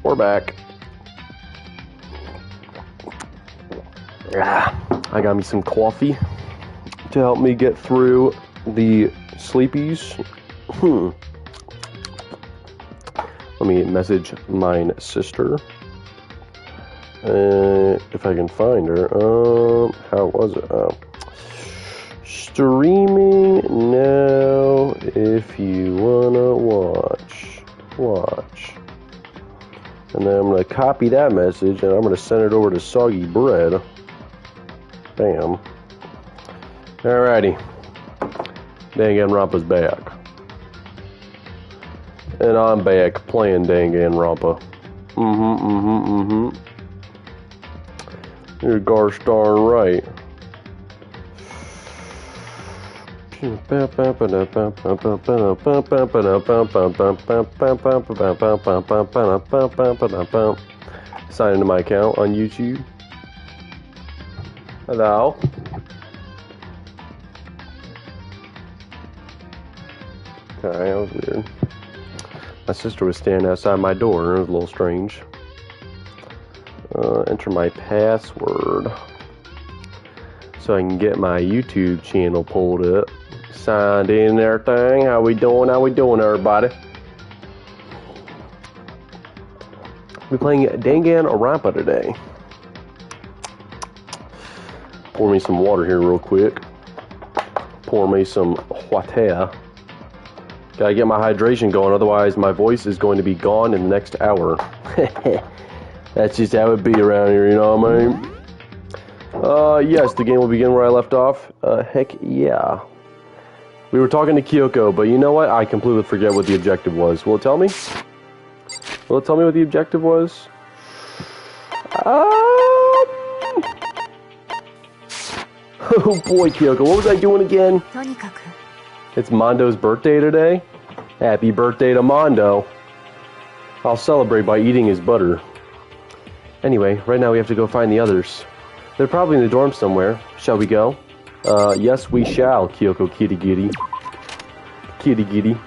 we're back. I got me some coffee to help me get through the sleepies. Let me message my sister. If I can find her. How was it? Streaming now. If you wanna watch. And then I'm gonna copy that message and I'm gonna send it over to Soggy Bread. Bam. Alrighty. Danganronpa's back. And I'm back playing Danganronpa. You're gosh darn right. Sign into my account on YouTube. Hello. Okay, that was weird. My sister was standing outside my door, and it was a little strange. Enter my password so I can get my YouTube channel pulled up. Signed in and everything. How we doing, everybody? We're playing Danganronpa today. Pour me some water here real quick. Pour me some water. Gotta get my hydration going, otherwise my voice is going to be gone in the next hour. That's just how it be around here, you know what I mean? Yes, the game will begin where I left off. Heck yeah. We were talking to Kyoko, but you know what? I completely forget what the objective was. Will it tell me? Will it tell me what the objective was? Oh boy, Kyoko, what was I doing again? It's Mondo's birthday today. Happy birthday to Mondo. I'll celebrate by eating his butter. Anyway, right now we have to go find the others. They're probably in the dorm somewhere. Shall we go? Yes we shall, Kyoko kitty giddy. Kitty giddy.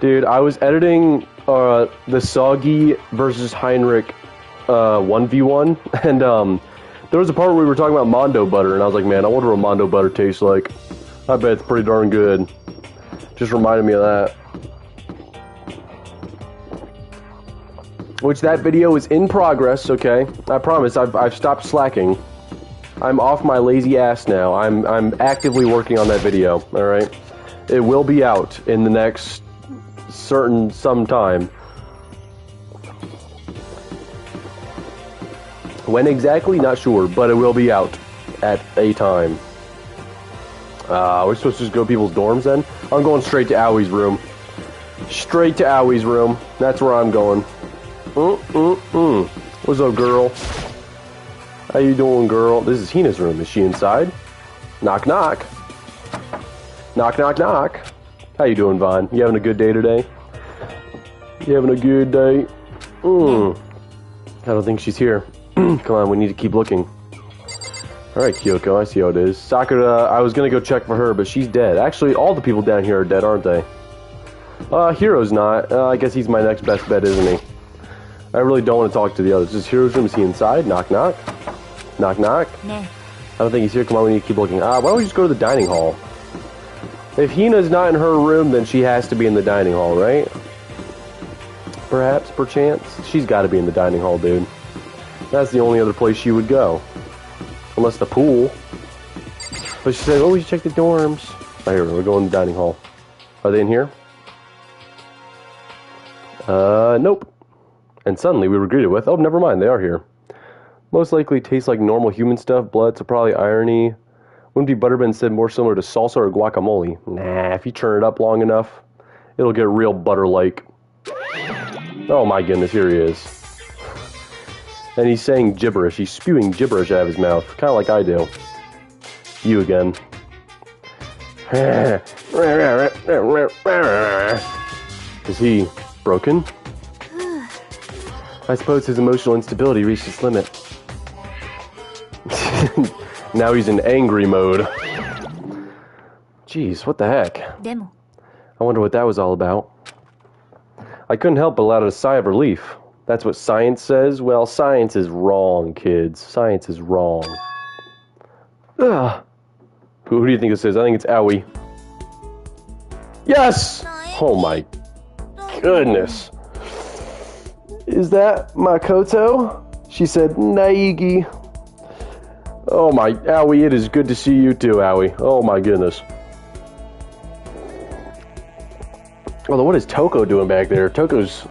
Dude, I was editing the Soggy versus Heinrich 1v1, and there was a part where we were talking about Mondo butter, and I was like, man, I wonder what Mondo butter tastes like. I bet it's pretty darn good. Just reminded me of that. Which that video is in progress, okay? I promise, I've stopped slacking. I'm off my lazy ass now. I'm actively working on that video, alright? It will be out in the next some time. When exactly? Not sure, but it will be out at a time. We're supposed to just go to people's dorms then? I'm going straight to Awie's room. Straight to Awie's room. That's where I'm going. What's up, girl? How you doing, girl? This is Hina's room. Is she inside? Knock, knock. Knock, knock, knock. How you doing, Vaughn? You having a good day today? You having a good day? I don't think she's here. Come on, we need to keep looking. Alright, Kyoko, I see how it is. Sakura, I was gonna go check for her, but she's dead. Actually, all the people down here are dead, aren't they? Hiro's not. I guess he's my next best bet, isn't he? I really don't want to talk to the others. Is Hiro's room? Is he inside? Knock, knock. Knock, knock. Nah. I don't think he's here. Come on, we need to keep looking. Why don't we just go to the dining hall? If Hina's not in her room, then she has to be in the dining hall, right? Perhaps, perchance. She's got to be in the dining hall, dude. That's the only other place she would go. Unless the pool. But she said, oh, we should check the dorms. Right here, we're going to the dining hall. Are they in here? Nope. And suddenly we were greeted with, oh, never mind, they are here. Most likely tastes like normal human stuff, blood, so probably irony. Wouldn't be butter been said more similar to salsa or guacamole. Nah, if you churn it up long enough, it'll get real butter-like. Oh my goodness, here he is. And he's saying gibberish. He's spewing gibberish out of his mouth, kind of like I do. You again. Is he broken? I suppose his emotional instability reached its limit. Now he's in angry mode. Jeez, what the heck? I wonder what that was all about. I couldn't help but let out a sigh of relief. That's what science says? Well, science is wrong, kids. Science is wrong. Ugh. Who do you think this is? I think it's Aoi. Yes! Oh my goodness. Is that Makoto? She said, Naigi. Oh my, Aoi, it is good to see you too, Aoi. Oh my goodness. Although, what is Toko doing back there? Toko's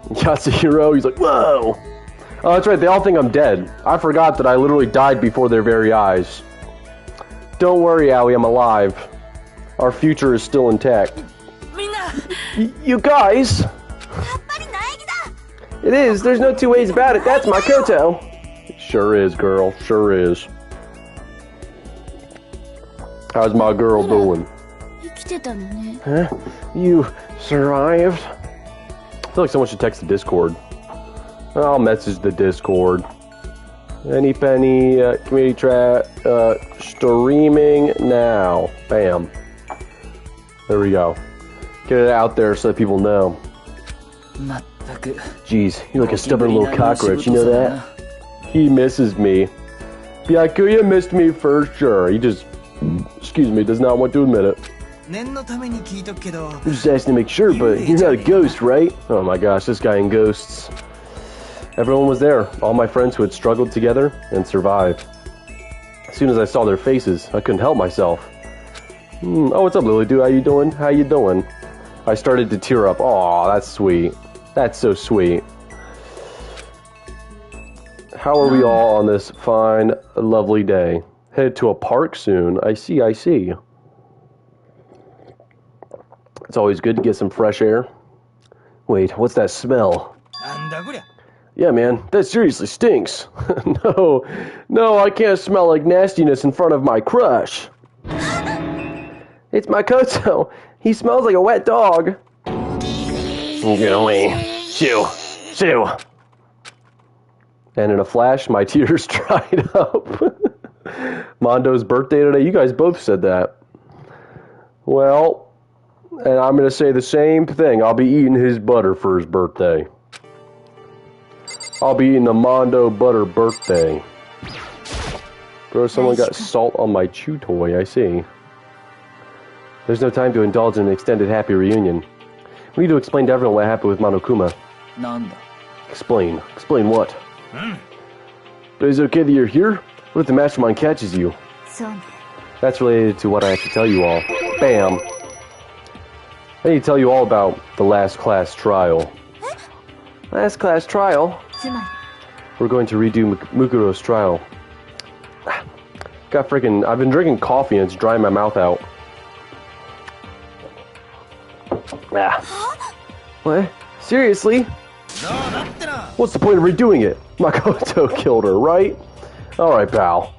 Yasuhiro. He's like, whoa! Oh, that's right, they all think I'm dead. I forgot that I literally died before their very eyes. Don't worry, Aoi, I'm alive. Our future is still intact. You guys! It is, there's no two ways about it. That's Makoto. Sure is, girl. Sure is. How's my girl doing? Huh? You survived? I feel like someone should text the Discord. I'll message the Discord. Any penny, community chat, streaming now. Bam. There we go. Get it out there so that people know. Jeez, you're like a stubborn little cockroach, you know that? He misses me. Byakuya missed me for sure. He just, excuse me, does not want to admit it. I'm just asking to make sure, but you're not a ghost, right? Oh my gosh, this guy and ghosts. Everyone was there. All my friends who had struggled together and survived. As soon as I saw their faces, I couldn't help myself. Oh, what's up, Lily? Dude, how you doing? How you doing? I started to tear up. Aw, that's sweet. That's so sweet. How are we all on this fine, lovely day? Head to a park soon. I see, I see. It's always good to get some fresh air. Wait, what's that smell? Yeah, man, that seriously stinks. No, I can't smell like nastiness in front of my crush. It's Makoto. He smells like a wet dog. Get away. Shoo. Shoo. And in a flash, my tears dried up. Mondo's birthday today. You guys both said that. Well, and I'm going to say the same thing. I'll be eating his butter for his birthday. I'll be eating a Mondo butter birthday. Bro, someone got salt on my chew toy. I see. There's no time to indulge in an extended happy reunion. We need to explain to everyone what happened with Monokuma. Nanda. Explain. Explain what? But is it okay that you're here? What if the Mastermind catches you? That's related to what I have to tell you all. Bam. I need to tell you all about the last class trial. Last class trial? We're going to redo Mukuro's trial. I've been drinking coffee and it's drying my mouth out. What? Seriously? What's the point of redoing it? Makoto killed her, right? Alright, pal.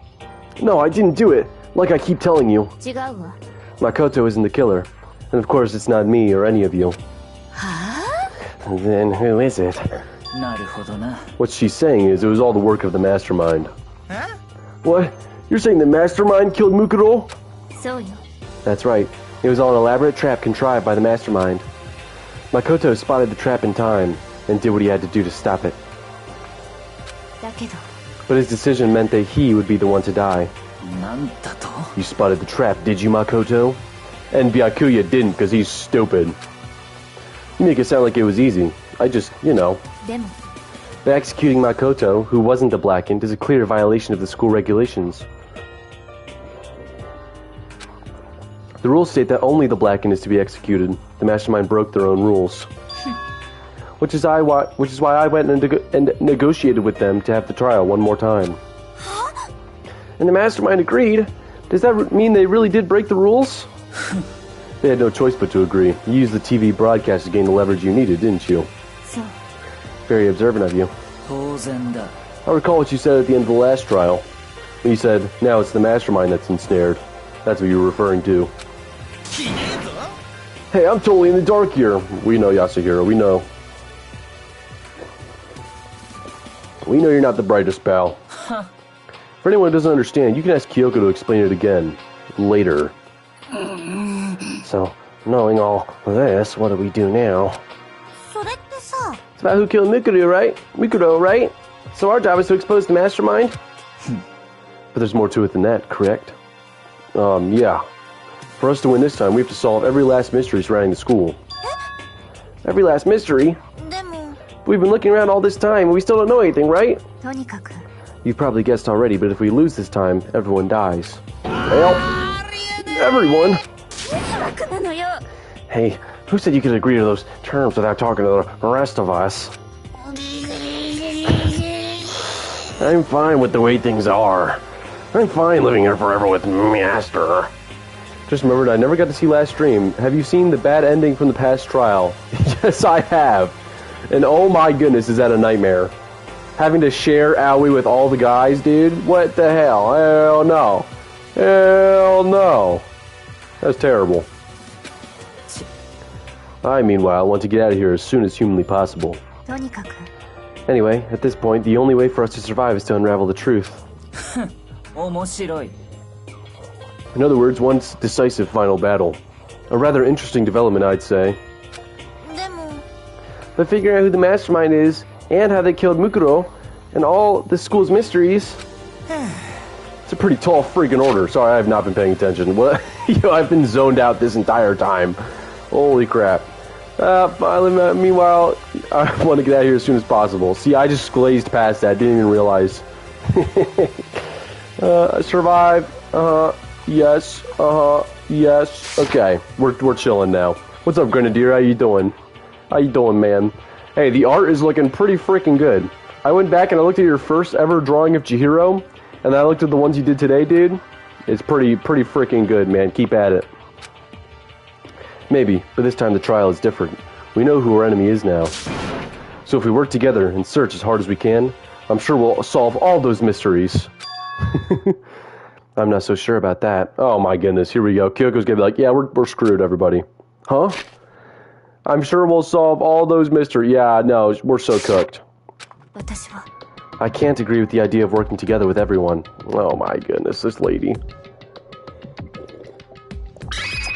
No, I didn't do it, like I keep telling you. Makoto isn't the killer. And of course, it's not me or any of you. Then who is it? What she's saying is it was all the work of the Mastermind. What? You're saying the Mastermind killed Mukuro? That's right. It was all an elaborate trap contrived by the Mastermind. Makoto spotted the trap in time and did what he had to do to stop it. But his decision meant that he would be the one to die. You spotted the trap, did you, Makoto? And Byakuya didn't because he's stupid. You make it sound like it was easy. I just, you know. But executing Makoto, who wasn't the Blackened, is a clear violation of the school regulations. The rules state that only the Blackened is to be executed. The Mastermind broke their own rules. Which is why I went and negotiated with them to have the trial one more time. And the Mastermind agreed? Does that mean they really did break the rules? They had no choice but to agree. You used the TV broadcast to gain the leverage you needed, didn't you? Very observant of you. I recall what you said at the end of the last trial. When you said, now it's the Mastermind that's ensnared. That's what you were referring to. Hey, I'm totally in the dark here. We know, Yasuhiro, we know. We know you're not the brightest, pal. For anyone who doesn't understand, you can ask Kyoko to explain it again. Later. So, knowing all this, what do we do now? So about who killed Mikuro, right? So our job is to expose the Mastermind? But there's more to it than that, correct? Yeah. For us to win this time, we have to solve every last mystery surrounding the school. Every last mystery? We've been looking around all this time, and we still don't know anything, right? You've probably guessed already, but if we lose this time, everyone dies. Well, everyone? Hey, who said you could agree to those terms without talking to the rest of us? I'm fine with the way things are. I'm fine living here forever with Master. Just remembered I never got to see last stream. Have you seen the bad ending from the past trial? Yes, I have. And oh my goodness, is that a nightmare. Having to share Aoi with all the guys, dude? What the hell? Hell no. Hell no. That's terrible. I, meanwhile, want to get out of here as soon as humanly possible. Anyway, at this point, the only way for us to survive is to unravel the truth. In other words, one decisive final battle. A rather interesting development, I'd say. But figuring out who the Mastermind is, and how they killed Mukuro, and all the school's mysteries... It's a pretty tall freaking order. Sorry, I have not been paying attention. What? I've been zoned out this entire time. Holy crap. Meanwhile, I want to get out of here as soon as possible. See, I just glazed past that. Didn't even realize. Survive. Yes. Yes. Okay, we're chilling now. What's up, Grenadier? How you doing? How you doing, man? Hey, the art is looking pretty freaking good. I went back and I looked at your first ever drawing of Chihiro, and then I looked at the ones you did today, dude. It's pretty freaking good, man. Keep at it. Maybe, but this time the trial is different. We know who our enemy is now. So if we work together and search as hard as we can, I'm sure we'll solve all those mysteries. I'm not so sure about that. Oh my goodness, here we go. Kyoko's gonna be like, yeah, we're screwed, everybody. Huh? I'm sure we'll solve all those mysteries. Yeah, no, we're so cooked. I can't agree with the idea of working together with everyone. Oh my goodness, this lady.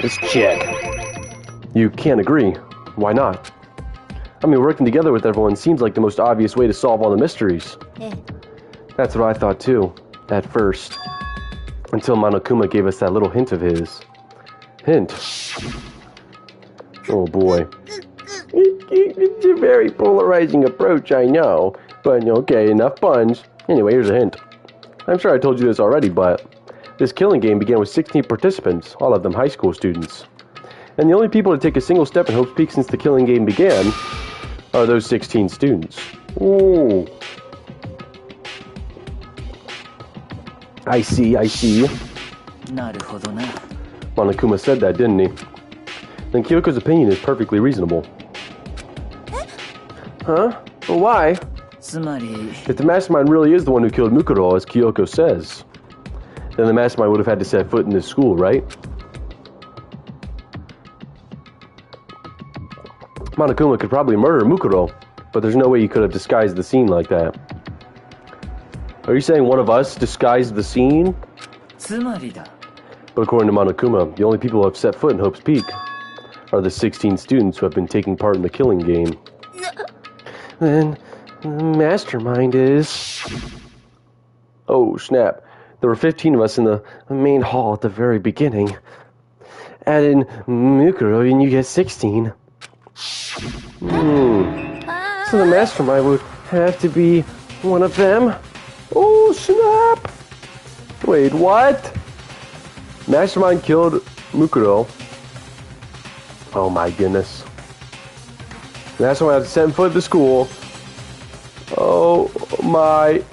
This chick. You can't agree. Why not? I mean, working together with everyone seems like the most obvious way to solve all the mysteries. That's what I thought too, at first. Until Monokuma gave us that little hint of his. Hint? Oh boy. It's a very polarizing approach, I know. But okay, enough puns. Anyway, here's a hint. I'm sure I told you this already, but this killing game began with 16 participants, all of them high school students. And the only people to take a single step in Hope's Peak since the killing game began are those 16 students. Ooh. I see. Monokuma said that, didn't he? Then Kyoko's opinion is perfectly reasonable. Huh? Well, why? If the Mastermind really is the one who killed Mukuro, as Kyoko says, then the Mastermind would have had to set foot in this school, right? Monokuma could probably murder Mukuro, but there's no way he could have disguised the scene like that. Are you saying one of us disguised the scene? But according to Monokuma, the only people who have set foot in Hope's Peak are the 16 students who have been taking part in the killing game. Then, Mastermind is... Oh, snap. There were 15 of us in the main hall at the very beginning. Add in Mukuro and you get 16. So the Mastermind would have to be one of them? Oh, snap! Wait, what? Mastermind killed Mukuro. Oh my goodness. Mastermind has set foot at the school. Oh my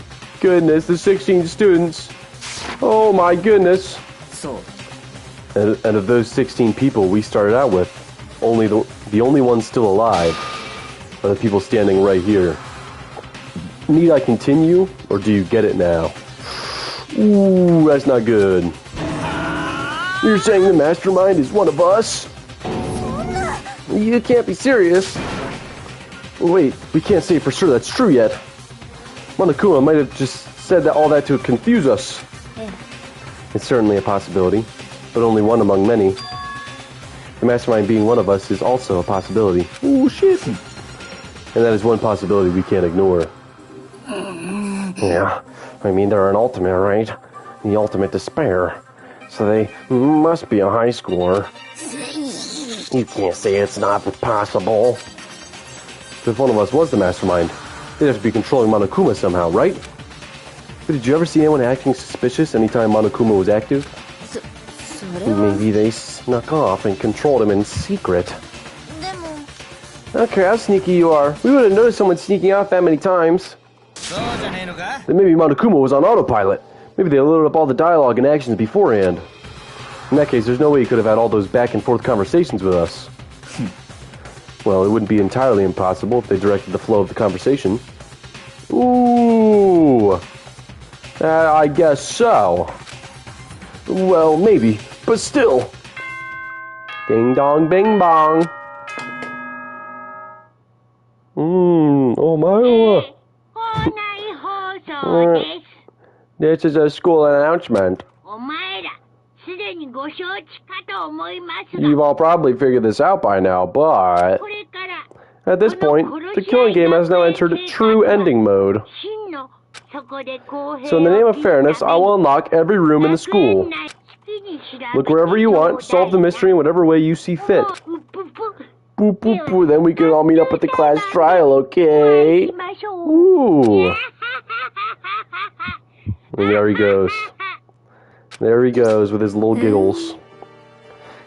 goodness, the 16 students. Oh my goodness. And of those 16 people we started out with, the only ones still alive are the people standing right here. Need I continue, or do you get it now? Ooh, that's not good. You're saying the Mastermind is one of us? You can't be serious. Wait, we can't say for sure that's true yet. Monokuma might have just said all that to confuse us. It's certainly a possibility, but only one among many. The Mastermind being one of us is also a possibility. Ooh, shit. And that is one possibility we can't ignore. Yeah, I mean, they're an ultimate, right? The ultimate despair. So they must be a high schooler. You can't say it's not possible. If one of us was the mastermind, they'd have to be controlling Monokuma somehow, right? But did you ever see anyone acting suspicious anytime Monokuma was active? Maybe they snuck off and controlled him in secret. I don't care how sneaky you are. We would have noticed someone sneaking out that many times. Then maybe Monokuma was on autopilot. Maybe they loaded up all the dialogue and actions beforehand. In that case, there's no way he could have had all those back and forth conversations with us. Well, it wouldn't be entirely impossible if they directed the flow of the conversation. Ooh, I guess so. Well, maybe, but still. Ding dong, bing bong. Oh my. This is a school announcement. You've all probably figured this out by now, but at this point, the killing game has now entered true ending mode. So in the name of fairness, I will unlock every room in the school. Look wherever you want, solve the mystery in whatever way you see fit. Boop, boop, boop. Then we can all meet up at the class trial, okay? Ooh. And there he goes. There he goes with his little giggles.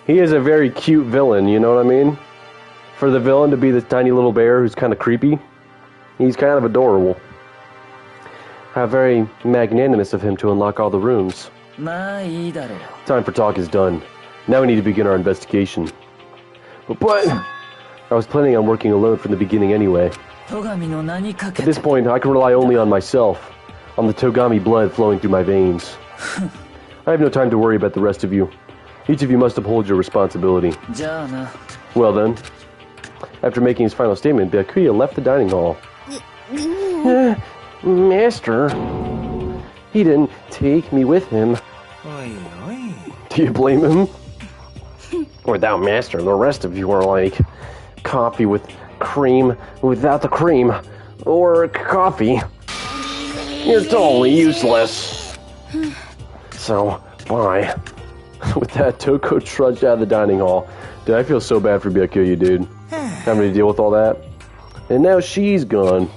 He is a very cute villain, you know what I mean? For the villain to be this tiny little bear who's kind of creepy, he's kind of adorable. How very magnanimous of him to unlock all the rooms. Time for talk is done. Now we need to begin our investigation. But I was planning on working alone from the beginning anyway. At this point, I can rely only on myself, on the Togami blood flowing through my veins. I have no time to worry about the rest of you. Each of you must uphold your responsibility. Well then, after making his final statement, Byakuya left the dining hall. Master, he didn't take me with him. Do you blame him? Without Master, the rest of you are like coffee with cream without the cream, or coffee. You're totally useless. So, bye. With that, Toko trudged out of the dining hall. Dude, I feel so bad for Byakuya, dude. Having to deal with all that. And now she's gone.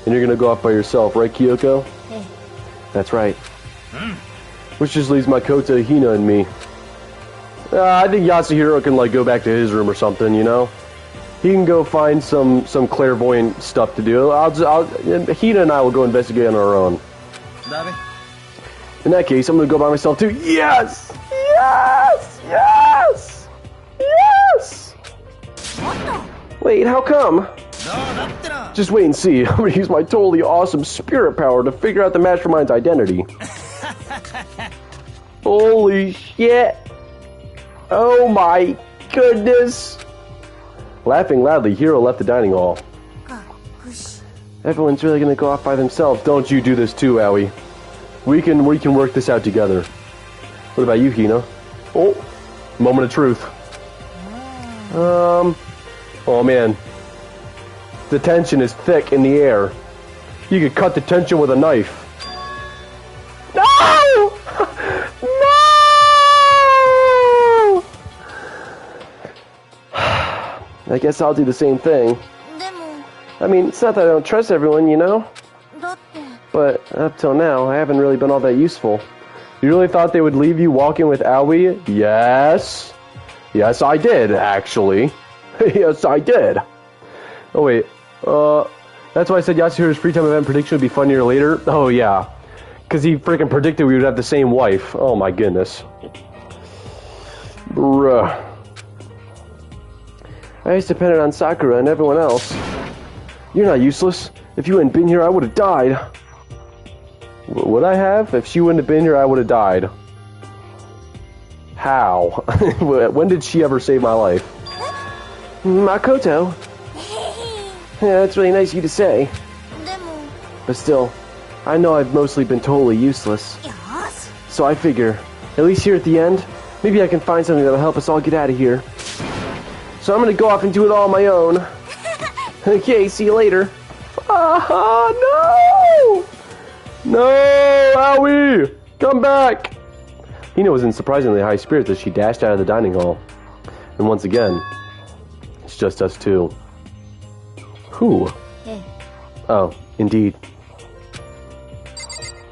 And you're gonna go off by yourself, right, Kyoko? That's right. Which just leaves Makoto, Hina, and me. I think Yasuhiro can, like, go back to his room or something, you know? He can go find some clairvoyant stuff to do. Hina and I will go investigate on our own. In that case, I'm gonna go by myself too. Yes! Yes! Yes! Yes! Wait, how come? Just wait and see. I'm gonna use my totally awesome spirit power to figure out the Mastermind's identity. Holy shit! Oh my goodness! Laughing loudly, Hiro left the dining hall. Everyone's really gonna go off by themselves. Don't you do this too, Aoi. We can work this out together. What about you, Hina? Oh, moment of truth. Oh man. The tension is thick in the air. You could cut the tension with a knife. No! No! I guess I'll do the same thing. I mean, it's not that I don't trust everyone, you know? But up till now, I haven't really been all that useful. You really thought they would leave you walking with Aoi? Yes. Yes, I did, actually. Yes, I did. Oh, wait. That's why I said Yasuhiro's free time event prediction would be funnier later. Oh, yeah. Because he freaking predicted we would have the same wife. Oh, my goodness. Bruh. I just depended on Sakura and everyone else. You're not useless. If you hadn't been here, I would have died. Would I have? If she wouldn't have been here, I would have died. How? When did she ever save my life? Makoto. Yeah, that's really nice of you to say. But still, I know I've mostly been totally useless. So I figure, at least here at the end, maybe I can find something that'll help us all get out of here. So I'm gonna go off and do it all on my own. Okay, see you later. Ah, no! No, Owie! Come back! Hina was in surprisingly high spirits as she dashed out of the dining hall. And once again, it's just us two. Who? Hey. Oh, indeed.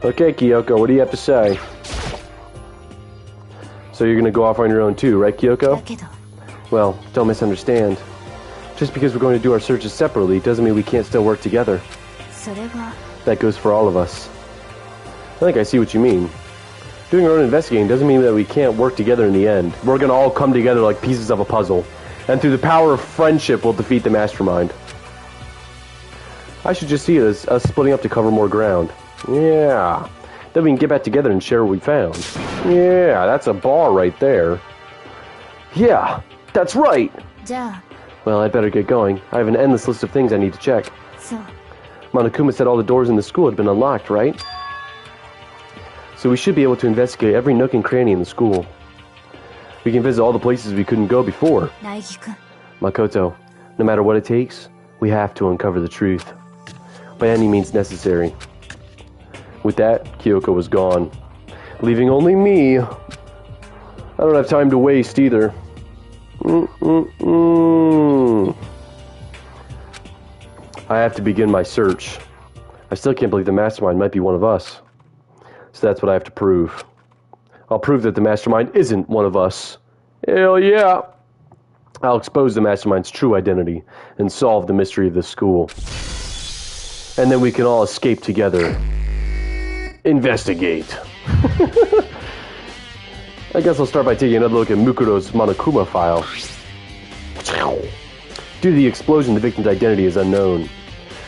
Okay, Kyoko, what do you have to say? So you're gonna go off on your own too, right, Kyoko? Well, don't misunderstand. Just because we're going to do our searches separately doesn't mean we can't still work together. That goes for all of us. I think I see what you mean. Doing our own investigating doesn't mean that we can't work together in the end. We're gonna all come together like pieces of a puzzle. And through the power of friendship, we'll defeat the Mastermind. I should just see it as us splitting up to cover more ground. Yeah. Then we can get back together and share what we found. Yeah, that's a bar right there. Yeah, that's right! Well, I'd better get going. I have an endless list of things I need to check. Monokuma said all the doors in the school had been unlocked, right? So we should be able to investigate every nook and cranny in the school. We can visit all the places we couldn't go before. Makoto, no matter what it takes, we have to uncover the truth. By any means necessary. With that, Kyoko was gone, leaving only me. I don't have time to waste either. I have to begin my search. I still can't believe the Mastermind might be one of us. So that's what I have to prove. I'll prove that the Mastermind isn't one of us. Hell yeah! I'll expose the Mastermind's true identity and solve the mystery of this school. And then we can all escape together. Investigate. I guess I'll start by taking another look at Mukuro's Monokuma file. Due to the explosion, the victim's identity is unknown.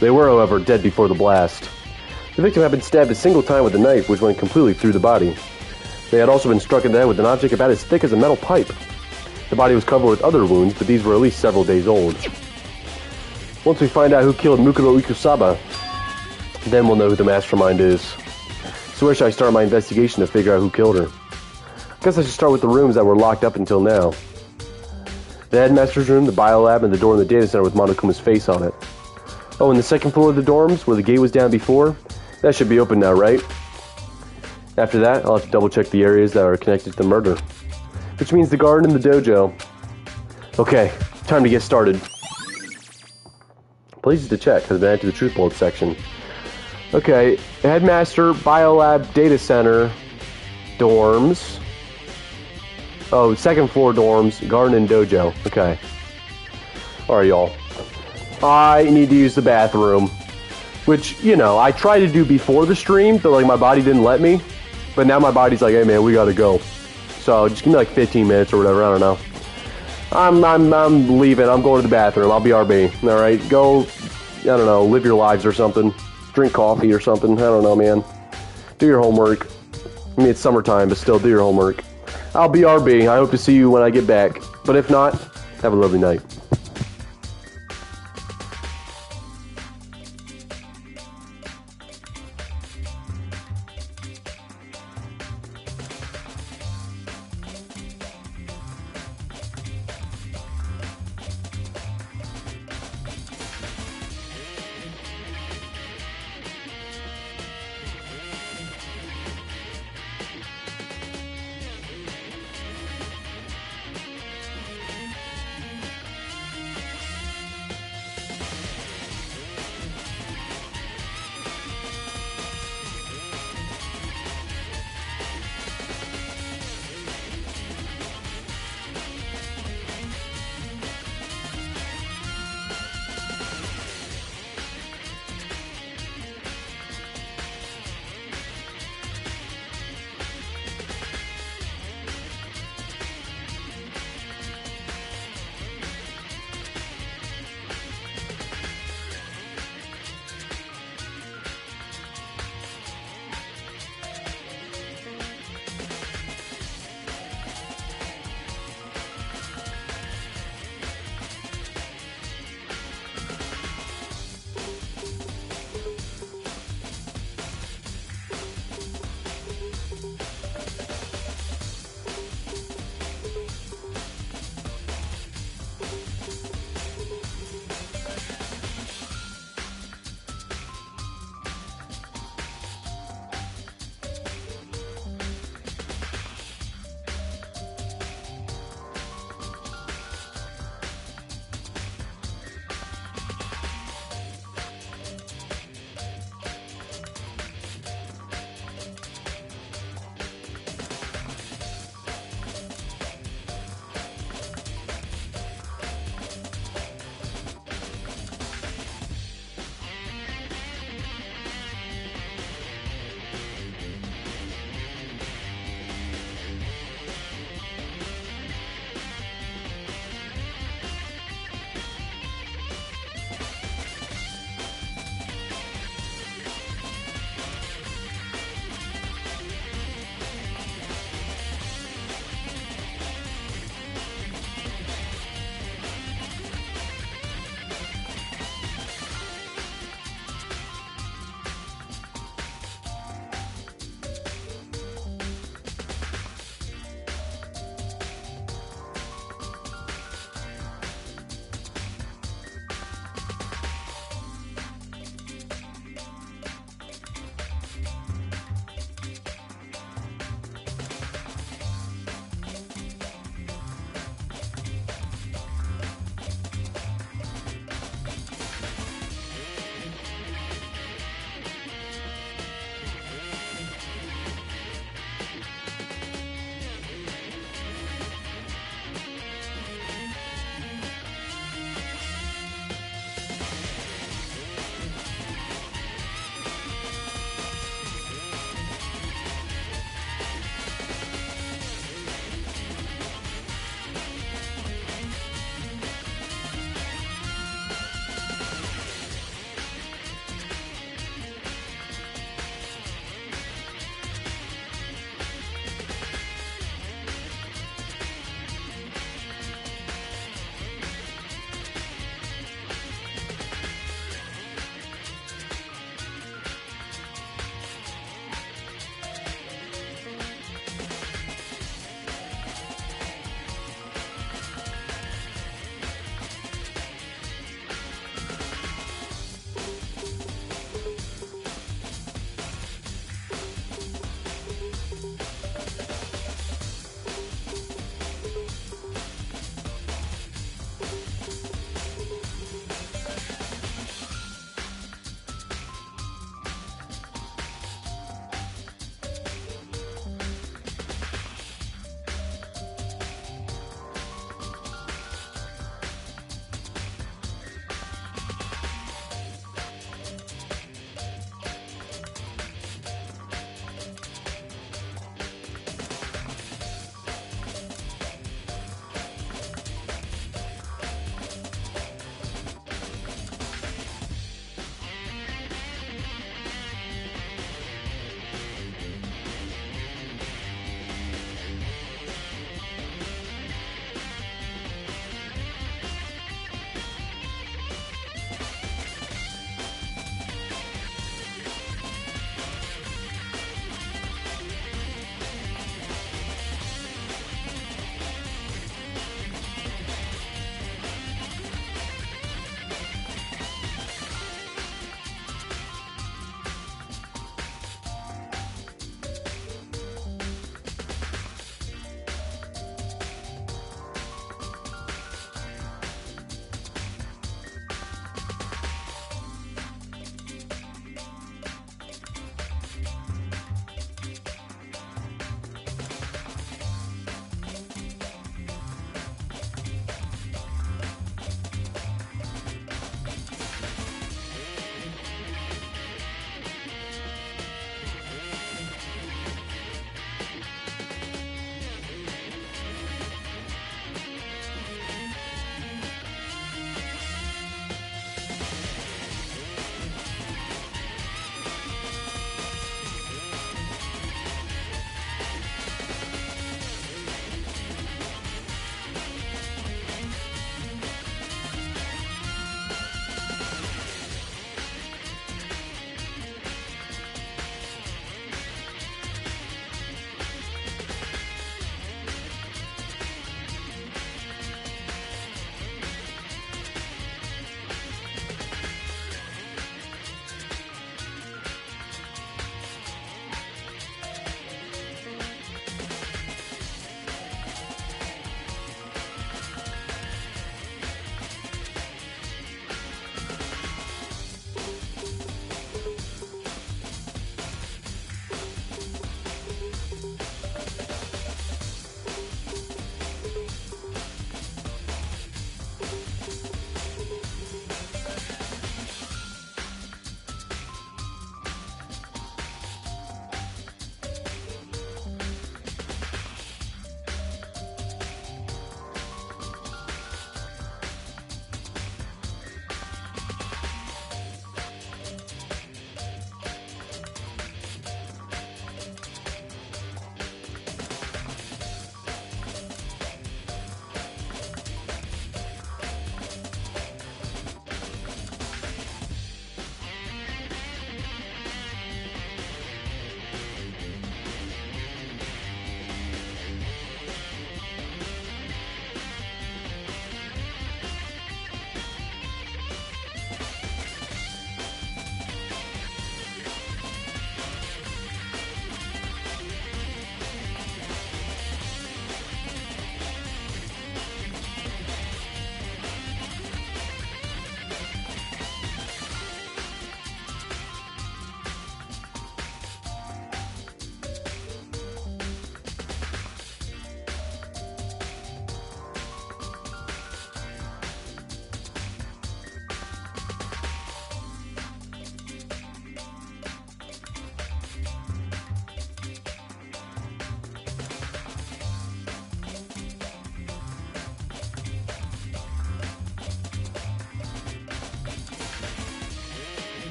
They were, however, dead before the blast. The victim had been stabbed a single time with a knife, which went completely through the body. They had also been struck in the head with an object about as thick as a metal pipe. The body was covered with other wounds, but these were at least several days old. Once we find out who killed Mukuro Ikusaba, then we'll know who the Mastermind is. So where should I start my investigation to figure out who killed her? I guess I should start with the rooms that were locked up until now. The headmaster's room, the biolab, and the door in the data center with Monokuma's face on it. Oh, and the second floor of the dorms, where the gate was down before? That should be open now, right? After that, I'll have to double check the areas that are connected to the murder. Which means the garden and the dojo. Okay, time to get started. Places to check has been added to the truth bullet section. Okay, headmaster, biolab, data center, dorms. Oh, second floor dorms, garden and dojo. Okay. Alright, y'all. I need to use the bathroom. Which, you know, I tried to do before the stream, but like my body didn't let me. But now my body's like, hey man, we gotta go. So just give me like 15 minutes or whatever, I don't know. I'm leaving, I'm going to the bathroom, I'll be RB. Alright, go, I don't know, live your lives or something. Drink coffee or something, I don't know, man. Do your homework. I mean, it's summertime, but still do your homework. I'll be RB. I hope to see you when I get back. But if not, have a lovely night.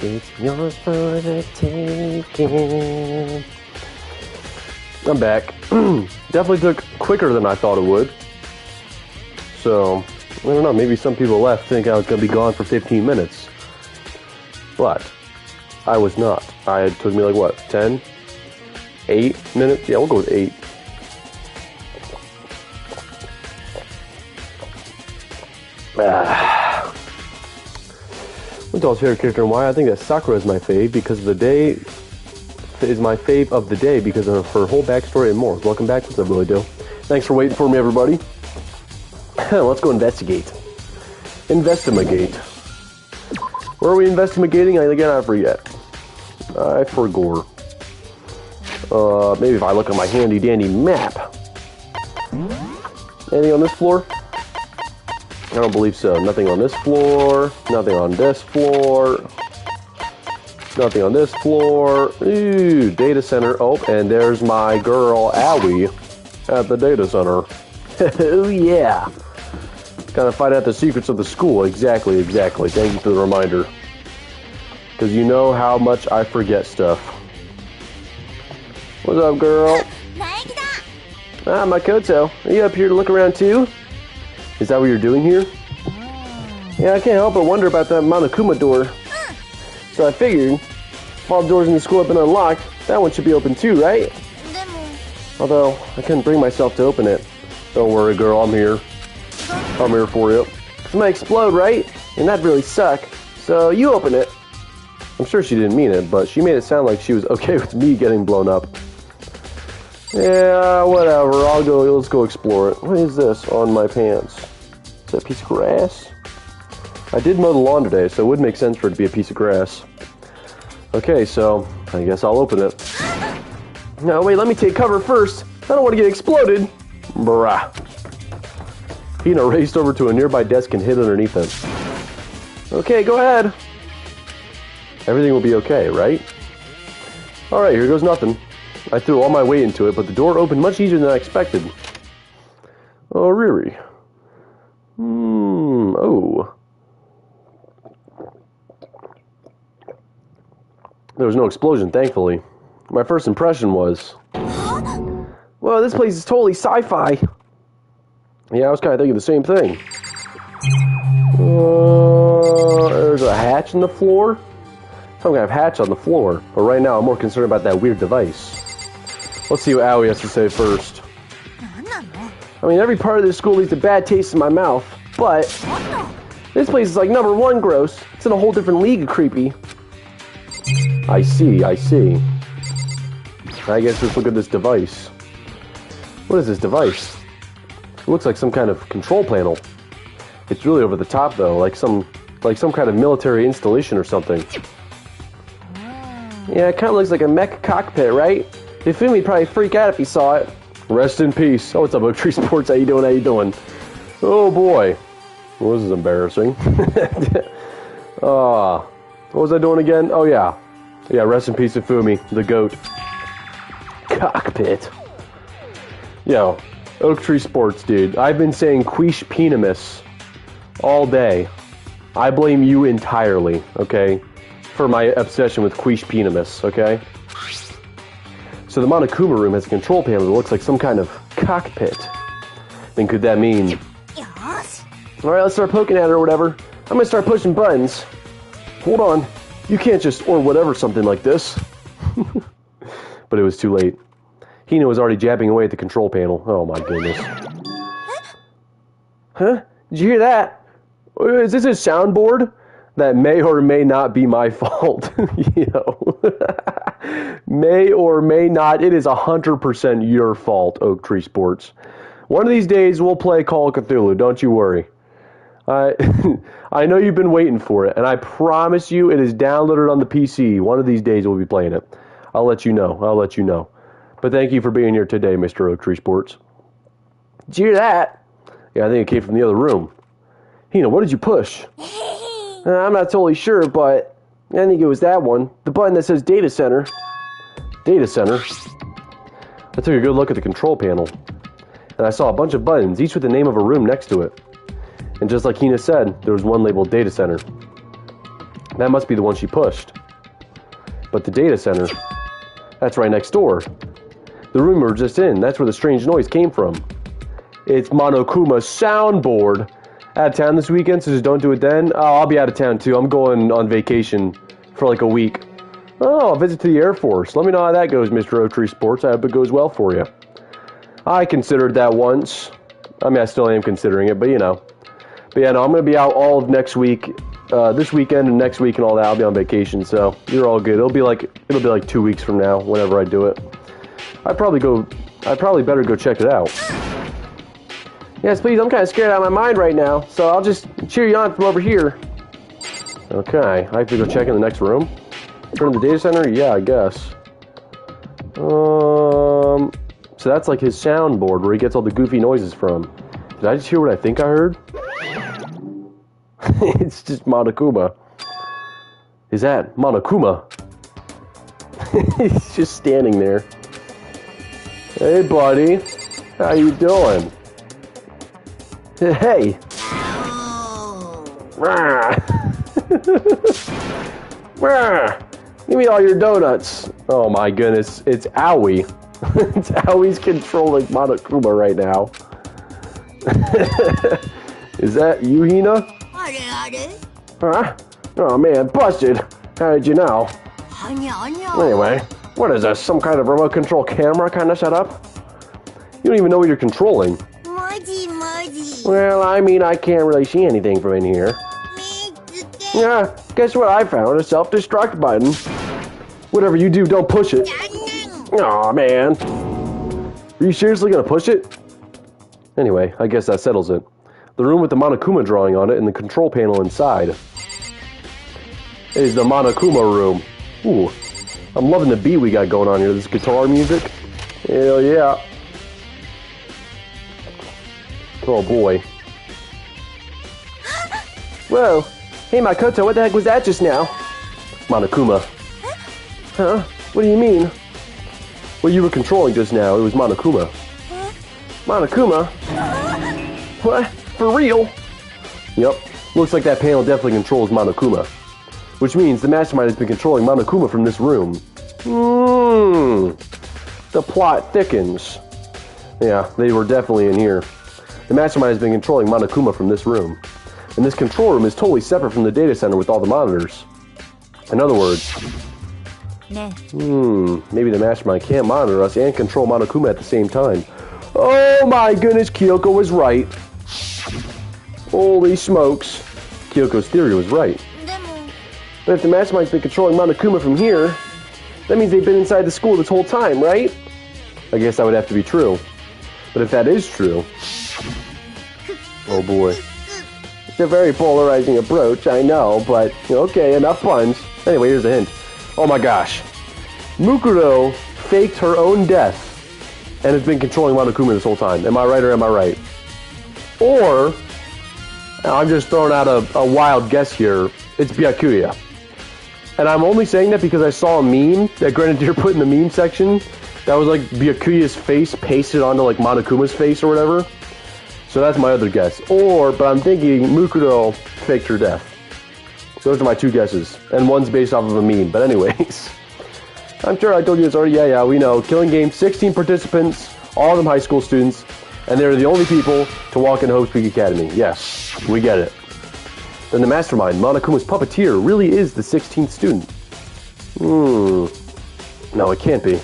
It's yours for the taking. I'm back. Definitely took quicker than I thought it would. So, I don't know, maybe some people left think I was going to be gone for 15 minutes. But, I was not. It took me like, what, 10? 8 minutes? Yeah, we'll go with 8. What's y'all's favorite character and why? I think that Sakura is my fave because of the day is my fave of the day because of her whole backstory and more. Welcome back. What's up, Billy Doe? Thanks for waiting for me, everybody. Let's go investigate. Investigate. Where are we investigating? Again, I forget. I forgot. Maybe if I look at my handy dandy map. Anything on this floor? I don't believe so. Nothing on this floor. Nothing on this floor. Nothing on this floor. Ooh, data center. Oh, and there's my girl, Owie, at the data center. Oh, yeah. Gotta find out the secrets of the school. Exactly. Thank you for the reminder. Because you know how much I forget stuff. What's up, girl? Ah, Makoto. Are you up here to look around, too? Is that what you're doing here? Yeah, I can't help but wonder about that Monokuma door. So I figured, if all doors in the school have been unlocked, that one should be open too, right? Although, I couldn't bring myself to open it. Don't worry, girl, I'm here. I'm here for you. It might explode, right? And that'd really suck. So you open it. I'm sure she didn't mean it, but she made it sound like she was okay with me getting blown up. Yeah, whatever. Let's go explore it. What is this on my pants? Is that a piece of grass? I did mow the lawn today, so it would make sense for it to be a piece of grass. Okay, so I guess I'll open it. No, wait, let me take cover first. I don't want to get exploded. Brah. Hina raced over to a nearby desk and hid underneath it. Okay, go ahead. Everything will be okay, right? Alright, here goes nothing. I threw all my weight into it, but the door opened much easier than I expected. Oh, Riri. Oh. There was no explosion, thankfully. My first impression was, well, this place is totally sci-fi. Yeah, I was kind of thinking the same thing. There's a hatch in the floor. Some kind of hatch on the floor. But right now, I'm more concerned about that weird device. Let's see what Aoi has to say first. I mean, every part of this school leaves a bad taste in my mouth, but this place is like #1 gross. It's in a whole different league of creepy. I see. I guess let's look at this device. What is this device? It looks like some kind of control panel. It's really over the top though, like some kind of military installation or something. Yeah, it kind of looks like a mech cockpit, right? Hifumi probably freak out if he saw it. Rest in peace. Oh, what's up, Oak Tree Sports? How you doing? Oh boy. Well, this is embarrassing. What was I doing again? Oh yeah. Yeah, rest in peace, Hifumi, the goat. Cockpit. Yo, Oak Tree Sports, dude. I've been saying quiche penimus all day. I blame you entirely, okay? For my obsession with quiche penimus, okay? So the Monokuma room has a control panel that looks like some kind of cockpit. Then could that mean... Alright, let's start poking at it or whatever. I'm gonna start pushing buttons. Hold on. You can't just or whatever something like this. But it was too late. Hina was already jabbing away at the control panel. Oh my goodness. Huh? Did you hear that? Is this a soundboard? That may or may not be my fault. You know. May or may not. It is 100% your fault, Oak Tree Sports. One of these days we'll play Call of Cthulhu, don't you worry. I know you've been waiting for it, and I promise you it is downloaded on the PC. One of these days we'll be playing it. I'll let you know. But thank you for being here today, Mr. Oak Tree Sports. Did you hear that? Yeah, I think it came from the other room. Hina, what did you push? I'm not totally sure, but I think it was that one. The button that says Data Center. Data Center? I took a good look at the control panel, and I saw a bunch of buttons, each with the name of a room next to it. And just like Hina said, there was one labeled Data Center. That must be the one she pushed. But the data center, that's right next door. The room we were just in, that's where the strange noise came from. It's Monokuma's soundboard. Out of town this weekend, so just don't do it then. Oh, I'll be out of town too. I'm going on vacation for like a week. Oh, a visit to the Air Force. Let me know how that goes, Mr. Oaktree Sports. I hope it goes well for you. I considered that once. I mean, I still am considering it, but you know. But yeah, no, I'm going to be out all of next week, this weekend and next week and all that. I'll be on vacation, so you're all good. It'll be like 2 weeks from now, whenever I do it. I probably better go check it out. Yes, please, I'm kind of scared out of my mind right now, so I'll just cheer you on from over here. Okay, I have to go check in the next room. Turn the data center? Yeah, I guess. So that's like his soundboard where he gets all the goofy noises from. Did I just hear what I think I heard? It's just Monokuma. Is that Monokuma? He's just standing there. Hey, buddy. How you doing? Hey! Give me all your donuts. Oh my goodness, it's Owie. It's Owie's controlling Monokuma right now. Is that you, Hina? Huh? Oh man, busted. How did you know? Anyway, what is this? Some kind of remote control camera kind of setup? You don't even know what you're controlling. Well, I mean, I can't really see anything from in here. Yeah, guess what I found? A self-destruct button. Whatever you do, don't push it. Aw, man. Are you seriously gonna push it? Anyway, I guess that settles it. The room with the Monokuma drawing on it and the control panel inside is the Monokuma room. Ooh, I'm loving the beat we got going on here. This guitar music. Hell yeah. Oh boy. Whoa. Hey Makoto, what the heck was that just now? Monokuma. Huh? What do you mean? What you were controlling just now, it was Monokuma. Monokuma? What? For real? Yep. Looks like that panel definitely controls Monokuma. Which means the Mastermind has been controlling Monokuma from this room. The plot thickens. Yeah, they were definitely in here. The Mastermind has been controlling Monokuma from this room. And this control room is totally separate from the data center with all the monitors. In other words, maybe the Mastermind can't monitor us and control Monokuma at the same time. Oh my goodness, Kyoko was right. Holy smokes. Kyoko's theory was right. But if the Mastermind's been controlling Monokuma from here, that means they've been inside the school this whole time, right? I guess that would have to be true. But if that is true... Oh boy. It's a very polarizing approach, I know, but okay, enough puns. Anyway, here's a hint. Oh my gosh. Mukuro faked her own death and has been controlling Monokuma this whole time. Am I right or am I right? Or, I'm just throwing out a wild guess here, it's Byakuya. And I'm only saying that because I saw a meme that Grenadier put in the meme section that was like Byakuya's face pasted onto like Monokuma's face or whatever. So that's my other guess. But I'm thinking Mukuro faked her death. Those are my two guesses. And one's based off of a meme. But anyways, I'm sure I told you this already. Yeah, we know. Killing Game, 16 participants, all of them high school students. And they're the only people to walk into Hope's Peak Academy. Yes, we get it. Then the Mastermind, Monokuma's puppeteer, really is the 16th student. No, it can't be.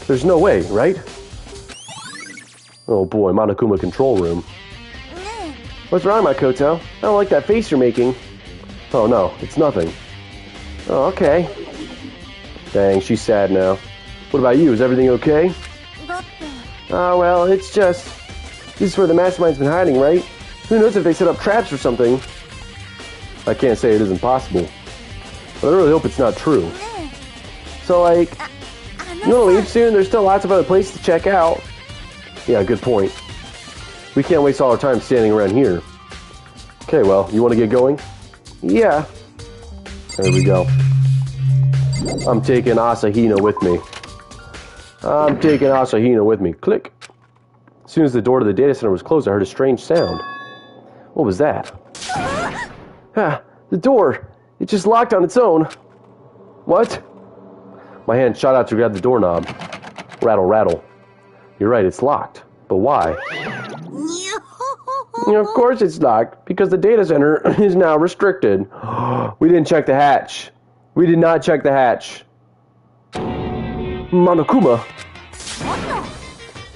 There's no way, right? Oh boy, Monokuma control room. What's wrong, Makoto? I don't like that face you're making. Oh no, it's nothing. Oh, okay. Dang, she's sad now. What about you? Is everything okay? Oh, well, it's just... This is where the Mastermind's been hiding, right? Who knows if they set up traps or something? I can't say it isn't possible. But I really hope it's not true. So, like... You wanna leave soon? There's still lots of other places to check out. Yeah, good point. We can't waste all our time standing around here. Okay, well, you want to get going? Yeah. There we go. I'm taking Asahina with me. Click. As soon as the door to the data center was closed, I heard a strange sound. What was that? Ah, the door. It just locked on its own. What? My hand shot out to grab the doorknob. Rattle, rattle. You're right, it's locked. But why? Of course it's locked, because the data center is now restricted. We didn't check the hatch. We did not check the hatch. Monokuma.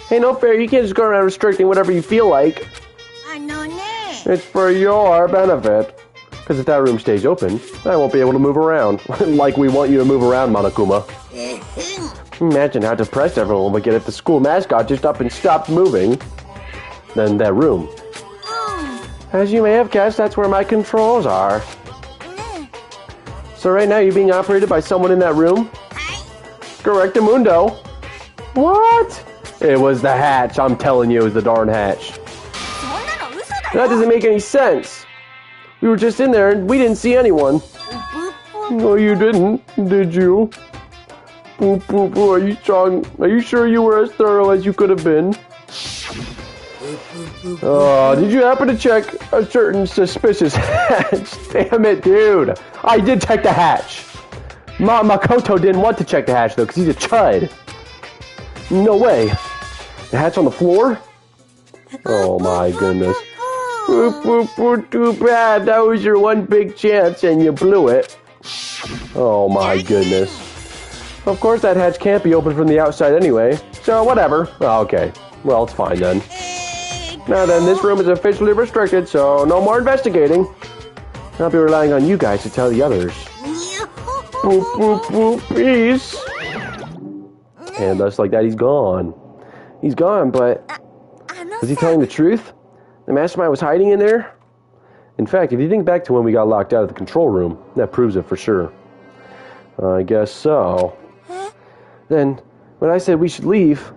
Hey, no fair, you can't just go around restricting whatever you feel like. It's for your benefit. Because if that room stays open, I won't be able to move around. Like we want you to move around, Monokuma. Imagine how depressed everyone would get if the school mascot just up and stopped moving. Then that room. As you may have guessed, that's where my controls are. So right now you're being operated by someone in that room? Correctamundo. What? It was the hatch. I'm telling you, it was the darn hatch. That doesn't make any sense. We were just in there and we didn't see anyone. No, you didn't, did you? Are you sure you were as thorough as you could have been? Did you happen to check a certain suspicious hatch? Damn it, dude. I did check the hatch. Makoto didn't want to check the hatch, though, because he's a chud. No way. The hatch on the floor? Oh, my goodness. Too bad. That was your one big chance, and you blew it. Oh, my goodness. Of course, that hatch can't be opened from the outside anyway, so whatever. Oh, okay. Well, it's fine then. Now then, this room is officially restricted, so no more investigating. I'll be relying on you guys to tell the others. Peace. And just like that, he's gone. He's gone, but was he telling the truth? The Mastermind was hiding in there? In fact, if you think back to when we got locked out of the control room, that proves it for sure. I guess so. Then, when I said we should leave...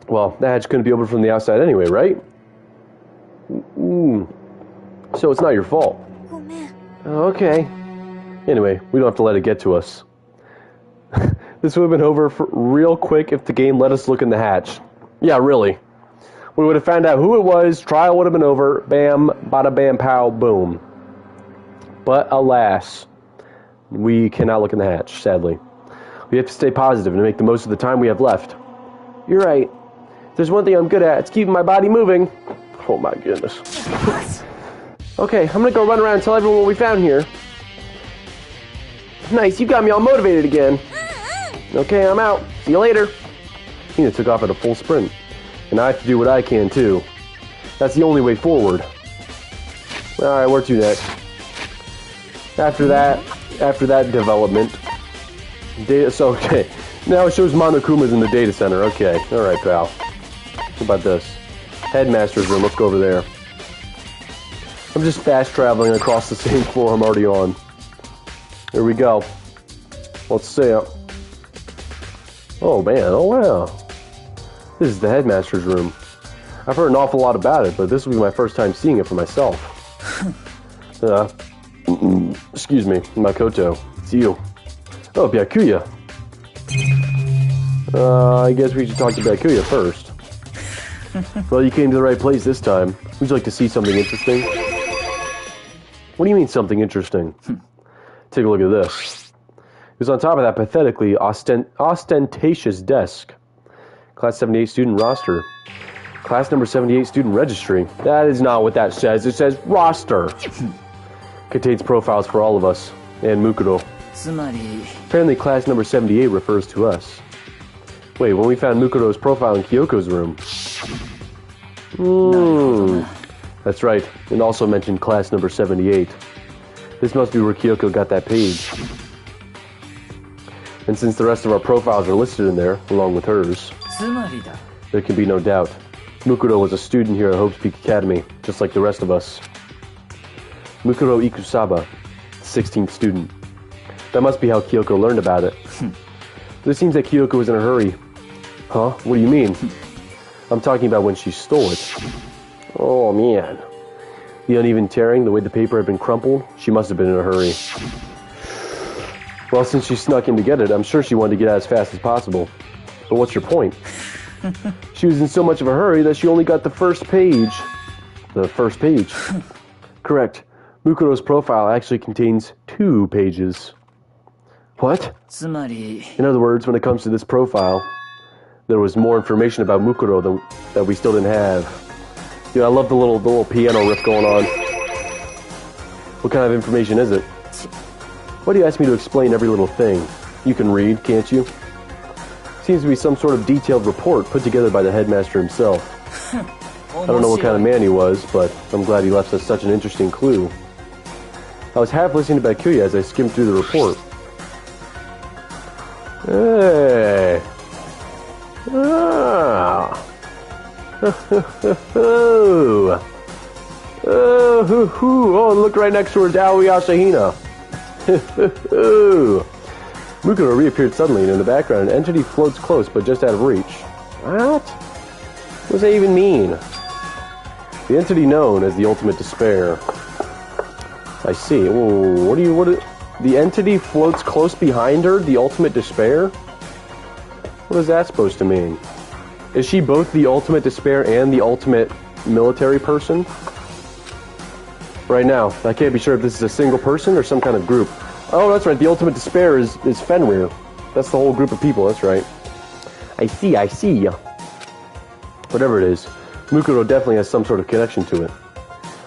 Well, the hatch couldn't be opened from the outside anyway, right? So it's not your fault. Okay. Anyway, we don't have to let it get to us. This would have been over real quick if the game let us look in the hatch. Yeah, really. We would have found out who it was, trial would have been over, bam, bada bam pow, boom. But alas, we cannot look in the hatch, sadly. We have to stay positive and make the most of the time we have left. You're right. If there's one thing I'm good at, it's keeping my body moving. Oh my goodness. Okay, I'm gonna go run around and tell everyone what we found here. Nice, you got me all motivated again. Okay, I'm out. See you later. Hina took off at a full sprint. And I have to do what I can too. That's the only way forward. Alright, where to next? After that development. Okay. Now it shows Monokuma's in the data center. Okay. Alright, pal. What about this? Headmaster's room. Let's go over there. I'm just fast traveling across the same floor I'm already on. Here we go. Let's see it. Oh man, oh wow. This is the headmaster's room. I've heard an awful lot about it, but this will be my first time seeing it for myself. Excuse me, Makoto. It's you. Oh, Byakuya. I guess we should talk to Byakuya first. Well, you came to the right place this time. Would you like to see something interesting? What do you mean, something interesting? Take a look at this. It was on top of that pathetically ostentatious desk. Class 78 student roster. Class number 78 student registry. That is not what that says. It says roster. Contains profiles for all of us. And Mukuro. Apparently class number 78 refers to us. Wait, when we found Mukuro's profile in Kyoko's room. That's right. And also mentioned class number 78. This must be where Kyoko got that page. And since the rest of our profiles are listed in there, along with hers, there can be no doubt. Mukuro was a student here at Hope's Peak Academy, just like the rest of us. Mukuro Ikusaba, 16th student. That must be how Kyoko learned about it. But it seems that Kyoko was in a hurry. Huh? What do you mean? I'm talking about when she stole it. Oh, man. The uneven tearing, the way the paper had been crumpled, she must have been in a hurry. Well, since she snuck in to get it, I'm sure she wanted to get out as fast as possible. But what's your point? She was in so much of a hurry that she only got the first page. The first page. Correct. Mukuro's profile actually contains 2 pages. What? In other words, when it comes to this profile, there was more information about Mukuro that we still didn't have. Dude, I love the little piano riff going on. What kind of information is it? Why do you ask me to explain every little thing? You can read, can't you? Seems to be some sort of detailed report put together by the headmaster himself. I don't know what kind of man he was, but I'm glad he left us such an interesting clue. I was half listening to Bakuya as I skimmed through the report. Hey! Ah! Oh, look right next to her, Aoi Asahina. Mukuro reappeared suddenly, and in the background, an entity floats close but just out of reach. What? What does that even mean? The entity known as the Ultimate Despair. I see. Whoa, the entity floats close behind her, the Ultimate Despair? What is that supposed to mean? Is she both the Ultimate Despair and the Ultimate Military Person? Right now, I can't be sure if this is a single person or some kind of group. Oh, that's right, the Ultimate Despair is Fenrir. That's the whole group of people, that's right. I see. Whatever it is, Mukuro definitely has some sort of connection to it.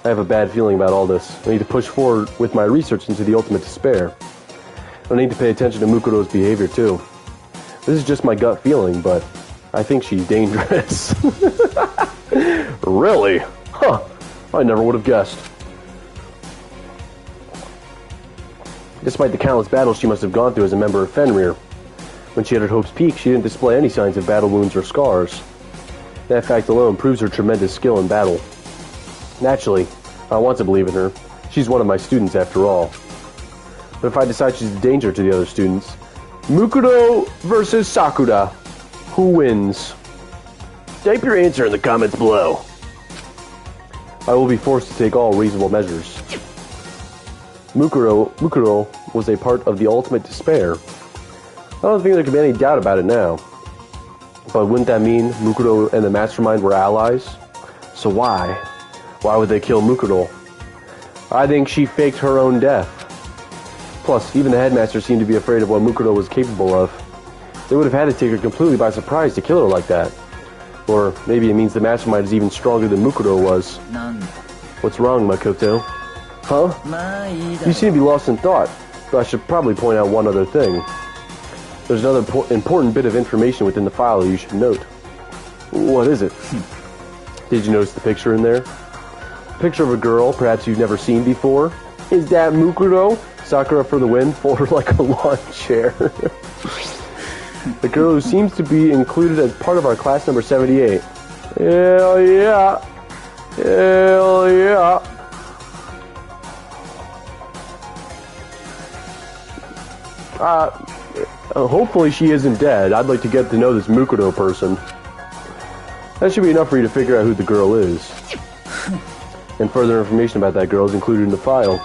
I have a bad feeling about all this. I need to push forward with my research into the Ultimate Despair. I need to pay attention to Mukuro's behavior, too. This is just my gut feeling, but I think she's dangerous. Really? Huh. I never would have guessed. Despite the countless battles she must have gone through as a member of Fenrir, when she had at Hope's Peak, she didn't display any signs of battle wounds or scars. That fact alone proves her tremendous skill in battle. Naturally, I want to believe in her. She's one of my students after all. But if I decide she's a danger to the other students, Mukuro versus Sakura, who wins? Type your answer in the comments below. I will be forced to take all reasonable measures. Mukuro was a part of the Ultimate Despair. I don't think there can be any doubt about it now. But wouldn't that mean Mukuro and the Mastermind were allies? So why? Why would they kill Mukuro? I think she faked her own death. Plus, even the headmaster seemed to be afraid of what Mukuro was capable of. They would have had to take her completely by surprise to kill her like that. Or maybe it means the Mastermind is even stronger than Mukuro was. What's wrong, Makoto? Huh? You seem to be lost in thought, but I should probably point out one other thing. There's another important bit of information within the file you should note. What is it? Did you notice the picture in there? A picture of a girl, perhaps you've never seen before. Is that Mukuro? Sakura for the win, fold her like a lawn chair. The girl who seems to be included as part of our class number 78. Hell yeah. Hell yeah. Hopefully she isn't dead. I'd like to get to know this Mukuro person. That should be enough for you to figure out who the girl is. And further information about that girl is included in the file.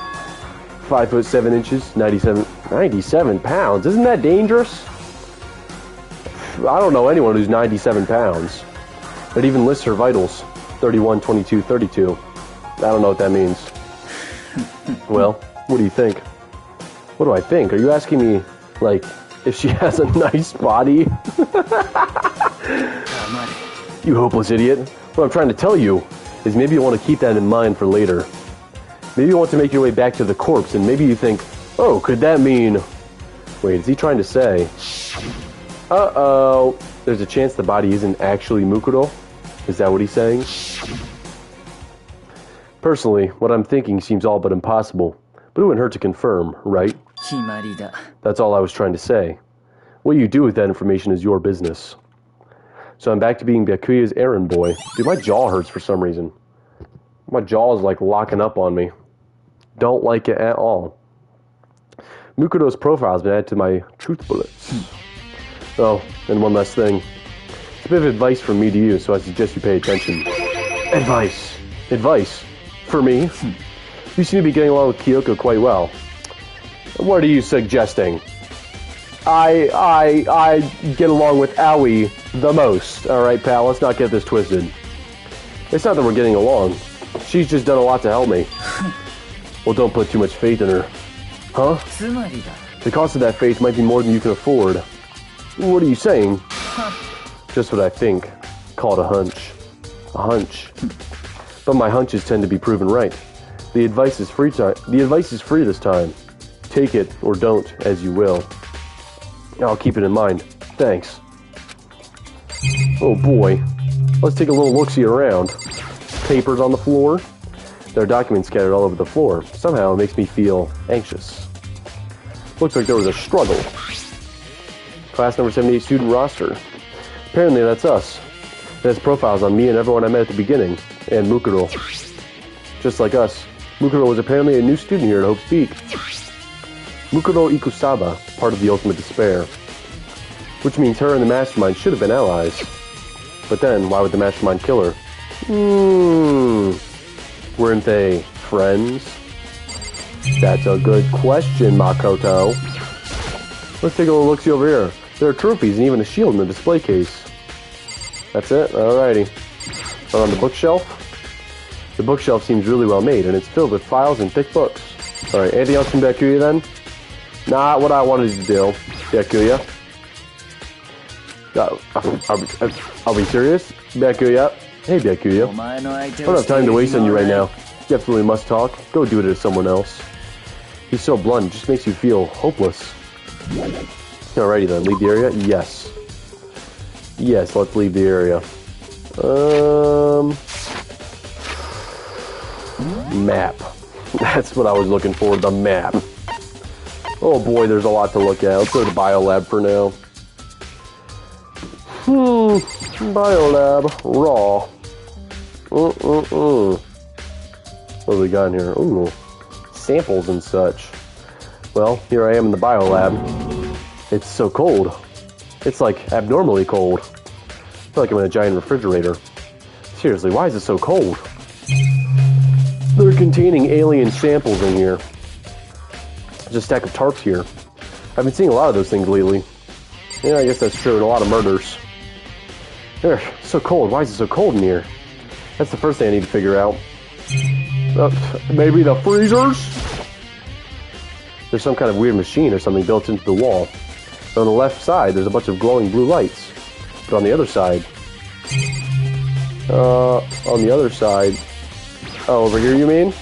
5 foot 7 inches, 97 pounds. Isn't that dangerous? I don't know anyone who's 97 pounds. It even lists her vitals. 31, 22, 32. I don't know what that means. Well, what do you think? What do I think? Are you asking me, like, if she has a nice body? You hopeless idiot. What I'm trying to tell you is maybe you want to keep that in mind for later. Maybe you want to make your way back to the corpse, and maybe you think, oh, could that mean... Wait, is he trying to say... Uh-oh, there's a chance the body isn't actually Mukuro? Is that what he's saying? Personally, what I'm thinking seems all but impossible. But it wouldn't hurt to confirm, right? That's all I was trying to say. What you do with that information is your business. So I'm back to being Bakuya's errand boy. Dude, my jaw hurts for some reason. My jaw is like locking up on me. Don't like it at all. Mukuro's profile has been added to my truth bullets. Oh, and one last thing. It's a bit of advice from me to you, so I suggest you pay attention. Advice. Advice? For me? You seem to be getting along with Kyoko quite well. What are you suggesting? I get along with Aoi the most. Alright, pal, let's not get this twisted. It's not that we're getting along. She's just done a lot to help me. Well, don't put too much faith in her. Huh? The cost of that faith might be more than you can afford. What are you saying? Just what I think. Call it a hunch. A hunch. But my hunches tend to be proven right. The advice is free this time. Take it or don't, as you will. I'll keep it in mind. Thanks. Oh boy. Let's take a little look-see around. Papers on the floor. There are documents scattered all over the floor. Somehow it makes me feel anxious. Looks like there was a struggle. Class number 78 student roster. Apparently that's us. It has profiles on me and everyone I met at the beginning. And Mukuro. Just like us, Mukuro was apparently a new student here at Hope's Peak. Mukuro Ikusaba, part of the Ultimate Despair. Which means her and the Mastermind should have been allies. But then, why would the Mastermind kill her? Weren't they friends? That's a good question, Makoto. Let's take a little look-see over here. There are trophies and even a shield in the display case. That's it? Alrighty. And on the bookshelf? The bookshelf seems really well made, and it's filled with files and thick books. Alright, anything else from Byakuya then? Not what I wanted to do, Byakuya. Are we serious? Byakuya? Hey, Byakuya. I don't have time to waste on you right now. You absolutely must talk. Go do it to someone else. He's so blunt, it just makes you feel hopeless. Alrighty then, leave the area? Yes. Yes, let's leave the area. Map. That's what I was looking for, the map. Oh boy, there's a lot to look at. Let's go to the biolab for now. Biolab. Raw. What do we got in here? Ooh. Samples and such. Well, here I am in the biolab. It's so cold. It's like abnormally cold. I feel like I'm in a giant refrigerator. Seriously, why is it so cold? They're containing alien samples in here. There's a stack of tarps here. I've been seeing a lot of those things lately. Yeah, I guess that's true, and a lot of murders. There, it's so cold. Why is it so cold in here? That's the first thing I need to figure out. Maybe the freezers? There's some kind of weird machine or something built into the wall. And on the left side, there's a bunch of glowing blue lights. But on the other side... oh, over here you mean?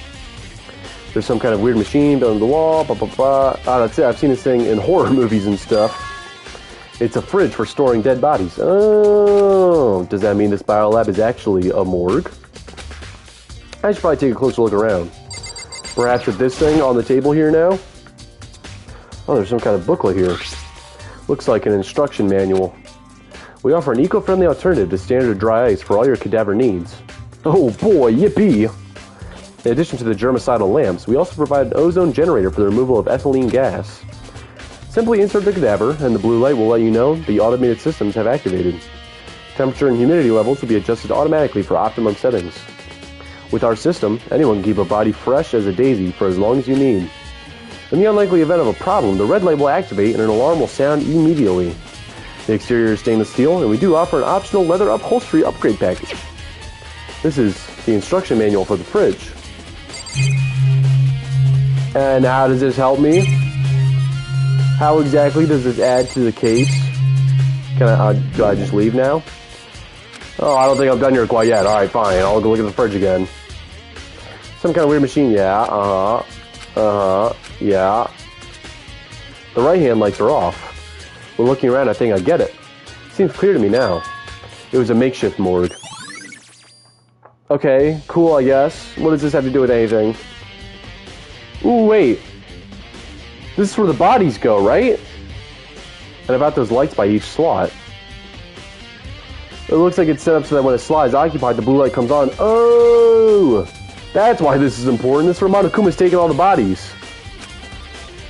There's some kind of weird machine built into the wall, blah, blah, blah. Ah, that's it. I've seen this thing in horror movies and stuff. It's a fridge for storing dead bodies. Oh, does that mean this biolab is actually a morgue? I should probably take a closer look around. Perhaps with this thing on the table here now? Oh, there's some kind of booklet here. Looks like an instruction manual. We offer an eco-friendly alternative to standard dry ice for all your cadaver needs. Oh boy, yippee! In addition to the germicidal lamps, we also provide an ozone generator for the removal of ethylene gas. Simply insert the cadaver, and the blue light will let you know the automated systems have activated. Temperature and humidity levels will be adjusted automatically for optimum settings. With our system, anyone can keep a body fresh as a daisy for as long as you need. In the unlikely event of a problem, the red light will activate and an alarm will sound immediately. The exterior is stainless steel, and we do offer an optional leather upholstery upgrade package. This is the instruction manual for the fridge. And how does this help me? How exactly does this add to the case? Do I just leave now? Oh, I don't think I'm done here quite yet. Alright, fine. I'll go look at the fridge again. Some kind of weird machine. Yeah, yeah. The right-hand lights are off. When looking around, I think I get it. Seems clear to me now. It was a makeshift morgue. Okay, cool, I guess. What does this have to do with anything? Ooh, wait. This is where the bodies go, right? And about those lights by each slot. It looks like it's set up so that when a slot is occupied, the blue light comes on. Oh! That's why this is important. This Ramada Kuma's taking all the bodies.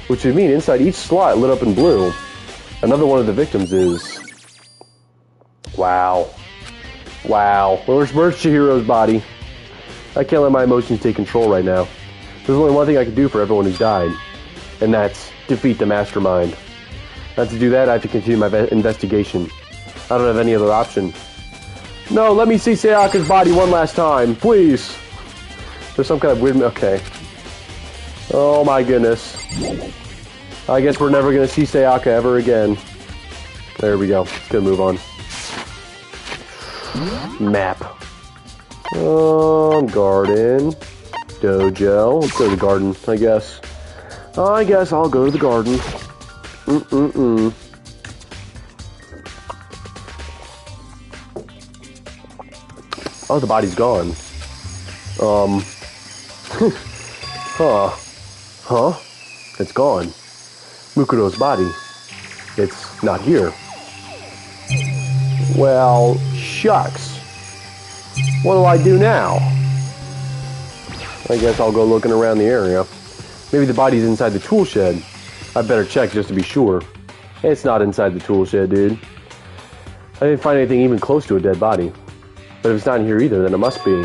Which would mean inside each slot lit up in blue, another one of the victims is... Wow. Wow. Where's Chihiro's body? I can't let my emotions take control right now. There's only one thing I can do for everyone who's died. And that's defeat the Mastermind. Not to do that, I have to continue my investigation. I don't have any other option. No, let me see Sayaka's body one last time, please. There's some kind of weird... Okay. Oh my goodness. I guess we're never gonna see Sayaka ever again. There we go. Let's go move on. Map. Garden. Dojo. Let's go to the garden, I guess. I guess I'll go to the garden. Oh, the body's gone. Huh? It's gone. Mukuro's body. It's not here. Well, shucks. What do I do now? I guess I'll go looking around the area. Maybe the body's inside the tool shed. I better check just to be sure. It's not inside the tool shed, dude. I didn't find anything even close to a dead body. But if it's not in here either, then it must be.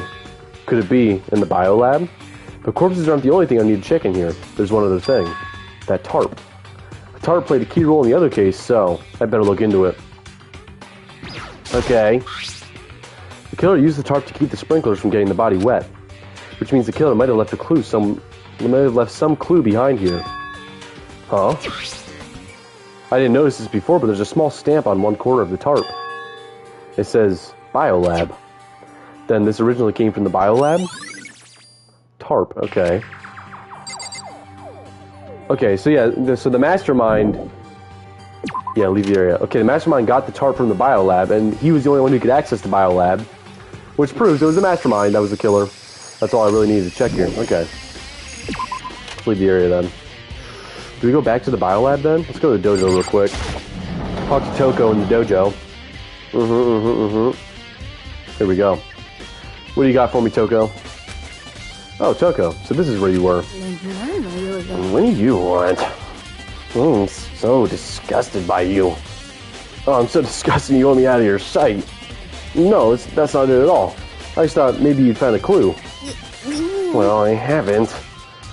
Could it be in the biolab? But corpses aren't the only thing I need to check in here. There's one other thing. That tarp. The tarp played a key role in the other case, so I better look into it. Okay. The killer used the tarp to keep the sprinklers from getting the body wet. Which means the killer might have left some clue behind here. Huh? I didn't notice this before, but there's a small stamp on one corner of the tarp. It says Biolab. Then this originally came from the Biolab? Tarp, okay. Okay, so yeah, so the Mastermind... Yeah, leave the area. Okay, the Mastermind got the tarp from the Biolab, and he was the only one who could access the Biolab, which proves it was the Mastermind that was the killer. That's all I really needed to check here. Okay. Let's leave the area then. Do we go back to the Biolab then? Let's go to the dojo real quick. Talk to Toko in the dojo. Here we go. What do you got for me, Toko? Oh, Toko. So this is where you were. What do you want? I'm so disgusted by you. Oh, I'm so disgusted you want me out of your sight. No, that's not it at all. I just thought maybe you'd found a clue. Well, I haven't.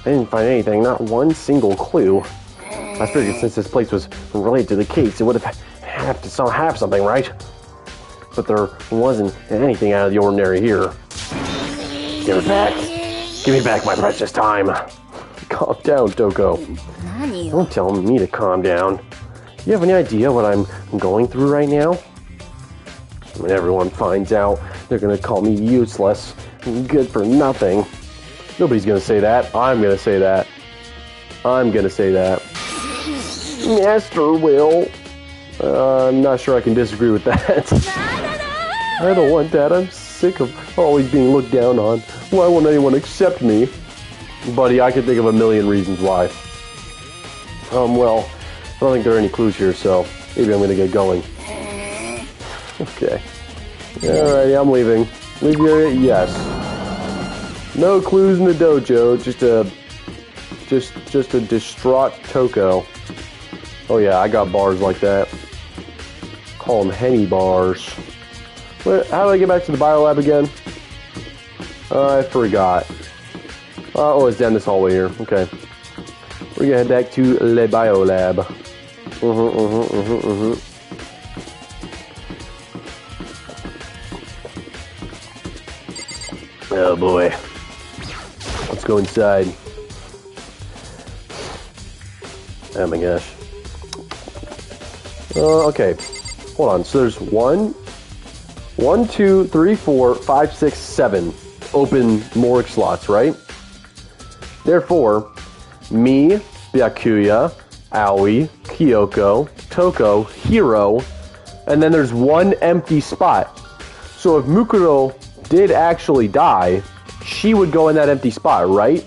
I didn't find anything, not one single clue. I figured since this place was related to the case, it would have to have something, right? But there wasn't anything out of the ordinary here. Give it back. Give me back my precious time. Calm down, Toko. Don't tell me to calm down. You have any idea what I'm going through right now? When everyone finds out, they're gonna call me useless and good for nothing. Nobody's gonna say that. I'm gonna say that. I'm gonna say that. Master will. I'm not sure I can disagree with that. I don't want that. I'm sick of always being looked down on. Why won't anyone accept me? Buddy, I can think of a million reasons why. Well, I don't think there are any clues here, so maybe I'm gonna get going. Okay. Alrighty, I'm leaving. Leave the area? Yes. No clues in the dojo, just a distraught Toko. Oh yeah, I got bars like that. Call them Henny bars. How do I get back to the Biolab again? I forgot. Oh, it's down this hallway here. Okay. We're gonna head back to Le Biolab. Oh boy. Let's go inside. Oh my gosh. Okay. Hold on. So there's 1, 2, 3, 4, 5, 6, 7 open morgue slots, right? Therefore, me, Byakuya, Aoi, Kyoko, Toko, Hiro, and then there's one empty spot. So if Mukuro did actually die, she would go in that empty spot, right?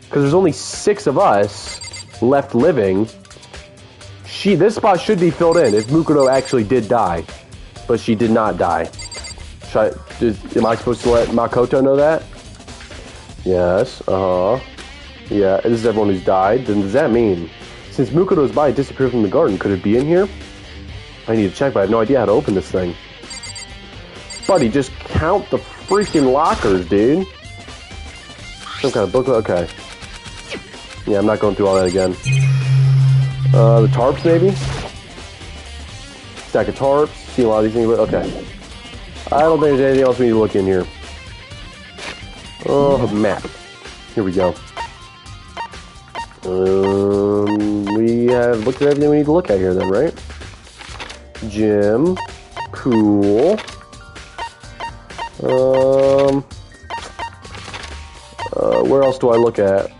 Because there's only 6 of us left living. This spot should be filled in if Mukuro actually did die, but she did not die. Am I supposed to let Makoto know that? Yes, yeah, this is everyone who's died. Then does that mean, since Mukuro's body disappeared from the garden, could it be in here? I need to check, but I have no idea how to open this thing. Buddy, just count the freaking lockers, dude. Some kind of booklet, okay. Yeah, I'm not going through all that again. The tarps, maybe? Stack of tarps. See a lot of these things, but okay. I don't think there's anything else we need to look in here. Oh, map. Here we go. We have looked at everything we need to look at here then, right? Gym. Cool. Where else do I look at?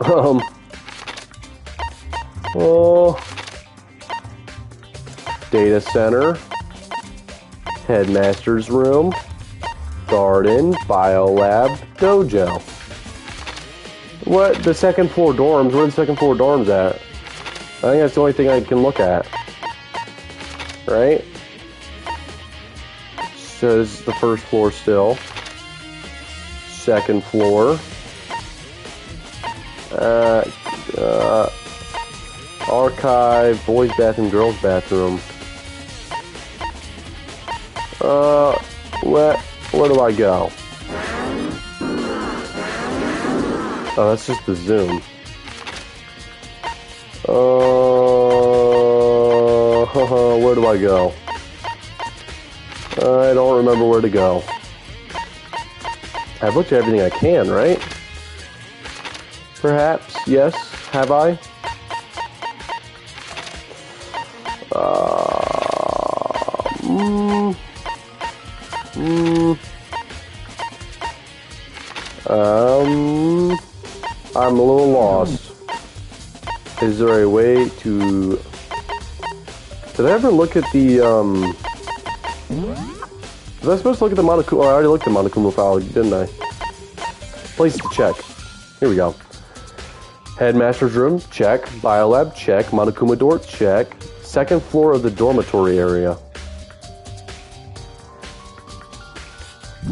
Data center. Headmaster's room. Garden. Biolab. Dojo. What? The second floor dorms? Where are the second floor dorms at? I think that's the only thing I can look at. Right? So this is the first floor still. Second floor. Archive, boys' bathroom, girls' bathroom. Where do I go? Oh, that's just the zoom. Where do I go? I don't remember where to go. I've looked at everything I can, right? Perhaps, yes. Have I? I'm a little lost. Is there a way to... Did I ever look at the, Was I supposed to look at the Monokuma? Oh, I already looked at the Monokuma file, didn't I? Places to check. Here we go. Headmaster's room, check. Biolab, check. Monokuma door, check. Second floor of the dormitory area.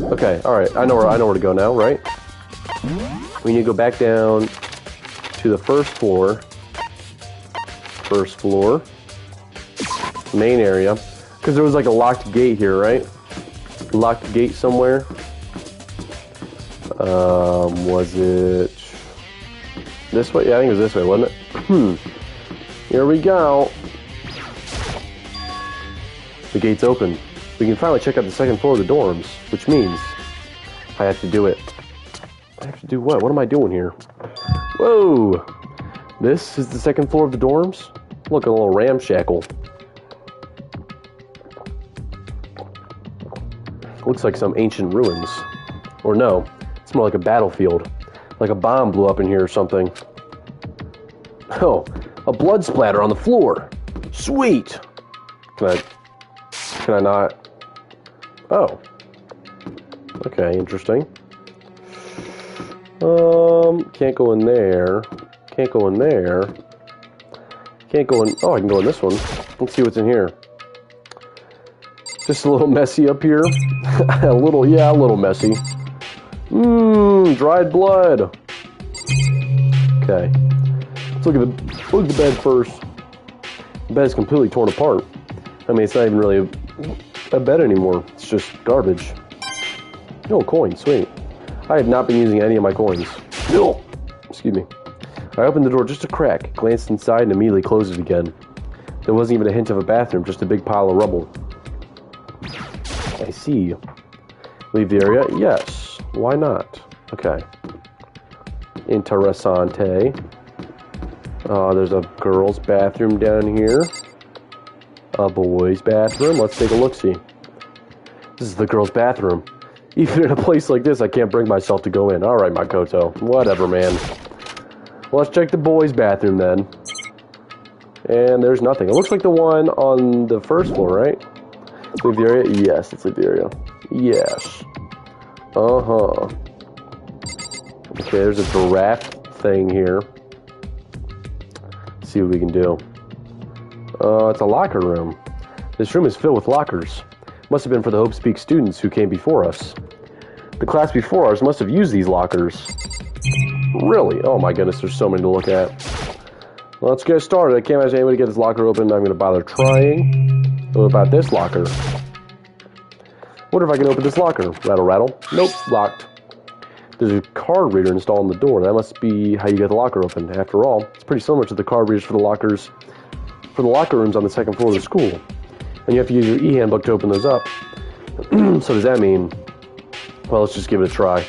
Okay, alright. I know where to go now, right? We need to go back down to the first floor. First floor. Main area. Because there was like a locked gate here, right? Locked gate somewhere. Was it this way? Yeah, I think it was this way, wasn't it? Here we go. The gate's open. We can finally check out the second floor of the dorms, which means I have to do it. I have to do what? What am I doing here? Whoa! This is the second floor of the dorms? Look, a little ramshackle. Looks like some ancient ruins. Or no, it's more like a battlefield. Like a bomb blew up in here or something. Oh, a blood splatter on the floor. Sweet! Can I not? Oh. Okay, interesting. Can't go in there. Can't go in there. Can't go in... Oh, I can go in this one. Let's see what's in here. Just a little messy up here. a little messy. Dried blood. Okay. Let's look at the bed first. The bed is completely torn apart. I mean, it's not even really a bed anymore. It's just garbage. No coin, sweet. I have not been using any of my coins. No. Excuse me. I opened the door just a crack, glanced inside, and immediately closed it again. There wasn't even a hint of a bathroom, just a big pile of rubble. I see. Leave the area? Yes. Why not? Okay. Interessante. There's a girl's bathroom down here. A boy's bathroom. Let's take a look-see. This is the girl's bathroom. Even in a place like this, I can't bring myself to go in. Alright, Makoto. Whatever, man. Well, let's check the boys' bathroom, then. And there's nothing. It looks like the one on the first floor, right? Leave the area? Yes, let's leave the area. Yes. Uh-huh. Okay, there's a giraffe thing here. Let's see what we can do. It's a locker room. This room is filled with lockers. Must have been for the Hope Speak students who came before us. The class before ours must have used these lockers. Really? Oh my goodness, there's so many to look at. Well, let's get started. I can't imagine anybody get this locker open. I'm going to bother trying. What about this locker? Wonder if I can open this locker. Rattle, rattle. Nope, locked. There's a card reader installed on the door. That must be how you get the locker open. After all, it's pretty similar to the card readers for the locker rooms on the second floor of the school. And you have to use your e-handbook to open those up. So does that mean... Well, let's just give it a try.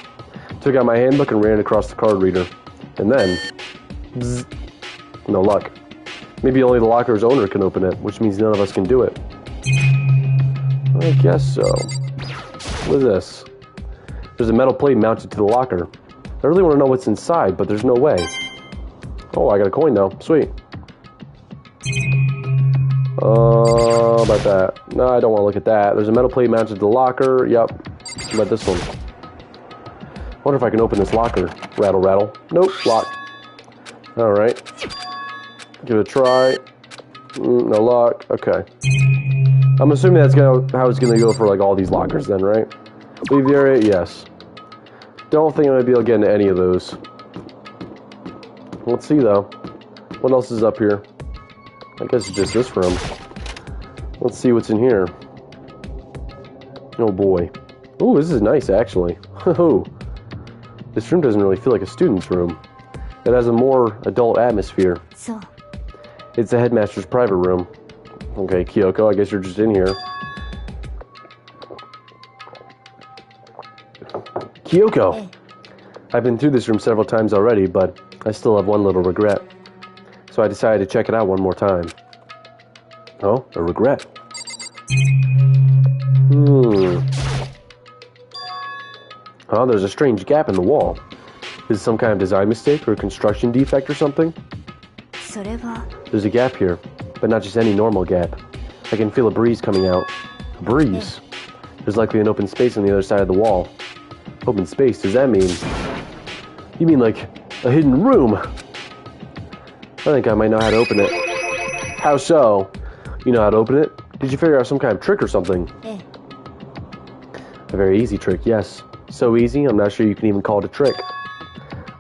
Took out my handbook and ran it across the card reader. And then... Bzz, No luck. Maybe only the locker's owner can open it, which means none of us can do it. I guess so. What is this? There's a metal plate mounted to the locker. I really want to know what's inside, but there's no way. Oh, I got a coin though. Sweet. About that. No, I don't want to look at that. There's a metal plate mounted to the locker. Yep. What about this one? Wonder if I can open this locker. Rattle, rattle. Nope, locked. Alright. Give it a try. No luck. Okay. I'm assuming that's how it's gonna go for like all these lockers then, right? Leave the area? Yes. Don't think I'm gonna be able to get into any of those. Let's see though. What else is up here? I guess it's just this room. Let's see what's in here. Oh boy. Ooh, this is nice actually. Oh. This room doesn't really feel like a student's room. It has a more adult atmosphere. So. It's the headmaster's private room. Okay, Kyoko, I guess you're just in here. Kyoko! I've been through this room several times already, but I still have one little regret. So I decided to check it out one more time. Oh, a regret. Oh, there's a strange gap in the wall. Is it some kind of design mistake or a construction defect or something? There's a gap here, but not just any normal gap. I can feel a breeze coming out. A breeze? There's likely an open space on the other side of the wall. Open space, does that mean? You mean like a hidden room? I think I might know how to open it. How so? You know how to open it? Did you figure out some kind of trick or something? A very easy trick, yes. So easy, I'm not sure you can even call it a trick.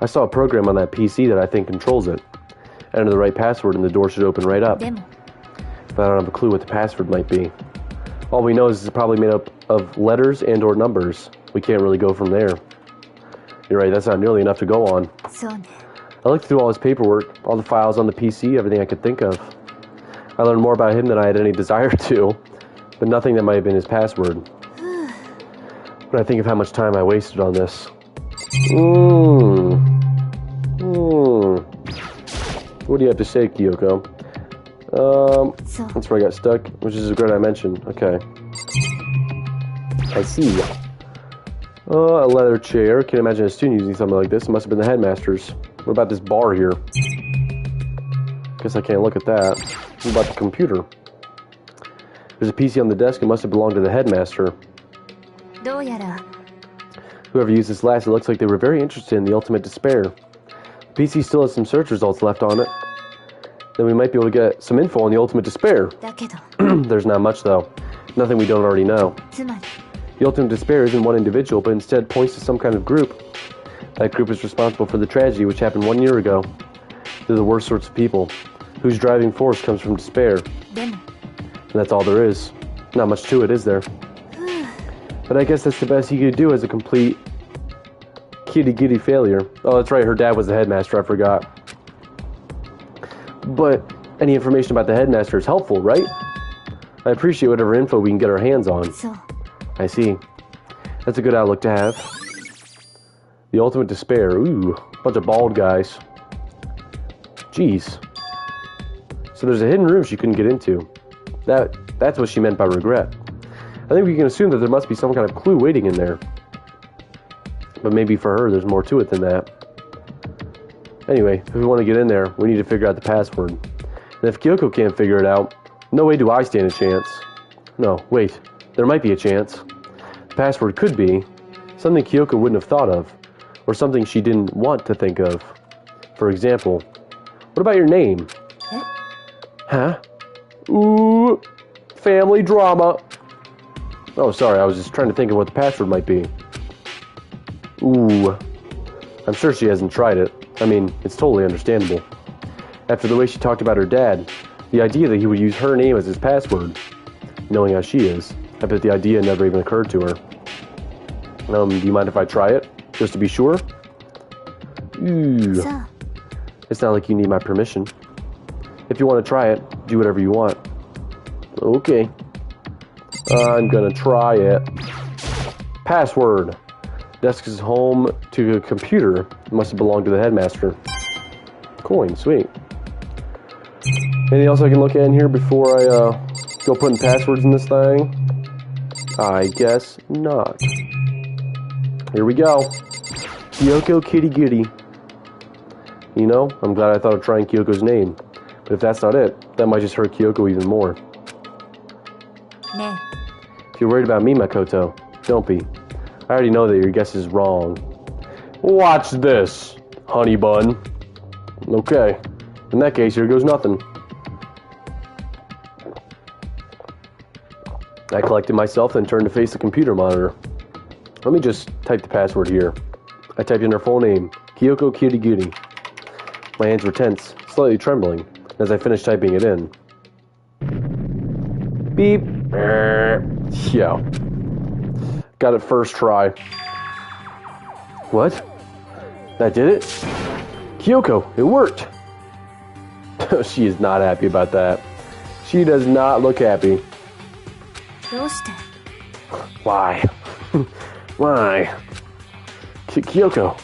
I saw a program on that PC that I think controls it. Enter the right password and the door should open right up. But I don't have a clue what the password might be. All we know is it's probably made up of letters and or numbers. We can't really go from there. You're right, that's not nearly enough to go on. I looked through all his paperwork, all the files on the PC, everything I could think of. I learned more about him than I had any desire to, but nothing that might have been his password. When I think of how much time I wasted on this. What do you have to say, Kyoko? That's where I got stuck, which is a great I mentioned. Okay. I see. A leather chair. Can't imagine a student using something like this. It must have been the headmaster's. What about this bar here? Guess I can't look at that. What about the computer? There's a PC on the desk. It must have belonged to the headmaster. Whoever used this last, it looks like they were very interested in the ultimate despair. The PC still has some search results left on it. Then we might be able to get some info on the ultimate despair. There's not much though. Nothing we don't already know. The ultimate despair isn't one individual, but instead points to some kind of group. That group is responsible for the tragedy which happened 1 year ago. They're the worst sorts of people, whose driving force comes from despair. And that's all there is. Not much to it, is there? But I guess that's the best he could do as a complete kitty failure. Oh, that's right, her dad was the headmaster, I forgot. But any information about the headmaster is helpful, right? I appreciate whatever info we can get our hands on. I see. That's a good outlook to have. The ultimate despair. Ooh, bunch of bald guys. Jeez. So there's a hidden room she couldn't get into. That's what she meant by regret. I think we can assume that there must be some kind of clue waiting in there. But maybe for her, there's more to it than that. Anyway, if we want to get in there, we need to figure out the password. And if Kyoko can't figure it out, no way do I stand a chance. No, wait. There might be a chance. The password could be something Kyoko wouldn't have thought of, or something she didn't want to think of. For example, what about your name? Huh? Ooh, family drama. Oh, sorry, I was just trying to think of what the password might be. Ooh, I'm sure she hasn't tried it. I mean, it's totally understandable. After the way she talked about her dad, the idea that he would use her name as his password, knowing how she is, I bet the idea never even occurred to her. Do you mind if I try it? Just to be sure? Ooh. It's not like you need my permission. If you want to try it, do whatever you want. Okay. I'm gonna try it. Password. Desk is home to a computer. It must have belonged to the headmaster. Coin, sweet. Anything else I can look at in here before I go putting passwords in this thing? I guess not. Here we go. Kyoko Kitty Giddy. You know, I'm glad I thought of trying Kyoko's name. But if that's not it, that might just hurt Kyoko even more. Ne. If you're worried about me, Makoto, don't be. I already know that your guess is wrong. Watch this, honey bun. Okay. In that case, here goes nothing. I collected myself, then turned to face the computer monitor. Let me just type the password here. I typed in her full name, Kyoko Kirigiri. My hands were tense, slightly trembling, as I finished typing it in. Beep. Yeah. Got it first try. What? That did it? Kyoko, it worked! She is not happy about that. She does not look happy. Why? Why? Kyoko.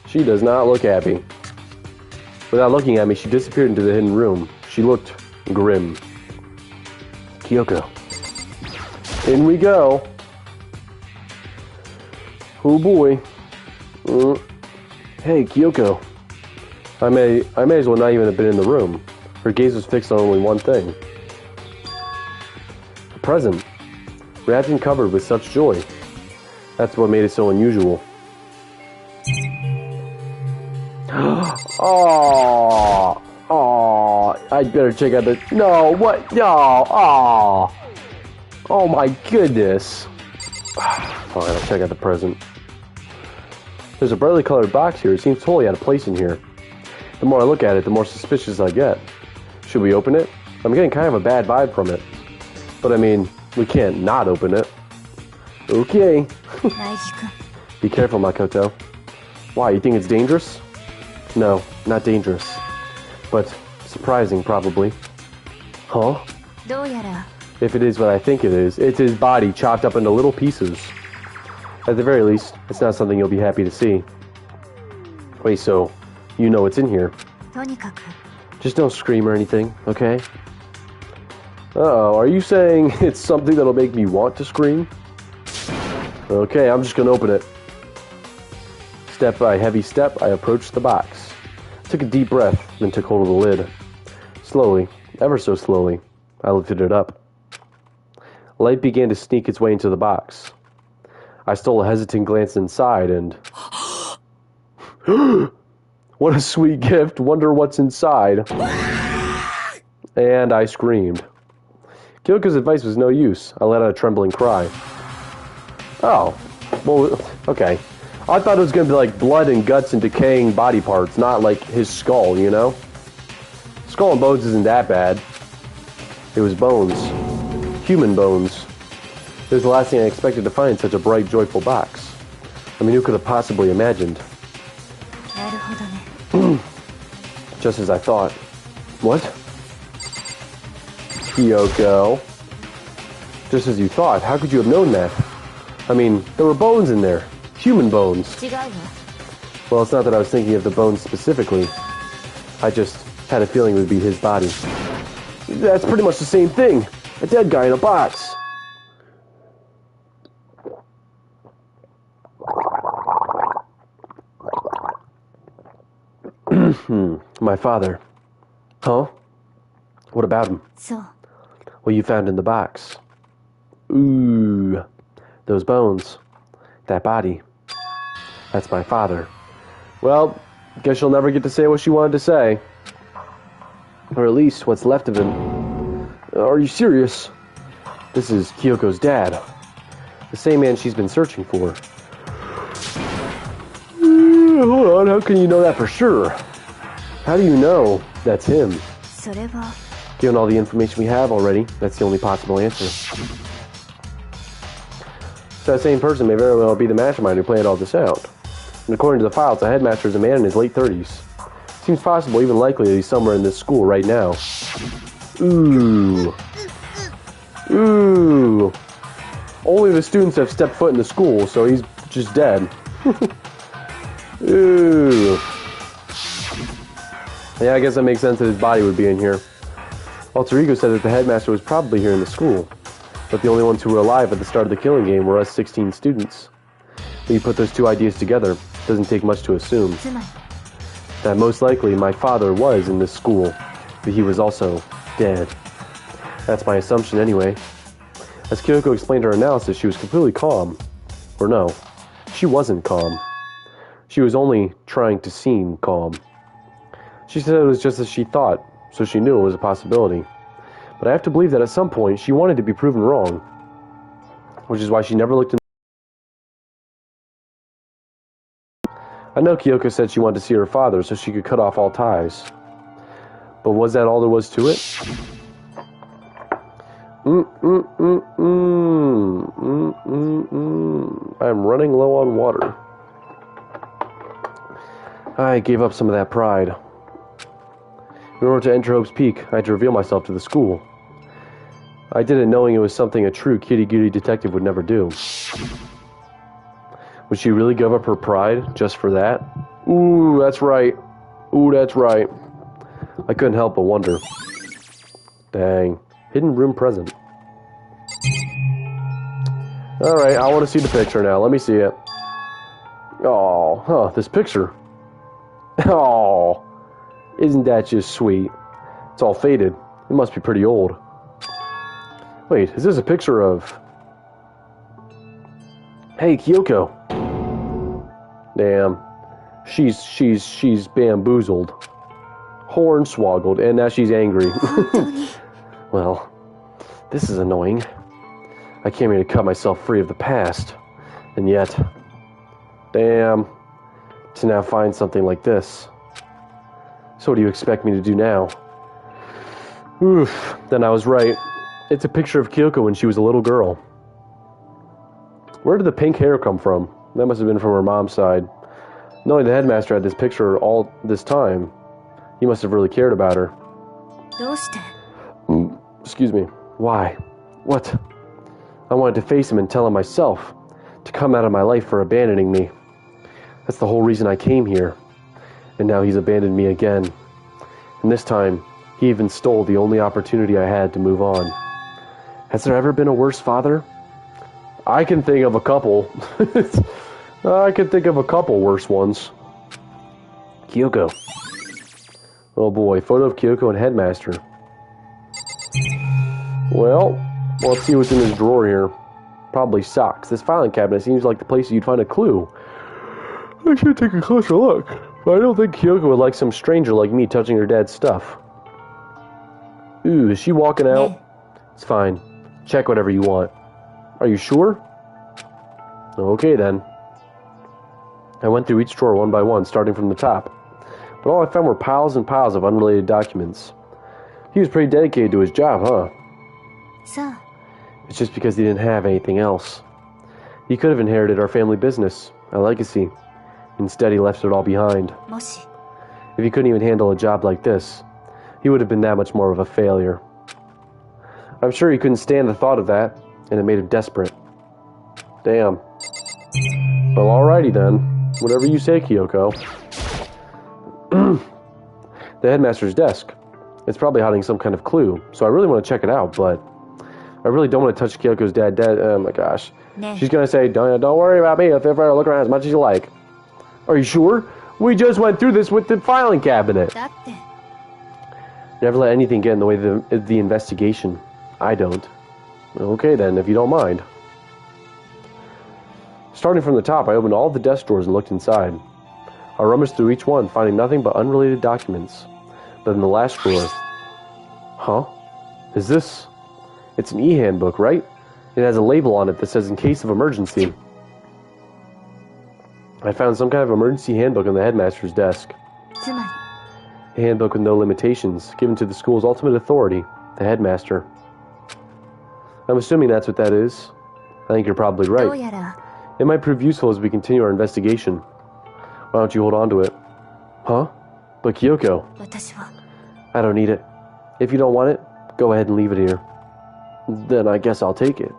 She does not look happy. Without looking at me, she disappeared into the hidden room. She looked grim. Kyoko. In we go. Oh boy. Hey, Kyoko. I may as well not even have been in the room. Her gaze was fixed on only one thing. A present. Wrapped and covered with such joy. That's what made it so unusual. Oh, oh! I'd better check out the. No, what? No, oh, oh my goodness! Fine, I'll check out the present. There's a brightly colored box here. It seems totally out of place in here. The more I look at it, the more suspicious I get. Should we open it? I'm getting kind of a bad vibe from it. But I mean, we can't not open it. Okay. Be careful, Makoto. Why, you think it's dangerous? No, not dangerous. But surprising, probably. Huh? If it is what I think it is, it's his body chopped up into little pieces. At the very least, it's not something you'll be happy to see. Wait, so, you know what's in here? Just don't scream or anything, okay? Uh-oh, are you saying it's something that'll make me want to scream? Okay, I'm just gonna open it. Step by heavy step, I approached the box. Took a deep breath, then took hold of the lid. Slowly, ever so slowly, I lifted it up. Light began to sneak its way into the box. I stole a hesitant glance inside and... What a sweet gift. Wonder what's inside. And I screamed. Kyoko's advice was no use. I let out a trembling cry. Oh. Well, okay. I thought it was going to be like blood and guts and decaying body parts, not like his skull, you know? Skull and bones isn't that bad. It was bones. Human bones. It was the last thing I expected to find in such a bright, joyful box. I mean, who could have possibly imagined? Just as I thought. What? Kyoko. Just as you thought. How could you have known that? I mean, there were bones in there. Human bones. Well, it's not that I was thinking of the bones specifically. I just had a feeling it would be his body. That's pretty much the same thing. A dead guy in a box. My father. Huh? What about him? What you found in the box. Ooh. Those bones. That body. That's my father. Well, guess she'll never get to say what she wanted to say. Or at least what's left of him. Are you serious? This is Kyoko's dad. The same man she's been searching for. Hold on, how can you know that for sure? How do you know that's him? Given all the information we have already, that's the only possible answer. So that same person may very well be the mastermind who planned all this out. And according to the files, the headmaster is a man in his late 30s. Seems possible, even likely, that he's somewhere in this school right now. Ooh. Ooh. Only the students have stepped foot in the school, so he's just dead. Ooh. Yeah, I guess that makes sense that his body would be in here. Alter Ego said that the headmaster was probably here in the school, but the only ones who were alive at the start of the killing game were us 16 students. When you put those two ideas together, it doesn't take much to assume that most likely my father was in this school, but he was also dead. That's my assumption anyway. As Kyoko explained her analysis, she was completely calm. Or no, she wasn't calm. She was only trying to seem calm. She said it was just as she thought, so she knew it was a possibility. But I have to believe that at some point she wanted to be proven wrong, which is why she never looked in. I know Kyoko said she wanted to see her father so she could cut off all ties. But was that all there was to it? I'm running low on water. I gave up some of that pride. In order to enter Hope's Peak, I had to reveal myself to the school. I did it knowing it was something a true kitty-goody detective would never do. Would she really give up her pride just for that? Ooh, that's right. Ooh, that's right. I couldn't help but wonder. Dang. Hidden room present. Alright, I want to see the picture now. Let me see it. Oh, huh, this picture. Oh, isn't that just sweet? It's all faded. It must be pretty old. Wait, is this a picture of... Hey, Kyoko. Damn. She's bamboozled. Hornswoggled, and now she's angry. Well, this is annoying. I came here to cut myself free of the past. And yet... Damn. To now find something like this. So what do you expect me to do now? Oof, then I was right. It's a picture of Kyoko when she was a little girl. Where did the pink hair come from? That must have been from her mom's side. Knowing the headmaster had this picture all this time, he must have really cared about her. Excuse me. Why? What? I wanted to face him and tell him myself, to come out of my life for abandoning me. That's the whole reason I came here. And now he's abandoned me again. And this time, he even stole the only opportunity I had to move on. Has there ever been a worse father? I can think of a couple. I can think of a couple worse ones. Kyoko. Oh boy, photo of Kyoko and Headmaster. Well, let's see what's in this drawer here. Probably socks. This filing cabinet seems like the place you'd find a clue. I should take a closer look, but I don't think Kyoko would like some stranger like me touching her dad's stuff. Ooh, is she walking out? It's fine. Check whatever you want. Are you sure? Okay then. I went through each drawer one by one, starting from the top. But all I found were piles and piles of unrelated documents. He was pretty dedicated to his job, huh? So. It's just because he didn't have anything else. He could have inherited our family business, our legacy. Instead, he left it all behind. If he couldn't even handle a job like this, he would have been that much more of a failure. I'm sure he couldn't stand the thought of that, and it made him desperate. Damn. Well, alrighty then. Whatever you say, Kyoko. The headmaster's desk. It's probably hiding some kind of clue, so I really want to check it out, but I really don't want to touch Kyoko's dad. Oh my gosh. She's gonna say, don't worry about me. I'll feel free to look around as much as you like. Are you sure? We just went through this with the filing cabinet. Never let anything get in the way of the investigation. I don't. Okay then, if you don't mind. Starting from the top, I opened all the desk drawers and looked inside. I rummaged through each one, finding nothing but unrelated documents. But in the last drawer... Huh? Is this... It's an e-handbook, right? It has a label on it that says, in case of emergency. I found some kind of emergency handbook on the headmaster's desk. A handbook with no limitations, given to the school's ultimate authority, the headmaster. I'm assuming that's what that is. I think you're probably right. It might prove useful as we continue our investigation. Why don't you hold on to it? Huh? But Kyoko... I don't need it. If you don't want it, go ahead and leave it here. Then I guess I'll take it.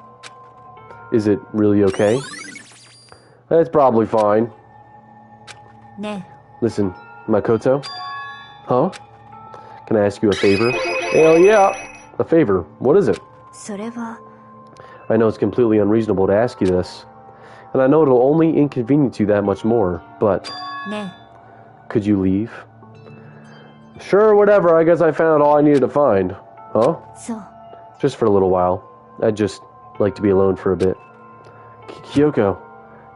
Is it really okay? It's probably fine. Listen, Makoto, Huh? Can I ask you a favor? Hell yeah! A favor. What is it? それは I know it's completely unreasonable to ask you this, and I know it'll only inconvenience you that much more, but... ね Could you leave? Sure, whatever. I guess I found all I needed to find. Huh? えそう Just for a little while. I'd just like to be alone for a bit. Kyoko,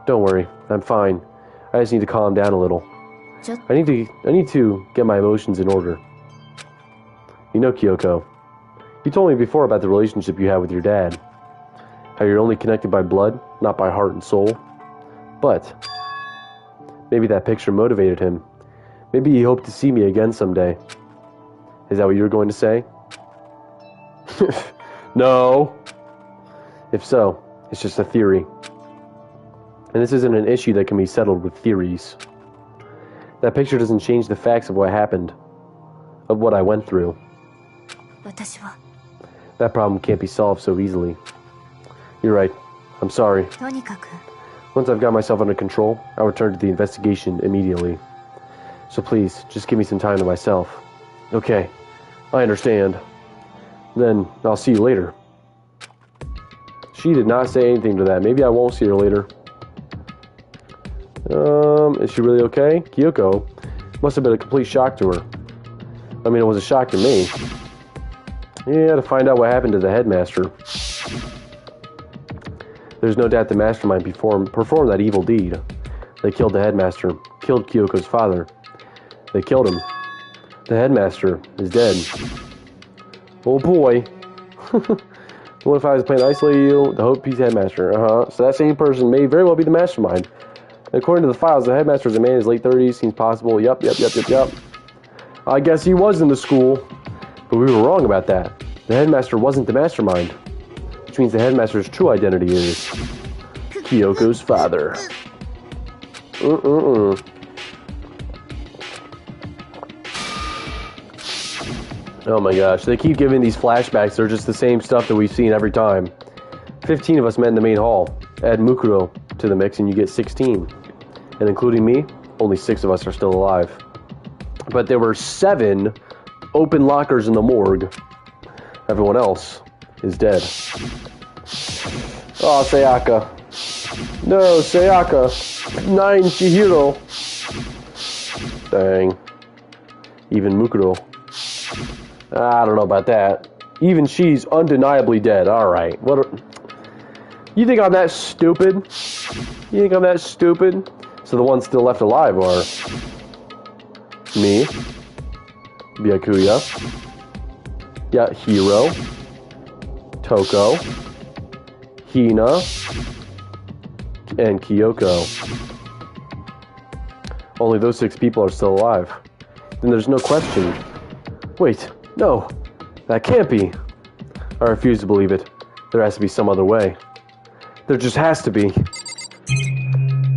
don't worry. I'm fine. I just need to calm down a little. ちょっ I need to get my emotions in order. You know, Kyoko, you told me before about the relationship you have with your dad. How you're only connected by blood, not by heart and soul. But maybe that picture motivated him. Maybe he hoped to see me again someday. Is that what you were going to say? No. If so, it's just a theory. And this isn't an issue that can be settled with theories. That picture doesn't change the facts of what happened, of what I went through. 私は That problem can't be solved so easily. You're right. I'm sorry. とにかく Once I've got myself under control, I'll return to the investigation immediately. So please, just give me some time to myself. Okay, I understand. Then, I'll see you later. She did not say anything to that. Maybe I won't see her later. Is she really okay? Kyoko must have been a complete shock to her. I mean, it was a shock to me. Yeah, to find out what happened to the headmaster. There's no doubt the Mastermind performed that evil deed. They killed the headmaster, killed Kyoko's father. They killed him. The headmaster is dead. Oh boy. What if I was playing Isolate You, the Hope Peace headmaster? So that same person may very well be the Mastermind. According to the files, the headmaster is a man in his late 30s. Seems possible. Yup. I guess he was in the school. But we were wrong about that. The headmaster wasn't the Mastermind. Which means the headmaster's true identity is... Kyoko's father. Oh my gosh, they keep giving these flashbacks. They're just the same stuff that we've seen every time. 15 of us met in the main hall. Add Mukuro to the mix and you get 16. And including me, only 6 of us are still alive. But there were 7 open lockers in the morgue. Everyone else is dead. Oh, Sayaka. No, Sayaka. 9 Chihiro. Dang. Even Mukuro. I don't know about that. Even she's undeniably dead. Alright. You think I'm that stupid? You think I'm that stupid? So the ones still left alive are... me. Byakuya. Yeah, Hiro. Toko. Hina. And Kyoko. Only those 6 people are still alive. Then there's no question. Wait, no. That can't be. I refuse to believe it. There has to be some other way. There just has to be.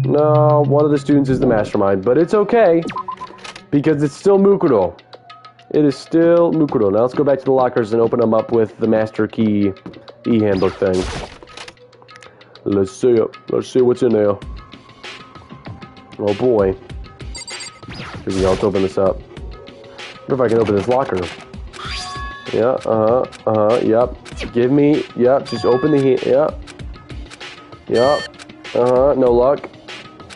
No, one of the students is the Mastermind, but it's okay. Because it's still Mukuro. It is still Mukuro. Now let's go back to the lockers and open them up with the Master Key e-handbook thing. Let's see it. Let's see what's in there. Oh boy. Here we go. Let's open this up. What if I can open this locker? Yeah, yep. Give me, yep, just open the, yep. No luck.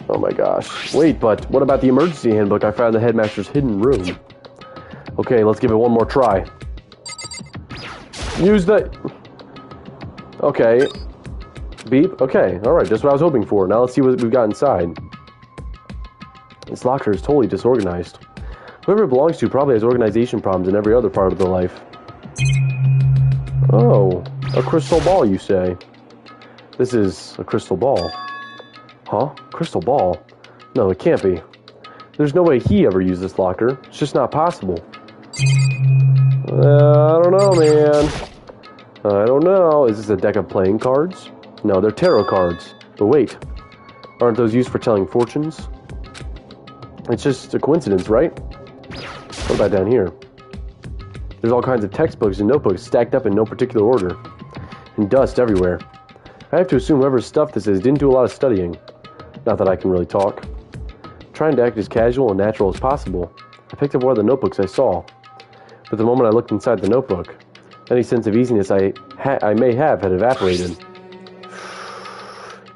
Oh my gosh. Wait, but what about the emergency handbook? I found the headmaster's hidden room. Okay, let's give it one more try. Use the... Okay. Beep. Okay, alright, just what I was hoping for. Now let's see what we've got inside. This locker is totally disorganized. Whoever it belongs to probably has organization problems in every other part of their life. Oh, a crystal ball, you say? This is a crystal ball. Huh? Crystal ball? No, it can't be. There's no way he ever used this locker. It's just not possible. I don't know, man. I don't know. Is this a deck of playing cards? No, they're tarot cards. But wait. Aren't those used for telling fortunes? It's just a coincidence, right? What about down here? There's all kinds of textbooks and notebooks stacked up in no particular order. And dust everywhere. I have to assume whoever's stuff this is didn't do a lot of studying. Not that I can really talk. Trying to act as casual and natural as possible. I picked up one of the notebooks I saw. But the moment I looked inside the notebook, any sense of easiness I may have had evaporated.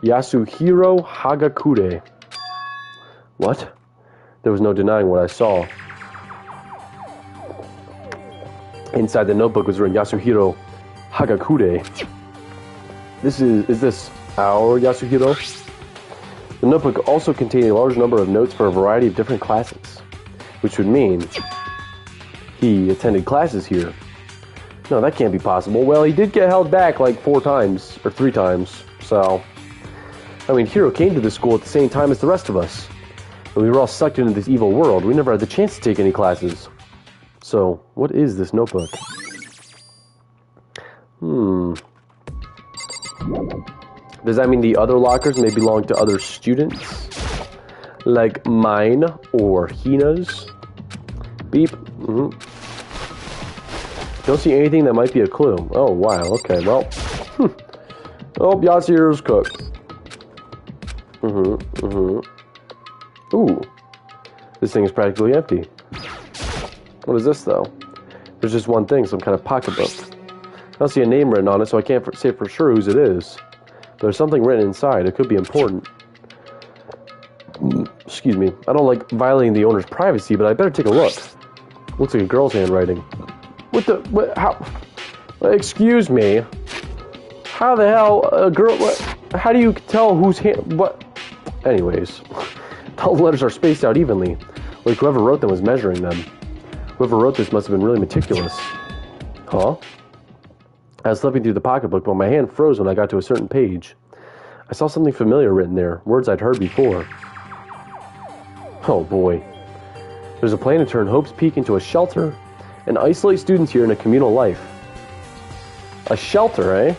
Yasuhiro Hagakure. What? There was no denying what I saw. Inside the notebook was written Yasuhiro Hagakure. Is this our Yasuhiro? The notebook also contained a large number of notes for a variety of different classes, which would mean he attended classes here. No, that can't be possible. Well, he did get held back like 4 times, or 3 times, so... I mean, Hiro came to the school at the same time as the rest of us. When we were all sucked into this evil world, we never had the chance to take any classes. So, what is this notebook? Does that mean the other lockers may belong to other students? Like mine or Hina's? Beep. Don't see anything that might be a clue. Oh, wow. Okay, well. Oh, Yasuhiro's cooked. Ooh. This thing is practically empty. What is this, though? There's just one thing, some kind of pocketbook. I don't see a name written on it, so I can't say for sure whose it is. There's something written inside. It could be important. Excuse me. I don't like violating the owner's privacy, but I better take a look. Looks like a girl's handwriting. How? Excuse me. How the hell, a girl, how do you tell whose hand, what? Anyways, all the letters are spaced out evenly, like whoever wrote them was measuring them. Whoever wrote this must have been really meticulous. Huh? I was flipping through the pocketbook, but my hand froze when I got to a certain page. I saw something familiar written there, words I'd heard before. Oh boy. There's a plan to turn Hope's Peak into a shelter and isolate students here in a communal life. A shelter, eh?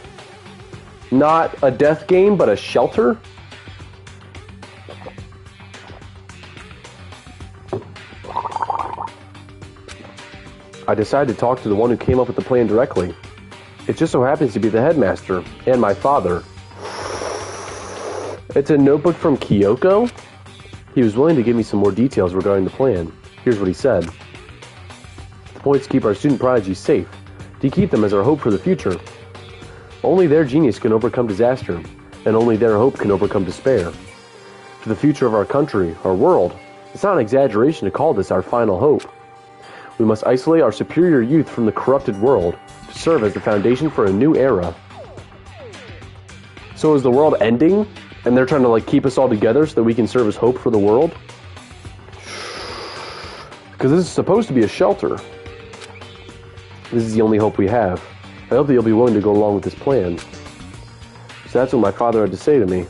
Not a death game, but a shelter? I decided to talk to the one who came up with the plan directly. It just so happens to be the headmaster and my father. It's a notebook from Kyoko? He was willing to give me some more details regarding the plan. Here's what he said. The point is to keep our student prodigies safe, to keep them as our hope for the future. Only their genius can overcome disaster, and only their hope can overcome despair. For the future of our country, our world, it's not an exaggeration to call this our final hope. We must isolate our superior youth from the corrupted world to serve as the foundation for a new era. So is the world ending, and they're trying to keep us all together so that we can serve as hope for the world? Because this is supposed to be a shelter. This is the only hope we have. I hope that you'll be willing to go along with this plan. So that's what my father had to say to me.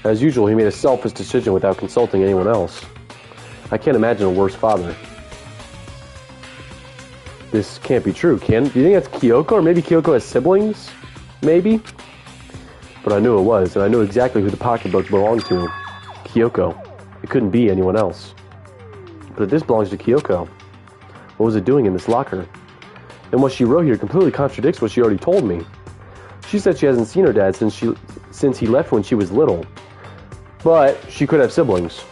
As usual, he made a selfish decision without consulting anyone else. I can't imagine a worse father. This can't be true, do you think that's Kyoko? Or maybe Kyoko has siblings? Maybe? But I knew it was, and I knew exactly who the pocketbook belonged to. Kyoko. It couldn't be anyone else. But if this belongs to Kyoko, what was it doing in this locker? And what she wrote here completely contradicts what she already told me. She said she hasn't seen her dad since he left when she was little. But she could have siblings.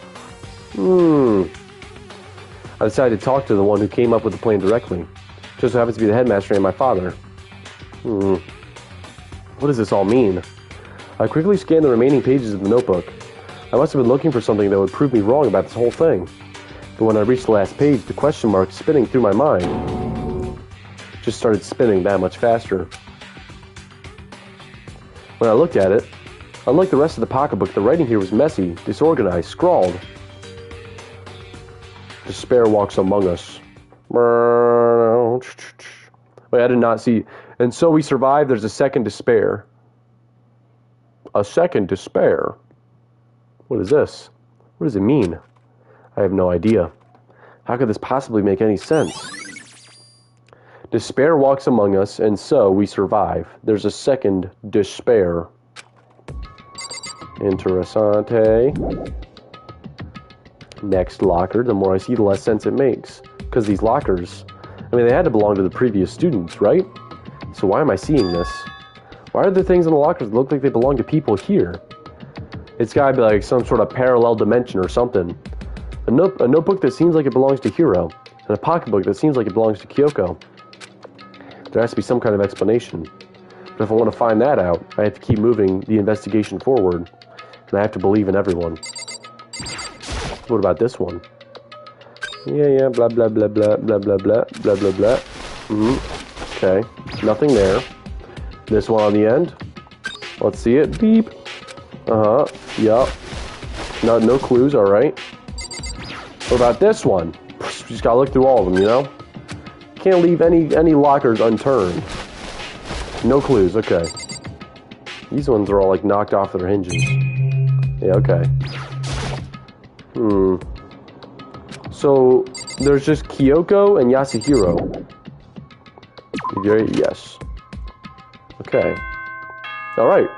I decided to talk to the one who came up with the plan directly. Just so happens to be the headmaster and my father. What does this all mean? I quickly scanned the remaining pages of the notebook. I must have been looking for something that would prove me wrong about this whole thing. But when I reached the last page, the question mark spinning through my mind just started spinning that much faster. When I looked at it, unlike the rest of the pocketbook, the writing here was messy, disorganized, scrawled. Despair walks among us. Wait, I did not see. And so we survive. There's a second despair. A second despair? What is this? What does it mean? I have no idea. How could this possibly make any sense? Despair walks among us, and so we survive. There's a second despair. Interessante. Next locker. The more I see, the less sense it makes. Because these lockers, I mean, they had to belong to the previous students, right? So why am I seeing this? Why are there things in the lockers that look like they belong to people here? It's gotta be like some sort of parallel dimension or something. A notebook that seems like it belongs to Hiro, and a pocketbook that seems like it belongs to Kyoko. There has to be some kind of explanation. But if I want to find that out, I have to keep moving the investigation forward, and I have to believe in everyone. What about this one? Yeah, blah, blah, blah, blah, blah, blah, blah, blah, blah, blah. Okay, nothing there. This one on the end. Let's see it. Beep. Yup. No clues, alright. What about this one? Just gotta look through all of them, you know? Can't leave any lockers unturned. No clues, okay. These ones are all like knocked off their hinges. Yeah, okay. So, there's just Kyoko and Yasuhiro. Yes. Okay. Alright.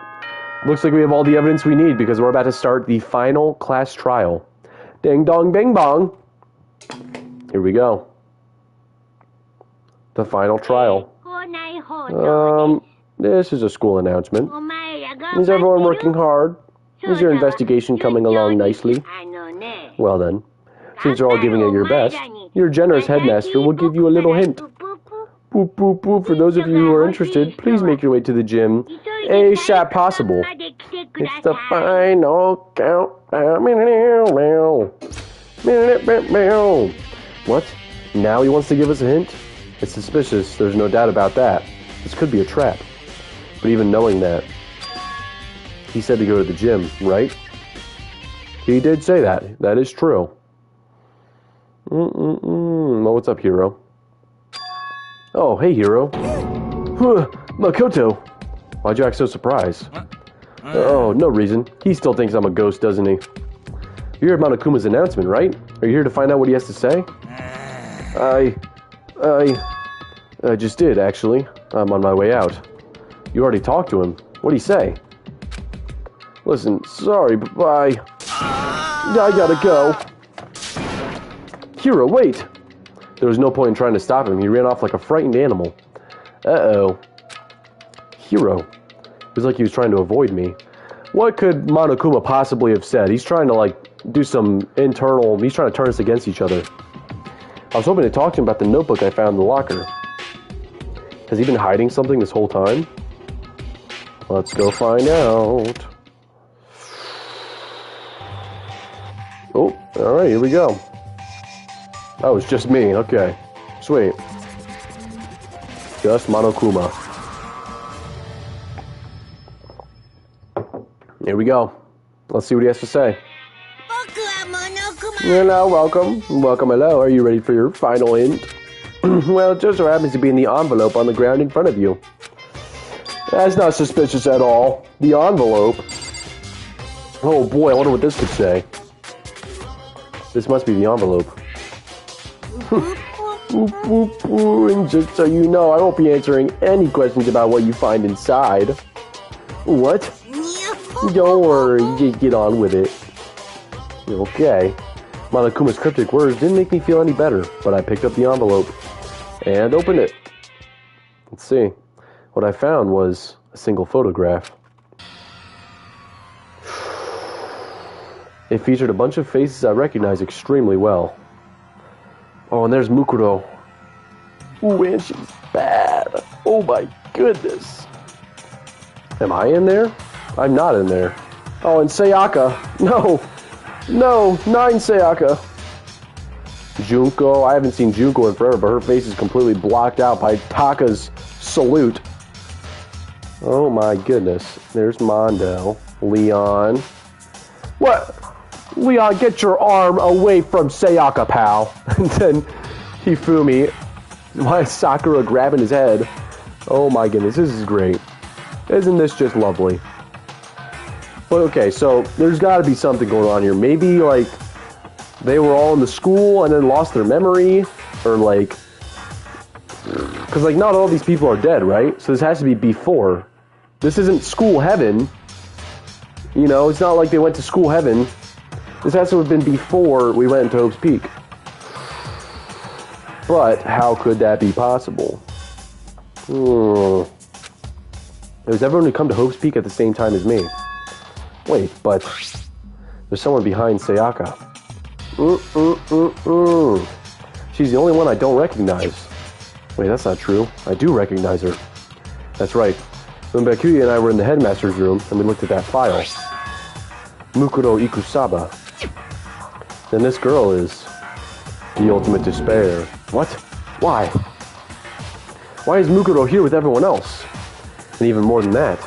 Looks like we have all the evidence we need because we're about to start the final class trial. Ding dong bing bong. Here we go. The final trial. This is a school announcement. Is everyone working hard? Is your investigation coming along nicely? Well then, since you're all giving it your best, your generous headmaster will give you a little hint. Boop, boop, boop. For those of you who are interested, please make your way to the gym ASAP possible. It's the final countdown. What? Now he wants to give us a hint? It's suspicious, there's no doubt about that. This could be a trap. But even knowing that, he said to go to the gym, right? He did say that. That is true. Well, what's up, Hiro? Oh, hey, Hiro. Makoto. Why'd you act so surprised? Oh, no reason. He still thinks I'm a ghost, doesn't he? You heard Monokuma's announcement, right? Are you here to find out what he has to say? I just did, actually. I'm on my way out. You already talked to him. What'd he say? Listen, sorry, but bye. I gotta go. Hiro, wait! There was no point in trying to stop him. He ran off like a frightened animal. Uh-oh. Hiro. It was like he was trying to avoid me. What could Monokuma possibly have said? He's trying to, like, do some internal... He's trying to turn us against each other. I was hoping to talk to him about the notebook I found in the locker. Has he been hiding something this whole time? Let's go find out. Oh, alright, here we go. Oh, it's just me. Okay. Sweet. Just Monokuma. Here we go. Let's see what he has to say. Hello, welcome. Welcome, hello. Are you ready for your final hint? Well, it just so happens to be in the envelope on the ground in front of you. That's not suspicious at all. The envelope. Oh boy, I wonder what this could say. This must be the envelope. And just so you know, I won't be answering any questions about what you find inside. What? Don't worry, just get on with it. Okay. Monokuma's cryptic words didn't make me feel any better, but I picked up the envelope and opened it. Let's see. What I found was a single photograph. It featured a bunch of faces I recognize extremely well. Oh, and there's Mukuro. Ooh, and she's bad. Oh my goodness. Am I in there? I'm not in there. Oh, and Sayaka. No, not in Sayaka. Junko. I haven't seen Junko in forever, but her face is completely blocked out by Taka's salute. Oh my goodness. There's Mondo. Leon. What? Leon, get your arm away from Sayaka, pal. And then Hifumi. Why is Sakura grabbing his head? Oh my goodness, this is great. Isn't this just lovely? But okay, so there's got to be something going on here. Maybe, like, they were all in the school and then lost their memory, or, like... Because, like, not all these people are dead, right? So this has to be before. This isn't school heaven. You know, it's not like they went to school heaven. This has to have been before we went into Hope's Peak. But how could that be possible? There's everyone who come to Hope's Peak at the same time as me. Wait, but there's someone behind Sayaka. She's the only one I don't recognize. Wait, that's not true. I do recognize her. That's right. When Bakuya and I were in the headmaster's room, and we looked at that file. Mukuro Ikusaba. Then this girl is the ultimate despair. What? Why? Why is Mukuro here with everyone else? And even more than that,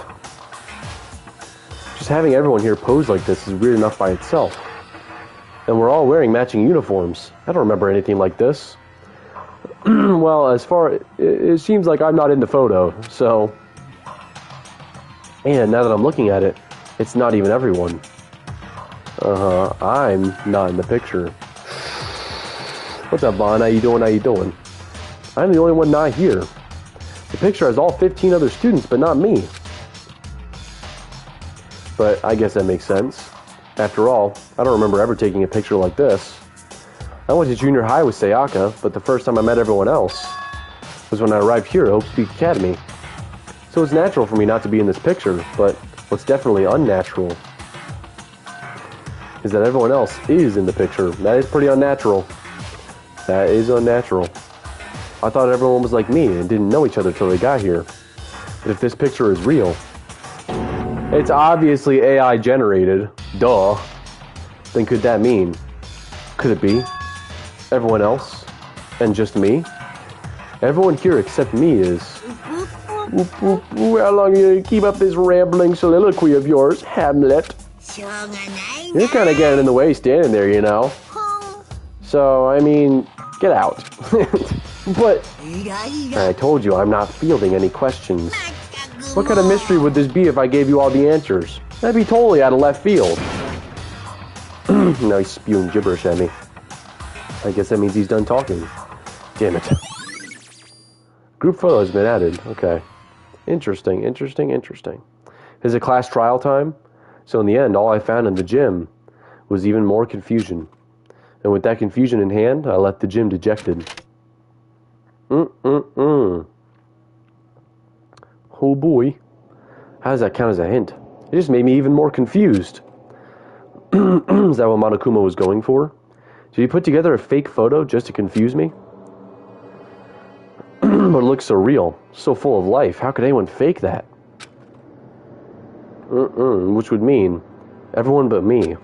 just having everyone here pose like this is weird enough by itself. And we're all wearing matching uniforms. I don't remember anything like this. Well, as far... It seems like I'm not in the photo, so... And now that I'm looking at it, it's not even everyone. I'm not in the picture. What's up, Vaughn? How you doing? How you doing? I'm the only one not here. The picture has all 15 other students, but not me. But I guess that makes sense. After all, I don't remember ever taking a picture like this. I went to junior high with Sayaka, but the first time I met everyone else was when I arrived here at Hope Peak Academy. So it's natural for me not to be in this picture, but what's definitely unnatural is that everyone else is in the picture. That is pretty unnatural. That is unnatural. I thought everyone was like me and didn't know each other till they got here. But if this picture is real, it's obviously AI generated. Duh. Then could that mean? Could it be everyone else and just me? Everyone here except me is... How long are you going to keep up this rambling soliloquy of yours, Hamlet? You're kind of getting in the way standing there, you know. So, I mean, get out. But, I told you I'm not fielding any questions. What kind of mystery would this be if I gave you all the answers? That'd be totally out of left field. Now he's spewing gibberish at me. I guess that means he's done talking. Damn it. Group photo has been added. Okay. Interesting. Is it class trial time? So in the end, all I found in the gym was even more confusion. And with that confusion in hand, I left the gym dejected. Oh boy. How does that count as a hint? It just made me even more confused. Is that what Monokuma was going for? Did he put together a fake photo just to confuse me? But it looks so real, so full of life. How could anyone fake that? Which would mean everyone but me.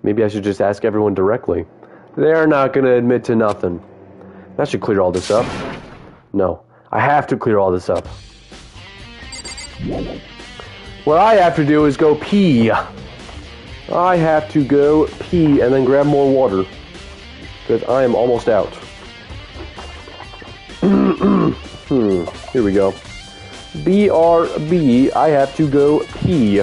Maybe I should just ask everyone directly. They're not going to admit to nothing. That should clear all this up. No, I have to clear all this up. What I have to do is go pee. I have to go pee and then grab more water. Because I am almost out. Here we go. BRB, I have to go pee.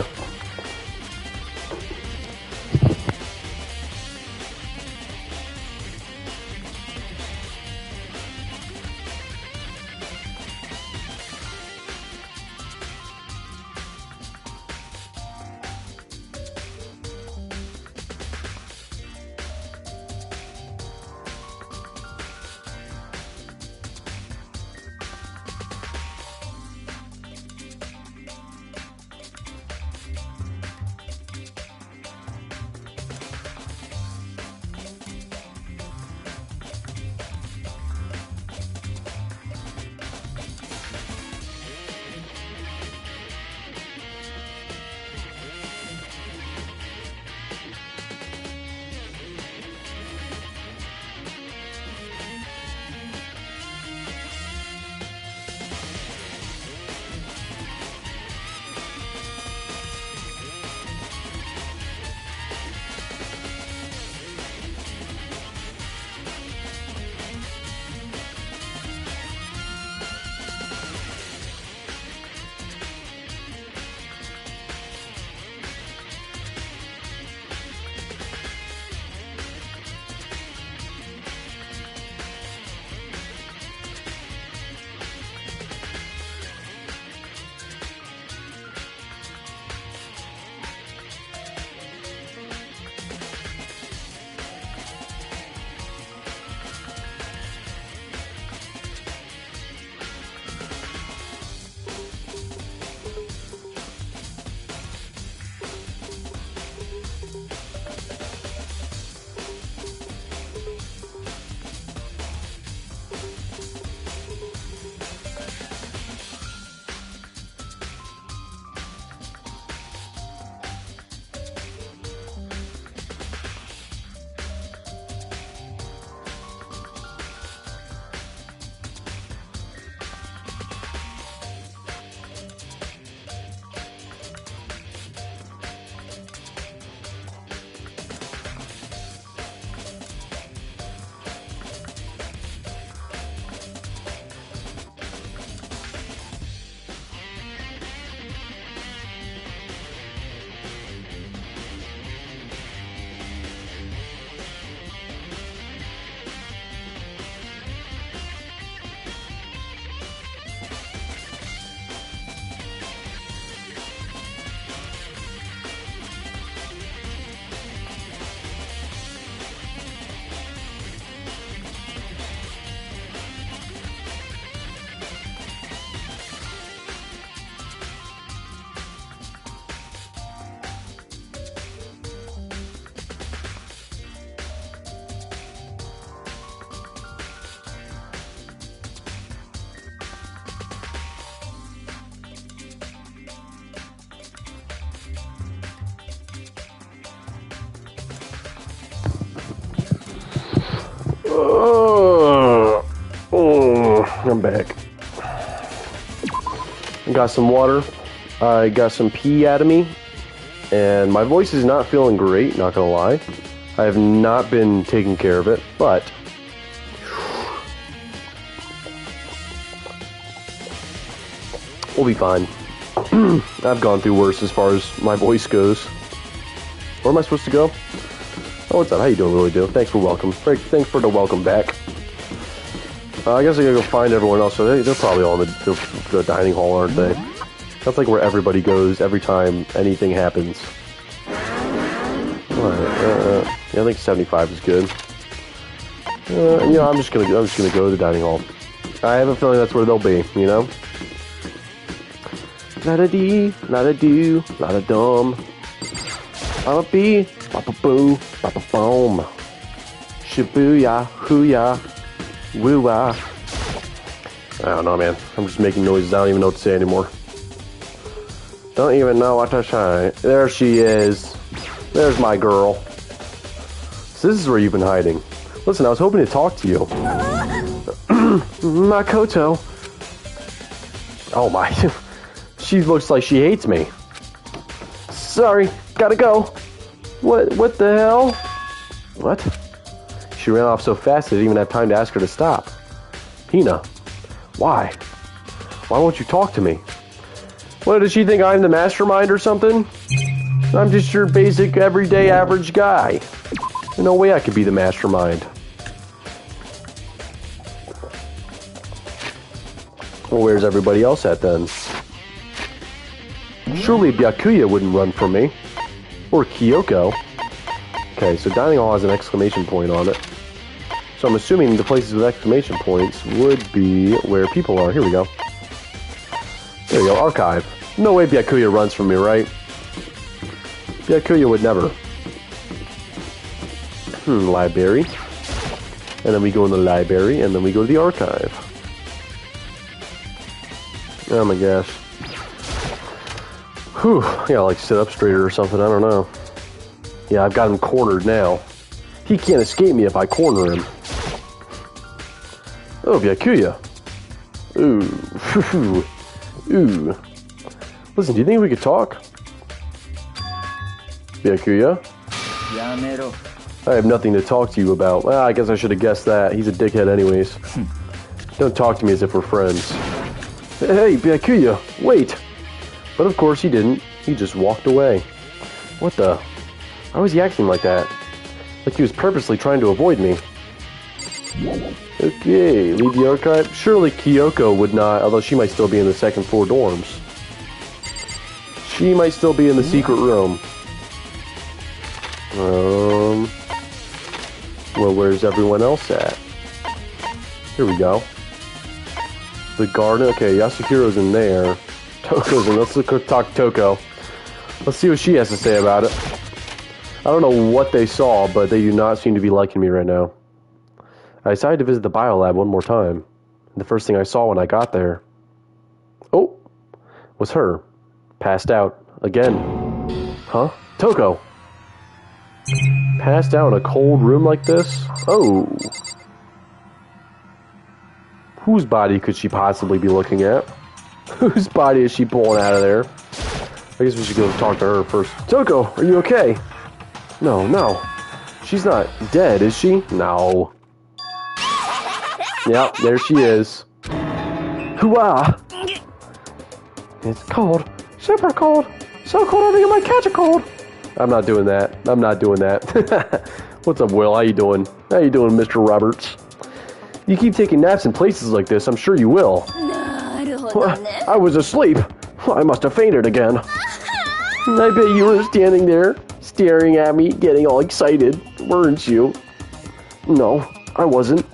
I'm back. I got some water. I got some pee out of me. And my voice is not feeling great, not gonna lie. I have not been taking care of it, but... we'll be fine. I've gone through worse as far as my voice goes. Where am I supposed to go? Oh, what's up? How you doing, Willie Do? Thanks for welcome. Thanks for the welcome back. I guess I gotta go find everyone else. So they're probably all in the dining hall, aren't they? That's like where everybody goes every time anything happens. Alright, yeah, I think 75 is good. I'm just gonna go to the dining hall. I have a feeling that's where they'll be, you know? La-da-dee, la-da-do, la-da-dum. Ba-ba-bee, ba-ba-boo, ba-ba-boom. Shibuya, hoo-ya, woo-ah. I don't know, man. I'm just making noises. I don't even know what to say anymore. Don't even know what to say. There she is. There's my girl. So this is where you've been hiding. Listen, I was hoping to talk to you. Makoto. Oh my. She looks like she hates me. Sorry, gotta go. What the hell? What? She ran off so fast I didn't even have time to ask her to stop. Hina, why? Why won't you talk to me? What, does she think I'm the mastermind or something? I'm just your basic, everyday, average guy. There's no way I could be the mastermind. Well, where's everybody else at then? Surely Byakuya wouldn't run from me. Or Kyoko. Okay, so dining hall has an exclamation point on it. So I'm assuming the places with exclamation points would be where people are. Here we go. There we go, archive. No way Byakuya runs from me, right? Byakuya would never. Library. And then we go in the library, and then we go to the archive. Oh my gosh. Whew, I gotta like sit up straighter or something, I don't know. Yeah, I've got him cornered now. He can't escape me if I corner him. Oh, Byakuya. Ooh. Ooh. Listen, do you think we could talk? Byakuya? I have nothing to talk to you about. Well, I guess I should have guessed that. He's a dickhead anyways. Don't talk to me as if we're friends. Hey, Byakuya, wait! But of course he didn't. He just walked away. What the? Why was he acting like that? Like he was purposely trying to avoid me. Okay, leave the archive. Surely Kyoko would not, although she might still be in the second floor dorms. She might still be in the secret room. Well, where's everyone else at? Here we go. The garden. Okay, Yasuhiro's in there. Toko's in. Let's talk to Toko. Let's see what she has to say about it. I don't know what they saw, but they do not seem to be liking me right now. I decided to visit the biolab one more time. The first thing I saw when I got there, was her. Passed out. Again. Huh? Toko! Passed out in a cold room like this? Oh. Whose body could she possibly be looking at? Whose body is she pulling out of there? I guess we should go talk to her first. Toko, are you okay? No. She's not dead, is she? No. Yep, there she is. Hooah! It's cold. Super cold. So cold I think I might catch a cold. I'm not doing that. What's up, Will? How you doing? Mr. Roberts? You keep taking naps in places like this, I'm sure you will. I was asleep. I must have fainted again. I bet you were standing there, staring at me, getting all excited, weren't you? No, I wasn't.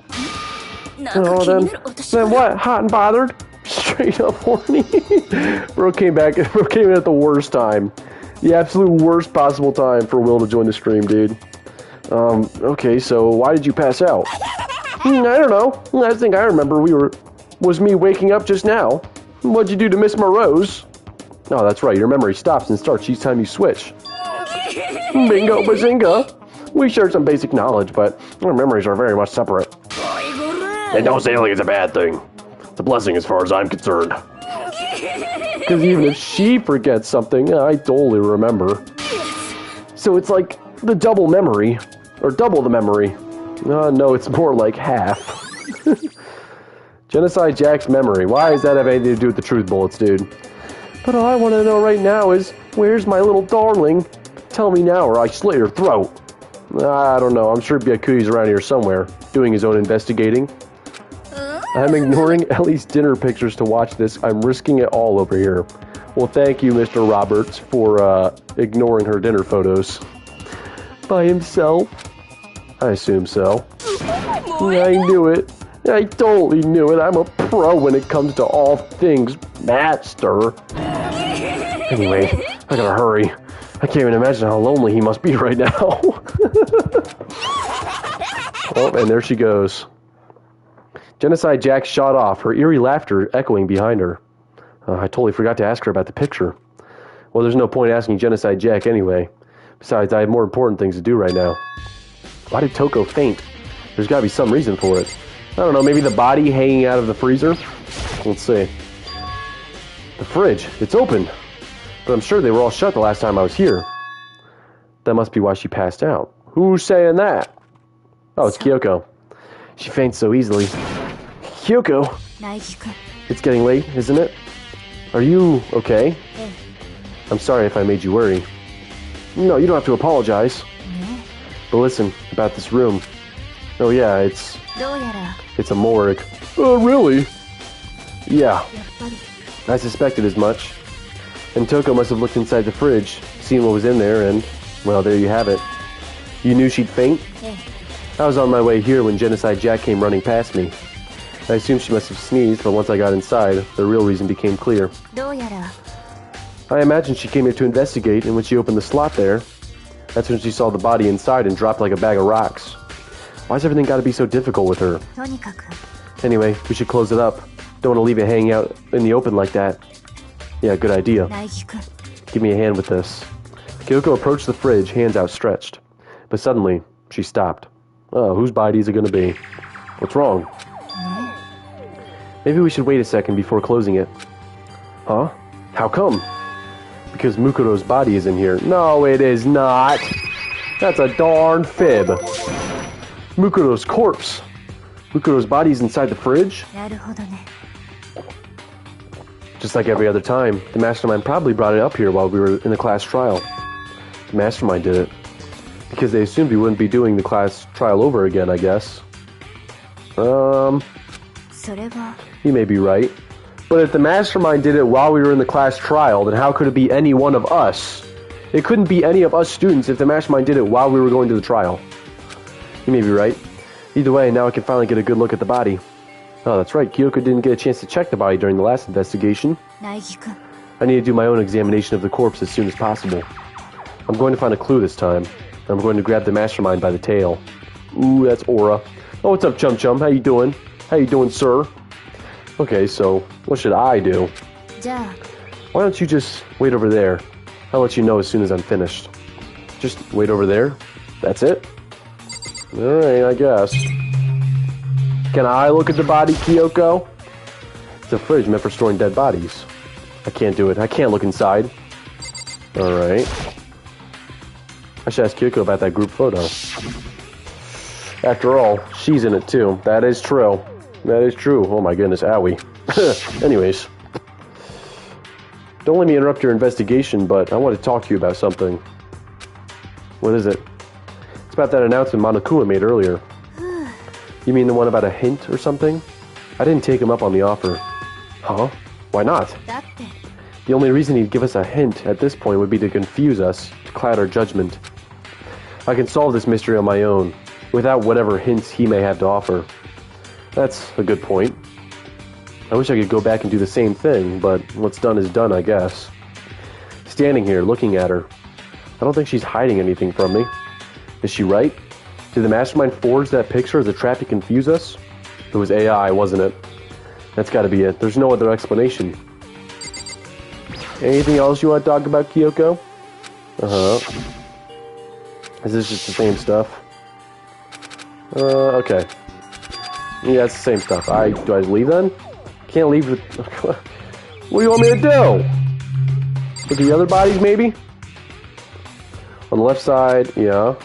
Oh, then what? Hot and bothered? Straight up horny? Bro came in at the worst time. The absolute worst possible time for Will to join the stream, dude. Okay, so why did you pass out? I don't know. Last thing I remember was me waking up just now. What'd you do to Miss Morose? Oh, that's right. Your memory stops and starts each time you switch. Bingo bazinga. We share some basic knowledge, but our memories are very much separate. And don't say like it's a bad thing. It's a blessing as far as I'm concerned. Because even if she forgets something, I totally remember. So it's like the double memory, or double the memory. No, it's more like half. Genocide Jack's memory. Why does that have anything to do with the truth bullets, dude? But all I want to know right now is, where's my little darling? Tell me now or I slit your throat. I don't know. I'm sure Byakuya's around here somewhere, doing his own investigating. I'm ignoring Ellie's dinner pictures to watch this. I'm risking it all over here. Well, thank you, Mr. Roberts, for ignoring her dinner photos. By himself? I assume so. I knew it. I totally knew it. I'm a pro when it comes to all things master. Anyway, I gotta hurry. I can't even imagine how lonely he must be right now. Oh, and there she goes. Genocide Jack shot off, her eerie laughter echoing behind her. I totally forgot to ask her about the picture. Well, there's no point asking Genocide Jack anyway. Besides, I have more important things to do right now. Why did Toko faint? There's gotta be some reason for it. I don't know, maybe the body hanging out of the freezer? Let's see. The fridge, it's open. But I'm sure they were all shut the last time I was here. That must be why she passed out. Who's saying that? Oh, it's Kyoko. She faints so easily. Kyoko! It's getting late, isn't it? Are you okay? I'm sorry if I made you worry. No, you don't have to apologize. But listen, about this room. Oh yeah, it's a morgue. Oh, really? Yeah. I suspected as much. And Toko must have looked inside the fridge, seen what was in there, and, well, there you have it. You knew she'd faint? I was on my way here when Genocide Jack came running past me. I assumed she must have sneezed, but once I got inside, the real reason became clear. I imagine she came here to investigate, and when she opened the slot there, that's when she saw the body inside and dropped like a bag of rocks. Why's everything got to be so difficult with her? Anyway, we should close it up. Don't want to leave it hanging out in the open like that. Yeah, good idea. Give me a hand with this. Kyoko approached the fridge, hands outstretched. But suddenly, she stopped. Oh, whose body is it going to be? What's wrong? Maybe we should wait a second before closing it. Huh? How come? Because Mukuro's body is in here. No, it is not. That's a darn fib. Mukuro's corpse. Mukuro's body is inside the fridge? Just like every other time, the Mastermind probably brought it up here while we were in the class trial. The Mastermind did it. Because they assumed we wouldn't be doing the class trial over again, I guess. You may be right. But if the Mastermind did it while we were in the class trial, then how could it be any one of us? It couldn't be any of us students if the Mastermind did it while we were going to the trial. You may be right. Either way, now I can finally get a good look at the body. Oh, that's right. Kyoko didn't get a chance to check the body during the last investigation. I need to do my own examination of the corpse as soon as possible. I'm going to find a clue this time. I'm going to grab the Mastermind by the tail. Ooh, that's Aura. Oh, what's up, Chum Chum? How you doing? How you doing, sir? Okay, so what should I do? Why don't you just wait over there? I'll let you know as soon as I'm finished. Just wait over there? That's it? Alright, I guess. Can I look at the body, Kyoko? It's a fridge meant for storing dead bodies. I can't do it. I can't look inside. Alright. I should ask Kyoko about that group photo. After all, she's in it too. That is true. That is true. Oh my goodness, owie. Anyways. Don't let me interrupt your investigation, but I want to talk to you about something. What is it? It's about that announcement Monokuma made earlier. You mean the one about a hint or something? I didn't take him up on the offer. Huh? Why not? The only reason he'd give us a hint at this point would be to confuse us, to cloud our judgment. I can solve this mystery on my own, without whatever hints he may have to offer. That's a good point. I wish I could go back and do the same thing, but what's done is done, I guess. Standing here, looking at her, I don't think she's hiding anything from me. Is she right? Did the Mastermind forge that picture as a trap to confuse us? It was AI, wasn't it? That's gotta be it. There's no other explanation. Anything else you want to talk about, Kyoko? Uh-huh. Is this just the same stuff? Okay. Yeah, it's the same stuff. Do I just leave then? Can't leave with... What do you want me to do? Look at the other bodies, maybe? On the left side, yeah.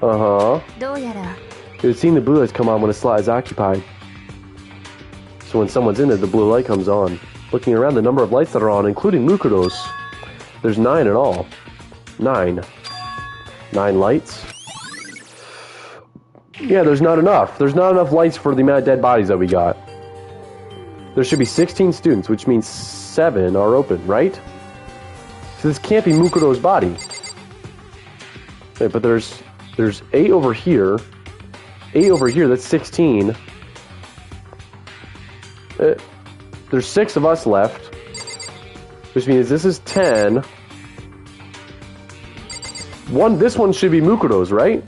Uh-huh. It would seem the blue lights come on when a slot is occupied. So when someone's in it, the blue light comes on. Looking around, the number of lights that are on, including Mukuro's. There's 9 in all. 9. 9 lights? Yeah, there's not enough. There's not enough lights for the amount of dead bodies that we got. There should be 16 students, which means 7 are open, right? So this can't be Mukuro's body. Wait, but there's 8 over here. 8 over here, that's 16. There's 6 of us left. Which means this is 10. This one should be Mukuro's, right?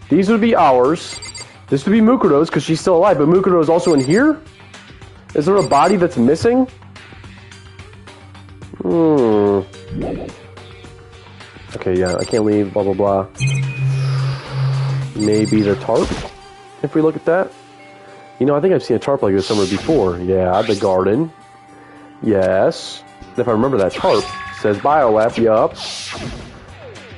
These would be ours. This would be Mukuro's because she's still alive, but Mukuro is also in here? Is there a body that's missing? Okay, yeah, I can't leave, blah, blah, blah. Maybe the tarp, if we look at that. You know, I think I've seen a tarp like this somewhere before. Yeah, the garden. Yes. If I remember that tarp, it says Biolab, yup.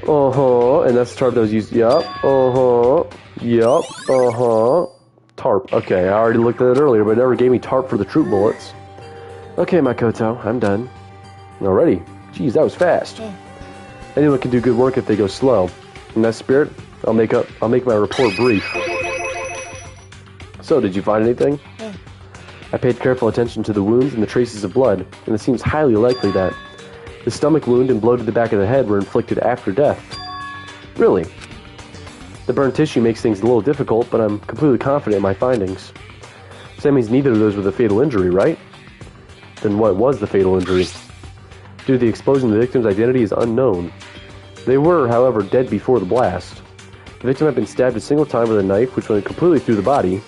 Uh-huh, and that's the tarp that was used, yup. Uh-huh, yup, uh-huh. Tarp, okay, I already looked at it earlier, but it never gave me tarp for the troop bullets. Okay, Makoto, I'm done. Alrighty. Jeez, that was fast. Anyone can do good work if they go slow. In that spirit, I'll make my report brief. So, did you find anything? I paid careful attention to the wounds and the traces of blood, and it seems highly likely that the stomach wound and blow to the back of the head were inflicted after death. Really? The burned tissue makes things a little difficult, but I'm completely confident in my findings. So that means neither of those were the fatal injury, right? Then what was the fatal injury? Due to the explosion, the victim's identity is unknown. They were, however, dead before the blast. The victim had been stabbed a single time with a knife, which went completely through the body.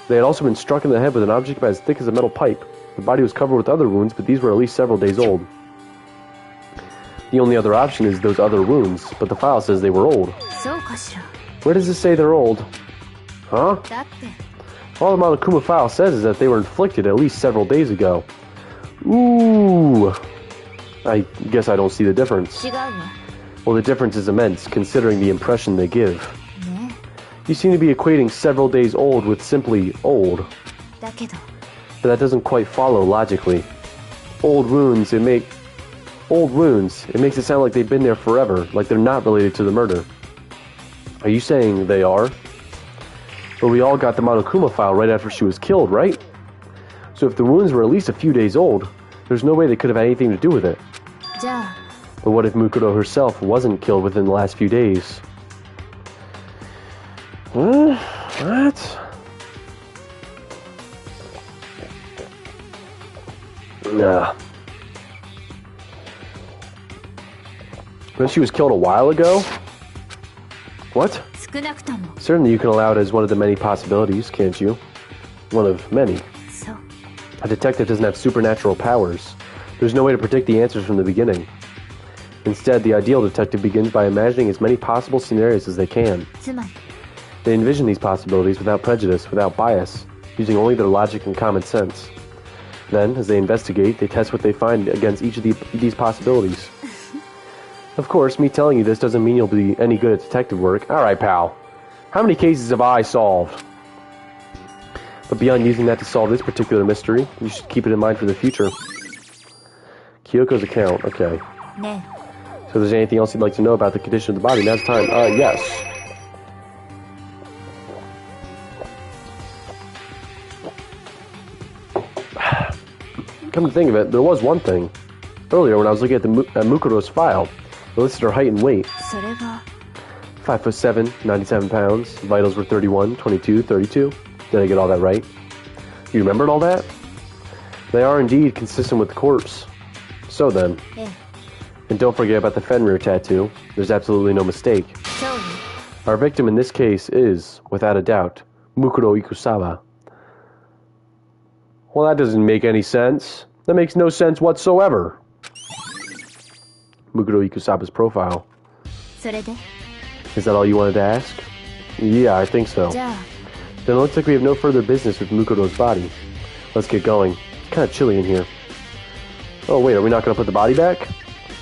They had also been struck in the head with an object about as thick as a metal pipe. The body was covered with other wounds, but these were at least several days old. The only other option is those other wounds, but the file says they were old. Where does it say they're old? Huh? All the Monokuma file says is that they were inflicted at least several days ago. Ooh. I guess I don't see the difference. Well, the difference is immense, considering the impression they give. You seem to be equating several days old with simply old. But that doesn't quite follow logically. Old wounds, it makes it sound like they've been there forever, like they're not related to the murder. Are you saying they are? But we all got the Monokuma file right after she was killed, right? So if the wounds were at least a few days old, there's no way they could have had anything to do with it. But what if Mukuro herself wasn't killed within the last few days? What? Nah. When she was killed a while ago? What? Certainly you can allow it as one of the many possibilities, can't you? One of many. A detective doesn't have supernatural powers. There's no way to predict the answers from the beginning. Instead, the ideal detective begins by imagining as many possible scenarios as they can. They envision these possibilities without prejudice, without bias, using only their logic and common sense. Then, as they investigate, they test what they find against each of these possibilities. Of course, me telling you this doesn't mean you'll be any good at detective work. Alright, pal. How many cases have I solved? But beyond using that to solve this particular mystery, you should keep it in mind for the future. Kyoko's account, okay. So if there's anything else you'd like to know about the condition of the body, now's the time. Yes. Come to think of it, there was one thing. Earlier, when I was looking at Mukuro's file, it listed her height and weight. 5'7", 97 pounds. Vitals were 31, 22, 32. Did I get all that right? You remembered all that? They are indeed consistent with the corpse. So then. And don't forget about the Fenrir tattoo. There's absolutely no mistake. Our victim in this case is, without a doubt, Mukuro Ikusawa. Well, that doesn't make any sense. That makes no sense whatsoever. Mukuro Ikusawa's profile. Is that all you wanted to ask? Yeah, I think so. じゃあ Then it looks like we have no further business with Mukoto's body. Let's get going. It's kind of chilly in here. Oh wait, are we not going to put the body back?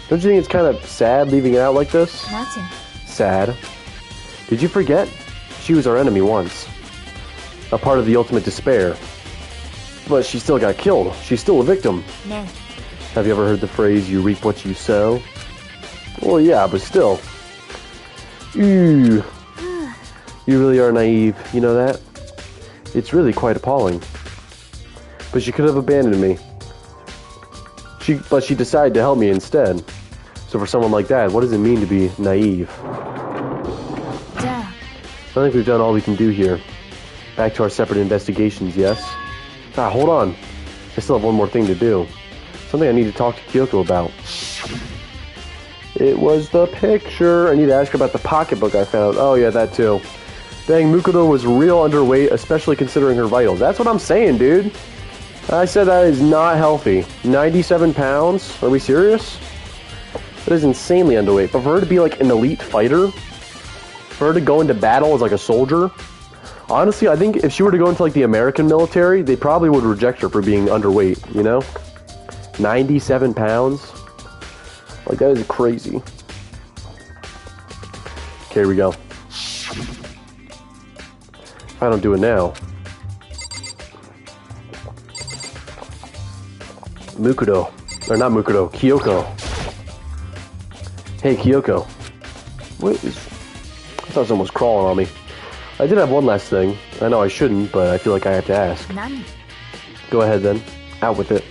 Don't you think it's kind of sad leaving it out like this? なぜ Sad. Did you forget? She was our enemy once. A part of the ultimate despair. But she still got killed. She's still a victim. ね Have you ever heard the phrase, you reap what you sow? Well, yeah, but still. Ooh. You really are naive, you know that? It's really quite appalling. But she could have abandoned me. But she decided to help me instead. So for someone like that, what does it mean to be naive? じゃあ I think we've done all we can do here. Back to our separate investigations, yes? Ah, hold on. I still have one more thing to do. Something I need to talk to Kyoko about. It was the picture. I need to ask her about the pocketbook I found. Oh yeah, that too. Dang, Mukoto was real underweight, especially considering her vitals. That's what I'm saying, dude. I said that is not healthy. 97 pounds? Are we serious? That is insanely underweight. But for her to be like an elite fighter, for her to go into battle as like a soldier, honestly, I think if she were to go into like the American military, they probably would reject her for being underweight, you know? 97 pounds? Like, that is crazy. Okay, here we go. If I don't do it now. Mukoto. Or not Mukoto, Kyoko. Hey, Kyoko. What is... I thought someone was crawling on me. I did have one last thing. I know I shouldn't, but I feel like I have to ask. 何 Go ahead then. Out with it.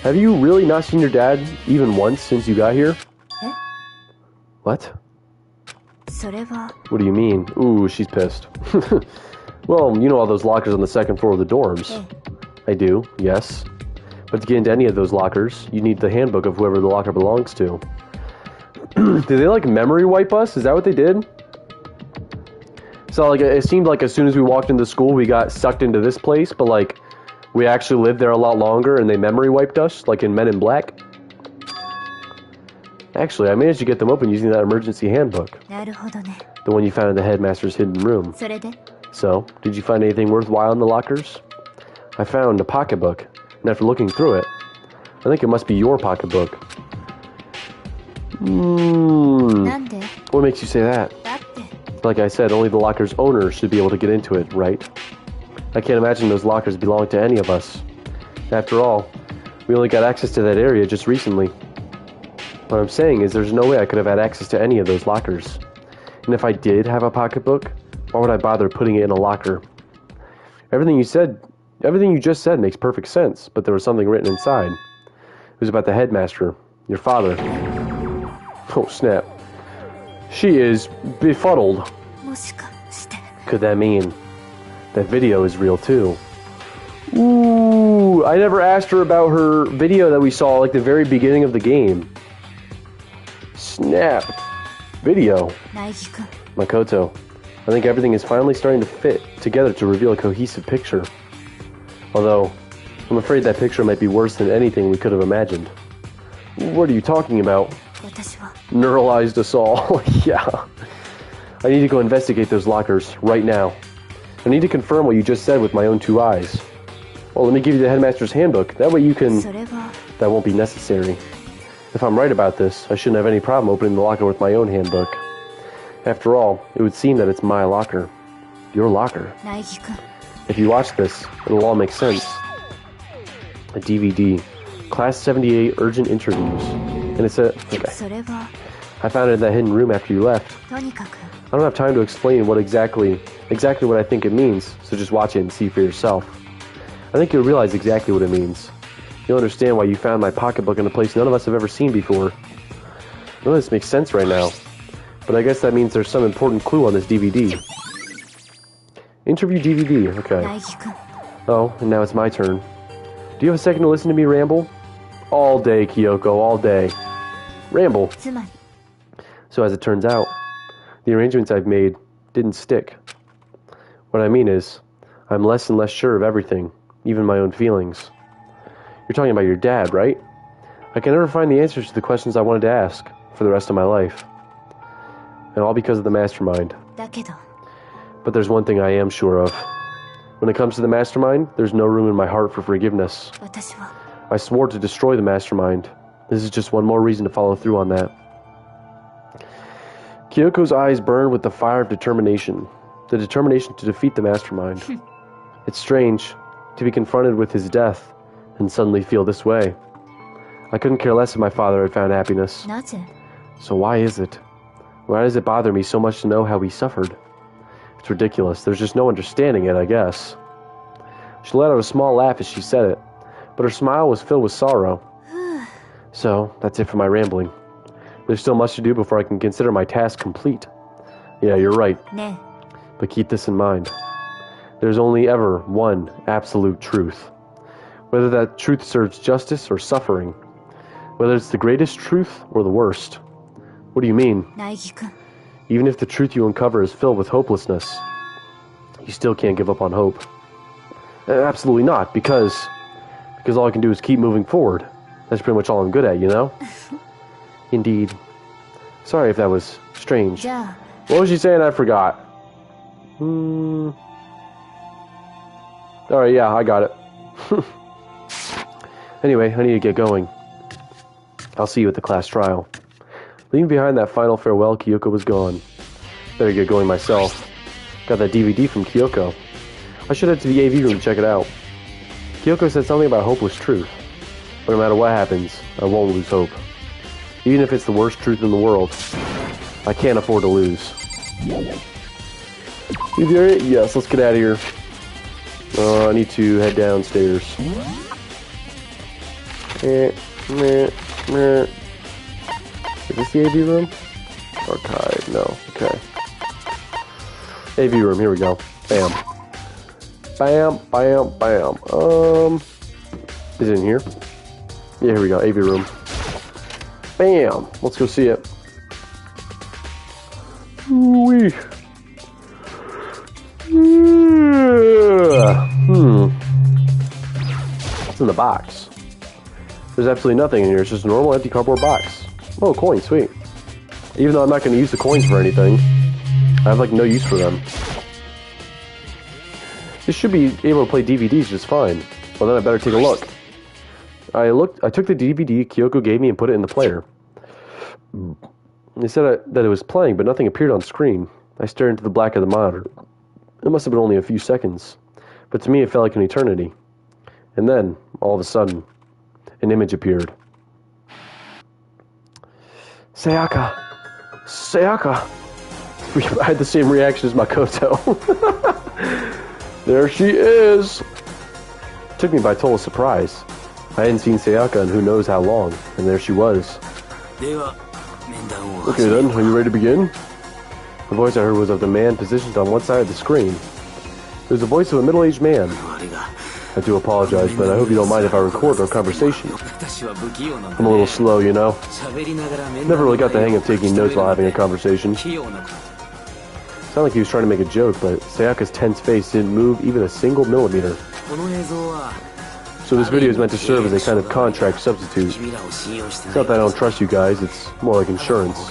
Have you really not seen your dad even once since you got here? え What? それは What do you mean? Ooh, she's pissed. Well, you know all those lockers on the second floor of the dorms. え I do, yes. But to get into any of those lockers, you need the handbook of whoever the locker belongs to. Did they like memory wipe us? Is that what they did? So like it seemed like as soon as we walked into school, we got sucked into this place, but like we actually lived there a lot longer and they memory wiped us, like in Men in Black. Actually, I managed to get them open using that emergency handbook. なるほどね The one you found in the headmaster's hidden room. それで So, did you find anything worthwhile in the lockers? I found a pocketbook, and after looking through it, I think it must be your pocketbook. なんで What makes you say that? だって Like I said, only the locker's owner should be able to get into it, right? I can't imagine those lockers belong to any of us. After all, we only got access to that area just recently. What I'm saying is there's no way I could have had access to any of those lockers. And if I did have a pocketbook, why would I bother putting it in a locker? Everything you just said makes perfect sense, but there was something written inside. It was about the headmaster, your father. Oh, snap. She is befuddled. もしかして Could that mean that video is real too? Ooh, I never asked her about her video that we saw like the very beginning of the game. Snap. Video. 苗木くん Makoto. I think everything is finally starting to fit together to reveal a cohesive picture. Although, I'm afraid that picture might be worse than anything we could have imagined. What are you talking about? 私は Neuralized us all. Yeah. I need to go investigate those lockers right now. I need to confirm what you just said with my own two eyes. Well, let me give you the headmaster's handbook. That way you can... それは That won't be necessary. If I'm right about this, I shouldn't have any problem opening the locker with my own handbook. After all, it would seem that it's my locker. Your locker. 苗木くん If you watch this, it'll all make sense. A DVD. Class 78 Urgent Interviews. And it's a... Okay. それは I found it in that hidden room after you left. とにかく I don't have time to explain what exactly what I think it means, so just watch it and see for yourself. I think you'll realize exactly what it means. You'll understand why you found my pocketbook in a place none of us have ever seen before. None of this makes sense right now, but I guess that means there's some important clue on this DVD. Interview DVD, okay. 苗木くん Oh, and now it's my turn. Do you have a second to listen to me ramble? All day, Kyoko, all day. Ramble. つまり So as it turns out, the arrangements I've made didn't stick. What I mean is, I'm less and less sure of everything, even my own feelings. You're talking about your dad, right? I can never find the answers to the questions I wanted to ask for the rest of my life. And all because of the Mastermind. だけど But there's one thing I am sure of. When it comes to the Mastermind, there's no room in my heart for forgiveness. 私は I swore to destroy the Mastermind. This is just one more reason to follow through on that. Kyoko's eyes burned with the fire of determination. The determination to defeat the Mastermind. It's strange to be confronted with his death and suddenly feel this way. I couldn't care less if my father had found happiness. なぜ So why is it? Why does it bother me so much to know how he suffered? It's ridiculous. There's just no understanding it, I guess. She let out a small laugh as she said it, but her smile was filled with sorrow. So, that's it for my rambling. There's still much to do before I can consider my task complete. Yeah, you're right. ね But keep this in mind. There's only ever one absolute truth. Whether that truth serves justice or suffering. Whether it's the greatest truth or the worst. What do you mean? 苗木くん Even if the truth you uncover is filled with hopelessness, you still can't give up on hope. Absolutely not, because all I can do is keep moving forward. That's pretty much all I'm good at, you know? Indeed. Sorry if that was strange. じゃあ What was she saying? I forgot. Alright, yeah, I got it. Anyway, I need to get going. I'll see you at the class trial. Leaving behind that final farewell, Kyoko was gone. Better get going myself. Got that DVD from Kyoko. I should head to the AV room to check it out. Kyoko said something about hopeless truth. But no matter what happens, I won't lose hope. Even if it's the worst truth in the world, I can't afford to lose. You hear it? Yes, let's get out of here. I need to head downstairs. Is this the AV room? Archive, no. Okay. AV room, here we go. Bam. Bam, bam, bam. Is it in here? Yeah, here we go. AV room. Bam! Let's go see it. Ooh-wee. What's in the box? There's absolutely nothing in here. It's just a normal empty cardboard box. Oh, coins, sweet. Even though I'm not going to use the coins for anything, I have like no use for them. This should be able to play DVDs just fine. Well, then I better take a look. I took the DVD Kyoko gave me and put it in the player. They said that it was playing, but nothing appeared on screen. I stared into the black of the monitor. It must have been only a few seconds, but to me it felt like an eternity. And then, all of a sudden, an image appeared. Sayaka! Sayaka! I had the same reaction as Makoto. There she is! It took me by total surprise. I hadn't seen Sayaka in who knows how long, and there she was. Okay then, are you ready to begin? The voice I heard was of the man positioned on one side of the screen. It was the voice of a middle-aged man. I do apologize, but I hope you don't mind if I record our conversation. I'm a little slow, you know. Never really got the hang of taking notes while having a conversation. Sounded like he was trying to make a joke, but Sayaka's tense face didn't move even a single millimeter. So this video is meant to serve as a kind of contract substitute. It's not that I don't trust you guys, it's more like insurance.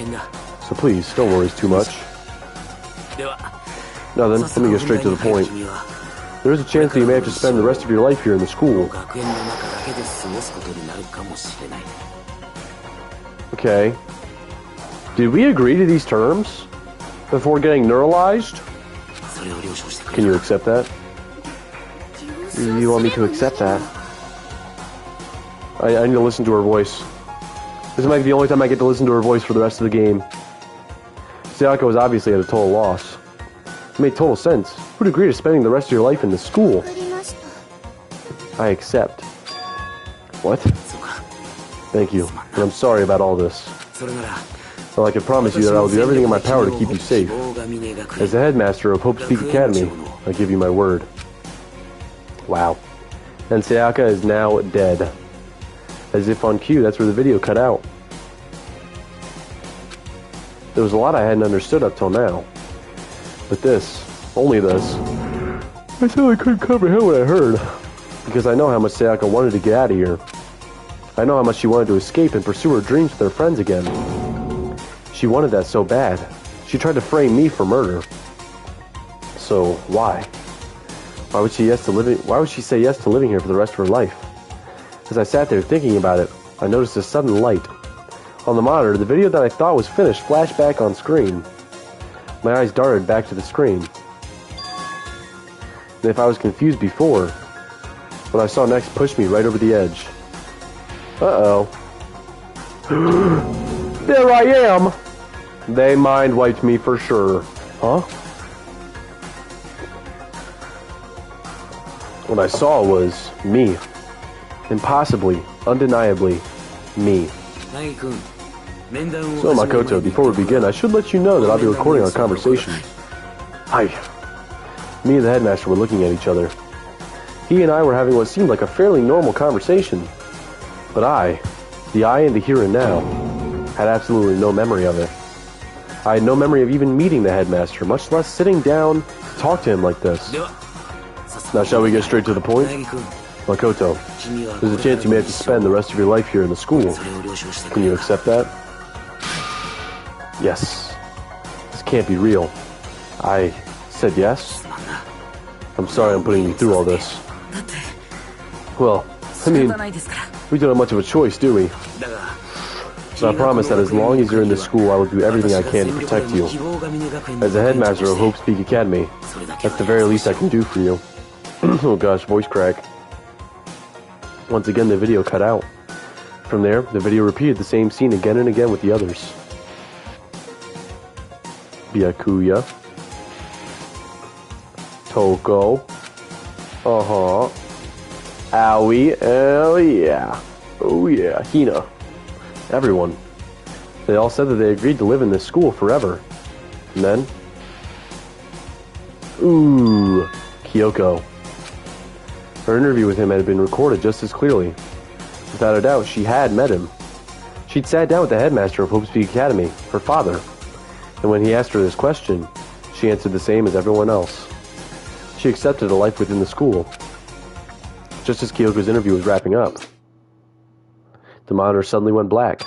So please, don't worry too much. Now then, let me get straight to the point. There is a chance that you may have to spend the rest of your life here in the school. Okay. Did we agree to these terms? Before getting neuralized? Can you accept that? You want me to accept that? I need to listen to her voice. This might be the only time I get to listen to her voice for the rest of the game. Sayaka was obviously at a total loss. It made total sense. Who'd agree to spending the rest of your life in the school? I accept. What? Thank you, and I'm sorry about all this. Well, I can promise you that I will do everything in my power to keep you safe. As the headmaster of Hope Speak Academy, I give you my word. Wow. And Sayaka is now dead. As if on cue, that's where the video cut out. There was a lot I hadn't understood up till now. But this, only this, I still couldn't comprehend what I heard. Because I know how much Sayaka wanted to get out of here. I know how much she wanted to escape and pursue her dreams with her friends again. She wanted that so bad. She tried to frame me for murder. So, why? Why would she say yes to living here for the rest of her life? As I sat there thinking about it, I noticed a sudden light. On the monitor, the video that I thought was finished flashed back on screen. My eyes darted back to the screen. And if I was confused before, what I saw next pushed me right over the edge. Uh-oh. There I am! They mind-wiped me for sure. Huh? What I saw was me. Impossibly, undeniably, me. So, Makoto, before we begin, I should let you know that I'll be recording our conversation. Hi. Me and the headmaster were looking at each other. He and I were having what seemed like a fairly normal conversation. But the I in the here and now, had absolutely no memory of it. I had no memory of even meeting the headmaster, much less sitting down to talk to him like this. Now shall we get straight to the point? Makoto, there's a chance you may have to spend the rest of your life here in the school. Can you accept that? Yes. This can't be real. I said yes? I'm sorry I'm putting you through all this. Well, I mean, we don't have much of a choice, do we? But I promise that as long as you're in this school, I will do everything I can to protect you. As a headmaster of Hope Peak Academy, that's the very least I can do for you. Oh gosh, voice crack. Once again, the video cut out. From there, the video repeated the same scene again and again with the others. Byakuya. Toko. Uh-huh. Aoi. Oh yeah. Oh yeah. Hina. Everyone. They all said that they agreed to live in this school forever. And then... Ooh. Kyoko. Her interview with him had been recorded just as clearly. Without a doubt, she had met him. She'd sat down with the headmaster of Hope Peak Academy, her father. And when he asked her this question, she answered the same as everyone else. She accepted a life within the school. Just as Kyoko's interview was wrapping up, the monitor suddenly went black.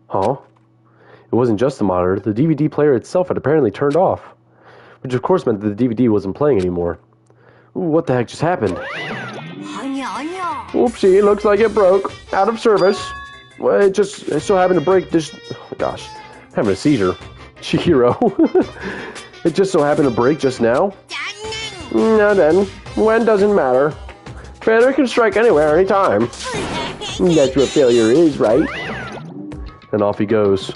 Huh? It wasn't just the monitor. The DVD player itself had apparently turned off, which of course meant that the DVD wasn't playing anymore. Ooh, what the heck just happened? Oopsie, looks like it broke. Out of service. Well, it so happened to break this... Oh, gosh, I'm having a seizure. Chihiro. It just so happened to break just now? Now then, when doesn't matter. Failure can strike anywhere, anytime. That's what failure is, right? And off he goes.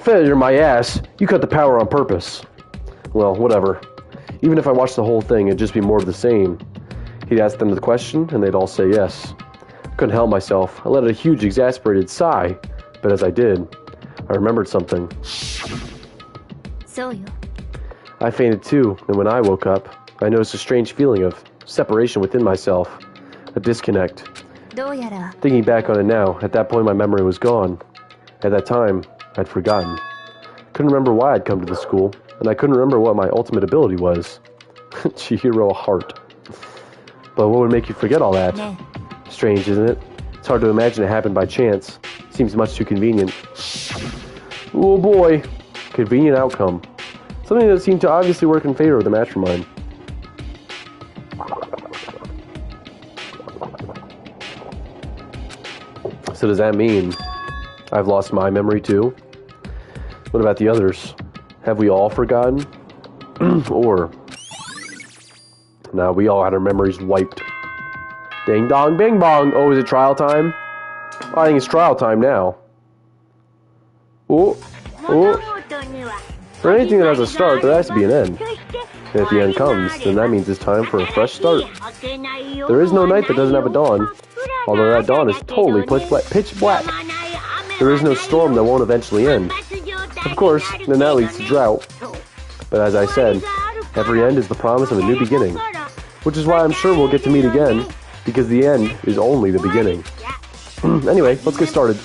Failure, my ass. You cut the power on purpose. Well, whatever. Even if I watched the whole thing, it'd just be more of the same. He'd ask them the question, and they'd all say yes. I couldn't help myself. I let out a huge, exasperated sigh. But as I did, I remembered something. I fainted too, and when I woke up, I noticed a strange feeling of separation within myself. A disconnect. Thinking back on it now, at that point my memory was gone. At that time, I'd forgotten. Couldn't remember why I'd come to the school, and I couldn't remember what my ultimate ability was. Chihiro heart. But what would make you forget all that? Strange, isn't it? It's hard to imagine it happened by chance. Seems much too convenient. Oh boy. Convenient outcome. Something that seemed to obviously work in favor of the Mastermind. So does that mean I've lost my memory too? What about the others? Have we all forgotten? Or... Now we all had our memories wiped. Ding dong bing bong. Oh, is it trial time? Oh, I think it's trial time now. Oh. For anything that has a start, there has to be an end. And if the end comes, then that means it's time for a fresh start. There is no night that doesn't have a dawn. Although that dawn is totally pitch black. There is no storm that won't eventually end. Of course, then that leads to drought. But as I said, every end is the promise of a new beginning. Which is why I'm sure we'll get to meet again, because the end is only the beginning. Anyway, let's get started.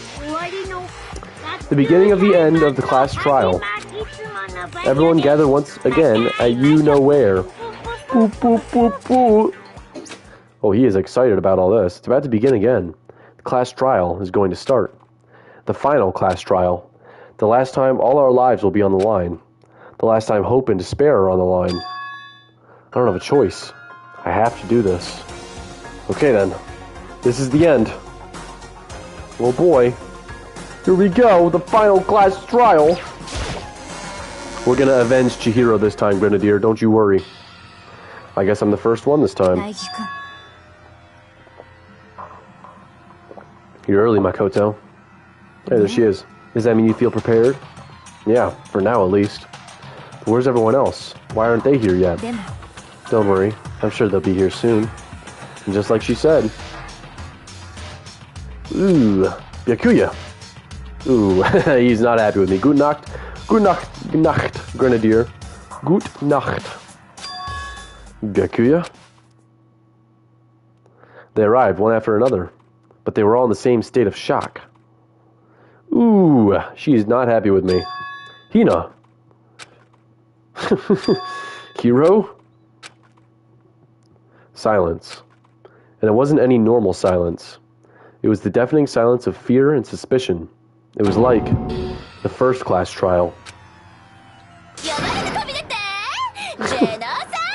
The beginning of the end of the class trial. Everyone gather once again at you-know-where. Boop, boop, boop, boop. Oh, he is excited about all this. It's about to begin again. The class trial is going to start. The final class trial. The last time all our lives will be on the line. The last time hope and despair are on the line. I don't have a choice. I have to do this. Okay then. This is the end. Oh boy. Here we go, the final class trial. We're gonna avenge Chihiro this time, Grenadier, don't you worry. I guess I'm the first one this time. 大輝くん You're early, Makoto. Hey, there she is. Does that mean you feel prepared? Yeah, for now at least. But where's everyone else? Why aren't they here yet? でも Don't worry, I'm sure they'll be here soon. And just like she said. Ooh, Byakuya. Ooh, he's not happy with me. Gute Nacht. Gute Nacht, Gute Nacht, Grenadier. Gute Nacht. Byakuya. They arrived one after another, but they were all in the same state of shock. Ooh, she is not happy with me. Hina. Hiro? Silence. And it wasn't any normal silence. It was the deafening silence of fear and suspicion. It was like the first class trial.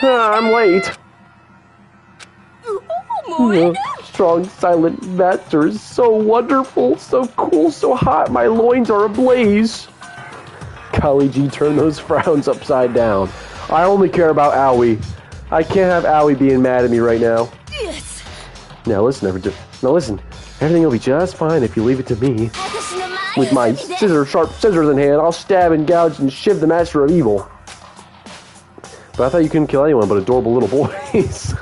I'm late. Strong, silent master is so wonderful, so cool, so hot. My loins are ablaze. Kali G turned those frowns upside down. I only care about Aoi. I can't have Aoi being mad at me right now. Yes. Now listen, everything will be just fine if you leave it to me. With my sharp scissors in hand, I'll stab and gouge and shiv the master of evil. But I thought you couldn't kill anyone but adorable little boys.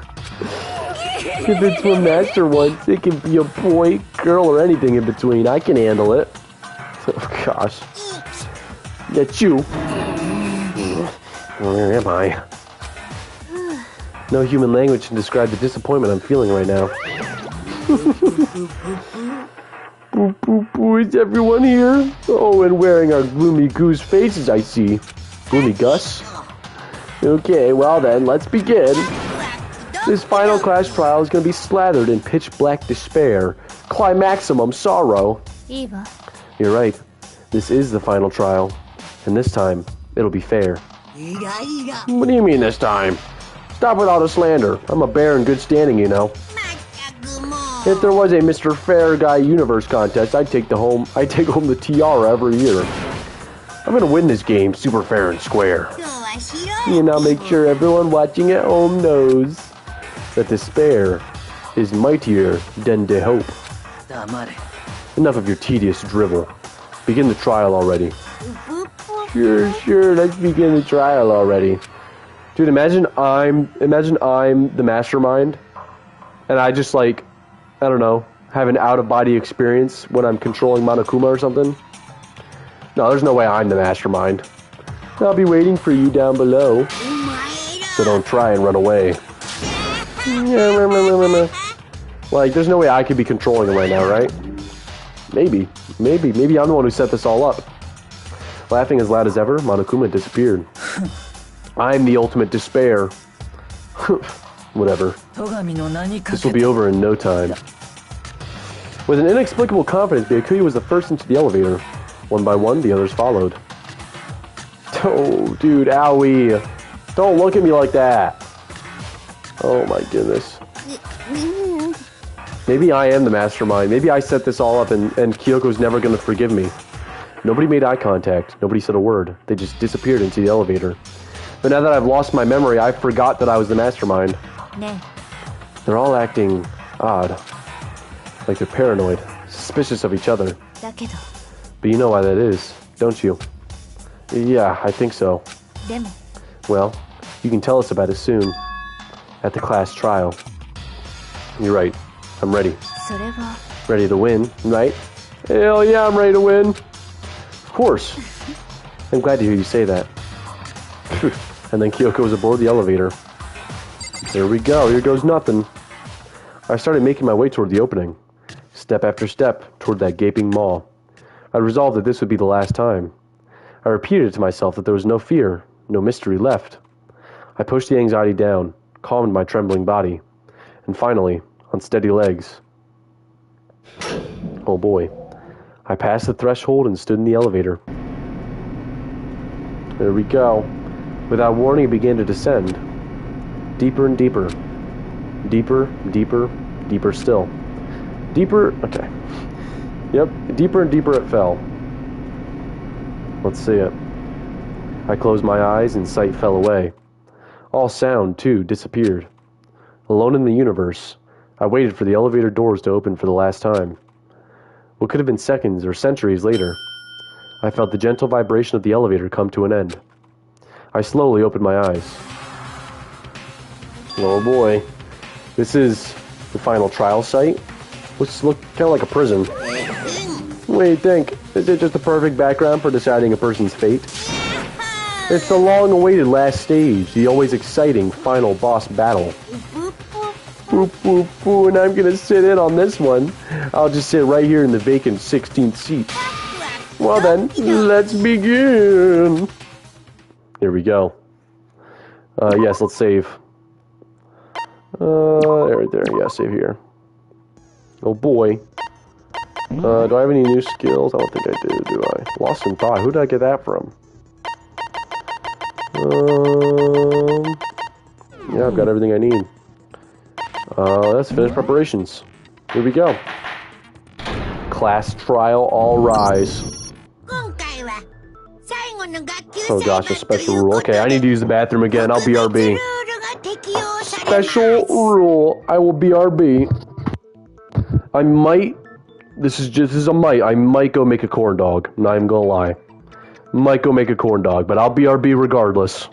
If it's a master once, it can be a boy, girl, or anything in between. I can handle it. Oh gosh. Get you. Where am I? No human language can describe the disappointment I'm feeling right now. Boo, boo, boo, is everyone here? Oh, and wearing our gloomy goose faces, I see. Gloomy Gus? Okay, well then, let's begin. This final class trial is going to be slathered in pitch black despair. Climaximum sorrow. いいわ You're right. This is the final trial. And this time, it'll be fair. What do you mean this time? Stop with all the slander. I'm a bear in good standing, you know. If there was a Mr. Fair Guy Universe contest, I'd take home the tiara every year. I'm gonna win this game super fair and square. And I'll make sure everyone watching at home knows that despair is mightier than the hope. Enough of your tedious drivel. Begin the trial already. Sure, let's begin the trial already. Dude, imagine I'm the mastermind, and I just like, I don't know, have an out-of-body experience when I'm controlling Monokuma or something. No, there's no way I'm the mastermind. I'll be waiting for you down below. So don't try and run away. Like, there's no way I could be controlling him right now, right? Maybe I'm the one who set this all up. Laughing as loud as ever, Monokuma disappeared. I'm the ultimate despair. Whatever. This will be over in no time. With an inexplicable confidence, Byakuya was the first into the elevator. One by one, the others followed. Oh, dude, owie. Don't look at me like that. Oh my goodness. Maybe I am the mastermind. Maybe I set this all up and Kyoko's never going to forgive me. Nobody made eye contact. Nobody said a word. They just disappeared into the elevator. But now that I've lost my memory, I forgot that I was the mastermind. They're all acting odd. Like they're paranoid. Suspicious of each other. だけど But you know why that is, don't you? Yeah, I think so. でも Well, you can tell us about it soon. At the class trial. You're right. I'm ready. それは Ready to win, right? Hell yeah, I'm ready to win. Of course. I'm glad to hear you say that. And then Kyoko was aboard the elevator. Here we go. Here goes nothing. I started making my way toward the opening. Step after step toward that gaping maw. I resolved that this would be the last time. I repeated to myself that there was no fear, no mystery left. I pushed the anxiety down, calmed my trembling body, and finally, on steady legs. Oh boy. I passed the threshold and stood in the elevator. There we go. Without warning, it began to descend. Deeper and deeper. Deeper, deeper, deeper still. Deeper, okay. Yep, deeper and deeper it fell. Let's see it. I closed my eyes and sight fell away. All sound, too, disappeared. Alone in the universe, I waited for the elevator doors to open for the last time. What could have been seconds or centuries later, I felt the gentle vibration of the elevator come to an end. I slowly opened my eyes. Oh boy. This is the final trial site, which looks kind of like a prison. What do you think? Is it just the perfect background for deciding a person's fate? It's the long-awaited last stage, the always exciting final boss battle. Boop, boop, boop, and I'm gonna sit in on this one. I'll just sit right here in the vacant 16th seat. Well then, let's begin. Here we go. Yes, let's save. Right there. Yeah, save here. Oh boy. Do I have any new skills? I don't think I do, do I? Lost in Thought. Who did I get that from? Yeah, I've got everything I need. Let's finish preparations. Here we go. Class trial, all rise. Oh gosh, a special rule. Okay, I need to use the bathroom again. I'll BRB. Special rule. I will BRB. I might. This is a might. I might go make a corn dog. Not even gonna lie. Might go make a corn dog, but I'll BRB regardless.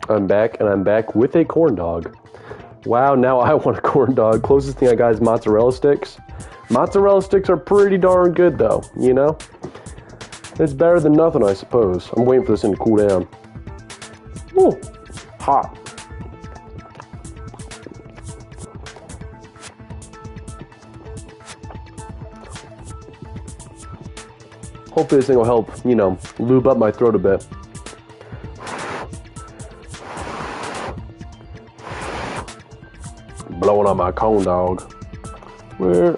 I'm back, and I'm back with a corn dog. Wow, now I want a corn dog. Closest thing I got is mozzarella sticks. Mozzarella sticks are pretty darn good, though, you know? It's better than nothing, I suppose. I'm waiting for this thing to cool down. Ooh, hot. Hopefully this thing will help, you know, lube up my throat a bit. Blowing on my corn dog. Where?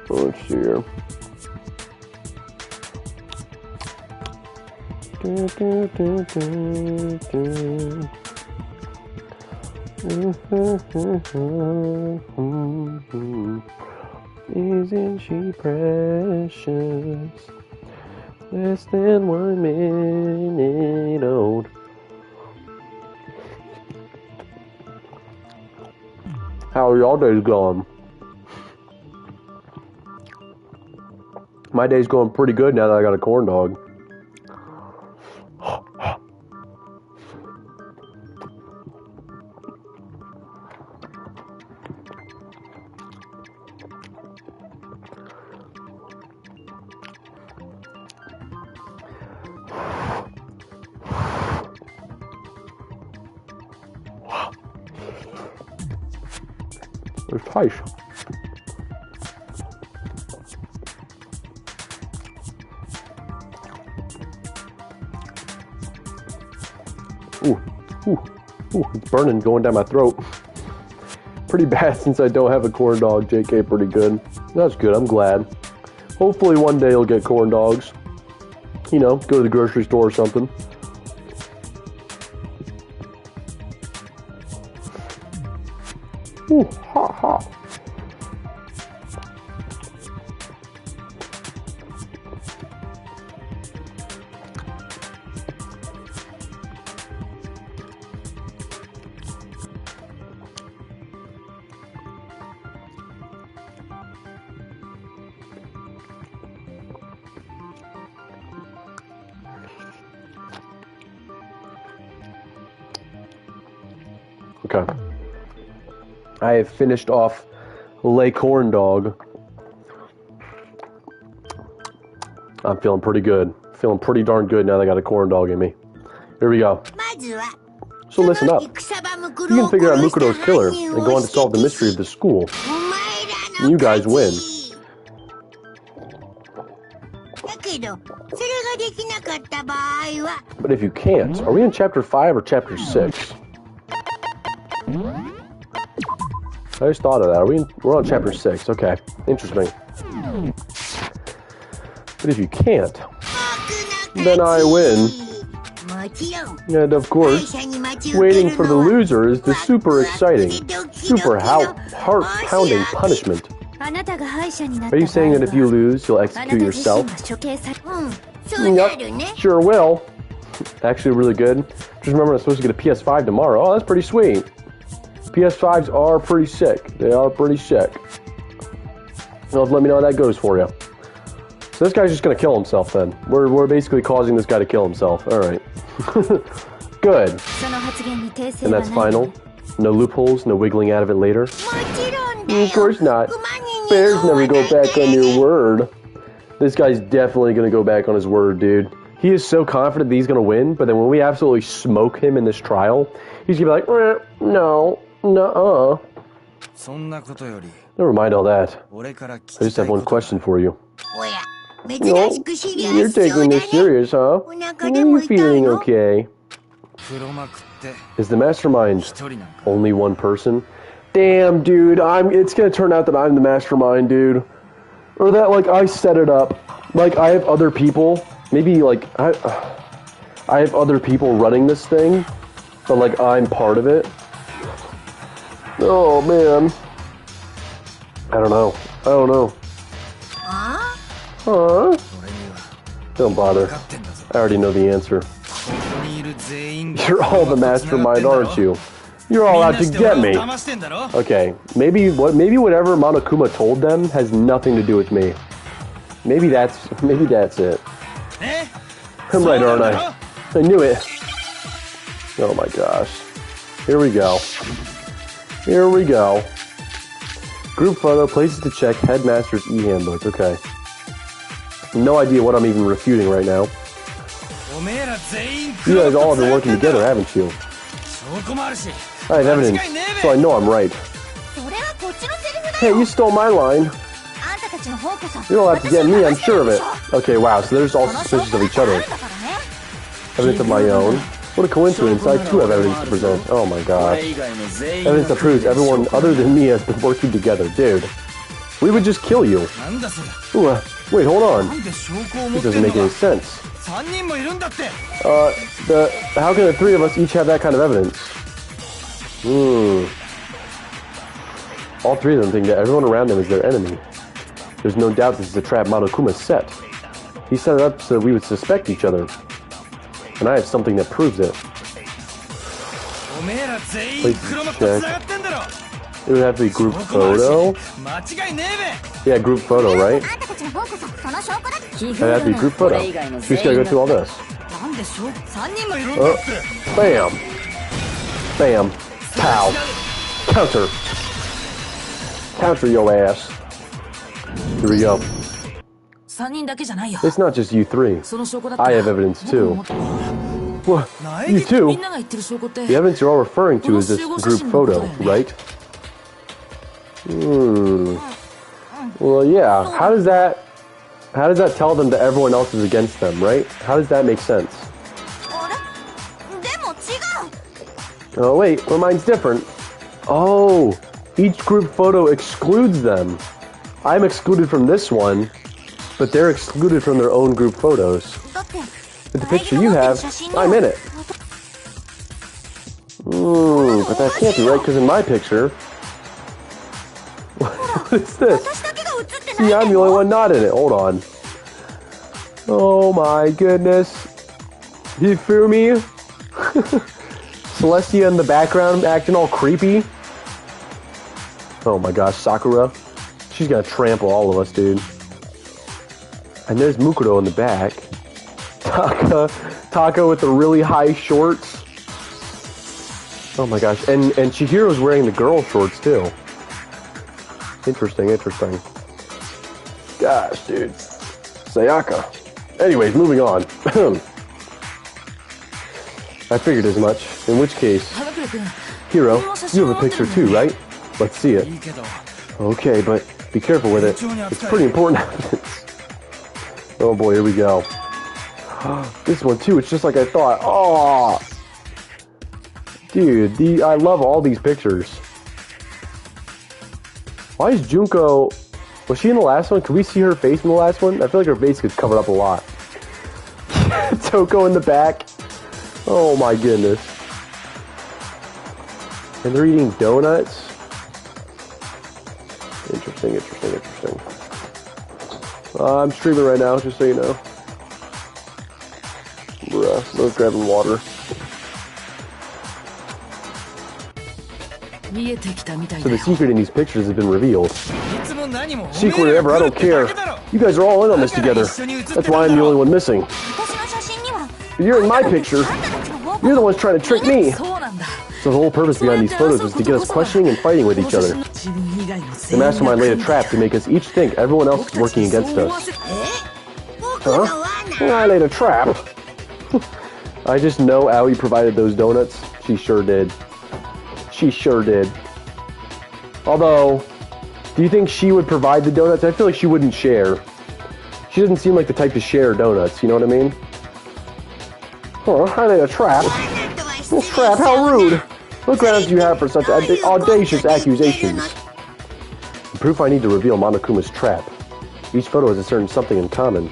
Let's see here. Isn't she precious? Less than 1 minute old. How are y'all days going? My day's going pretty good now that I got a corn dog. It's tight. Ooh, it's burning, going down my throat. Pretty bad since I don't have a corn dog. JK, pretty good. That's good, I'm glad. Hopefully one day you'll get corn dogs. You know, go to the grocery store or something. Ooh, hot, hot. Okay. I have finished off Le Corn Dog. I'm feeling pretty good. Feeling pretty darn good now that I got a corn dog in me. Here we go. So listen up. You can figure out Mukuro's killer and go on to solve the mystery of the school. And you guys win. But if you can't, are we in chapter 5 or chapter 6? I just thought of that. We're on chapter 6. Okay. Interesting. But if you can't, then I win. And of course, waiting for the loser is the super exciting, super heart-pounding punishment. Are you saying that if you lose, you'll execute yourself? Yep, sure will. Actually really good. Just remember I'm supposed to get a PS5 tomorrow. Oh, that's pretty sweet. PS5s are pretty sick. They are pretty sick. Well, let me know how that goes for you. So this guy's just going to kill himself then. We're basically causing this guy to kill himself. Alright. Good. And that's final. No loopholes, no wiggling out of it later. Of course not. Bears never go back on your word. This guy's definitely going to go back on his word, dude. He is so confident that he's going to win, but then when we absolutely smoke him in this trial, he's going to be like, no, nuh-uh. Never mind all that. I just have one question for you. No, you're taking this serious, huh? Are you feeling okay? Is the mastermind only one person? Damn, dude, it's gonna turn out that I'm the mastermind, dude. Or that, like, I set it up. Like, I have other people, maybe, like, I have other people running this thing, but, like, I'm part of it. Oh, man. I don't know. Huh? Don't bother. I already know the answer. You're all the mastermind, aren't you? You're all out to get me. Okay, maybe whatever Monokuma told them has nothing to do with me. Maybe that's it. I'm right, aren't I? I knew it. Oh my gosh. Here we go. Here we go. Group photo, places to check, headmaster's e-handbook. Okay. No idea what I'm even refuting right now. You guys all have been working together, haven't you? I have evidence, so I know I'm right. Hey, you stole my line. You don't have to get me, I'm sure of it. Okay, wow, so there's all suspicions of each other. Evidence of my own. What a coincidence, I too have evidence to present. Oh my gosh. Evidence that proves everyone other than me has been working together. Dude, we would just kill you. Ooh, wait, hold on. This doesn't make any sense. How can the three of us each have that kind of evidence? All three of them think that everyone around them is their enemy. There's no doubt this is a trap Monokuma set. He set it up so we would suspect each other. And I have something that proves it. Check. It would have to be group photo. Yeah, group photo, right? It'd have to be group photo. We just gotta go through all this. Bam. Bam. Pow. Counter. Counter your ass. Here we go. It's not just you three. I have evidence too. What? You too? The evidence you're all referring to is this group photo, right? Well, yeah. How does that tell them that everyone else is against them, right? How does that make sense? Oh, wait. Well, mine's different. Oh, each group photo excludes them. I'm excluded from this one, but they're excluded from their own group photos. With the picture you have, I'm in it. But that can't be right, because in my picture... What is this? See, I'm the only one not in it. Hold on. Oh my goodness. Hifumi? Celestia in the background acting all creepy. Oh my gosh, Sakura. She's gonna trample all of us, dude. And there's Mukuro in the back. Taka with the really high shorts. Oh my gosh, and Chihiro's wearing the girl shorts too. Interesting. Gosh, dude. Sayaka. Anyways, moving on. I figured as much. In which case, Hiro, you have a picture too, right? Let's see it. Okay, but be careful with it. It's pretty important evidence. Oh boy, here we go. This one too, it's just like I thought. Oh, dude, I love all these pictures. Why is Junko... Was she in the last one? Could we see her face in the last one? I feel like her face gets covered up a lot. Toko in the back. Oh my goodness. And they're eating donuts. Interesting. I'm streaming right now, just so you know. Bruh, I was grabbing water. So the secret in these pictures has been revealed. Secret or ever, I don't care. You guys are all in on this together. That's why I'm the only one missing. If you're in my picture, you're the ones trying to trick me. So the whole purpose behind these photos is to get us questioning and fighting with each other. The Mastermind laid a trap to make us each think everyone else is working against us. Huh? I laid a trap. I just know Aoi provided those donuts. She sure did. Although, do you think she would provide the donuts? I feel like she wouldn't share. She doesn't seem like the type to share donuts, you know what I mean? Huh, I laid a trap. A trap? How rude. What grounds do you have for such audacious accusations? The proof I need to reveal Monokuma's trap. Each photo has a certain something in common.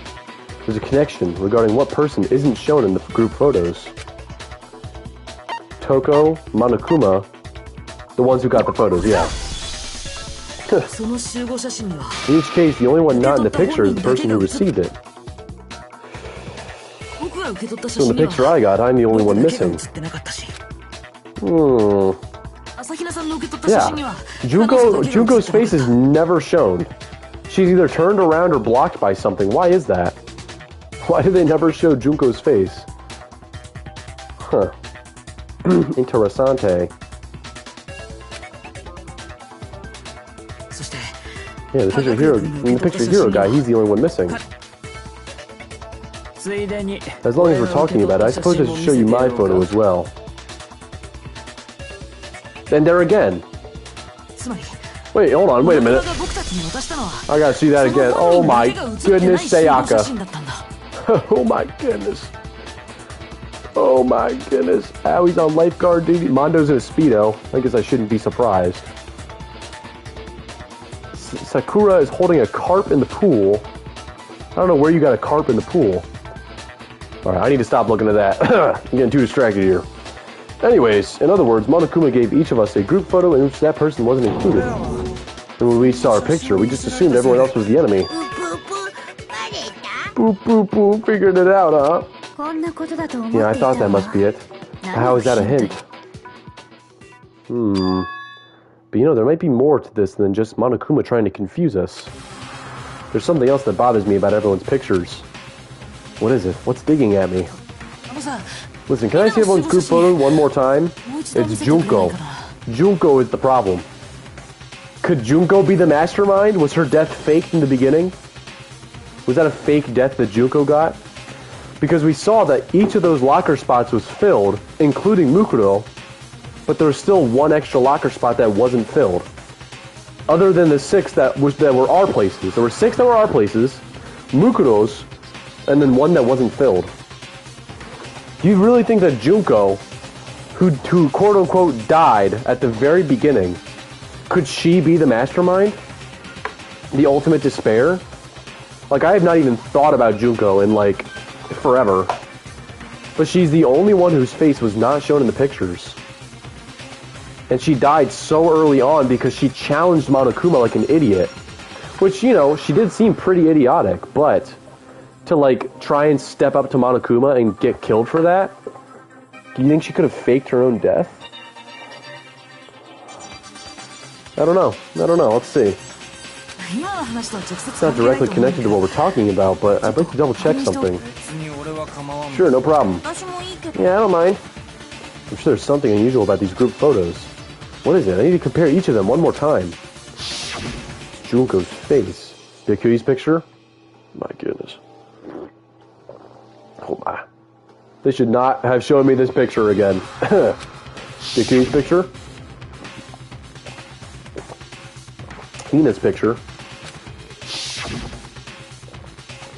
There's a connection regarding what person isn't shown in the group photos. Toko, Monokuma, the ones who got the photos, yeah. In each case, the only one not in the picture is the person who received it. So in the picture I got, I'm the only one missing. Yeah. Junko's face is never shown. She's either turned around or blocked by something. Why is that? Why do they never show Junko's face? Huh. Interessante. Yeah, the picture hero guy, he's the only one missing. As long as we're talking about it, I suppose I should show you my photo as well. And there again. Wait, hold on, wait a minute. I gotta see that again. Oh my goodness, Sayaka. Oh my goodness. Oh my goodness. Ow, he's on lifeguard duty. Mondo's in a Speedo. I guess I shouldn't be surprised. Sakura is holding a carp in the pool. I don't know where you got a carp in the pool. Alright, I need to stop looking at that. I'm getting too distracted here. Anyways, in other words, Monokuma gave each of us a group photo in which that person wasn't included. And when we saw our picture, we just assumed everyone else was the enemy. Boop, boop, boop. Figured it out, huh? Yeah, I thought that must be it. How is that a hint? But you know, there might be more to this than just Monokuma trying to confuse us. There's something else that bothers me about everyone's pictures. What is it? What's digging at me? Listen, can I see everyone's group photo one more time? It's Junko. Junko is the problem. Could Junko be the mastermind? Was her death faked in the beginning? Was that a fake death that Junko got? Because we saw that each of those locker spots was filled, including Mukuro, but there was still one extra locker spot that wasn't filled. Other than the 6 that were our places. There were 6 that were our places, Mukuro's, and then 1 that wasn't filled. Do you really think that Junko, who quote-unquote died at the very beginning, could she be the mastermind? The ultimate despair? Like, I have not even thought about Junko in, like, forever. But she's the only one whose face was not shown in the pictures. And she died so early on because she challenged Monokuma like an idiot. Which, you know, she did seem pretty idiotic, but to, like, try and step up to Monokuma and get killed for that? Do you think she could have faked her own death? I don't know. Let's see. It's not directly connected to what we're talking about, but I'd like to double check something. Sure, no problem. Yeah, I don't mind. I'm sure there's something unusual about these group photos. What is it? I need to compare each of them one more time. It's Junko's face. The Kyui's picture? My goodness. Oh my. They should not have shown me this picture again. The Kyui's picture? Hina's picture.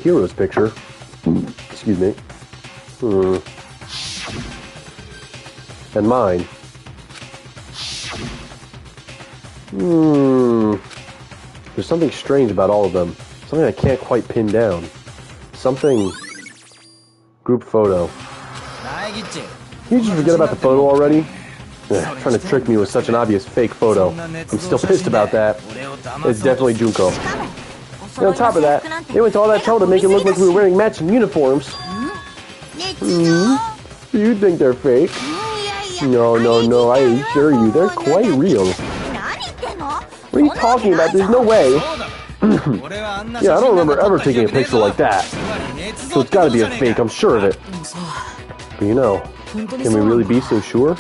Hiro's picture. Excuse me. And mine. There's something strange about all of them. Something I can't quite pin down. Something... Group photo. Can you just forget about the photo already? Trying to trick me with such an obvious fake photo. I'm still pissed about that. It's definitely Junko. And on top of that, they went to all that trouble to make it look like we were wearing matching uniforms. You think they're fake? No, I assure you, they're quite real. What are you talking about? There's no way. Yeah, I don't remember ever taking a picture like that. So it's gotta be a fake, I'm sure of it. But you know, can we really be so sure?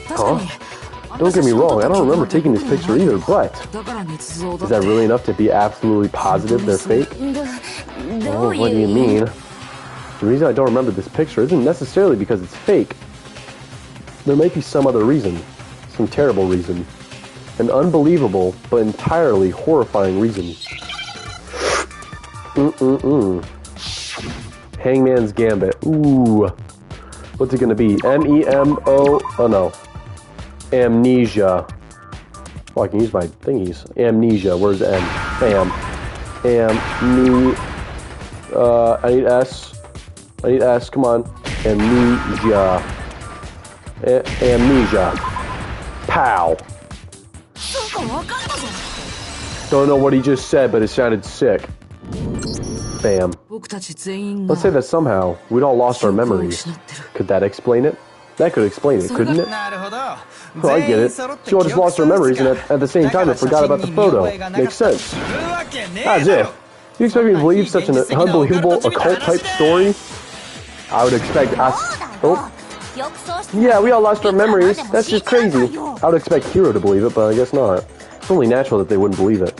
Huh? Don't get me wrong, I don't remember taking this picture either, but... Is that really enough to be absolutely positive they're fake? Oh, what do you mean? The reason I don't remember this picture isn't necessarily because it's fake. There might be some other reason. Some terrible reason. An unbelievable, but entirely horrifying reason. Hangman's Gambit. Ooh. What's it gonna be? M-E-M-O... Oh, no. Amnesia. Oh, I can use my thingies. Amnesia. Where's the M? I need S. I need S. Come on. Amnesia. Amnesia. Pow. Don't know what he just said, but it sounded sick. Bam. Let's say that somehow we'd all lost our memories. Could that explain it? That could explain it, couldn't it? Oh, I get it. She all just lost her memories and at the same time I forgot about the photo. Makes sense. As if. You expect me to believe such an unbelievable occult-type story? I would expect us... Oh. Yeah, we all lost our memories. That's just crazy. I would expect Hiro to believe it, but I guess not. It's only natural that they wouldn't believe it.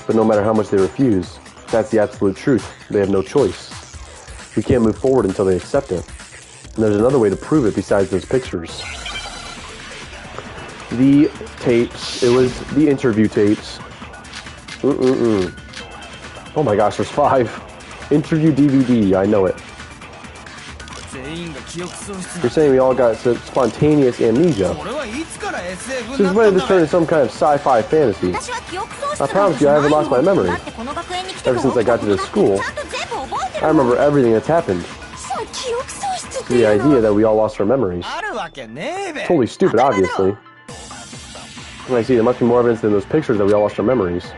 But no matter how much they refuse, that's the absolute truth. They have no choice. We can't move forward until they accept it. And there's another way to prove it besides those pictures. The tapes. It was the interview tapes. Oh my gosh, there's 5. Interview DVD, I know it. You're saying we all got spontaneous amnesia. Since when did this turn into some kind of sci-fi fantasy? I promise you I haven't lost my memory. Ever since I got to this school, I remember everything that's happened. The idea that we all lost our memories. Totally stupid, obviously. I see, there must be more evidence than those pictures that we all lost our memories.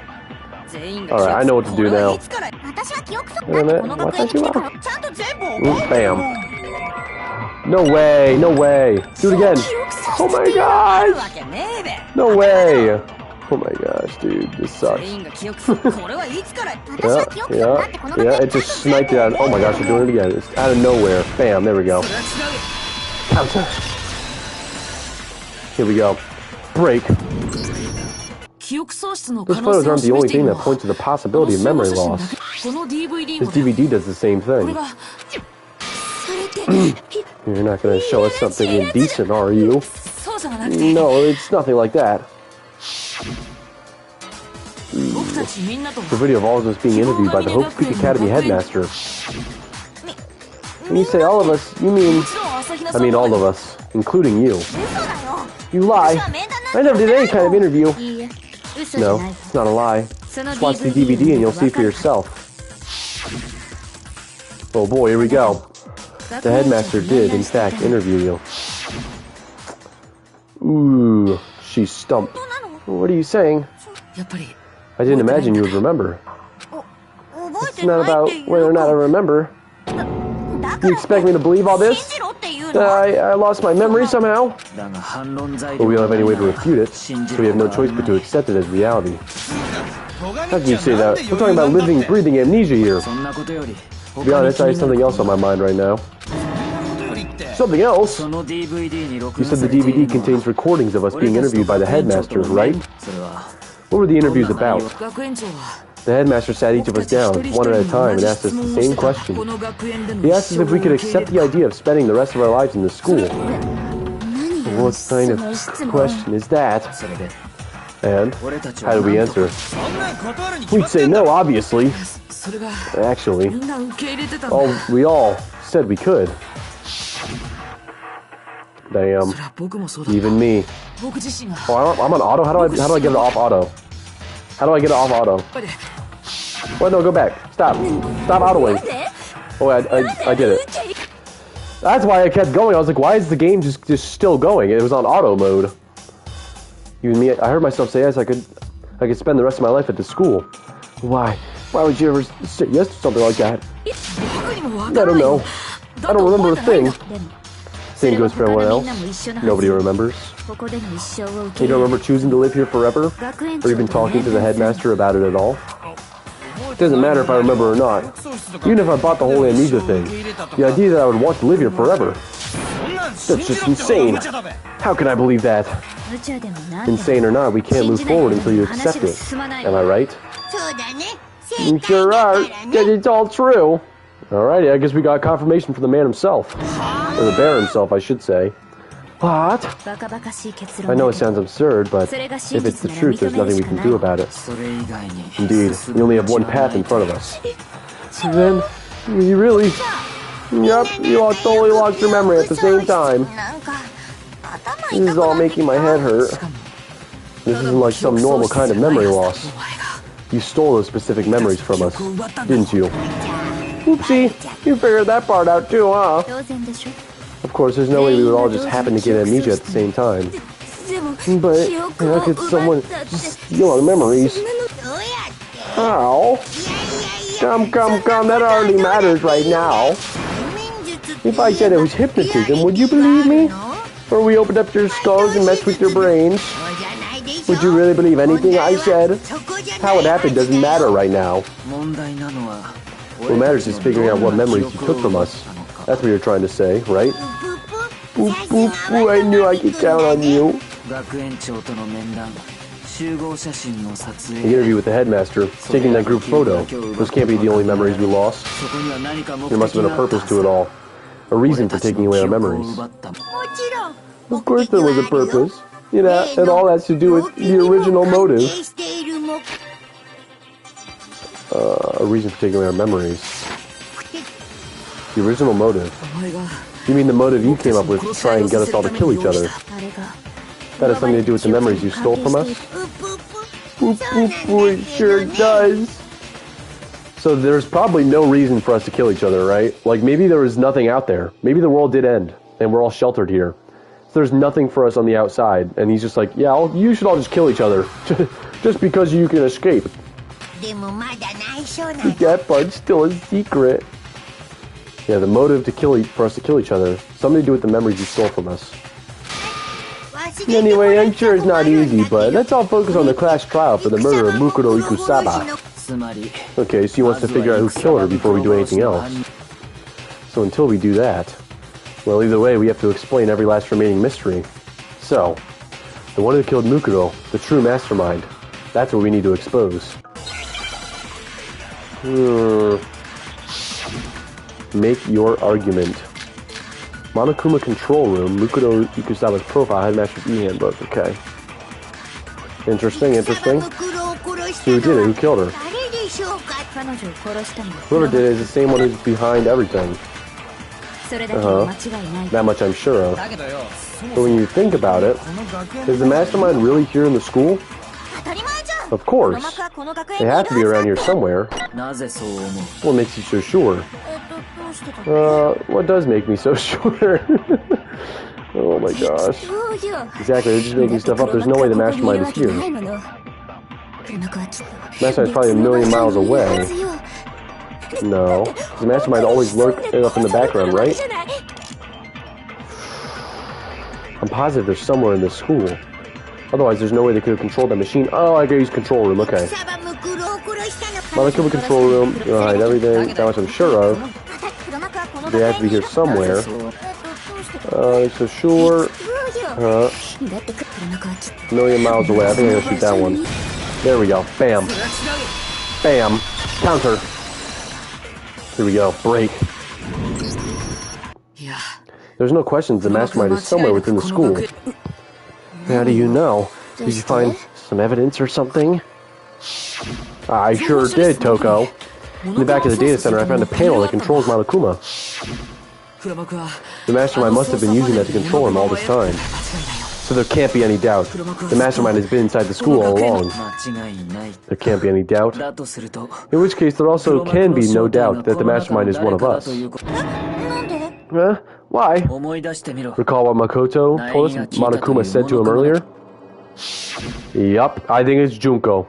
Alright, I know what to do now. Bam. No way, no way. Do it again. Oh my gosh. No way. Oh my gosh, dude, this sucks. Yeah, it just sniped it out. Oh my gosh, we're doing it again. It's out of nowhere. Bam, there we go. Here we go. Break. Those photos aren't the only thing that point to the possibility of memory loss. This DVD does the same thing. You're not going to show us something indecent, are you? No, it's nothing like that. The video of all of us being interviewed by the Hope Creek Academy headmaster. When you say all of us, you mean... I mean all of us, including you. You lie. I never did any kind of interview. No, it's not a lie. Just watch the DVD and you'll see for yourself. Oh boy, here we go. The headmaster did, in fact, interview you. Ooh, she's stumped. What are you saying? I didn't imagine you would remember. It's not about whether or not I remember. You expect me to believe all this? I lost my memory somehow? But we don't have any way to refute it, so we have no choice but to accept it as reality. How can you say that? We're talking about living, breathing amnesia here. To be honest, I have something else on my mind right now. Something else? You said the DVD contains recordings of us being interviewed by the headmaster, right? What were the interviews about? The headmaster sat each of us down, one at a time, and asked us the same question. He asked us if we could accept the idea of spending the rest of our lives in the school. What kind of question is that? And how did we answer? We'd say no, obviously. Actually, we all said we could. Damn. Even me. Oh, I'm on auto? How do I get it off auto? How do I get it off auto? Wait, no, go back. Stop. Stop autoing. Oh, I did it. That's why I kept going. I was like, why is the game just still going? It was on auto mode. Even me, I heard myself say yes, I could spend the rest of my life at the school. Why? Why would you ever say yes to something like that? I don't know. I don't remember a thing. Same goes for everyone else. Nobody remembers. You don't remember choosing to live here forever? Or even talking to the headmaster about it at all? It doesn't matter if I remember or not. Even if I bought the whole amnesia thing. The idea that I would want to live here forever. That's just insane. How can I believe that? Insane or not, we can't move forward until you accept it. Am I right? You sure are, because it's all true. Alrighty, I guess we got confirmation from the man himself. Or the bear himself, I should say. What? I know it sounds absurd, but if it's the truth, there's nothing we can do about it. Indeed, we only have one path in front of us. Then, you really... Yep, you all totally lost your memory at the same time. This is all making my head hurt. This isn't like some normal kind of memory loss. You stole those specific memories from us, didn't you? Oopsie, you figured that part out too, huh? Of course, there's no way we would all just happen to get amnesia at the same time. But how could someone just steal our memories? How? Come, that already matters right now. If I said it was hypnotism, would you believe me? Or we opened up your skulls and messed with your brains? Would you really believe anything I said? How it happened doesn't matter right now. What matters is figuring out what memories you took from us. That's what you're trying to say, right? Boop, boop, boop, I knew I could count on you. The interview with the headmaster, taking that group photo. Those can't be the only memories we lost. There must have been a purpose to it all. A reason for taking away our memories. Of course there was a purpose. You know, it all has to do with the original motive. A reason for taking away our memories. The original motive. You mean the motive you came up with to try and get us all to kill each other? That has something to do with the memories you stole from us? Boop, boop, boop, it sure does. So there's probably no reason for us to kill each other, right? Like, maybe there was nothing out there. Maybe the world did end, and we're all sheltered here. So there's nothing for us on the outside, and he's just like, yeah, you should all just kill each other. Just because you can escape. That part's still a secret. Yeah, the motive for us to kill each other. Something to do with the memories you stole from us. Anyway, I'm sure it's not easy, but let's all focus on the class trial for the murder of Mukuro Ikusaba. Okay, so he wants to figure out who killed her before we do anything else. So until we do that, well, either way, we have to explain every last remaining mystery. So, the one who killed Mukuro, the true mastermind, that's what we need to expose. Make your argument. Monokuma control room, Mukuro Ikusaba's profile, headmaster's e-handbook. Okay. Interesting. So who did it? Who killed her? Whoever did it is the same one who's behind everything. That much I'm sure of. But when you think about it, is the mastermind really here in the school? Of course. They have to be around here somewhere. What makes you so sure? What does make me so sure? Oh my gosh. Exactly, they're just making stuff up. There's no way the mastermind is here. Mastermind is probably a million miles away. No. The mastermind always lurks up in the background, right? I'm positive they're somewhere in this school. Otherwise, there's no way they could have controlled that machine. Oh, I gotta use control room, okay. Monokuma control room, you know, hide everything. That much I'm sure of. They have to be here somewhere. So sure. A million miles away. I think I'm gonna shoot that one. There we go. Bam. Bam. Counter. Here we go. Break. There's no questions. The mastermind is somewhere within the school. How do you know? Did you find some evidence or something? I sure did, Toko. In the back of the data center, I found a panel that controls Monokuma. The mastermind must have been using that to control him all this time. So there can't be any doubt. The mastermind has been inside the school all along. There can't be any doubt. In which case, there also can be no doubt that the mastermind is one of us. Huh? Why? Recall what Makoto told us Monokuma said to him earlier? Yup, I think it's Junko.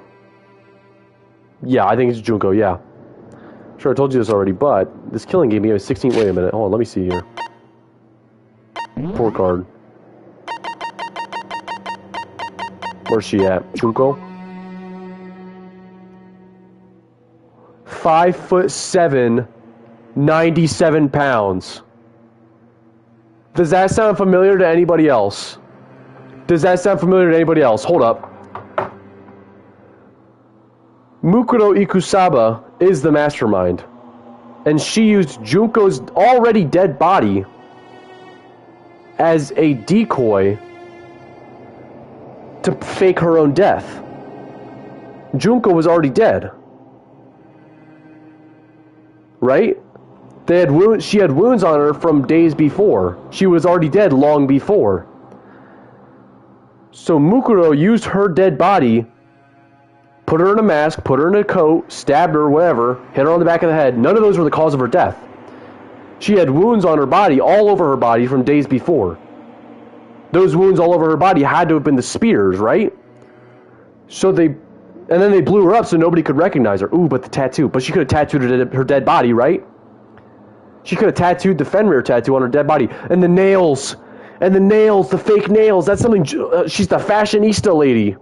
Yeah, I think it's Junko, yeah. Sure, I told you this already, but this killing gave me a 16... Wait a minute, hold on, let me see here. Poor card. Where's she at? Junko? 5'7", 97 pounds. Does that sound familiar to anybody else? Hold up. Mukuro Ikusaba is the mastermind. And she used Junko's already dead body as a decoy to fake her own death. Junko was already dead. Right? She had wounds on her from days before. She was already dead long before. So Mukuro used her dead body, put her in a mask, put her in a coat, stabbed her, whatever, hit her on the back of the head. None of those were the cause of her death. She had wounds on her body, all over her body, from days before. those wounds all over her body had to have been the spears, right? So and then they blew her up so nobody could recognize her. Ooh, but the tattoo. But she could have tattooed her dead body, right? She could have tattooed the Fenrir tattoo on her dead body. And the nails. And the nails, the fake nails. That's something... she's the fashionista lady.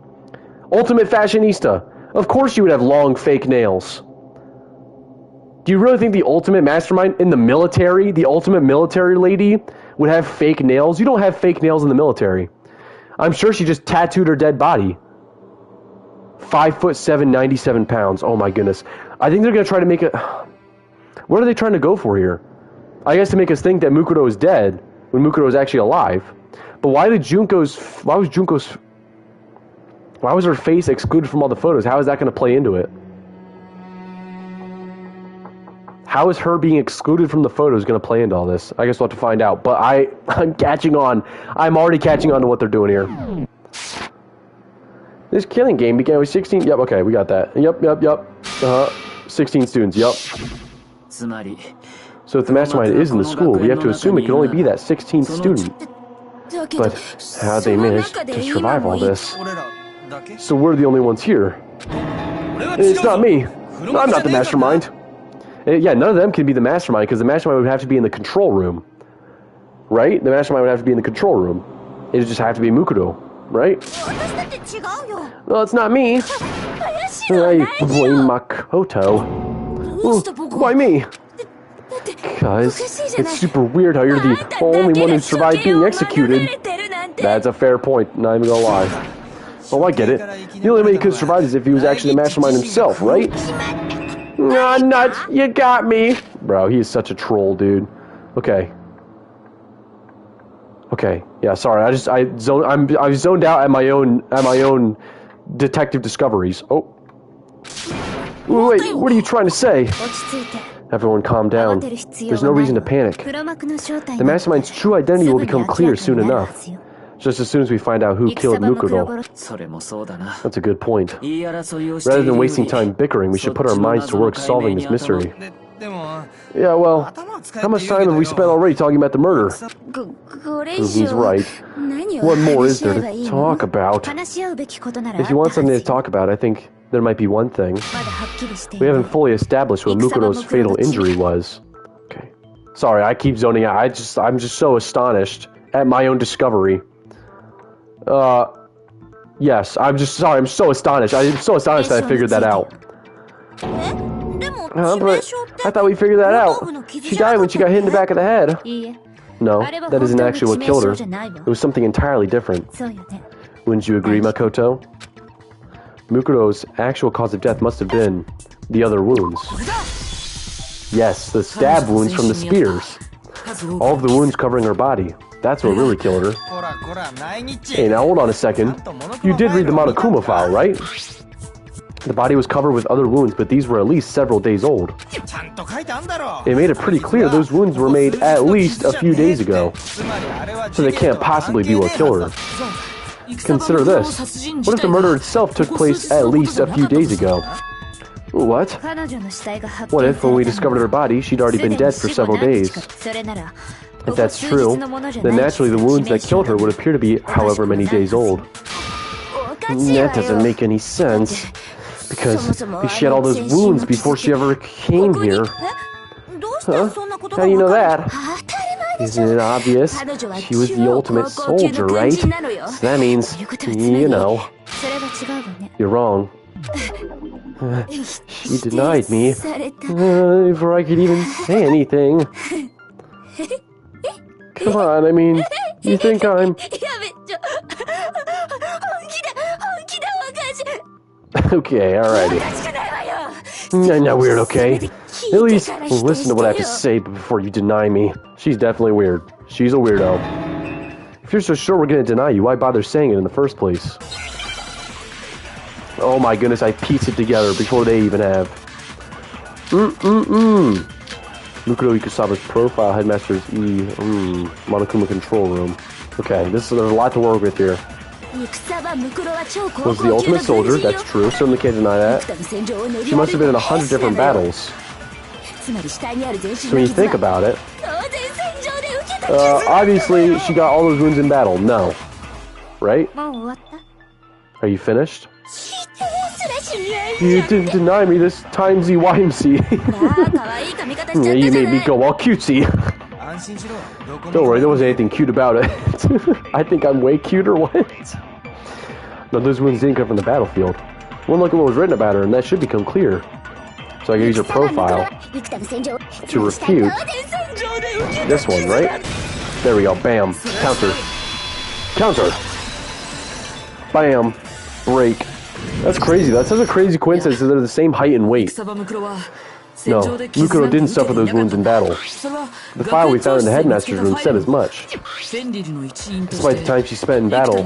Ultimate fashionista. Of course you would have long fake nails. Do you really think the ultimate mastermind in the military, the ultimate military lady, would have fake nails? You don't have fake nails in the military. I'm sure she just tattooed her dead body. 5'7", 97 pounds. Oh my goodness. I think they're going to try to make it... What are they trying to go for here? I guess to make us think that Mukuro is dead when Mukuro is actually alive. But why was her face excluded from all the photos? How is that going to play into it? How is her being excluded from the photos going to play into all this? I guess we'll have to find out. But I'm catching on. I'm already catching on to what they're doing here. This killing game began with 16... Yep, okay, we got that. Yep. 16 students, yep. So if the mastermind is in the school, we have to assume it can only be that 16th student. But how they managed to survive all this? So we're the only ones here. And it's not me. I'm not the mastermind. Yeah, none of them can be the mastermind, because the mastermind would have to be in the control room. Right? The mastermind would have to be in the control room. It would just have to be Mukuro, right? Well, it's not me. I blame Makoto. Why me? Because it's super weird how you're the only one who survived being executed. That's a fair point, not even gonna lie. Oh, I get it. The only way he could survive is if he was actually the mastermind himself, right? Nah, nuts, you got me. Bro, he is such a troll, dude. Okay. Okay, yeah, sorry. I was zoned out at my own detective discoveries. Oh. Wait, what are you trying to say? Everyone calm down. There's no reason to panic. The mastermind's true identity will become clear soon enough. Just as soon as we find out who killed Mukuro. That's a good point. Rather than wasting time bickering, we should put our minds to work solving this mystery. Yeah, well, how much time have we spent already talking about the murder? He's right. What more is there to talk about? If you want something to talk about, I think there might be one thing. We haven't fully established what Mukuro's fatal injury was. Okay. Sorry, I keep zoning out. I'm just so astonished at my own discovery. Yes, I'm so astonished. I'm so astonished that I figured that out. But I thought we figured that out. She died when she got hit in the back of the head. No, that isn't actually what killed her. It was something entirely different. Wouldn't you agree, Makoto? Mukuro's actual cause of death must have been the other wounds. Yes, the stab wounds from the spears. All of the wounds covering her body. That's what really killed her. Hey, now hold on a second. You did read the Monokuma file, right? The body was covered with other wounds, but these were at least several days old. It made it pretty clear those wounds were made at least a few days ago. So they can't possibly be what killed her. Consider this. What if the murder itself took place at least a few days ago? What? What if, when we discovered her body, she'd already been dead for several days? If that's true, then naturally the wounds that killed her would appear to be however many days old. That doesn't make any sense. Because she had all those wounds before she ever came here. Huh? How do you know that? Isn't it obvious? She was the ultimate soldier, right? So that means, you know. You're wrong. She denied me before I could even say anything. Come on, I mean, you think I'm... Okay, alrighty. Not weird, okay? At least listen to what I have to say before you deny me. She's definitely weird. She's a weirdo. If you're so sure we're gonna deny you, why bother saying it in the first place? Oh my goodness, I pieced it together before they even have. Mukuro Ikusaba's profile, Headmaster's E, Monokuma control room. Okay, there's a lot to work with here. Was the ultimate soldier, that's true, certainly can't deny that. She must have been in 100 different battles. So when you think about it, Obviously, she got all those wounds in battle. No. Right? もう終わった Are you finished? You didn't deny me this timesy wimesy. Yeah, you made me go all cutesy. Don't worry, there wasn't anything cute about it. I think I'm way cute or what? No, those wounds didn't come from the battlefield. One look at what was written about her, and that should become clear. So I can use her profile to refute this one, right? There we go. Bam. Counter. Counter. Bam. Break. That's crazy. That's such a crazy coincidence that they're the same height and weight. No, Mukuro didn't suffer those wounds in battle. The file we found in the headmaster's room said as much. Despite the time she spent in battle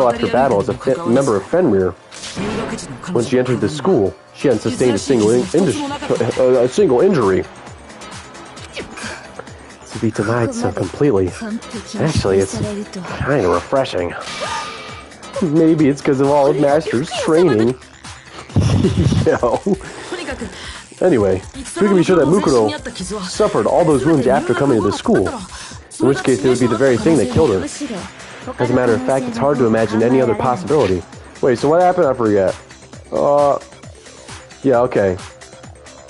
after battle as a member of Fenrir, when she entered the school, she hadn't sustained a single injury. To be denied so completely, actually, it's kind of refreshing. Maybe it's because of all of Master's training. Anyway, we can be sure that Mukuro suffered all those wounds after coming to the school, in which case it would be the very thing that killed her. As a matter of fact, it's hard to imagine any other possibility. Wait, so what happened? I forget. Yeah, okay.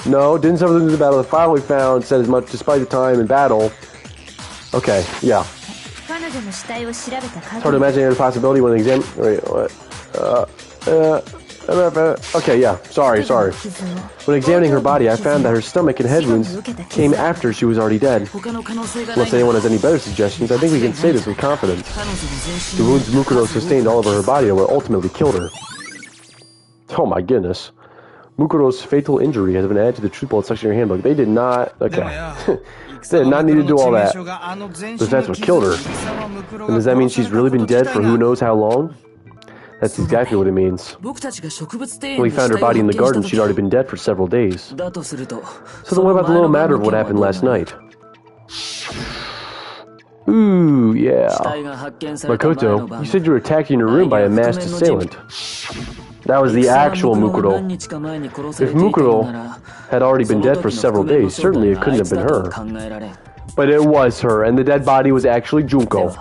No, didn't suffer in the battle. The file we found said as much despite the time in battle. Okay, yeah. It's hard to imagine any other possibility when exam. Wait, what? Okay, yeah. Sorry. When examining her body, I found that her stomach and head wounds came after she was already dead. Unless anyone has any better suggestions, I think we can say this with confidence. The wounds Mukuro sustained all over her body are what ultimately killed her. Oh my goodness. Mukuro's fatal injury has been added to the truth bullet section of your handbook. They did not... Okay. They did not need to do all that. But that's what killed her. And does that mean she's really been dead for who knows how long? That's exactly what it means. When we found her body in the garden, she'd already been dead for several days. So then what about the little matter of what happened last night? Ooh, yeah. Makoto, you said you were attacked in your room by a masked assailant. That was the actual Mukuro. If Mukuro had already been dead for several days, certainly it couldn't have been her. But it was her, and the dead body was actually Junko.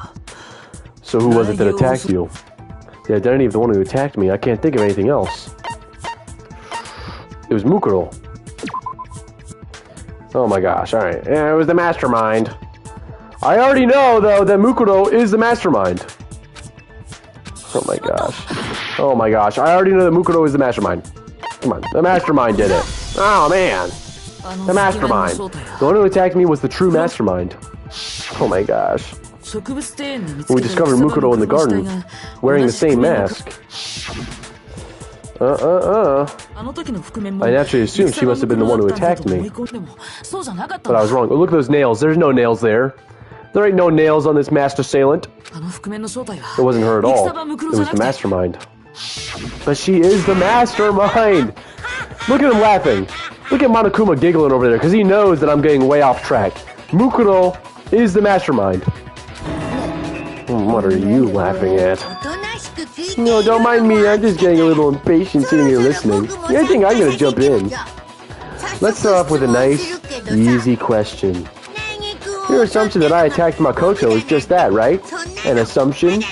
So who was it that attacked you? The identity of the one who attacked me. I can't think of anything else. It was Mukuro. Oh my gosh, alright. Yeah, it was the Mastermind. I already know, though, that Mukuro is the Mastermind. Oh my gosh. Oh my gosh. I already know that Mukuro is the Mastermind. Come on. The Mastermind did it. Oh man. The Mastermind. The one who attacked me was the true Mastermind. Oh my gosh. When we discovered Mukuro in the garden, wearing the same mask. I naturally assumed she must have been the one who attacked me. But I was wrong. Oh, look at those nails. There's no nails there. There ain't no nails on this masked assailant. It wasn't her at all. It was the Mastermind. But she is the Mastermind! Look at him laughing. Look at Monokuma giggling over there, because he knows that I'm getting way off track. Mukuro is the Mastermind. What are you laughing at? No, don't mind me. I'm just getting a little impatient sitting here listening. Yeah, I think I'm going to jump in. Let's start off with a nice, easy question. Your assumption that I attacked Makoto is just that, right? An assumption?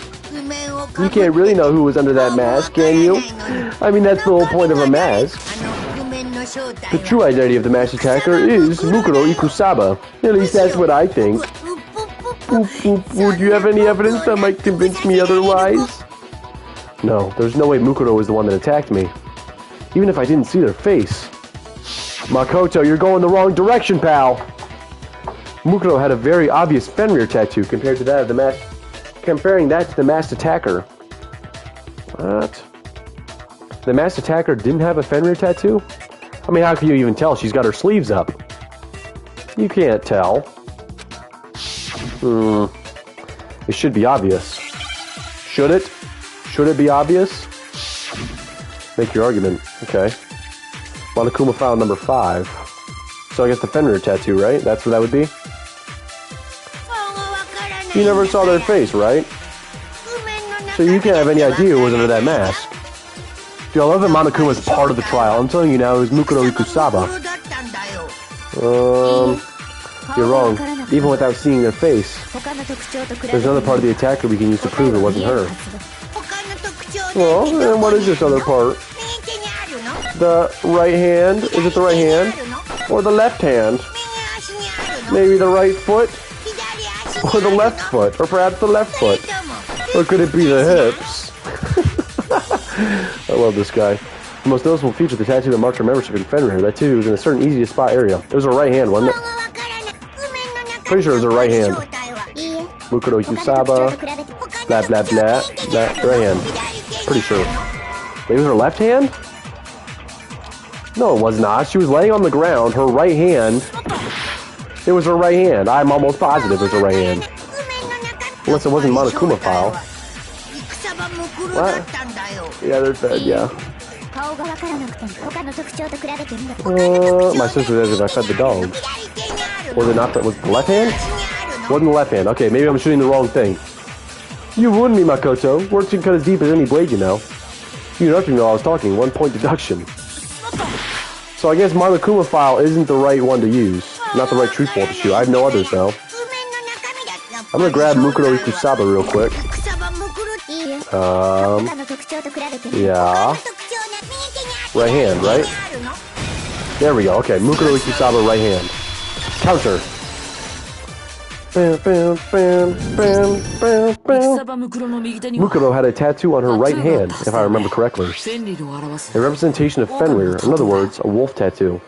You can't really know who was under that mask, can you? I mean, that's the whole point of a mask. The true identity of the masked attacker is Mukuro Ikusaba. At least that's what I think. Would you have any evidence that might convince me otherwise? No, there's no way Mukuro was the one that attacked me. Even if I didn't see their face. Makoto, you're going the wrong direction, pal! Mukuro had a very obvious Fenrir tattoo compared to that of the masked... Comparing that to the masked attacker. What? The masked attacker didn't have a Fenrir tattoo? I mean, how can you even tell? She's got her sleeves up. You can't tell. It should be obvious. Should it? Should it be obvious? Make your argument. Okay. Monokuma file number 5. So I guess the Fenrir tattoo, right? That's what that would be? You never saw their face, right? So you can't have any idea who was under that mask. Dude, I love that Monokuma is part of the trial. I'm telling you now, it was Mukuro Ikusaba. You're wrong. even without seeing their face. There's another part of the attacker we can use to prove it wasn't her. Well, and what is this other part? The right hand? Is it the right hand? Or the left hand? Maybe the right foot? Or the left foot? Or perhaps the left foot? Or could it be the hips? I love this guy. The most noticeable feature of the tattoo that marked her membership in Fenrir. That tattoo was in a certain easy to spot area. It was her right hand, wasn't it? Pretty sure it was her right hand. Mukuro Yusaba. Blah, blah, blah. Right hand. Pretty sure. Maybe it was her left hand? No, it was not. She was laying on the ground. Her right hand. It was her right hand. I'm almost positive it was her right hand. Unless it wasn't Monokuma file. What? Yeah, they're dead, yeah. My sister says if I fed the dogs. Was it not the, was it the left hand? Wasn't the left hand. Okay, maybe I'm shooting the wrong thing. You ruined me, Makoto. Words can cut as deep as any blade, you know. You don't even know I was talking. 1 point deduction. So I guess Monokuma file isn't the right one to use. Not the right truth ball to shoot. I have no others now. I'm gonna grab Mukuro Ikusaba real quick. Yeah. Right hand, right? There we go. Okay, Mukuro Ikusaba right hand. Counter. Bam, bam, bam, bam, bam, bam. Mukuro had a tattoo on her right hand, if I remember correctly. A representation of Fenrir, in other words, a wolf tattoo.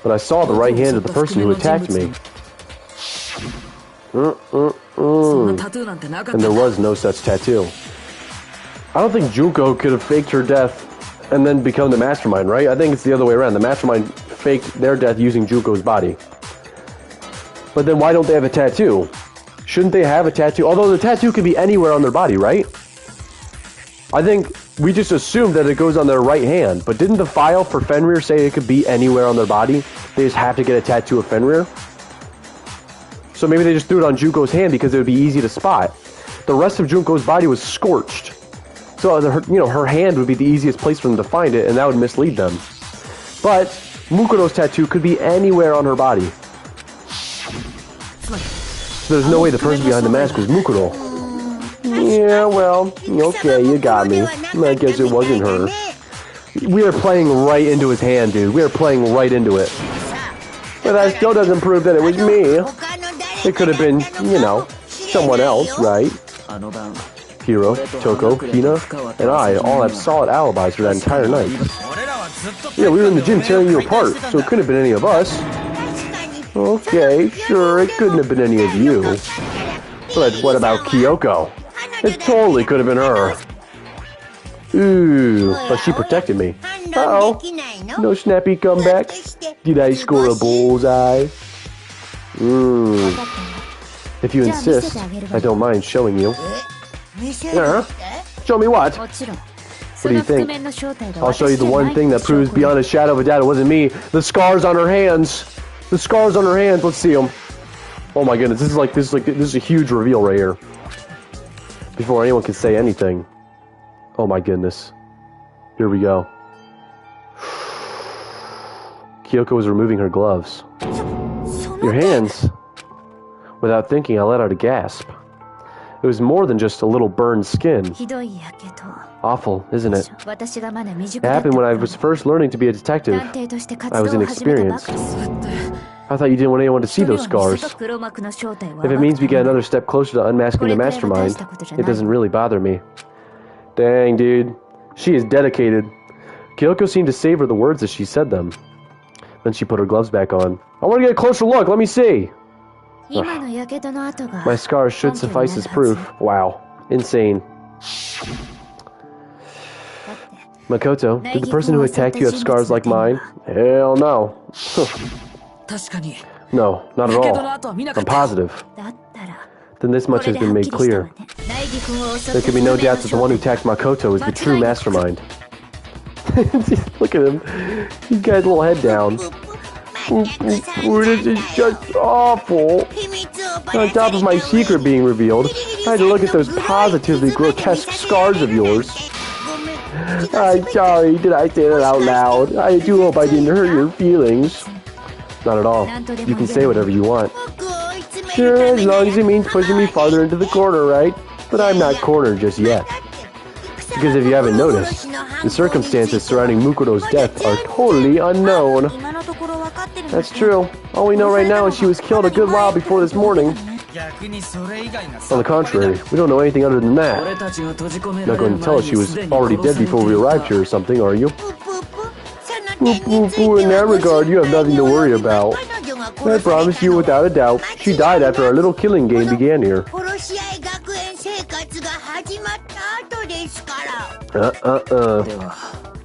But I saw the right hand of the person who attacked me. And there was no such tattoo. I don't think Junko could have faked her death and then become the Mastermind, right? I think it's the other way around. The Mastermind faked their death using Junko's body. But then why don't they have a tattoo? Shouldn't they have a tattoo? Although the tattoo could be anywhere on their body, right? I think we just assumed that it goes on their right hand. But didn't the file for Fenrir say it could be anywhere on their body? They just have to get a tattoo of Fenrir? So maybe they just threw it on Junko's hand because it would be easy to spot. The rest of Junko's body was scorched. So her hand would be the easiest place for them to find it, and that would mislead them. But Mukuro's tattoo could be anywhere on her body. So there's no way the person behind the mask was Mukuro. Yeah, well, okay, you got me. I guess it wasn't her. We are playing right into his hand, dude. We are playing right into it. But that still doesn't prove that it was me. It could have been, someone else, right? Hiro, Toko, Hina, and I all have solid alibis for that entire night. Yeah, we were in the gym tearing you apart, so it couldn't have been any of us. Okay, sure, it couldn't have been any of you. But what about Kyoko? It totally could have been her. Ooh, but she protected me. Uh-oh. No snappy comeback? Did I score a bullseye? If you insist, I don't mind showing you. Show me what? What do you think? I'll show you the one thing that proves beyond a shadow of a doubt it wasn't me. The scars on her hands. The scars on her hands. Let's see them. Oh my goodness, this is a huge reveal right here. Before anyone can say anything. Oh my goodness. Here we go. Kyoko was removing her gloves. Your hands. Without thinking, I let out a gasp. It was more than just a little burned skin. Awful, isn't it? It happened when I was first learning to be a detective. I was inexperienced. I thought you didn't want anyone to see those scars. If it means we get another step closer to unmasking the Mastermind, it doesn't really bother me. Dang, dude. She is dedicated. Kyoko seemed to savor the words as she said them. Then she put her gloves back on. I want to get a closer look. Let me see. Ugh. My scars should suffice as proof. Wow. Insane. Makoto, did the person who attacked you have scars like mine? Hell no. No, not at all. I'm positive. Then this much has been made clear. There can be no doubt that the one who attacked Makoto is the true Mastermind. Look at him. He's got his little head down. This is just awful. On top of my secret being revealed, I had to look at those positively grotesque scars of yours. I'm sorry, did I say that out loud? I do hope I didn't hurt your feelings. Not at all. You can say whatever you want. Sure, as long as it means pushing me farther into the corner, right? But I'm not cornered just yet. Because if you haven't noticed, the circumstances surrounding Mukuro's death are totally unknown. That's true. All we know right now is she was killed a good while before this morning. On the contrary, we don't know anything other than that. You're not going to tell us she was already dead before we arrived here or something, are you? In that regard, you have nothing to worry about. I promise you without a doubt, she died after our little killing game began here.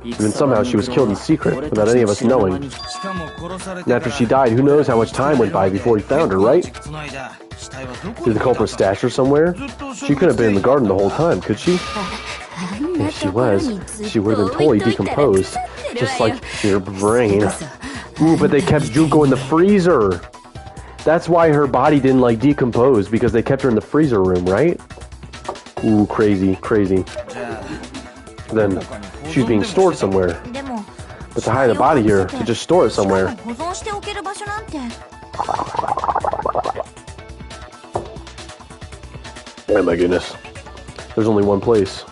Even somehow she was killed in secret, without any of us knowing. And after she died, who knows how much time went by before we found her, right? Did the culprit stash her somewhere? She couldn't have been in the garden the whole time, could she? If she was, she would have been totally decomposed, just like your brain. Ooh, but they kept Junko in the freezer. That's why her body didn't, like, decompose, because they kept her in the freezer room, right? Ooh, crazy, crazy. Then she's being stored somewhere. But to hide the body here, to just store it somewhere. Oh my goodness. There's only one place.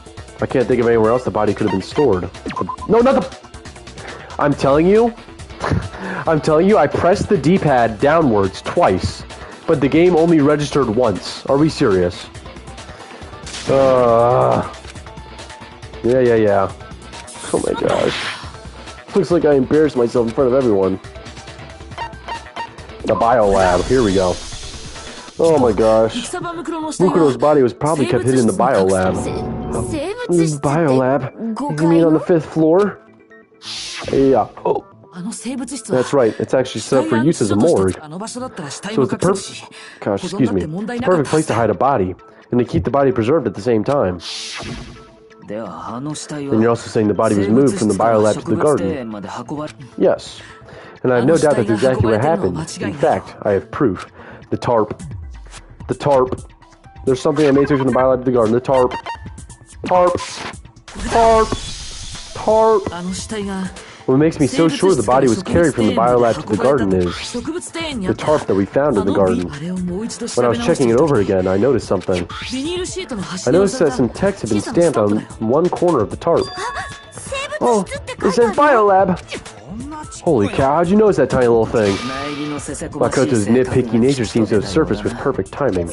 I can't think of anywhere else the body could have been stored. No, not the... I'm telling you, I pressed the D-pad downwards twice, but the game only registered once. Are we serious? Yeah. Oh my gosh. Looks like I embarrassed myself in front of everyone. The biolab. Here we go. Oh my gosh. Mukuro's body was probably kept hidden in the biolab. The biolab? You mean on the 5th floor? Yeah. Oh. That's right. It's actually set up for use as a morgue. So it's the perfect place to hide a body, and to keep the body preserved at the same time. Then you're also saying the body was moved from the biolab to the garden. Yes. And I have no doubt that's exactly what happened. In fact, I have proof. The tarp. The tarp. There's something I may take from the biolab to the garden. The tarp. Tarp. Tarp. Tarp. What makes me so sure the body was carried from the biolab to the garden is the tarp that we found in the garden. When I was checking it over again, I noticed something. I noticed that some text had been stamped on one corner of the tarp. Oh, it says biolab! Holy cow, how'd you notice that tiny little thing? Makoto's nitpicky nature seems to have surfaced with perfect timing.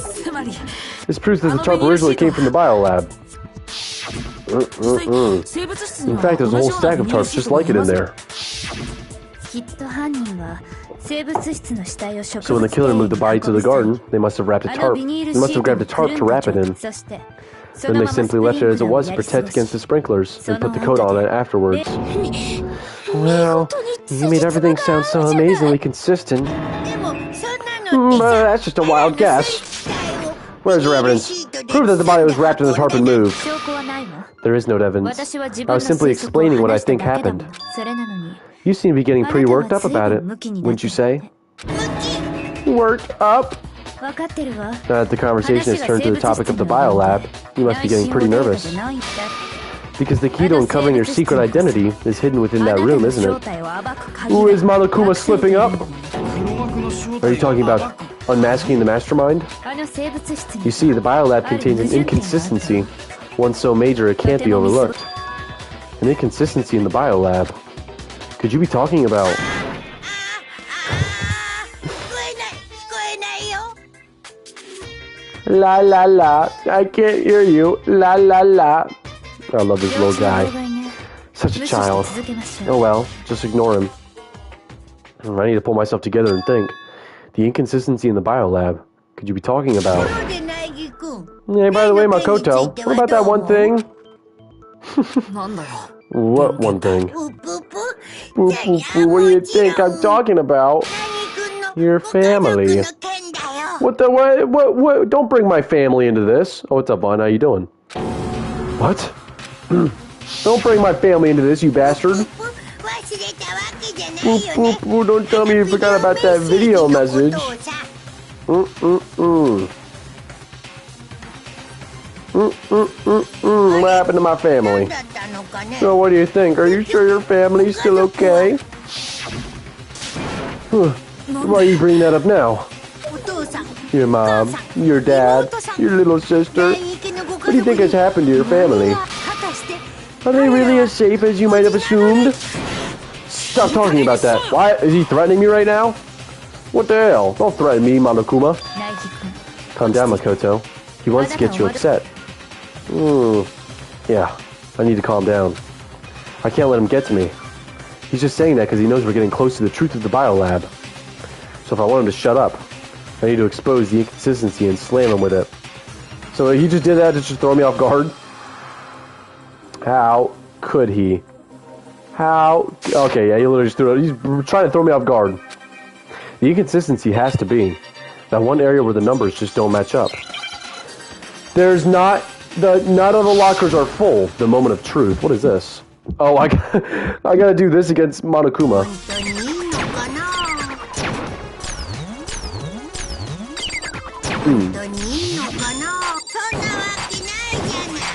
This proves that the tarp originally came from the biolab. In fact, there's a whole stack of tarps just like it in there. So when the killer moved the body to the garden, they must have wrapped a tarp. They must have grabbed a tarp to wrap it in. Then they simply left it as it was to protect against the sprinklers, and put the coat on it afterwards. Well, you made everything sound so amazingly consistent. That's just a wild guess. Where's your evidence? Prove that the body was wrapped in the tarp and moved. There is no evidence. I was simply explaining what I think happened. You seem to be getting pretty worked up about it, wouldn't you say? Worked up? Now that the conversation has turned to the topic of the biolab, you must be getting pretty nervous. Because the key to uncovering your secret identity is hidden within that room, isn't it? Ooh, is Monokuma slipping up? Are you talking about unmasking the Mastermind? You see, the biolab contains an inconsistency, one so major it can't be overlooked. An inconsistency in the biolab. Could you be talking about... La la la, I can't hear you. La la la. I love this little guy. Such a child. Oh well, just ignore him. I need to pull myself together and think. The inconsistency in the biolab. Could you be talking about... Hey, by the way, Makoto, what about that one thing? What one thing? What do you think I'm talking about? Your family. What? Don't bring my family into this. Oh, what's up, Vaughn? How you doing? What? Don't bring my family into this, you bastard. Don't tell me you forgot about that video message. What happened to my family? So what do you think? Are you sure your family's still okay? Why are you bringing that up now? お父さん Your mom, your dad, your little sister. 全域のご What do you 家 think 族 has happened to your family? 果たして Are they really as safe as you might have assumed? Stop talking about that. Why? Is he threatening me right now? What the hell? Don't threaten me, Monokuma. 大輝くん Calm down, Makoto. He wants to get you upset. Yeah, I need to calm down. I can't let him get to me. He's just saying that because he knows we're getting close to the truth of the biolab. So if I want him to shut up, I need to expose the inconsistency and slam him with it. So he just did that to just throw me off guard? How could he? How? Okay, yeah, he literally just threw it. He's trying to throw me off guard. The inconsistency has to be that one area where the numbers just don't match up. There's not... None of the lockers are full. The moment of truth. What is this? Oh, I gotta do this against Monokuma. 本当にいいのかな本当にいいのかなそんなわけないじゃない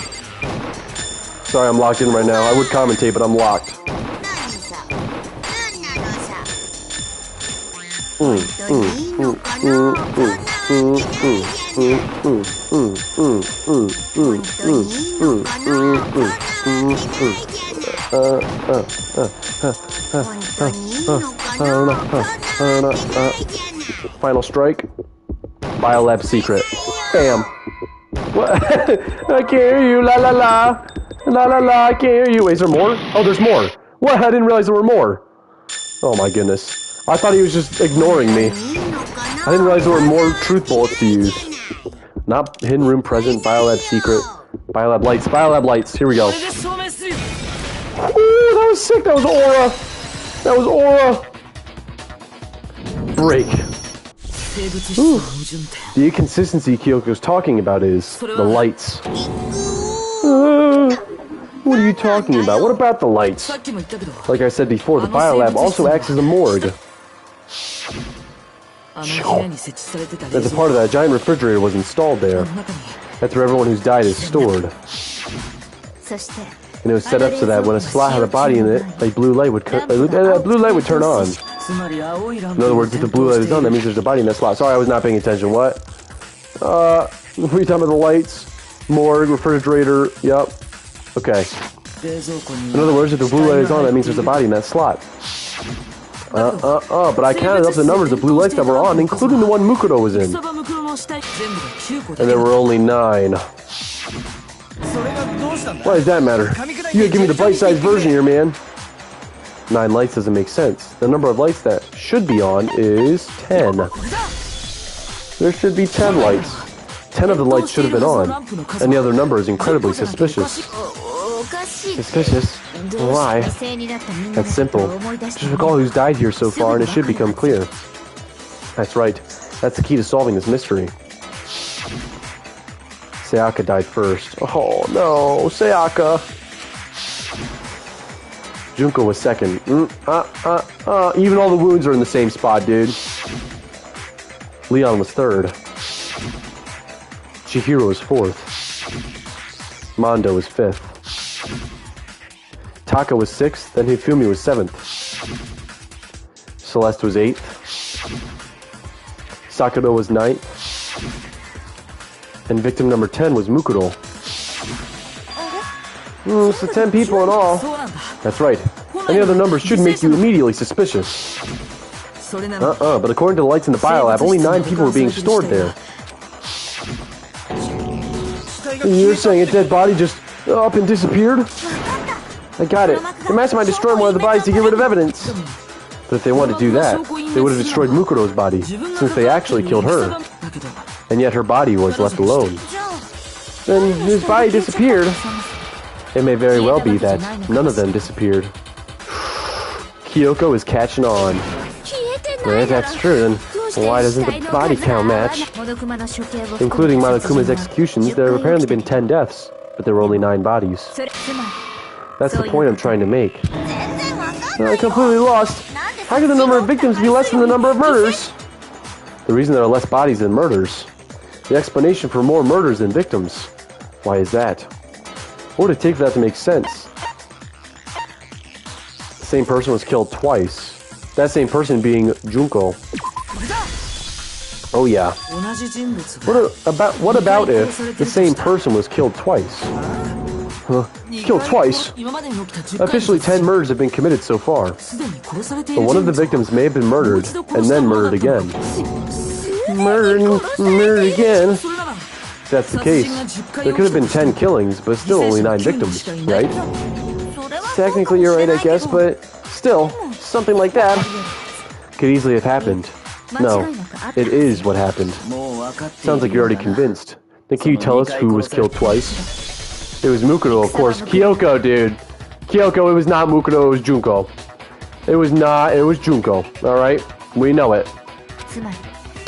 Sorry, I'm locked in right now. I would commentate, but I'm locked. 何さ何なのさ本当にいいのかなそんなわけないじゃない本当にいいのかなそんなわけないじゃない Final strike. Biolab secret. Bam. What? I can't hear you. La la la. La la la. I can't hear you. Wait, is there more? Oh, there's more. What? I didn't realize there were more. Oh my goodness. I thought he was just ignoring me. I didn't realize there were more truth bullets to use. Not hidden room present. Biolab secret. Biolab lights. Biolab lights. Here we go. Ooh, that was sick. That was aura. That was aura. Break. Ooh. The inconsistency Kyoko's talking about is the lights. What are you talking about? What about the lights? Like I said before, the biolab also acts as a morgue. As a part of that, a giant refrigerator was installed there. That's where everyone who's died is stored. そして And it was set up so that when a slot had a body in it, a blue light would turn on. In other words, if the blue light is on, that means there's a body in that slot. Sorry, I was not paying attention. What? Were you talking about the lights? Morgue, refrigerator, yep. Okay. In other words, if the blue light is on, that means there's a body in that slot. But I counted up the numbers of blue lights that were on, including the one Mukoto was in. And there were only 9. Why does that matter? You gotta give me the bite-sized version here, man. 9 lights doesn't make sense. The number of lights that should be on is 10. There should be 10 lights. 10 of the lights should have been on. And the other number is incredibly suspicious. Suspicious? Why? That's simple. Just recall who's died here so far and it should become clear. That's right. That's the key to solving this mystery. Sayaka died first. Oh no, Sayaka. Junko was second. Even all the wounds are in the same spot, dude. Leon was third. Chihiro was fourth. Mondo was fifth. Taka was sixth, then Hifumi was seventh. Celeste was eighth. Sakura was ninth. And victim number 10 was Mukoto. So 10 people in all. That's right. Any other numbers should make you immediately suspicious. But according to the lights in the biolab, only 9 people were being stored there. You're saying a dead body just up and disappeared? I got it. The Mastermind destroyed one of the bodies to get rid of evidence. But if they wanted to do that, they would have destroyed Mukoto's body, since they actually killed her. And yet her body was left alone. Then his body disappeared. It may very well be that none of them disappeared. Kyoko is catching on. Well, if that's true, then why doesn't the body count match? Including Monokuma's executions, there have apparently been 10 deaths, but there were only 9 bodies. That's the point I'm trying to make. I completely lost. How can the number of victims be less than the number of murders? The reason there are less bodies than murders. The explanation for more murders than victims. Why is that? What would it take for that to make sense? The same person was killed twice. That same person being Junko. Oh yeah. What about if the same person was killed twice? Huh? Killed twice? Officially 10 murders have been committed so far. But one of the victims may have been murdered, and then murdered again. Murdered again? If that's the case, there could have been 10 killings, but still only 9 victims, right? Technically you're right, I guess, but still, something like that could easily have happened. No, it is what happened. Sounds like you're already convinced. Then can you tell us who was killed twice? It was Mukuro, of course. Kyoko, dude. Kyoko, it was not Mukuro, it was Junko. It was Junko, alright? We know it.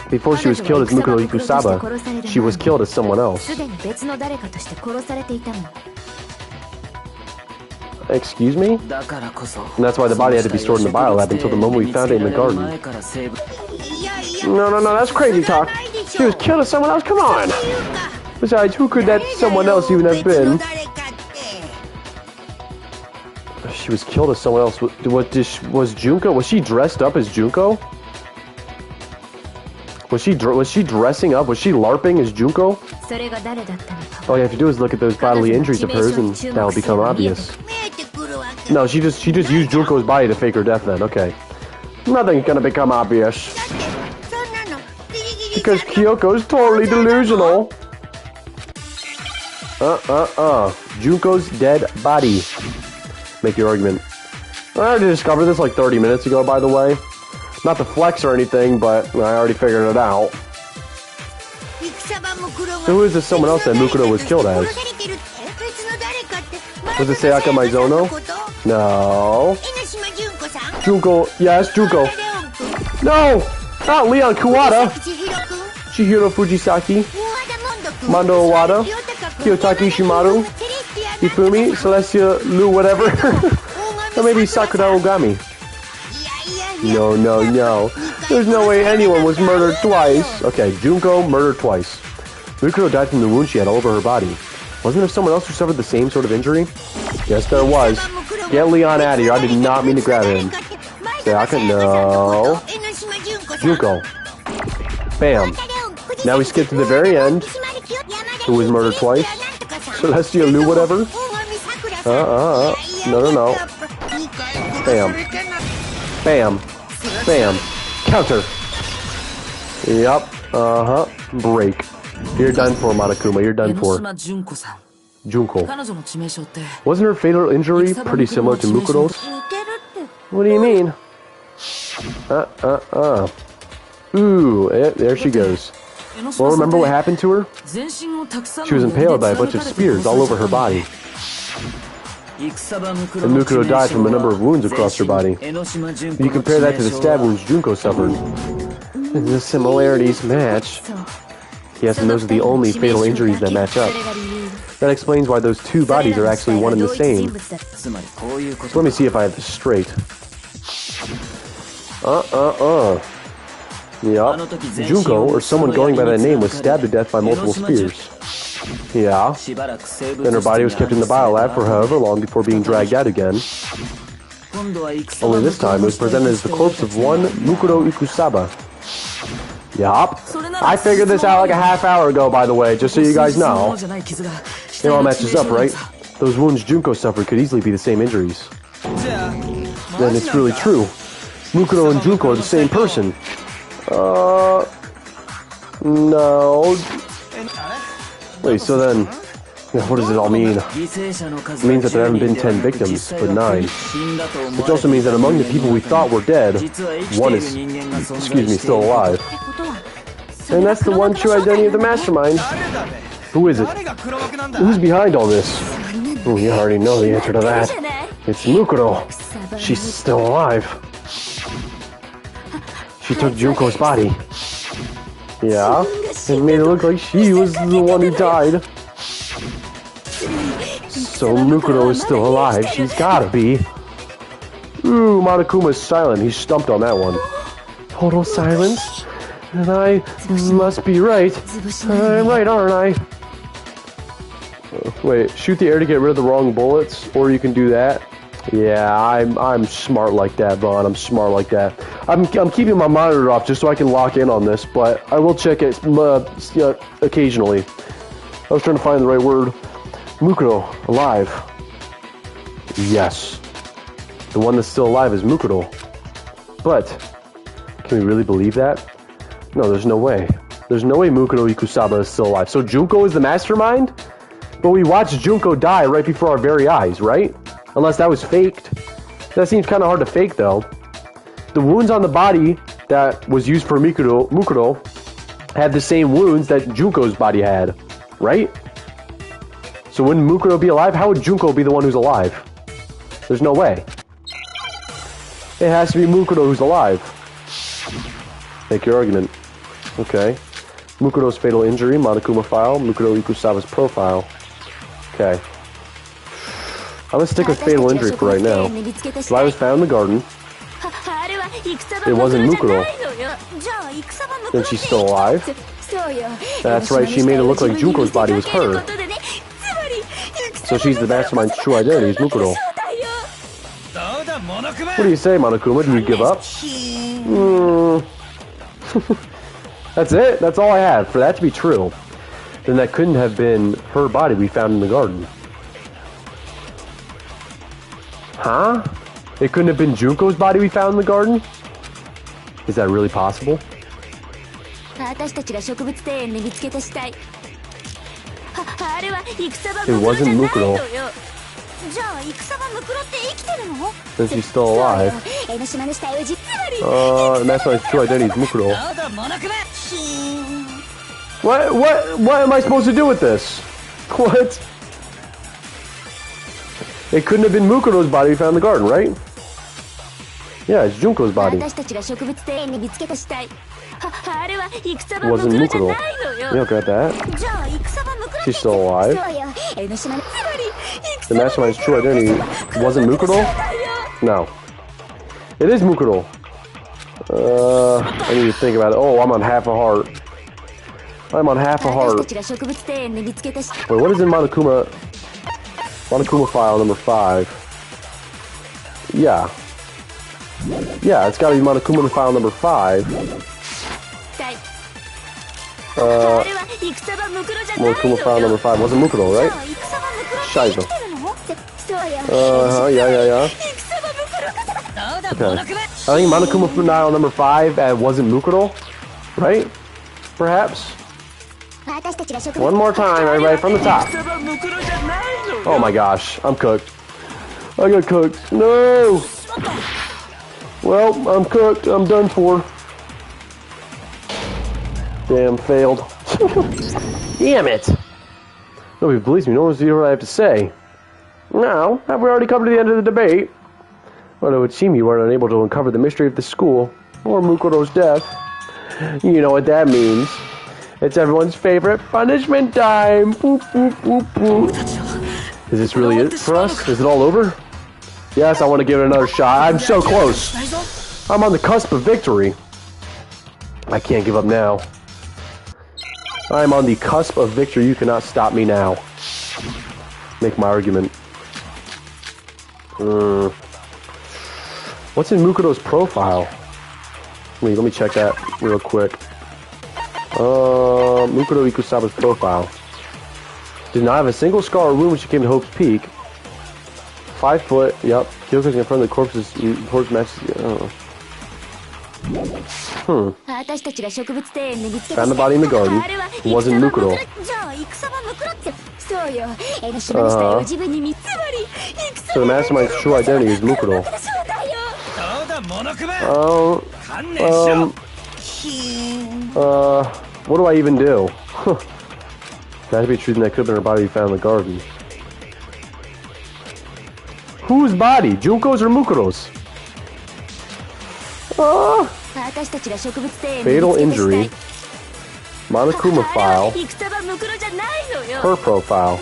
Before she was killed as Mukuro Ikusaba, she was killed as someone else. Excuse me? And that's why the body had to be stored in the biolab until the moment we found it in the garden. No, that's crazy talk. She was killed as someone else? Come on! Besides, who could that someone else even have been? She was killed as someone else. Was Junko? Was she dressed up as Junko? Was she dressing up? Was she LARPing as Junko? All you have to do is look at those bodily injuries of hers, and that'll become obvious. No, she just used Junko's body to fake her death. Then, okay. Nothing's gonna become obvious because Kyoko's totally delusional. Junko's dead body. Make your argument. I already discovered this like 30 minutes ago, by the way. Not to flex or anything, but I already figured it out. So who is this someone else that Mukuro was killed as? Was it Sayaka Maizono? No. Junko. Yes, Junko. No! Not Leon Kuwata! Chihiro Fujisaki. Mondo Owada. Kiyotaki Shimaru. Ifumi. Celestia Lu whatever. Or maybe Sakura Ogami. No. There's no way anyone was murdered twice. Okay, Junko murdered twice. Mukuro died from the wound she had all over her body. Wasn't there someone else who suffered the same sort of injury? Yes, there was. Get Leon out of here. I did not mean to grab him. Sayaka, no. Junko. Bam. Now we skip to the very end. Who was murdered twice? Celestia Lu whatever? No. Bam. Bam. Bam. Counter. Yup. Break. You're done for, Monokuma. You're done for. Junko. Wasn't her fatal injury pretty similar to Mukuro's? What do you mean? Ooh, there she goes. Well, remember what happened to her? She was impaled by a bunch of spears all over her body. And Mukuro died from a number of wounds across her body. You compare that to the stab wounds Junko suffered. The similarities match. Yes, and those are the only fatal injuries that match up. That explains why those two bodies are actually one and the same. So let me see if I have this straight. Yup. Junko, or someone going by that name, was stabbed to death by multiple spears. Yeah. Then her body was kept in the biolab for however long before being dragged out again. Only this time it was presented as the corpse of one Mukuro Ikusaba. Yup. I figured this out like a half hour ago, by the way, just so you guys know. It all matches up, right? Those wounds Junko suffered could easily be the same injuries. Then it's really true. Mukuro and Junko are the same person. No. Wait, so then, what does it all mean? It means that there haven't been 10 victims, but 9. Which also means that among the people we thought were dead, one is, still alive. And that's the one true identity of the Mastermind. Who is it? Who's behind all this? Oh, you already know the answer to that. It's Mukuro. She's still alive. She took Junko's body. Yeah, and made it look like she was the one who died. So Mukuro is still alive. She's gotta be. Ooh, Monokuma's silent. He's stumped on that one. Total silence? And I must be right. I'm right, aren't I? Wait, shoot the air to get rid of the wrong bullets, or you can do that. Yeah, I'm smart like that, Vaughn. I'm smart like that. I'm keeping my monitor off just so I can lock in on this, but I will check it occasionally. I was trying to find the right word. Mukuro, alive. Yes. The one that's still alive is Mukuro. But, can we really believe that? No, there's no way. There's no way Mukuro Ikusaba is still alive. So Junko is the mastermind? But we watched Junko die right before our very eyes, right? Unless that was faked. That seems kind of hard to fake, though. The wounds on the body that was used for Mukuro had the same wounds that Junko's body had, right? So wouldn't Mukuro be alive? How would Junko be the one who's alive? There's no way. It has to be Mukuro who's alive. Make your argument. Okay. Mukuro's fatal injury, Monokuma file, Mukuro Ikusaba's profile. Okay. I'm gonna stick with fatal injury for right now. Fly was found in the garden. It wasn't Mukuro. Then she's still alive. That's right, she made it look like Junko's body was her. So she's the mastermind's true identity is Mukuro. What do you say, Monokuma? Do you give up? That's it? That's all I have. For that to be true, then that couldn't have been her body we found in the garden. Huh? It couldn't have been Junko's body we found in the garden? Is that really possible? It wasn't Mukuro. Then she's still alive. That's my true identity is Mukuro. What am I supposed to do with this? What? It couldn't have been Mukuro's body we found in the garden, right? Yeah, it's Junko's body. It wasn't Mukuro. You don't got that. She's still alive. The mastermind's true identity wasn't Mukuro? No. It is Mukuro. I need to think about it. Oh, I'm on half a heart. I'm on half a heart. Wait, what is in Monokuma? Monokuma file number 5. Yeah. Yeah, it's gotta be Monokuma file number 5. Monokuma file number 5 wasn't Mukuro, right? Scheiße. Yeah. Okay. I think Monokuma file number 5 wasn't Mukuro, right? Perhaps? One more time, everybody, from the top. Oh my gosh, I'm cooked. I got cooked. No! Well, I'm cooked. I'm done for. Damn, failed. Damn it! Nobody believes me. No one's to hear what I have to say. Now, have we already come to the end of the debate? Well, it would seem you were unable to uncover the mystery of the school, or Mukuro's death. You know what that means. It's everyone's favorite punishment time! Boop, boop, boop, boop. Is this really it for us? Is it all over? Yes, I want to give it another shot. I'm so close. I'm on the cusp of victory. I can't give up now. I'm on the cusp of victory. You cannot stop me now. Make my argument. What's in Mukuro's profile? Wait, let me check that real quick. Mukuro Ikusaba's profile. Did not have a single scar or wound when she came to Hope's Peak. 5 foot, yep. Kyoko's in front of the corpses. Corpse matches. Found the body in the garden. It wasn't Mukuro. So the mastermind's true identity is Mukuro. What do I even do? That'd be true, that could have been her body found in the garden. Whose body? Junko's or Mukuro's? Fatal injury. Monokuma file. Her profile.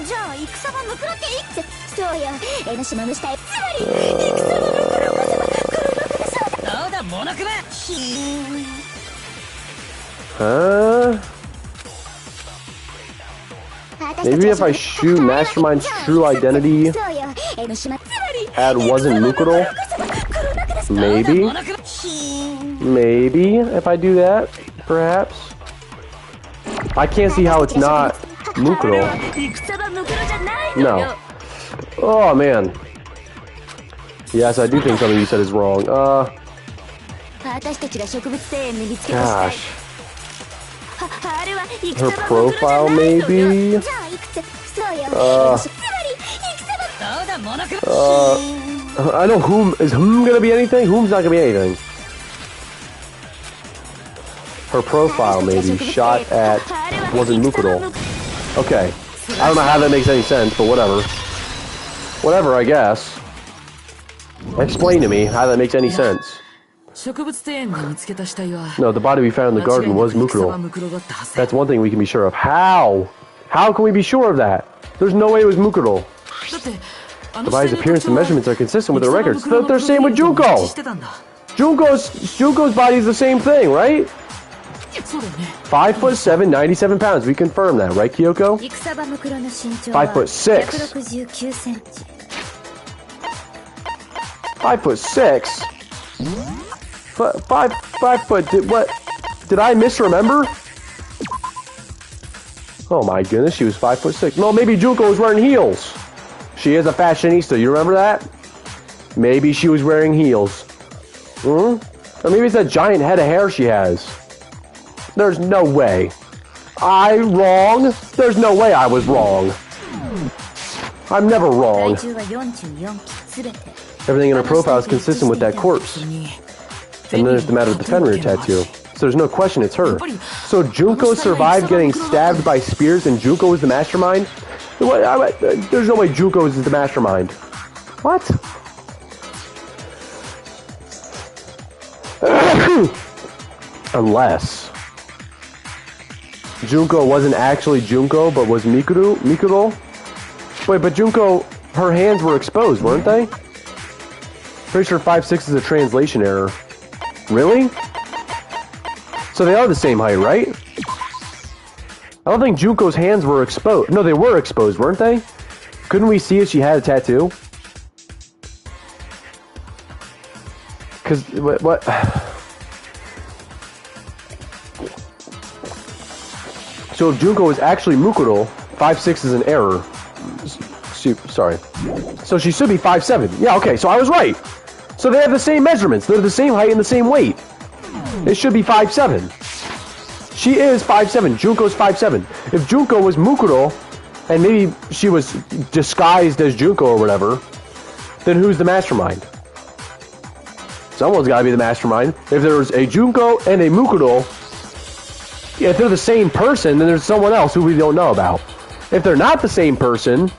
Maybe if I shoot Mastermind's true identity add wasn't Mukuro? Maybe. Maybe, if I do that, perhaps. I can't see how it's not Mukuro. No. Oh, man. Yes, I do think something you said is wrong. Gosh. Her profile, maybe? I know whom. Is whom gonna be anything? Whom's not gonna be anything? Her profile, maybe. Shot at. Wasn't Mukuro. Okay. I don't know how that makes any sense, but whatever. Whatever, I guess. Explain to me how that makes any sense. No, the body we found in the garden was Mukuro. That's one thing we can be sure of. How? How can we be sure of that? There's no way it was Mukuro. The body's appearance and measurements are consistent with the records. They're the same with Junko! Junko's body is the same thing, right? 5'7", 97 pounds. We confirm that, right, Kyoko? 5'6". 5'6". 5 foot. What? Did I misremember? Oh my goodness, she was 5'6". No, maybe Junko was wearing heels. She is a fashionista. You remember that? Maybe she was wearing heels. Or maybe it's that giant head of hair she has. There's no way. I wrong? There's no way I was wrong. I'm never wrong. Everything in her profile is consistent with that corpse. And then there's the matter of the Fenrir tattoo. So there's no question it's her. So Junko survived getting stabbed by spears and Junko was the mastermind? There's no way Junko is the mastermind. What? Unless Junko wasn't actually Junko, but was Mikuro? Wait, but Junko, her hands were exposed, weren't they? Pretty sure 5'6" is a translation error. Really? So they are the same height, right? I don't think Junko's hands were exposed. No, they were exposed, weren't they? Couldn't we see if she had a tattoo? Because, what? So if Junko is actually Mukuro, 5'6" is an error. Sorry. So she should be 5'7". Yeah, okay, so I was right. So they have the same measurements. They're the same height and the same weight. It should be 5'7". She is 5'7". Junko's 5'7". If Junko was Mukuro, and maybe she was disguised as Junko or whatever, then who's the mastermind? Someone's got to be the mastermind. If there's a Junko and a Mukuro, if they're the same person, then there's someone else who we don't know about. If they're not the same person,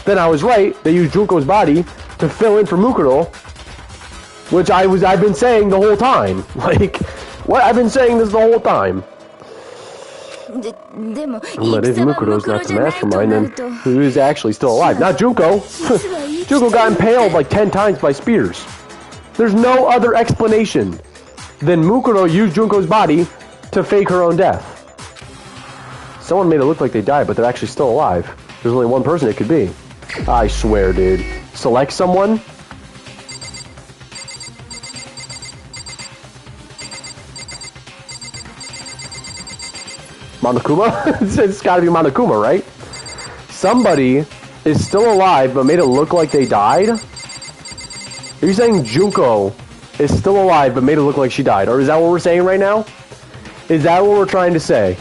then I was right. They used Junko's body to fill in for Mukuro, which I've been saying the whole time. Like, what? I've been saying this the whole time. But if Mukuro's not the mastermind, then who is actually still alive? Not Junko. Junko got impaled like 10 times by spears. There's no other explanation than Mukuro used Junko's body to fake her own death. Someone made it look like they died, but they're actually still alive. There's only one person it could be. I swear, dude. Select someone. Monokuma? It's gotta be Monokuma, right? Somebody is still alive, but made it look like they died? Are you saying Junko is still alive, but made it look like she died? Or is that what we're saying right now? Is that what we're trying to say?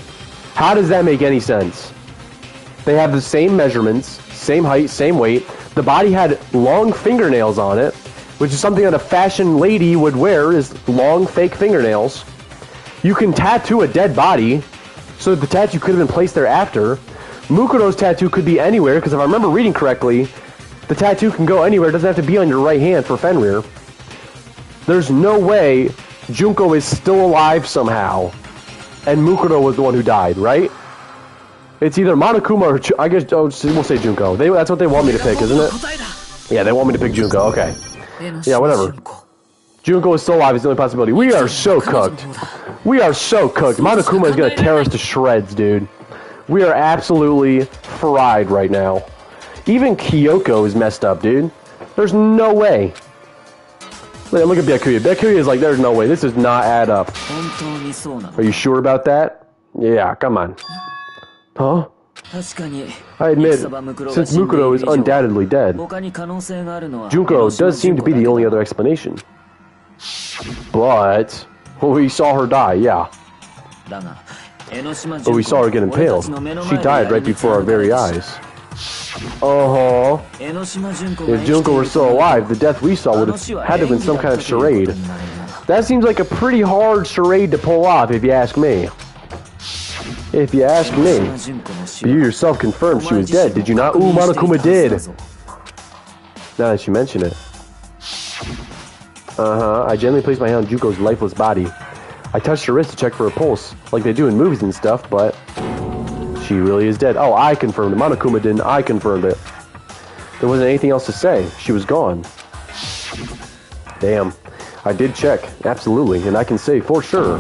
How does that make any sense? They have the same measurements, same height, same weight. The body had long fingernails on it, which is something that a fashion lady would wear, is long fake fingernails. You can tattoo a dead body, so the tattoo could have been placed there after. Mukuro's tattoo could be anywhere, because if I remember reading correctly, the tattoo can go anywhere. It doesn't have to be on your right hand for Fenrir. There's no way Junko is still alive somehow, and Mukuro was the one who died, right? It's either Monokuma or... I guess we'll say Junko. That's what they want me to pick, isn't it? Yeah, they want me to pick Junko. Okay. Yeah, whatever. Junko is still alive. It's the only possibility. We are so cooked. We are so cooked. Monokuma is going to tear us to shreds, dude. We are absolutely fried right now. Even Kyoko is messed up, dude. There's no way. Look at Byakuya. Byakuya is like, there's no way. This does not add up. Are you sure about that? Yeah, come on. Huh? I admit, since Mukuro is undoubtedly dead, Junko does seem to be the only other explanation. But we saw her die, yeah. But we saw her get impaled. She died right before our very eyes. Uh-huh. If Junko were still alive, the death we saw would have had to have been some kind of charade. That seems like a pretty hard charade to pull off, if you ask me. If you ask me. But you yourself confirmed she was dead, did you not? Ooh, Monokuma did. Now that you mention it. Uh-huh. I gently placed my hand on Junko's lifeless body. I touched her wrist to check for a pulse, like they do in movies and stuff, but she really is dead. Oh, I confirmed it. Monokuma didn't. I confirmed it. There wasn't anything else to say. She was gone. Damn. I did check. Absolutely. And I can say for sure.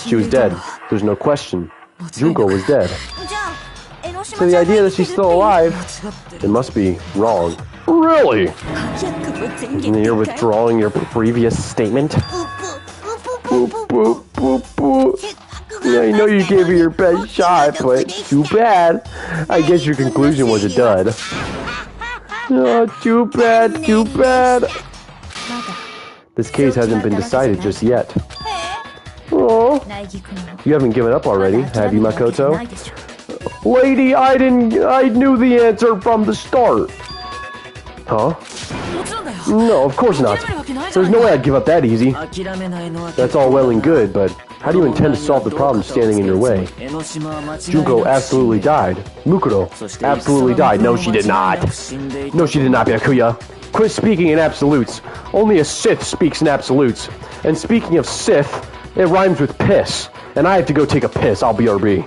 She was dead. There's no question. Junko was dead. So the idea that she's still alive, it must be wrong. Really? And you're withdrawing your previous statement? Boop, boop, boop, boop. Yeah, I know you gave her your best shot, but too bad. I guess your conclusion was a dud. Oh, too bad, too bad. This case hasn't been decided just yet. Oh, you haven't given up already, have you, Makoto? Lady, I knew the answer from the start. Huh? No, of course not. There's no way I'd give up that easy. That's all well and good, but how do you intend to solve the problem standing in your way? Junko absolutely died. Mukuro absolutely died. No, she did not. No, she did not, Byakuya. Quit speaking in absolutes. Only a Sith speaks in absolutes. And speaking of Sith, it rhymes with piss. And I have to go take a piss. I'll BRB.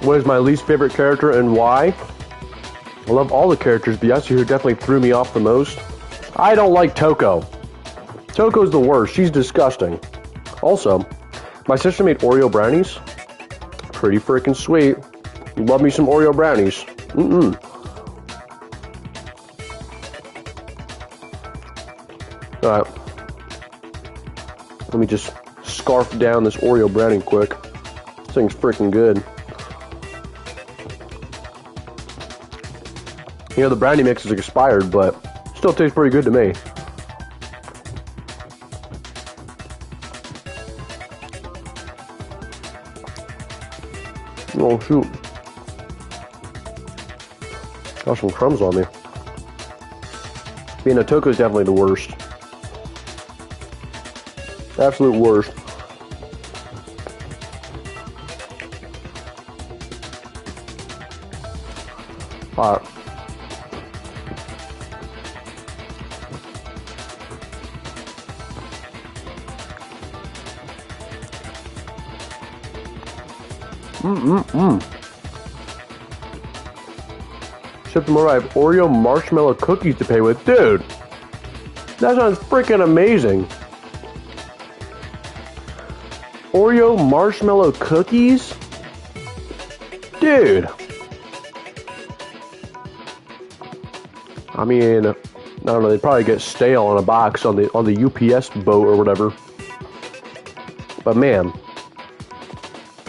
What is my least favorite character and why? I love all the characters, but Yasu who definitely threw me off the most. I don't like Toko. Toko's the worst. She's disgusting. Also, my sister made Oreo brownies. Pretty freaking sweet. Love me some Oreo brownies. Alright. Let me just scarf down this Oreo brownie quick. This thing's freaking good. You know, the brownie mix is expired, but still tastes pretty good to me. Oh, shoot. Got some crumbs on me. Being a Toko is definitely the worst. Absolute worst. Alright. Except tomorrow I have Oreo marshmallow cookies to pay with. Dude! That sounds freaking amazing. Oreo marshmallow cookies? Dude! I mean, I don't know, they probably get stale on a box on the UPS boat or whatever. But man,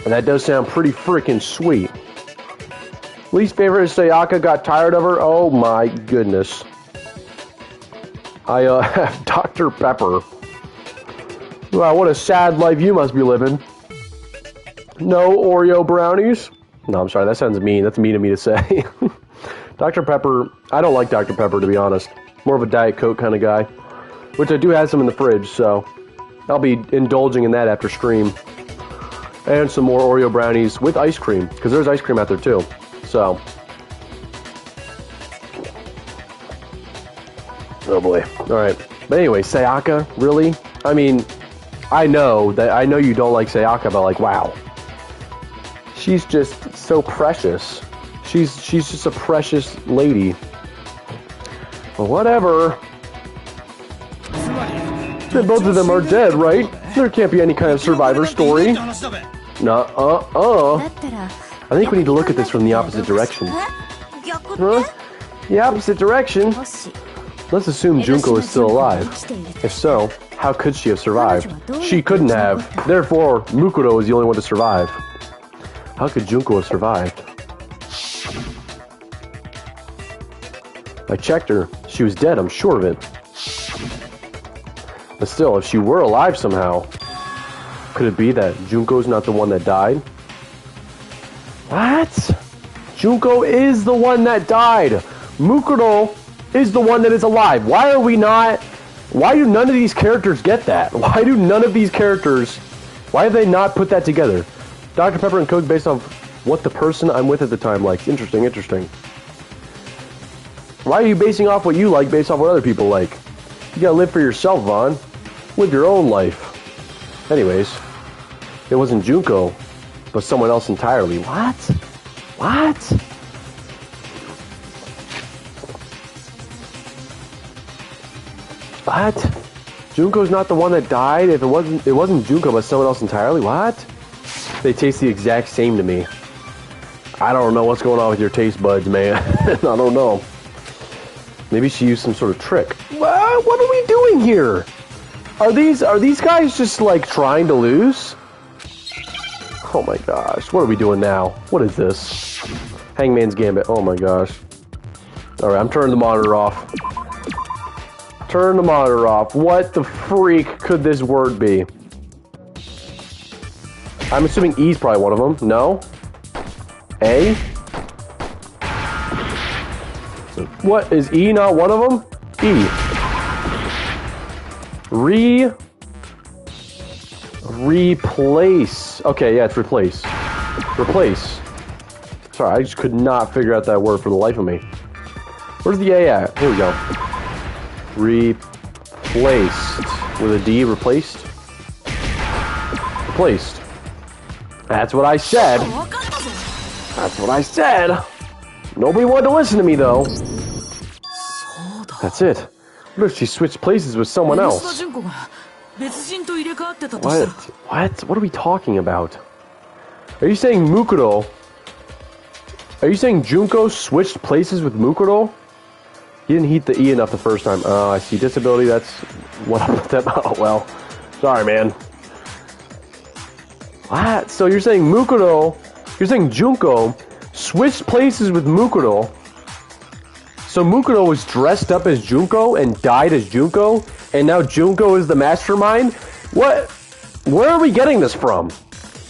that does sound pretty freaking sweet. Least favorite is Sayaka, got tired of her. Oh my goodness. I have Dr. Pepper. Wow, what a sad life you must be living. No Oreo brownies? No, I'm sorry, that sounds mean. That's mean of me to say. Dr. Pepper, I don't like Dr. Pepper, to be honest. More of a Diet Coke kind of guy. Which I do have some in the fridge, so I'll be indulging in that after stream. And some more Oreo brownies with ice cream, because there's ice cream out there too. So, oh boy. Alright. But anyway, Sayaka, really? I mean, I know you don't like Sayaka, but like, wow. She's just so precious. She's just a precious lady. But whatever. Both of them are dead, right? There can't be any kind of survivor story. I think we need to look at this from the opposite direction. Huh? The opposite direction? Let's assume Junko is still alive. If so, how could she have survived? She couldn't have. Therefore, Mukuro is the only one to survive. How could Junko have survived? I checked her. She was dead, I'm sure of it. But still, if she were alive somehow, could it be that Junko's not the one that died? What? Junko is the one that died. Mukuro is the one that is alive. Why do none of these characters get that? Why have they not put that together? Dr. Pepper and Coke based off what the person I'm with at the time likes. Interesting. Why are you basing off what you like based off what other people like? You gotta live for yourself, Vaughn. Live your own life. Anyways, it wasn't Junko, but someone else entirely. What? Junko's not the one that died? If it wasn't Junko, but someone else entirely? What? They taste the exact same to me. I don't know what's going on with your taste buds, man. I don't know. Maybe she used some sort of trick. What are we doing here? Are these guys just like trying to lose? Oh my gosh, what are we doing now? What is this? Hangman's Gambit, oh my gosh. Alright, I'm turning the monitor off. Turn the monitor off. What the freak could this word be? I'm assuming E's probably one of them. No? A? What, is E not one of them? E. Replace. Okay, yeah, it's replace. Replace. Sorry, I just could not figure out that word for the life of me. Where's the A at? Here we go. Replaced. With a D, replaced? Replaced. That's what I said. That's what I said. Nobody wanted to listen to me, though. That's it. What if she switched places with someone else? What? What are we talking about? Are you saying Mukuro? Are you saying Junko switched places with Mukuro? He didn't heat the E enough the first time. Oh, I see. Disability, that's what I'm with them. Oh, well. Sorry, man. What? So you're saying Mukuro, you're saying Junko switched places with Mukuro. So Mukuro was dressed up as Junko and died as Junko, and now Junko is the mastermind? What? Where are we getting this from?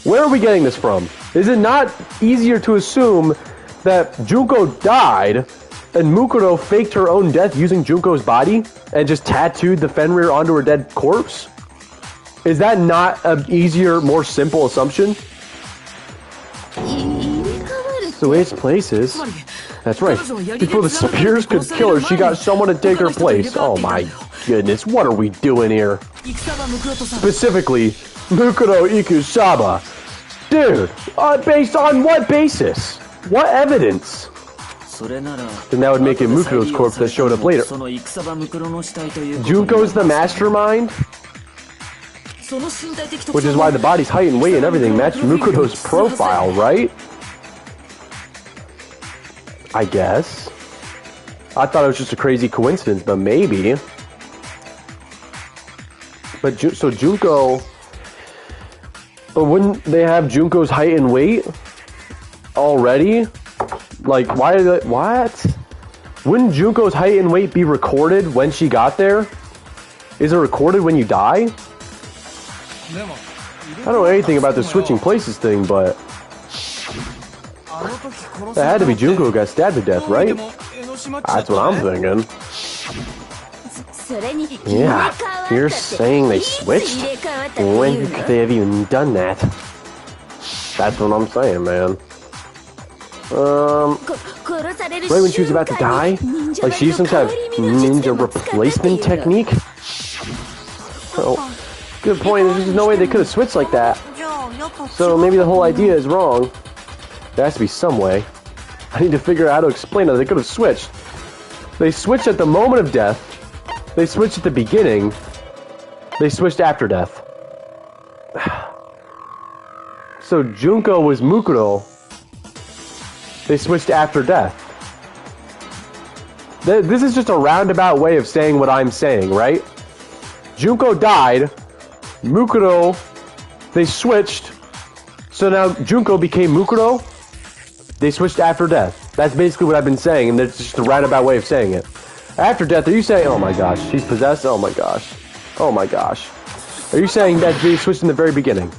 Where are we getting this from? Is it not easier to assume that Junko died and Mukuro faked her own death using Junko's body and just tattooed the Fenrir onto her dead corpse? Is that not an easier, more simple assumption? Switch places? That's right. Before the spears could kill her, she got someone to take her place. Oh my goodness, what are we doing here? Specifically, Mukuro Ikusaba. Dude, based on what basis? What evidence? Then that would make it Mukuro's corpse that showed up later. Junko's the mastermind? Which is why the body's height and weight and everything matched Mukuro's profile, right? I guess. I thought it was just a crazy coincidence, but maybe. But so Junko... But wouldn't they have Junko's height and weight already? Like, why did they... What? Wouldn't Junko's height and weight be recorded when she got there? Is it recorded when you die? I don't know anything about the switching places thing, but... That had to be Junko who got stabbed to death, right? That's what I'm thinking. Yeah, you're saying they switched? When could they have even done that? That's what I'm saying, man. Right when she was about to die? Like she used some kind of ninja replacement technique? Oh, good point. There's just no way they could have switched like that. So maybe the whole idea is wrong. There has to be some way. I need to figure out how to explain it. They could have switched. They switched at the moment of death. They switched at the beginning. They switched after death. So Junko was Mukuro. They switched after death. This is just a roundabout way of saying what I'm saying, right? Junko died. Mukuro. They switched. So now Junko became Mukuro. They switched after death. That's basically what I've been saying, and that's just a roundabout way of saying it. After death, are you saying, oh my gosh, she's possessed? Oh my gosh. Oh my gosh. Are you saying that they switched in the very beginning?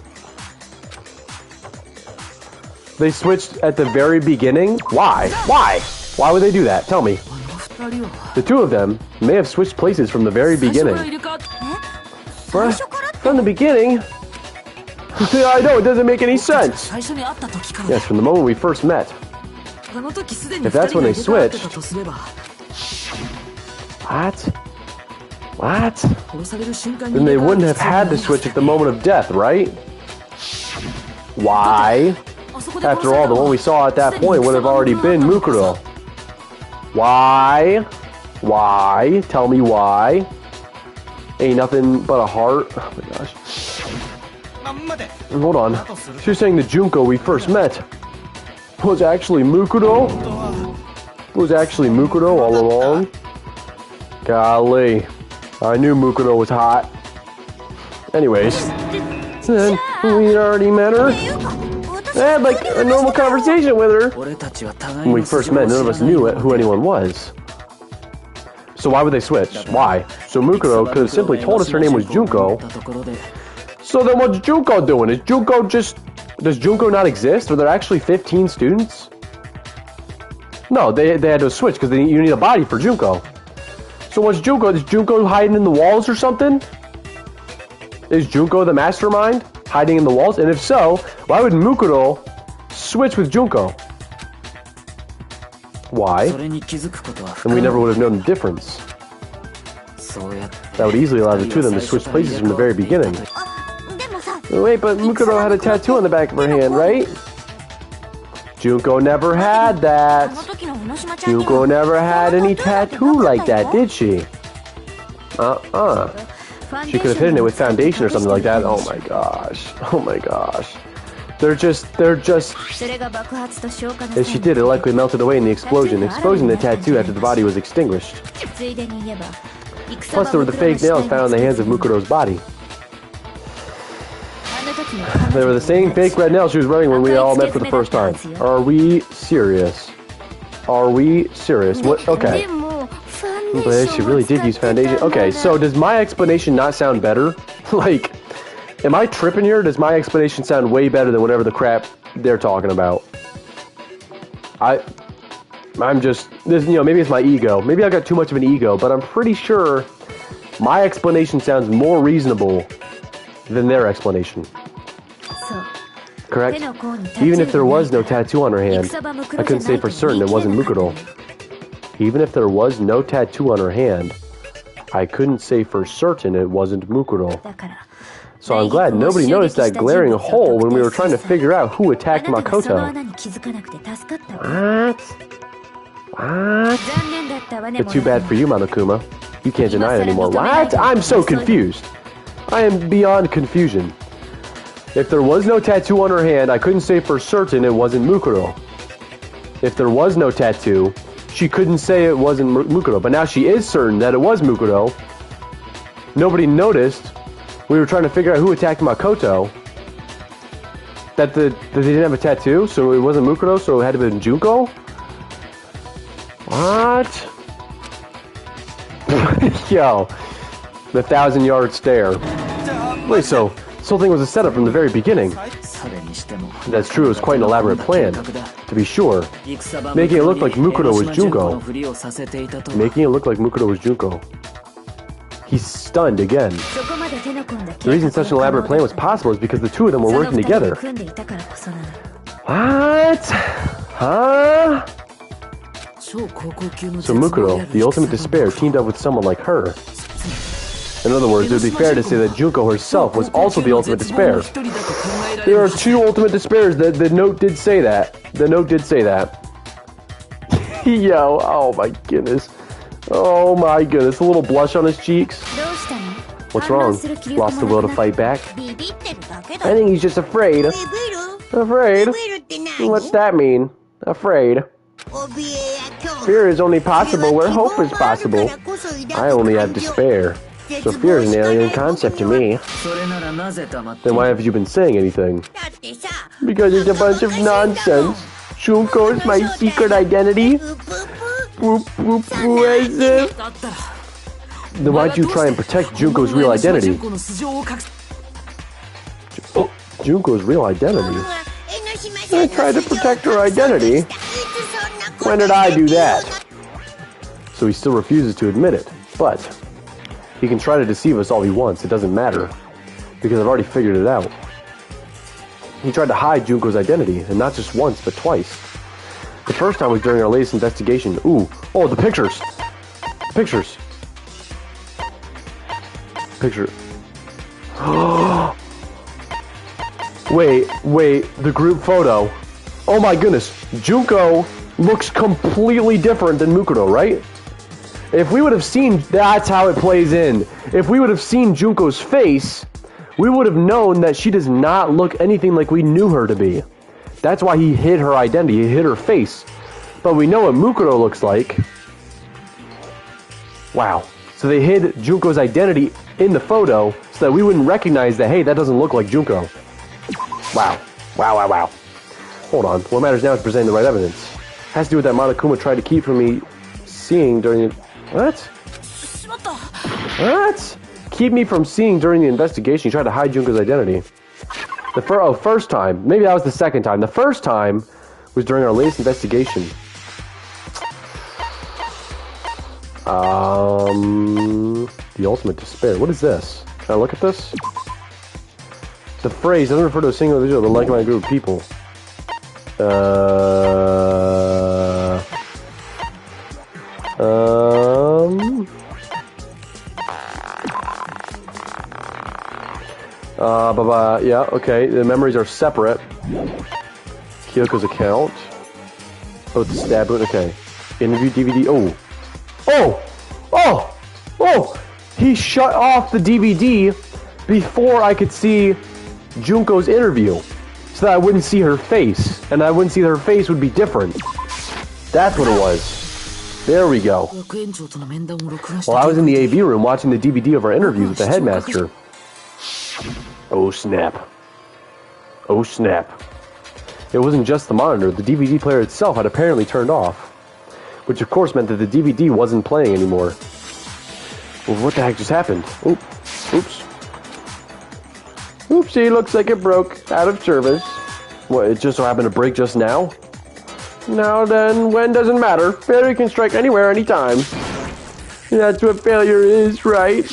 They switched at the very beginning? Why? Why? Why would they do that? Tell me. The two of them may have switched places from the very beginning. From the beginning? I know, it doesn't make any sense. Yes, from the moment we first met. If that's when they switched... What? What? Then they wouldn't have had to switch at the moment of death, right? Why? After all, the one we saw at that point would have already been Mukuro. Why? Why? Tell me why. Ain't nothing but a heart. Oh my gosh. Hold on. She's saying the Junko we first met was actually Mukuro? Was actually Mukuro all along? Golly. I knew Mukuro was hot. Anyways. Then we already met her. I had like a normal conversation with her. When we first met, none of us knew who anyone was. So why would they switch? Why? So Mukuro could have simply told us her name was Junko. So then what's Junko doing? Is Junko just... Does Junko not exist? Are there actually 15 students? No, they had to switch because you need a body for Junko. So what's Junko? Is Junko hiding in the walls or something? Is Junko the mastermind? Hiding in the walls? And if so, why would Mukuro switch with Junko? Why? And we never would have known the difference. That would easily allow the two of them to switch places from the very beginning. Wait, but Mukuro had a tattoo on the back of her hand, right? Junko never had that. Junko never had any tattoo like that, did she? She could have hidden it with foundation or something like that. Oh my gosh. Oh my gosh. They're just... As she did, it likely melted away in the explosion, exposing the tattoo after the body was extinguished. Plus, there were the fake nails found on the hands of Mukuro's body. They were the same fake red nails she was wearing when we all met for the first time. Are we serious? Are we serious? What? Okay. But she really did use foundation. Okay, so does my explanation not sound better? Like, am I tripping here? Does my explanation sound way better than whatever the crap they're talking about? I'm just, this, you know, maybe it's my ego. Maybe I got too much of an ego, but I'm pretty sure my explanation sounds more reasonable than their explanation. Correct? Even if there was no tattoo on her hand, I couldn't say for certain it wasn't Mukuro. Even if there was no tattoo on her hand, I couldn't say for certain it wasn't Mukuro. So I'm glad nobody noticed that glaring hole when we were trying to figure out who attacked Makoto. What? It's too bad for you, Monokuma. You can't deny it anymore. What? I'm so confused. I am beyond confusion. If there was no tattoo on her hand, I couldn't say for certain it wasn't Mukuro. If there was no tattoo, she couldn't say it wasn't Mukuro. But now she is certain that it was Mukuro. Nobody noticed. We were trying to figure out who attacked Makoto. That they didn't have a tattoo, so it wasn't Mukuro, so it had to be Junko? What? Yo. The 1,000-yard stare. Wait, so this whole thing was a setup from the very beginning. That's true, it was quite an elaborate plan. To be sure. Making it look like Mukuro was Junko. Making it look like Mukuro was Junko. He's stunned again. The reason such an elaborate plan was possible is because the two of them were working together. What? Huh? So Mukuro, the ultimate despair, teamed up with someone like her. In other words, it would be fair to say that Junko herself was also the ultimate despair. There are two ultimate despairs. The note did say that. The note did say that. Yo, oh my goodness. Oh my goodness, a little blush on his cheeks. What's wrong? Lost the will to fight back? I think he's just afraid. Afraid? What's that mean? Afraid. Fear is only possible where hope is possible. I only have despair. So fear is an alien concept to me. Then why haven't you been saying anything? Because it's a bunch of nonsense. Junko is my secret identity? As if... Then why'd you try and protect Junko's real identity? Oh, Junko's real identity? I tried to protect her identity? When did I do that? So he still refuses to admit it, but he can try to deceive us all he wants. It doesn't matter, because I've already figured it out. He tried to hide Junko's identity, and not just once, but twice. The first time was during our latest investigation. Ooh, oh, the pictures! Pictures! Picture. Wait, the group photo. Oh my goodness, Junko looks completely different than Mukuro, right? If we would have seen, that's how it plays in. If we would have seen Junko's face, we would have known that she does not look anything like we knew her to be. That's why he hid her identity, he hid her face. But we know what Mukuro looks like. Wow. So they hid Junko's identity in the photo so that we wouldn't recognize that, hey, that doesn't look like Junko. Wow. Wow. Hold on. What matters now is presenting the right evidence. Has to do with that Monokuma tried to keep from me seeing during the... What? What? Keep me from seeing during the investigation. He tried to hide Junko's identity. First time. Maybe that was the second time. The first time was during our latest investigation. The ultimate despair. What is this? Can I look at this? The phrase doesn't refer to a single individual, but like-minded group of people. Yeah, okay. The memories are separate. Kyoko's account. Oh, the stab wound. Okay. Interview DVD. Oh. Oh! Oh! Oh! He shut off the DVD before I could see Junko's interview. So that I wouldn't see her face. And I wouldn't see that her face would be different. That's what it was. There we go. Well, I was in the AV room watching the DVD of our interviews with the headmaster. Oh, snap. Oh, snap. It wasn't just the monitor. The DVD player itself had apparently turned off. Which, of course, meant that the DVD wasn't playing anymore. Well, what the heck just happened? Oops. Oops. Oopsie, looks like it broke. Out of service. What, it just so happened to break just now? Now then, when doesn't matter. Failure can strike anywhere, anytime. That's what failure is, right?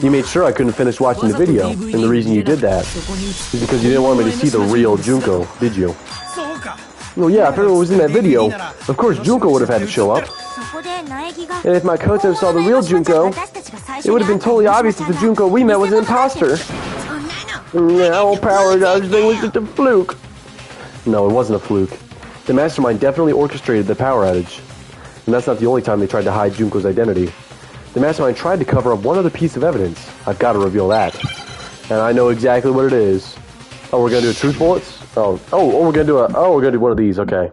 You made sure I couldn't finish watching the video, and the reason you did that is because you didn't want me to see the real Junko, did you? Well, yeah, if everyone was in that video, of course Junko would have had to show up. And if my Koto saw the real Junko, it would have been totally obvious that the Junko we met was an imposter. The whole power dodge thing was just a fluke. No, it wasn't a fluke. The Mastermind definitely orchestrated the power outage. And that's not the only time they tried to hide Junko's identity. The Mastermind tried to cover up one other piece of evidence. I've got to reveal that. And I know exactly what it is. Oh, we're gonna do truth bullets? We're gonna do one of these, okay.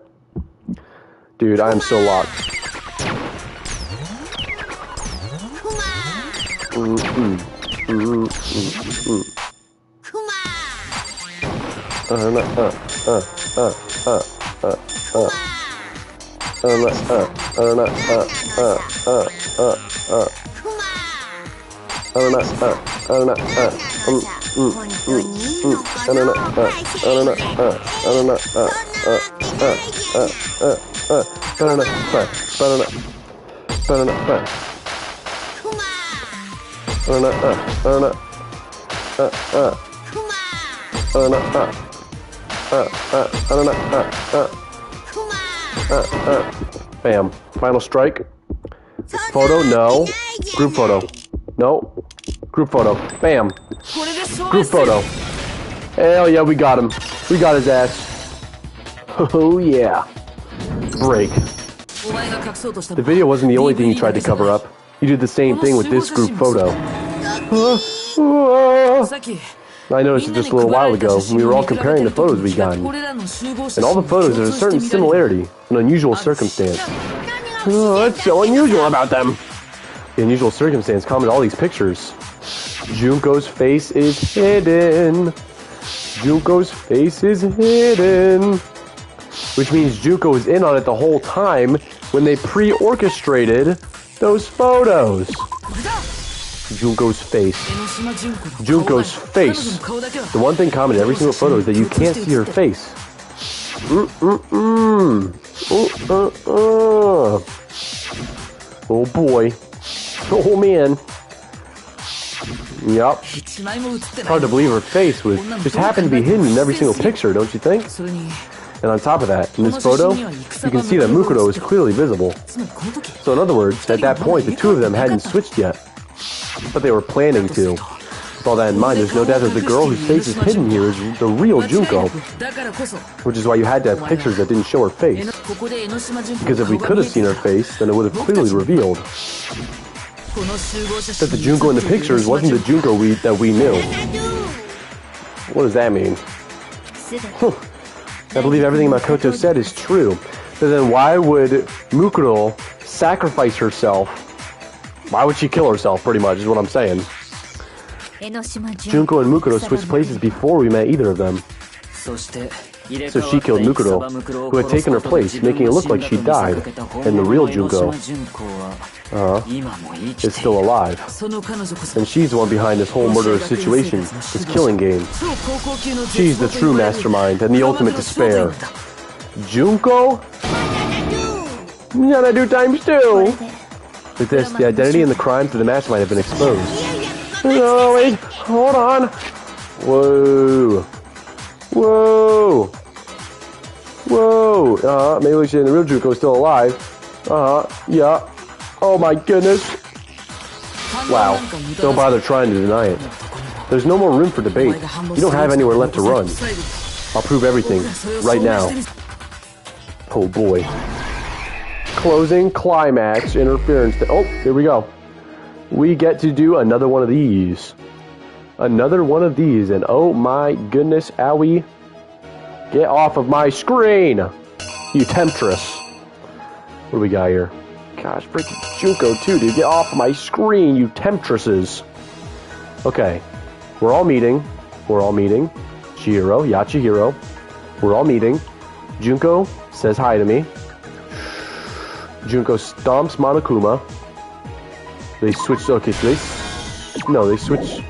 Dude, I am so locked. Bam. Final strike. Photo, no. Group photo. No. Group photo. Bam. Group photo. Hell yeah, we got him. We got his ass. Oh yeah. Break. The video wasn't the only thing he tried to cover up. He did the same thing with this group photo. I noticed it just a little while ago when we were all comparing the photos we gotten. In all the photos, there's a certain similarity, an unusual circumstance. What's so unusual about them? The unusual circumstance common to all these pictures. Junko's face is hidden. Junko's face is hidden. Which means Junko was in on it the whole time when they pre-orchestrated those photos. Junko's face. Junko's face. The one thing common in every single photo is that you can't see her face. Oh boy. Oh man. Yup. Hard to believe her face was just happened to be hidden in every single picture, don't you think? And on top of that, in this photo, you can see that Mukuro is clearly visible. So in other words, at that point, the two of them hadn't switched yet. But they were planning to. With all that in mind, there's no doubt that the girl whose face is hidden here is the real Junko. Which is why you had to have pictures that didn't show her face. Because if we could have seen her face, then it would have clearly revealed that the Junko in the pictures wasn't the Junko that we knew. What does that mean? I believe everything Makoto said is true. But then why would Mukuro sacrifice herself? Why would she kill herself, pretty much, is what I'm saying. Junko and Mukuro switched places before we met either of them. So she killed Mukuro, who had taken her place, making it look like she died. And the real Junko is still alive. And she's the one behind this whole murderous situation, this killing game. She's the true mastermind and the ultimate despair. Junko? Gotta do times two! With this, the identity and the crimes of the Mastermind have been exposed. Oh, wait, hold on. Whoa. Whoa. Whoa. Maybe we should, the real Junko is still alive. Yeah. Oh my goodness. Wow. Don't bother trying to deny it. There's no more room for debate. You don't have anywhere left to run. I'll prove everything, right now. Oh boy. Closing climax interference. Oh, here we go. We get to do another one of these. Another one of these, and oh my goodness, owie. Get off of my screen, you temptress. What do we got here? Gosh, freaking Junko too, dude. Get off my screen, you temptresses. Okay, we're all meeting. We're all meeting. Chihiro, Yachihiro. We're all meeting. Junko says hi to me. Junko stomps Monokuma. They switched. Okay, so they switch.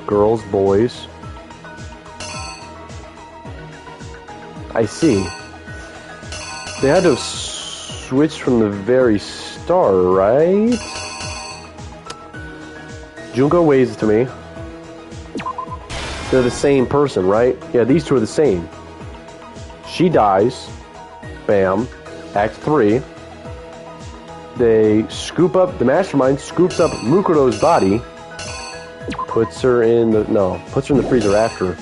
Girls, boys. I see. They had to switch from the very start, right? Junko waves to me. They're the same person, right? Yeah, these two are the same. She dies. Bam. Act 3. They scoop up, the Mastermind scoops up Mukuro's body. Puts her in the freezer after.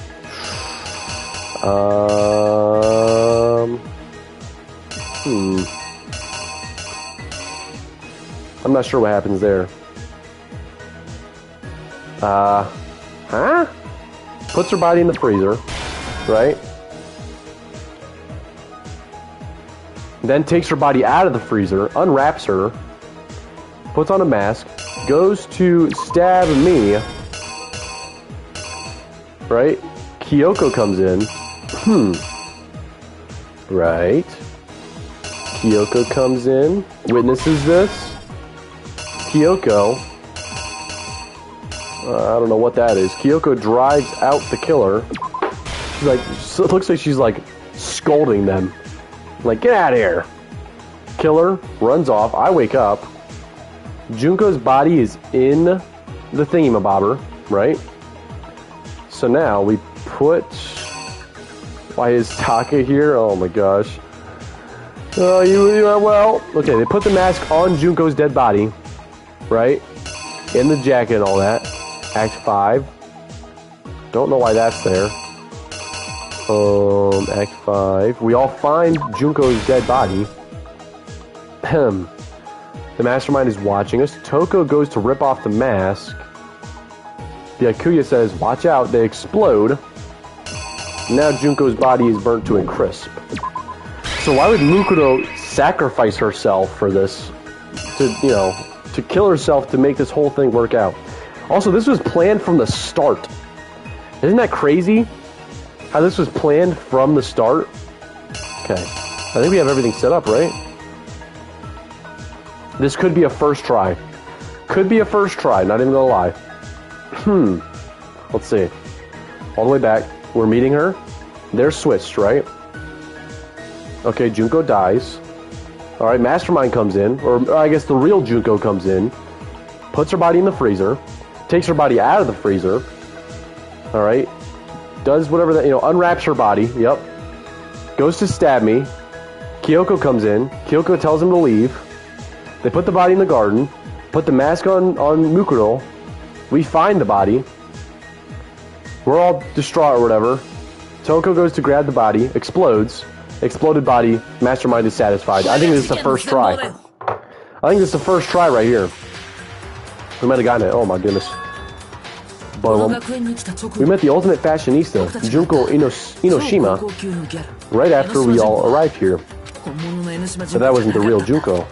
I'm not sure what happens there. Puts her body in the freezer, right? Then takes her body out of the freezer, unwraps her, puts on a mask, goes to stab me, right? Kyoko comes in. Right. Kyoko comes in, witnesses this. Kyoko, I don't know what that is. Kyoko drives out the killer. She's like, it looks like she's like scolding them. Like, get out of here. Killer runs off. I wake up. Junko's body is in the thingamabobber, right? So now we put... Why is Taka here? Oh my gosh. Oh, you are well. Okay, they put the mask on Junko's dead body, right? In the jacket and all that. Act 5. Don't know why that's there. Act 5. We all find Junko's dead body. The Mastermind is watching us. Toko goes to rip off the mask. The Akuya says, watch out, they explode. Now Junko's body is burnt to a crisp. So why would Mukuro sacrifice herself for this? To kill herself to make this whole thing work out. Also, this was planned from the start. Isn't that crazy? How this was planned from the start? Okay. I think we have everything set up, right? This could be a first try. Could be a first try, not even gonna lie. Let's see. All the way back. We're meeting her. They're switched, right? Okay, Junko dies. Alright, Mastermind comes in. Or I guess the real Junko comes in. Puts her body in the freezer. Takes her body out of the freezer. Alright. Does whatever that, unwraps her body. Yep. Goes to stab me. Kyoko comes in. Kyoko tells him to leave. They put the body in the garden. Put the mask on Mukuro. We find the body. We're all distraught or whatever. Toko goes to grab the body. Explodes. Exploded body. Mastermind is satisfied. I think this is the first try. I think this is the first try right here. We might have gotten it. Oh my goodness. But we met the ultimate fashionista, Junko Inoshima, right after we all arrived here. But that wasn't the real Junko.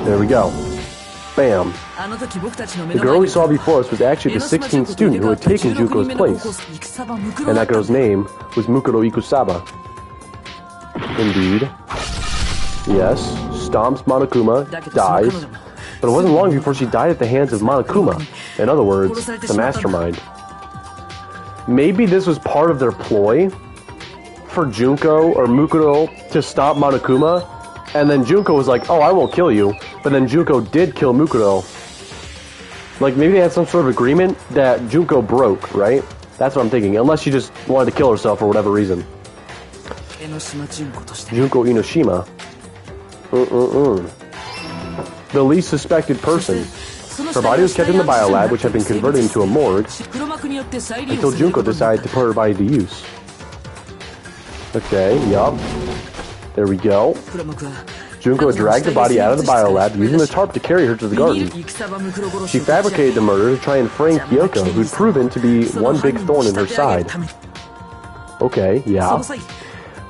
There we go. Bam. The girl we saw before us was actually the 16th student who had taken Junko's place. And that girl's name was Mukuro Ikusaba. Indeed. Yes, stomps Monokuma, dies. But it wasn't long before she died at the hands of Monokuma. In other words, the Mastermind. Maybe this was part of their ploy for Junko or Mukuro to stop Monokuma. And then Junko was like, oh, I won't kill you. But then Junko did kill Mukuro. Like, maybe they had some sort of agreement that Junko broke, right? That's what I'm thinking. Unless she just wanted to kill herself for whatever reason. Junko Inoshima. The least suspected person. Her body was kept in the biolab, which had been converted into a morgue. until Junko decided to put her body to use. Okay, yup. There we go. Junko dragged the body out of the biolab using the tarp to carry her to the garden. She fabricated the murder to try and frame Kyoko, who'd proven to be one big thorn in her side. Okay, yeah.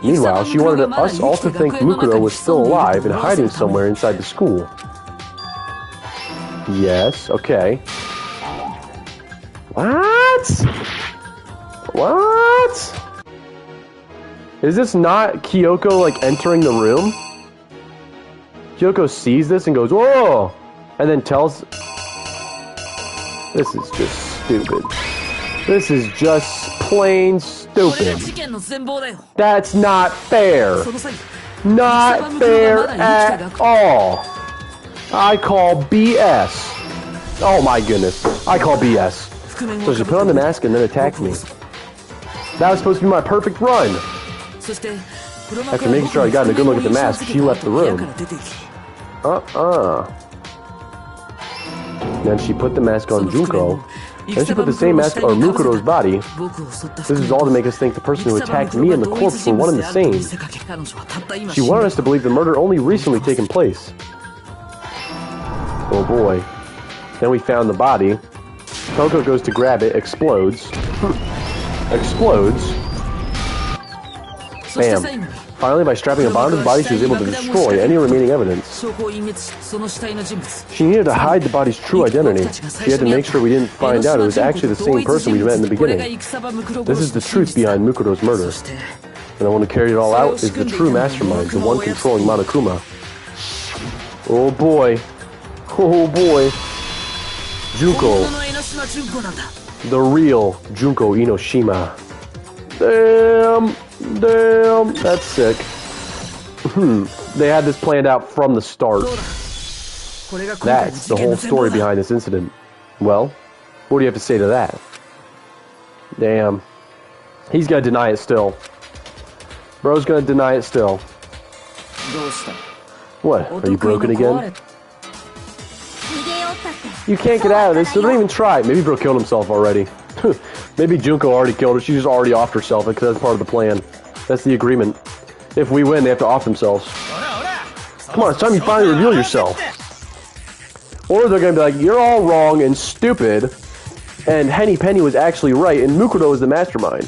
Meanwhile, she wanted us all to think Mukuro was still alive and hiding somewhere inside the school. Yes, okay. What? What? Is this not Kyoko, like, entering the room? Kyoko sees this and goes, whoa! And then tells... This is just stupid. This is just plain stupid. That's not fair. Not fair at all. I call BS. Oh my goodness. I call BS. So she put on the mask and then attacked me. That was supposed to be my perfect run. After making sure I got a good look at the mask, she left the room. Then she put the mask on Junko. Then she put the same mask on Mukuro's body. This is all to make us think the person who attacked me and the corpse were one and the same. She wanted us to believe the murder only recently taken place. Oh boy. Then we found the body. Kyoko goes to grab it, explodes. Explodes. Bam. Finally, by strapping a bomb to the body, she was able to destroy any remaining evidence. She needed to hide the body's true identity. She had to make sure we didn't find out it was actually the same person we met in the beginning. This is the truth behind Mukuro's murder. And the one who carried it all out is the true mastermind, the one controlling Monokuma. Oh boy. Oh boy. Junko. The real Junko Inoshima. Damn. Damn, that's sick. They had this planned out from the start. That's the whole story behind this incident. Well, what do you have to say to that? Damn. He's gonna deny it still. Bro's gonna deny it still. What? Are you broken again? You can't get out of this, so don't even try. Maybe Bro killed himself already. Maybe Junko already killed her. She's just already offed herself because that's part of the plan. That's the agreement. If we win, they have to off themselves. Come on, it's time you finally reveal yourself. Or they're going to be like, you're all wrong and stupid, and Henny Penny was actually right, and Mukuro is the mastermind.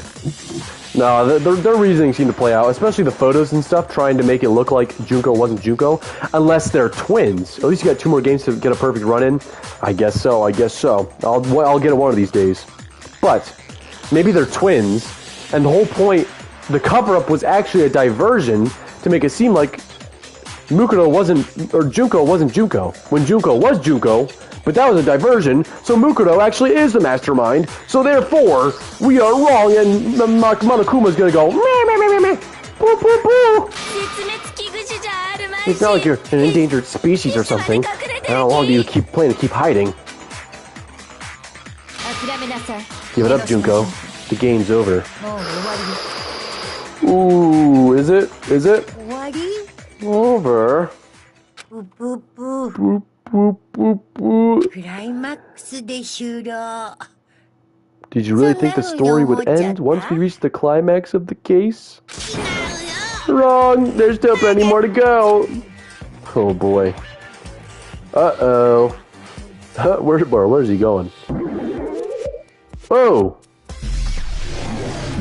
No, their reasoning seemed to play out, especially the photos and stuff, trying to make it look like Junko wasn't Junko, unless they're twins. At least you got 2 more games to get a perfect run in. I guess so, I guess so. I'll get it one of these days. But maybe they're twins, and the whole point, the cover-up was actually a diversion to make it seem like Mukuro wasn't, or Junko wasn't Junko, when Junko was Junko, but that was a diversion, so Mukuro actually is the mastermind, so therefore, we are wrong, and Monokuma's gonna go, meh, meh, meh, meh, meh, boo, boo, boo. It's not like you're an endangered species or something. How long do you plan to keep hiding? Give it up, Junko. The game's over. Ooh, is it? Is it? Over. Boop, boop, boop, boop. Did you really think the story would end once we reached the climax of the case? Wrong! There's still plenty more to go! Oh boy. Uh-oh. Where's he going? Oh!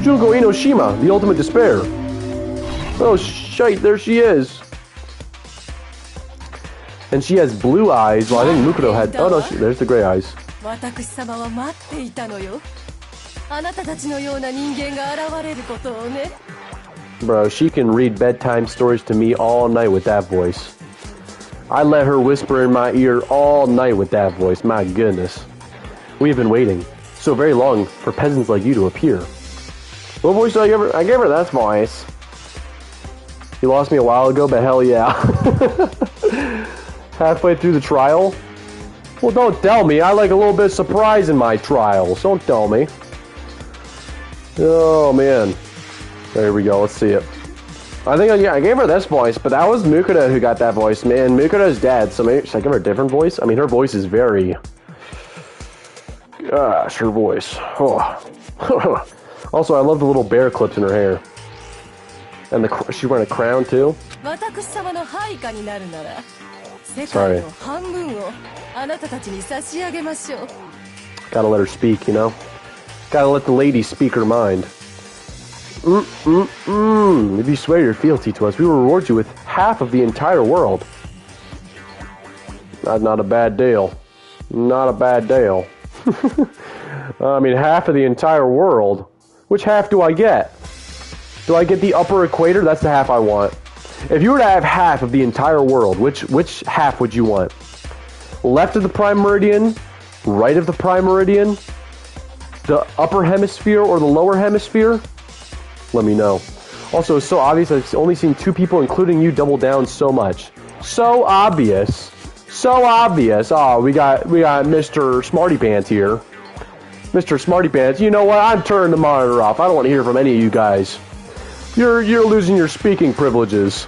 Junko Inoshima, the ultimate despair. Oh shite, there she is. And she has blue eyes, while I think Mukuro had... Oh no, there's the gray eyes. Bro, she can read bedtime stories to me all night with that voice. I let her whisper in my ear all night with that voice, my goodness. We have been waiting so very long for peasants like you to appear. What voice did I give her? I gave her that voice. You lost me a while ago, but hell yeah. Halfway through the trial? Well, don't tell me. I like a little bit of surprise in my trials. Don't tell me. Oh, man. There we go. Let's see it. I think I gave her this voice, but that was Mukuro who got that voice, man. Mukuro's dead, so maybe should I give her a different voice? I mean, her voice is very... Gosh, her voice. Oh. Also, I love the little bear clips in her hair. And she's wearing a crown, too. Sorry. Gotta let her speak, you know? Gotta let the lady speak her mind. If you swear your fealty to us, we will reward you with half of the entire world. Not a bad deal. Not a bad deal. I mean, half of the entire world. Which half do I get? Do I get the upper equator? That's the half I want. If you were to have half of the entire world, which half would you want? Left of the prime meridian? Right of the prime meridian? The upper hemisphere or the lower hemisphere? Let me know. Also, it's so obvious. I've only seen 2 people, including you, double down so much. So obvious. So obvious. Oh, we got Mr. Smarty Pants here. Mr. Smarty Pants, you know what? I'm turning the monitor off. I don't want to hear from any of you guys. You're losing your speaking privileges.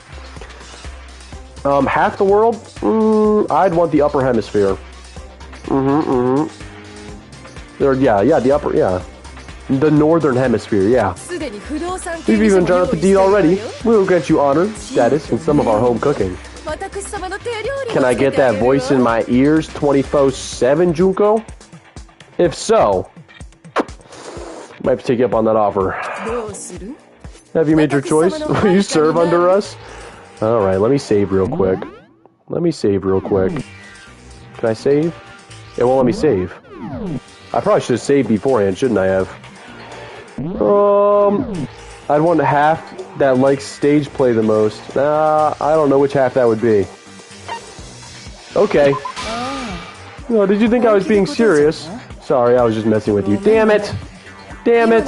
Half the world? I'd want the upper hemisphere. The upper, yeah. The northern hemisphere, yeah. We've even done up the deed already. We will grant you honor, status, and some of our home cooking. Can I get that voice in my ears 24/7, Junko? If so, might have to take you up on that offer. Have you made your choice? Will you serve under us? Alright, let me save real quick. Can I save? It won't let me save. I probably should have saved beforehand, shouldn't I have? I'd want half that likes stage play the most. I don't know which half that would be. Okay. No, did you think I was being serious? Sorry, I was just messing with you. Damn it! Damn it!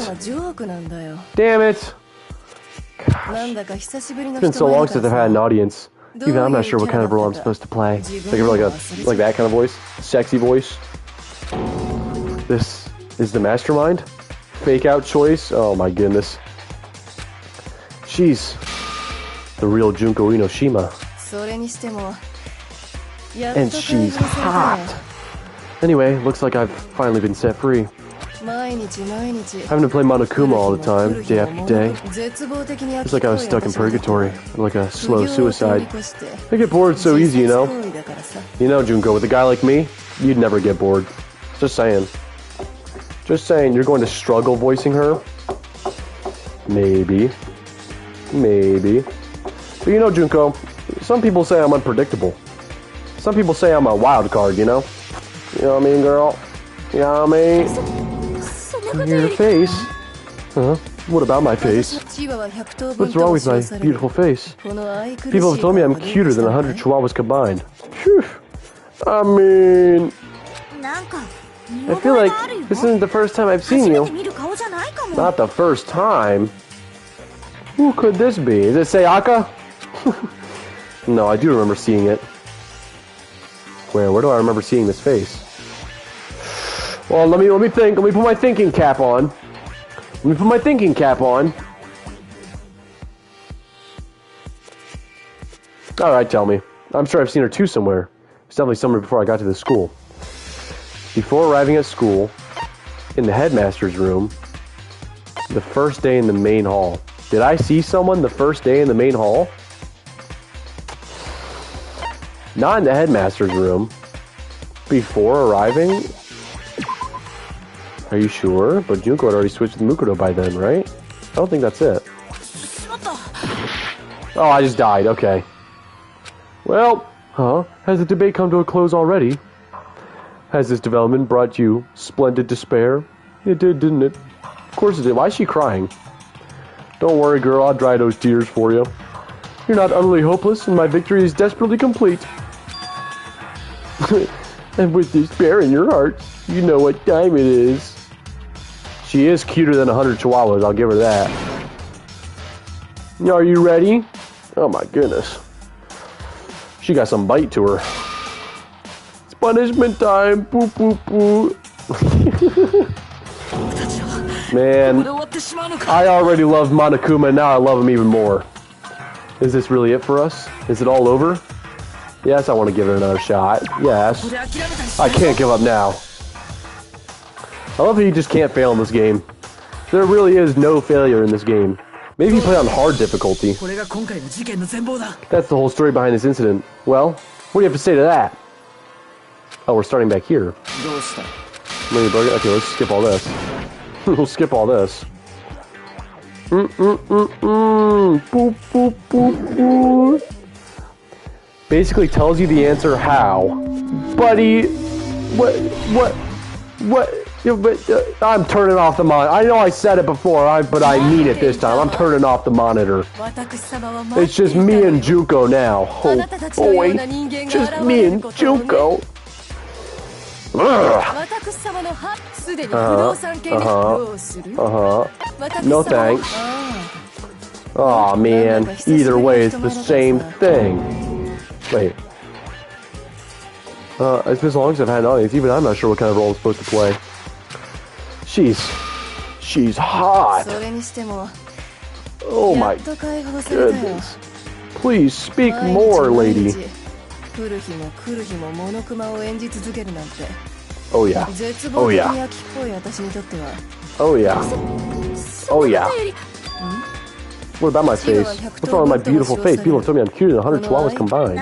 Damn it! Gosh. It's been so long since I've had an audience. Even I'm not sure what kind of role I'm supposed to play. Like that kind of voice? Sexy voice? This is the Mastermind? Fake out choice? Oh my goodness. She's the real Junko Inoshima. And she's hot. Anyway, looks like I've finally been set free. Having to play Monokuma all the time, day after day. It's like I was stuck in purgatory, like a slow suicide. I get bored so easy, you know? You know, Junko, with a guy like me, you'd never get bored. Just saying. Just saying, you're going to struggle voicing her? Maybe. Maybe. But you know, Junko, some people say I'm unpredictable. Some people say I'm a wild card, you know? You know what I mean, girl? You know what I mean? Your face? Huh? What about my face? What's wrong with my beautiful face? People have told me I'm cuter than 100 chihuahuas combined. Phew. I mean... I feel like this isn't the first time I've seen you. Not the first time? Who could this be? Is it Sayaka? No, I do remember seeing it. Where do I remember seeing this face? Well, let me think. Let me put my thinking cap on. Alright, tell me. I'm sure I've seen her too somewhere. It's definitely somewhere before I got to the school. Before arriving at school, in the headmaster's room, the first day in the main hall. Did I see someone the first day in the main hall? Not in the headmaster's room. Before arriving? Are you sure? But Junko had already switched to Mukudo by then, right? I don't think that's it. Oh, I just died. Okay. Well, has the debate come to a close already? Has this development brought you splendid despair? It did, didn't it? Of course it did. Why is she crying? Don't worry, girl. I'll dry those tears for you. You're not utterly hopeless, and my victory is desperately complete. And with despair in your heart, you know what time it is. She is cuter than 100 chihuahuas, I'll give her that. Are you ready? Oh my goodness. She got some bite to her. It's punishment time. Boo, boo, boo. Man, I already loved Monokuma, now I love him even more. Is this really it for us? Is it all over? Yes, I want to give it another shot. Yes. I can't give up now. I love that you just can't fail in this game. There really is no failure in this game. Maybe you play on hard difficulty. That's the whole story behind this incident. Well, what do you have to say to that? Oh, we're starting back here. Okay, let's skip all this. We'll skip all this. Boop, boop, boop, boop. Basically tells you the answer how. Buddy, what? I'm turning off the monitor. I know I said it before, but I mean it this time. I'm turning off the monitor. It's just me and Junko now. Oh boy, just me and Junko. No thanks. Aw, man. Either way, it's the same thing. Wait. It's been as long as I've had an audience. Even I'm not sure what kind of role I'm supposed to play. She's hot. Oh my goodness. Please speak more, lady. Oh yeah. Oh yeah. Oh yeah. Oh yeah. What about my face? What's wrong with my beautiful face? People have told me I'm cuter than 100 chihuahuas combined.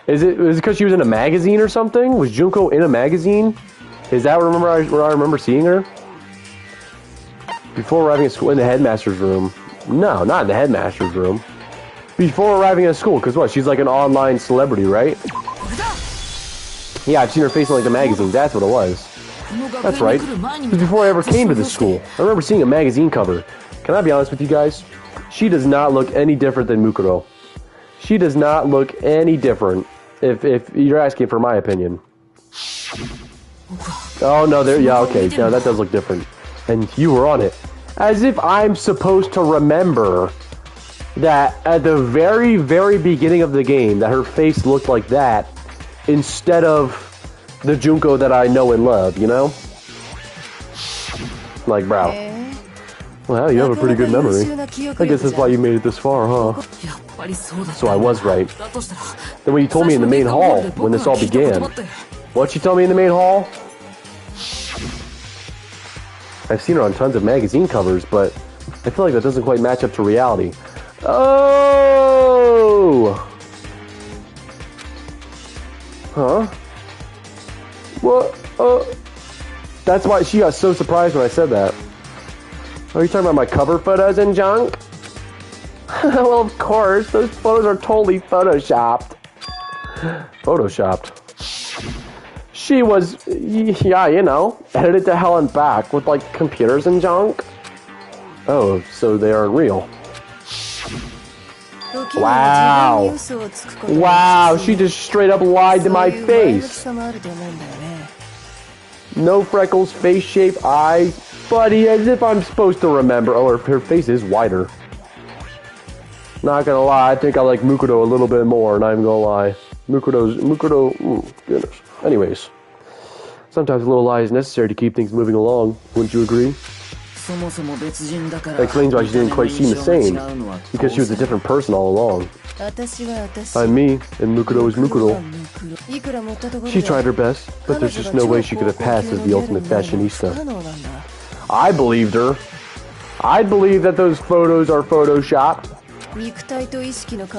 Is it because she was in a magazine or something? Was Junko in a magazine? Is that where I remember seeing her? Before arriving at school, in the headmaster's room. No, not in the headmaster's room. Before arriving at school, because what? She's like an online celebrity, right? Yeah, I've seen her face in like the magazine. That's what it was. That's right. It was before I ever came to this school. I remember seeing a magazine cover. Can I be honest with you guys? She does not look any different than Mukuro. She does not look any different, if you're asking for my opinion. Oh, no, there, yeah, okay, no, that does look different. And you were on it. As if I'm supposed to remember that at the very, very beginning of the game, that her face looked like that, instead of the Junko that I know and love, you know? Like, bro. Well, you have a pretty good memory. I guess that's why you made it this far, huh? So I was right. Then when you told me in the main hall, when this all began, what'd you tell me in the main hall? I've seen her on tons of magazine covers, but I feel like that doesn't quite match up to reality. Oh! Huh? What? That's why she got so surprised when I said that. Are you talking about my cover photos and junk? Well, of course. Those photos are totally photoshopped. Photoshopped. She was, yeah, you know, edited to hell and back with, like, computers and junk. Oh, so they aren't real. Wow. Wow, she just straight up lied to my face. No freckles, face shape, eyes. Buddy, as if I'm supposed to remember. Oh, her face is wider. Not gonna lie, I think I like Mukuro a little bit more, not even gonna lie. Mukuro, goodness. Anyways, sometimes a little lie is necessary to keep things moving along, wouldn't you agree? That explains why she didn't quite seem the same, because she was a different person all along. I'm me, and Mukuro is Mukuro. She tried her best, but there's just no way she could have passed as the ultimate fashionista. I believed her. I believe that those photos are photoshopped.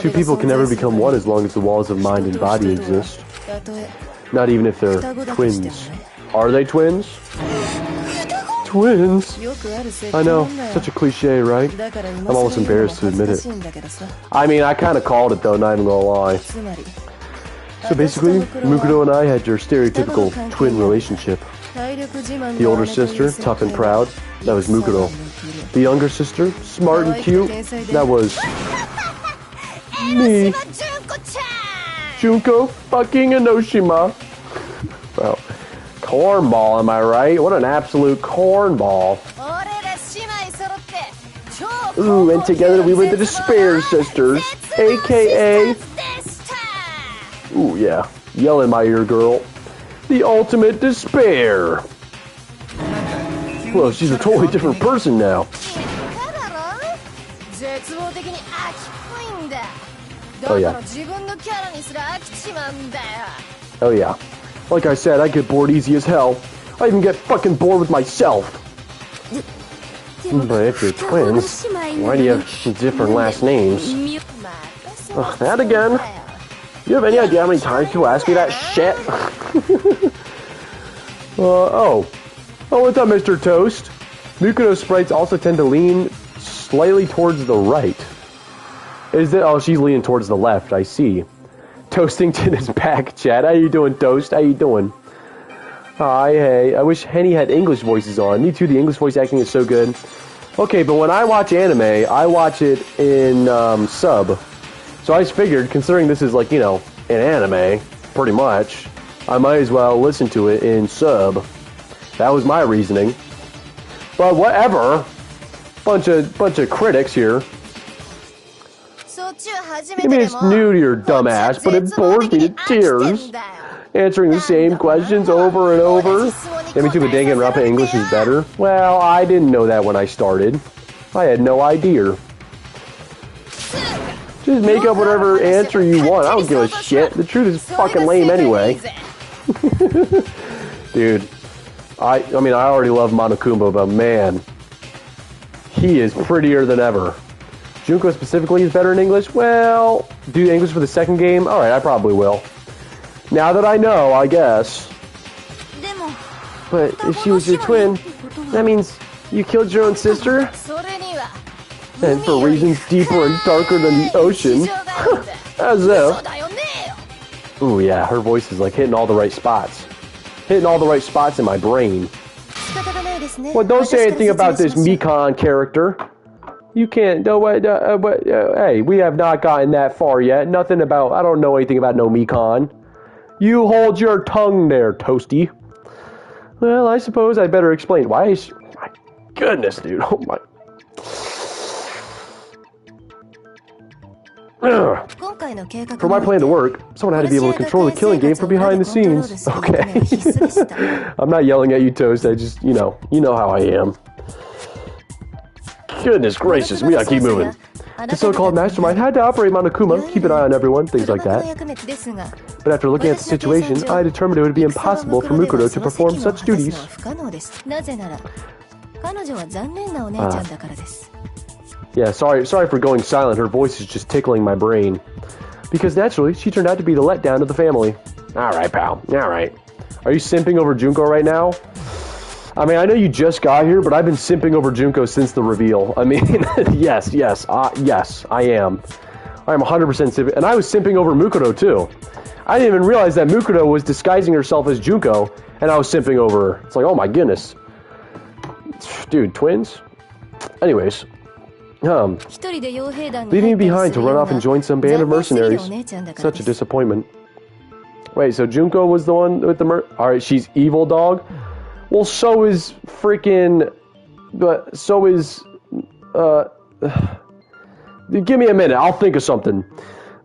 Two people can never become one as long as the walls of mind and body exist. Not even if they're twins. Are they twins? Twins? I know, such a cliche, right? I'm almost embarrassed to admit it. I mean, I kind of called it though, not even gonna lie. So basically, Mukuro and I had your stereotypical twin relationship. The older sister, tough and proud, that was Mukuro. The younger sister, smart and cute, that was me. Junko fucking Enoshima. Well, cornball, am I right? What an absolute cornball. Ooh, and together we were the Despair Sisters, aka... Ooh, yeah. Yell in my ear, girl. The ultimate despair. Well, she's a totally different person now. Oh yeah. Oh yeah. Like I said, I get bored easy as hell. I even get fucking bored with myself. But if you're twins, why do you have different last names? Ugh, that again? You have any idea how many times people ask me that shit? Oh, what's up, Mr. Toast? Mukudo sprites also tend to lean slightly towards the right. Oh, she's leaning towards the left, I see. Toastington is back, chat. How you doing, Toast? How you doing? Hi, hey. I wish Henny had English voices on. Me too, the English voice acting is so good. Okay, but when I watch anime, I watch it in sub. So I just figured, considering this is like, you know, an anime, pretty much, I might as well listen to it in sub. That was my reasoning. But whatever. Bunch of critics here. Maybe it's new to your dumb ass, but it bores me to tears. Answering the same questions over and over. Maybe too, but Danganronpa English is better. Well, I didn't know that when I started. I had no idea. Just make up whatever answer you want. I don't give a shit. The truth is fucking lame anyway. Dude, I mean, I already love Monokuma, but man, he is prettier than ever. Junko specifically is better in English? Well, do English for the second game? Alright, I probably will. Now that I know, I guess. But if she was your twin, that means you killed your own sister? And for reasons deeper and darker than the ocean. As if. Ooh, yeah, her voice is like hitting all the right spots. Hitting all the right spots in my brain. Well, don't say anything about this Mikan character. You can't. No, hey, we have not gotten that far yet. Nothing about. I don't know anything about no Mikan. You hold your tongue there, Toasty. Well, I suppose I better explain. Why is. My goodness, dude. Oh my. For my plan to work, someone had to be able to control the killing game from behind the scenes. Okay. I'm not yelling at you, Toast. I just, you know how I am. Goodness gracious, we gotta keep moving. The so-called Mastermind had to operate Monokuma, keep an eye on everyone, things like that. But after looking at the situation, I determined it would be impossible for Mukudo to perform such duties. Yeah, sorry for going silent. Her voice is just tickling my brain. Because naturally, she turned out to be the letdown of the family. Alright, pal. Alright. Are you simping over Junko right now? I mean, I know you just got here, but I've been simping over Junko since the reveal. I mean, yes, I am. I am 100% simping. And I was simping over Mukudo, too. I didn't even realize that Mukudo was disguising herself as Junko, and I was simping over her. It's like, oh my goodness. Dude, twins? Anyways. Leaving me behind to run off and join some band of mercenaries. Such a disappointment. Wait, so Junko was the one with the Alright, she's evil, dog? Well, so is freaking... But so is... Give me a minute, I'll think of something.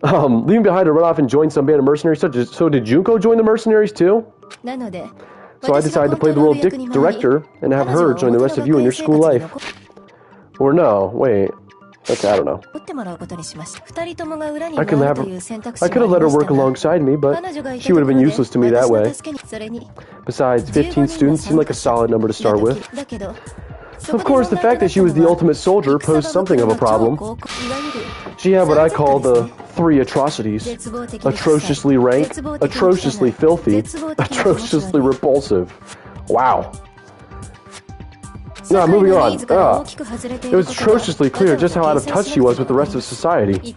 Leaving behind to run off and join some band of mercenaries. So did Junko join the mercenaries too? So I decided to play the role of director and have her join the rest of you in your school life. Or no, wait. Okay, I don't know. I could have let her work alongside me, but she would have been useless to me that way. Besides, 15 students seemed like a solid number to start with. Of course, the fact that she was the ultimate soldier posed something of a problem. She had what I call the 3 atrocities. Atrociously rank, atrociously filthy, atrociously repulsive. Wow. Now, moving on. It was atrociously clear just how out of touch she was with the rest of society.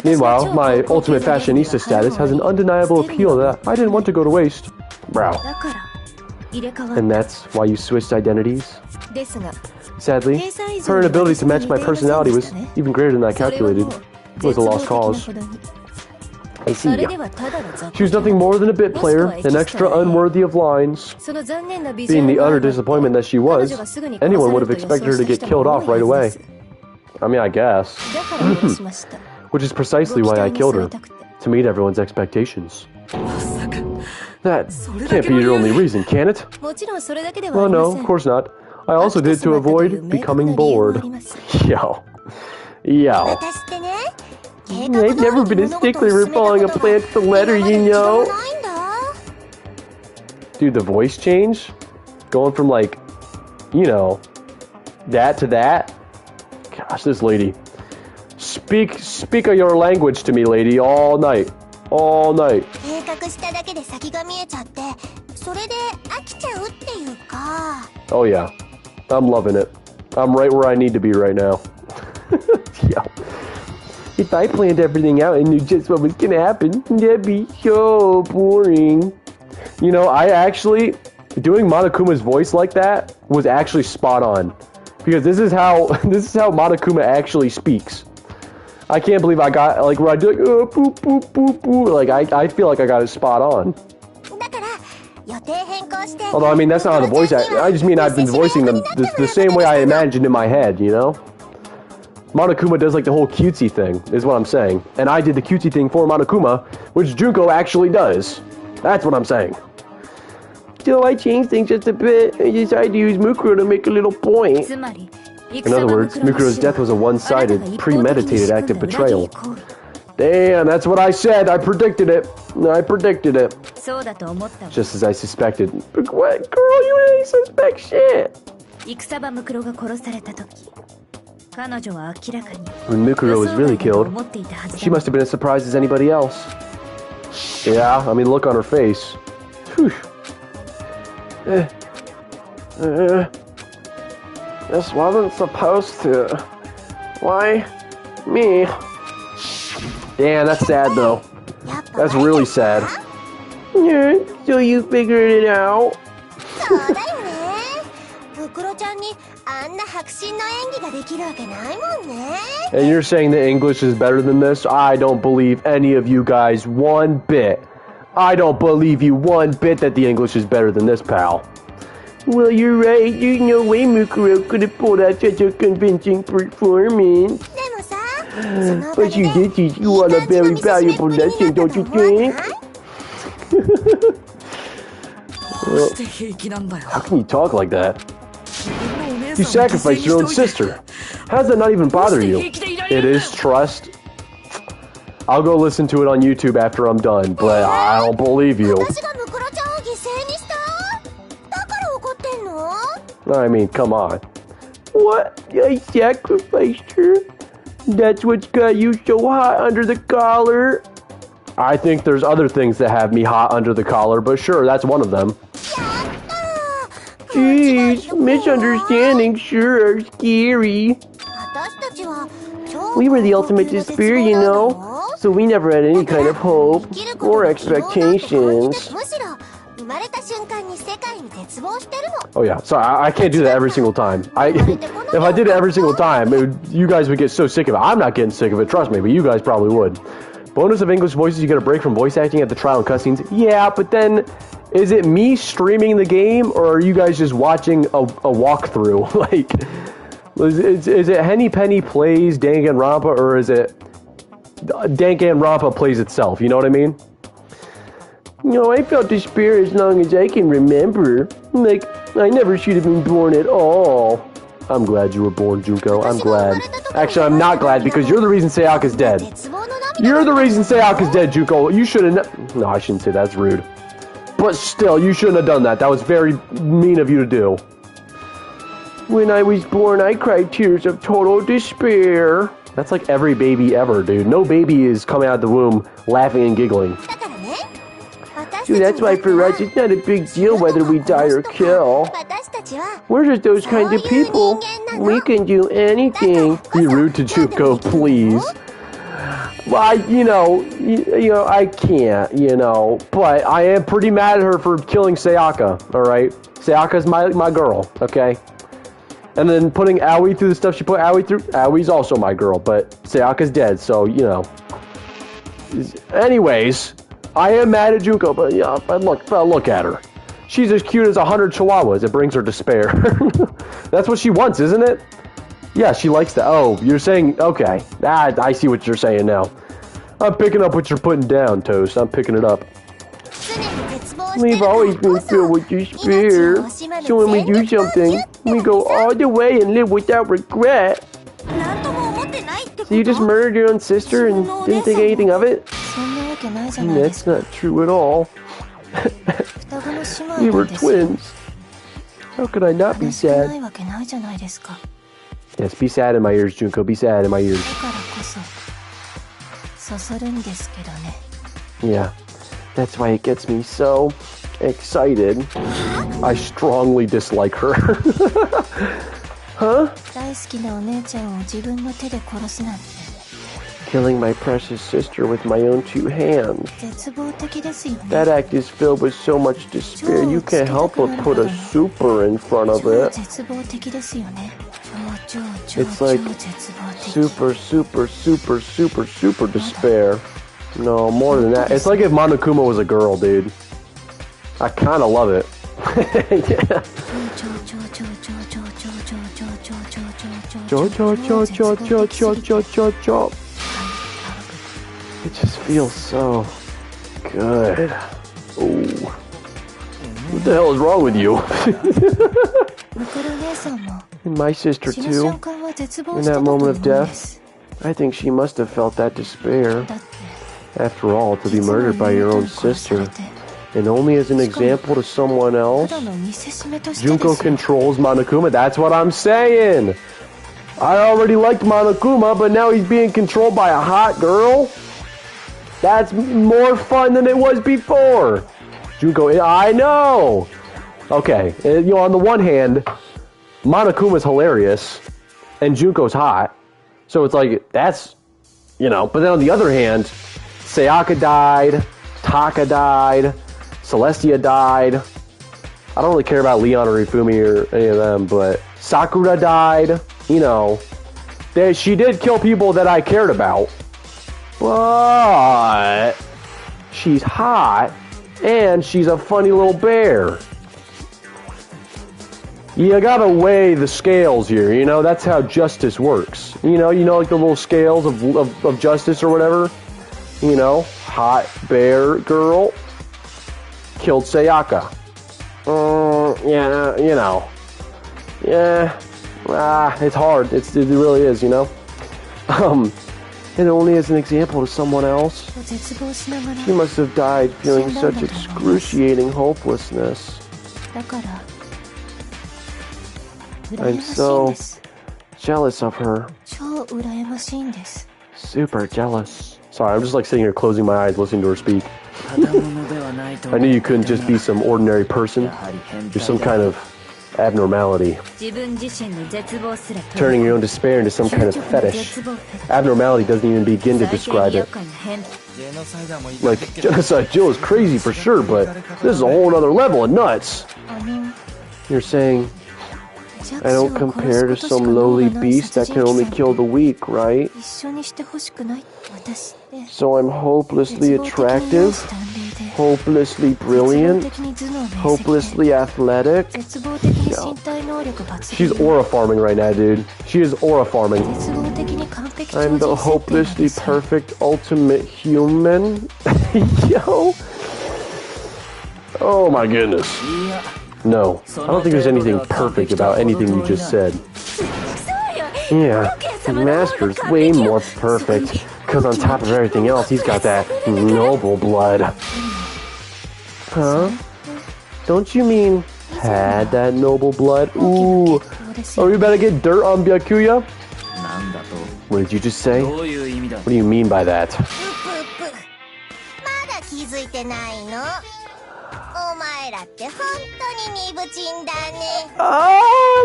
Meanwhile, my ultimate fashionista status has an undeniable appeal that I didn't want to go to waste. Brow. And that's why you switched identities? Sadly, her inability to match my personality was even greater than I calculated. It was a lost cause. I see. She was nothing more than a bit player, an extra unworthy of lines. Being the utter disappointment that she was, anyone would have expected her to get killed off right away. I mean, I guess. Which is precisely why I killed her. To meet everyone's expectations. That can't be your only reason, can it? Well, no, of course not. I also did it to avoid becoming bored. Yo. I've never been a stickler for following a plan to the letter, you know. Dude, the voice change? Going from like, you know, that to that? Gosh, this lady. Speak your language to me, lady, all night. All night. 計画しただけで先が見えちゃって、それで飽きちゃうっていうか。Oh yeah, I'm loving it. I'm right where I need to be right now. Yeah. If I planned everything out and knew just what was gonna happen, that'd be so boring. You know, I actually, doing Monokuma's voice like that was actually spot on. Because this is how Monokuma actually speaks. I can't believe I got, like, where I do like, boop, boop, boop, boop. Like, I feel like I got it spot on. Although, I mean, that's not how the voice act. I just mean I've been voicing them the same way I imagined in my head, you know? Monokuma does, like, the whole cutesy thing, is what I'm saying. And I did the cutesy thing for Monokuma, which Junko actually does. That's what I'm saying. So I changed things just a bit. I decided to use Mukuro to make a little point. In other words, Mukuro's death was a one-sided, premeditated act of betrayal. Damn, that's what I said. I predicted it. I predicted it. Just as I suspected. But what? Girl, you ain't suspect shit. When Mukuro was really killed, she must have been as surprised as anybody else. Yeah, I mean, look on her face. Whew. This wasn't supposed to. Why? Me? Damn, that's sad though. That's really sad. Yeah, so you figured it out. And you're saying the English is better than this? I don't believe any of you guys one bit. I don't believe you one bit that the English is better than this, pal. Well, you're right. There's no way Mukuro could have pulled out such a convincing performance. But you did teach you all a very valuable lesson, don't you think? Well, how can you talk like that? You sacrificed your own sister. How does that not even bother you? It is trust. I'll go listen to it on YouTube after I'm done, but I don't believe you. I mean, come on. What? I sacrificed her? That's what's got you so hot under the collar? I think there's other things that have me hot under the collar, but sure, that's one of them. Jeez, misunderstandings sure are scary. We were the ultimate despair, you know, so we never had any kind of hope or expectations. Oh yeah, sorry, I can't do that every single time. If I did it every single time, you guys would get so sick of it. I'm not getting sick of it, trust me, but you guys probably would. Bonus of English voices, you get a break from voice acting at the trial and cutscenes. Yeah, but then, is it me streaming the game, or are you guys just watching a walkthrough? Like, is it Henny Penny plays Danganronpa, or is it Danganronpa plays itself? You know what I mean? You know, I felt despair as long as I can remember. Like, I never should have been born at all. I'm glad you were born, Junko. I'm glad. Actually, I'm not glad, because you're the reason Sayaka's dead. You're the reason Sayaka's dead, Junko. You shouldn't... No, I shouldn't say that's rude. But still, you shouldn't have done that. That was very mean of you to do. When I was born, I cried tears of total despair. That's like every baby ever, dude. No baby is coming out of the womb laughing and giggling. Dude, that's why for us, it's not a big deal whether we die or kill. We're just those kinds of people. We can do anything. Be rude to Junko, please. Well, you know, I can't, you know, but I am pretty mad at her for killing Sayaka, alright? Sayaka's my girl, okay? And then putting Aoi through the stuff she put Aoi through, Aoi's also my girl, but Sayaka's dead, so, you know. Anyways, I am mad at Junko, but yeah, look at her. She's as cute as 100 chihuahuas. It brings her despair. That's what she wants, isn't it? Yeah, she likes that. Oh, you're saying... Okay. I see what you're saying now. I'm picking up what you're putting down, Toast. I'm picking it up. We've always been filled with despair. So when we do something, we go all the way and live without regret. So you just murdered your own sister and didn't think anything of it? That's not true at all. We were twins. How could I not be sad? Yes, be sad in my ears, Junko. Be sad in my ears. Yeah, that's why it gets me so excited. I strongly dislike her. Huh? Killing my precious sister with my own two hands. That act is filled with so much despair, you can't help but put a super in front of it. It's like super, super, super, super, super despair. No, more than that. It's like if Monokuma was a girl, dude. I kind of love it. Yeah. It just feels so good. Ooh. What the hell is wrong with you? And my sister too. In that moment of death, I think she must have felt that despair. After all, to be murdered by your own sister, and only as an example to someone else. Junko controls Monokuma, that's what I'm saying! I already liked Monokuma, but now he's being controlled by a hot girl? That's more fun than it was before! Junko, I know! Okay, on the one hand, Monokuma's hilarious, and Junko's hot, so it's like, that's, but then on the other hand, Sayaka died, Taka died, Celestia died. I don't really care about Leon or Ifumi or any of them, but Sakura died. She did kill people that I cared about. But she's hot, and she's a funny little bear. You gotta weigh the scales here, that's how justice works. Like the little scales of justice or whatever. Hot bear girl killed Sayaka. It's hard. It really is, And only as an example to someone else. She must have died feeling such excruciating hopelessness. I'm so jealous of her. Super jealous. Sorry, I'm just sitting here closing my eyes listening to her speak. I knew you couldn't just be some ordinary person. You're some kind of abnormality. Turning your own despair into some kind of fetish. Abnormality doesn't even begin to describe it. Genocide Jill is crazy for sure, but this is a whole other level of nuts. You're saying I don't compare to some lowly beast that can only kill the weak, right? So I'm hopelessly attractive, hopelessly brilliant, hopelessly athletic. Yo. She's aura farming right now, dude. She is aura farming. I'm the hopelessly perfect ultimate human. Yo. Oh my goodness. No, I don't think there's anything perfect about anything you just said. Yeah, the Master's way more perfect, because on top of everything else, he's got that noble blood. Huh? Don't you mean had that noble blood? Ooh. Oh, you better get dirt on Byakuya? What did you just say? What do you mean by that? Oh, I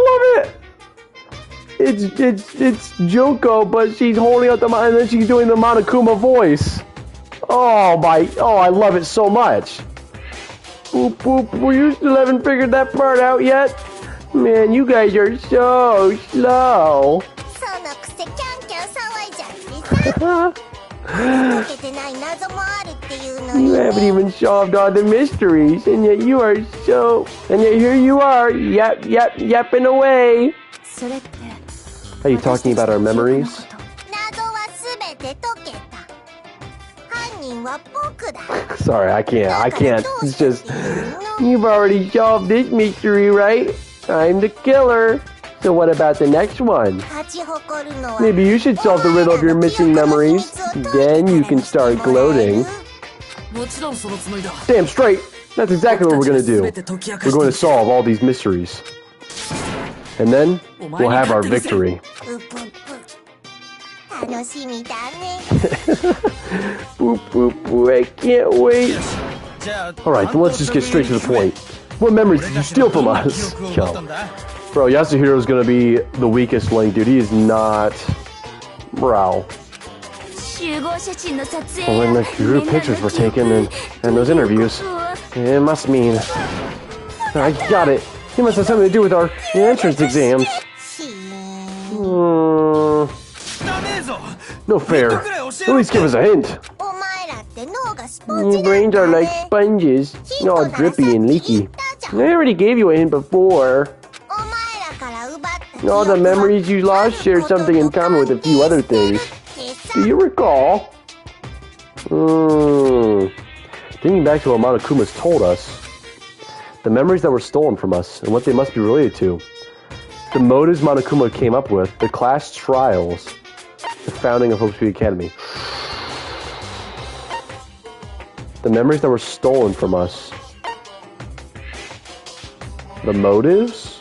love it! It's Junko, but she's holding up the and then she's doing the Monokuma voice. Oh, I love it so much. Boop, boop, you still haven't figured that part out yet? Man, you guys are so slow. You haven't even solved all the mysteries, and yet here you are, yapping away. Are you talking about our memories? Sorry, I can't. It's just, you've already solved this mystery, right? I'm the killer. So what about the next one? Maybe you should solve the riddle of your missing memories. Then you can start gloating. Damn straight. That's exactly what we're going to do. We're going to solve all these mysteries. And then, we'll have our victory. Boop, boop, boop. I can't wait. Alright, then let's just get straight to the point. What memories did you steal from us? Yo. Bro, Yasuhiro's gonna be the weakest link, dude. He is not... Bro. Well, when the group pictures were taken and those interviews, it must mean... I got it. It must have something to do with our entrance exams. No fair. At least give us a hint. Brains are like sponges, all drippy and leaky. I already gave you a hint before. All the memories you lost share something in common with a few other things. Do you recall? Thinking back to what Monokuma's told us, the memories that were stolen from us and what they must be related to, the motives Monokuma came up with, the class trials, the founding of Hope Street Academy. The memories that were stolen from us. The motives?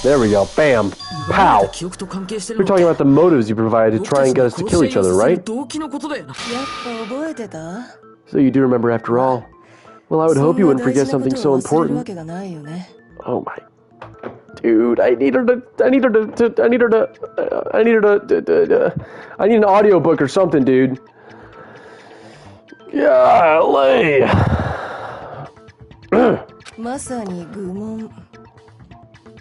There we go. Bam. Pow. We're talking about the motives you provided to try and get us to kill each other, right? So you do remember after all. Well, I would hope you wouldn't forget something so important. Oh my... Dude, I need an audiobook or something, dude. Golly.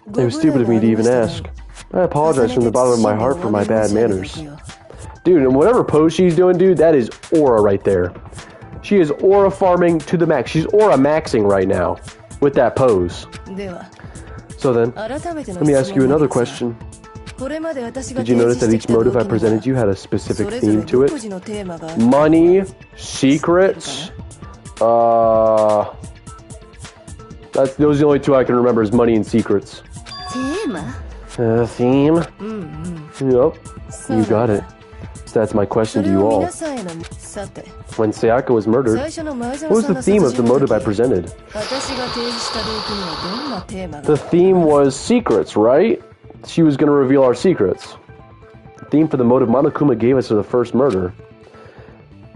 It was stupid of me to even ask. I apologize from the bottom of my heart for my bad manners. Dude, and whatever pose she's doing, dude, that is aura right there. She is aura farming to the max. She's aura maxing right now with that pose. So then, let me ask you another question. Did you notice that each motive I presented you had a specific theme to it? Money, secrets, those are the only two I can remember is money and secrets. Theme? Yep, you got it. So that's my question to you all. When Sayaka was murdered, what was the theme of the motive I presented? The theme was secrets, right? She was going to reveal our secrets. The theme for the motive Monokuma gave us for the first murder.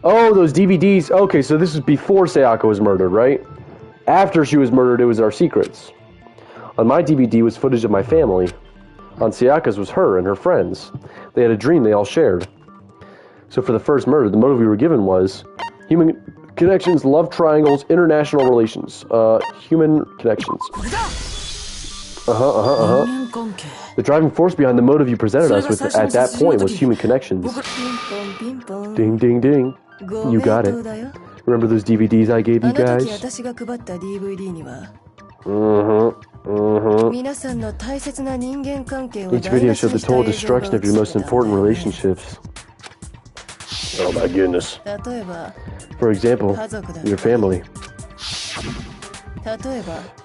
Oh, those DVDs. Okay, so this is before Sayaka was murdered, right? After she was murdered, it was our secrets. On my DVD was footage of my family. On Sayaka's was her and her friends. They had a dream they all shared. So for the first murder, the motive we were given was human connections, love triangles, international relations. Human connections. The driving force behind the motive you presented us with at that point was human connections. Ding, ding, ding. You got it. Remember those DVDs I gave you guys? Each video showed the total destruction of your most important relationships. Oh my goodness. For example, your family.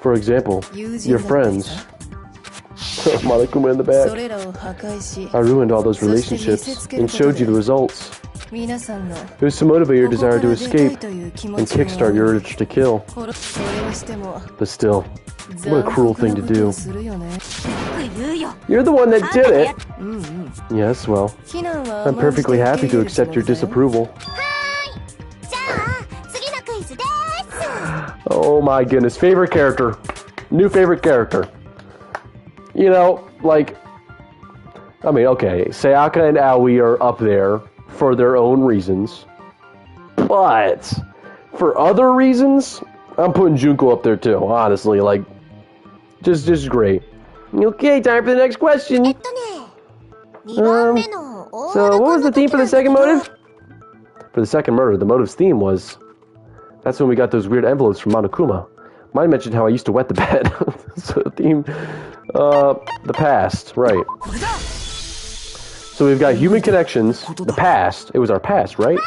For example, your friends. Monokuma in the back. I ruined all those relationships and showed you the results. It was to motivate your desire to escape and kickstart your urge to kill. But still, what a cruel thing to do. You're the one that did it! Yes, well, I'm perfectly happy to accept your disapproval. Oh my goodness, favorite character. New favorite character. You know, like, I mean, okay, Sayaka and Aoi are up there for their own reasons. But, for other reasons, I'm putting Junko up there too, honestly, like, just great. Okay, time for the next question. So, what was the theme for the second motive? For the second murder, the motive's theme was... That's when we got those weird envelopes from Monokuma. Mine mentioned how I used to wet the bed. So the theme... the past, right. So we've got human connections, the past. It was our past, right?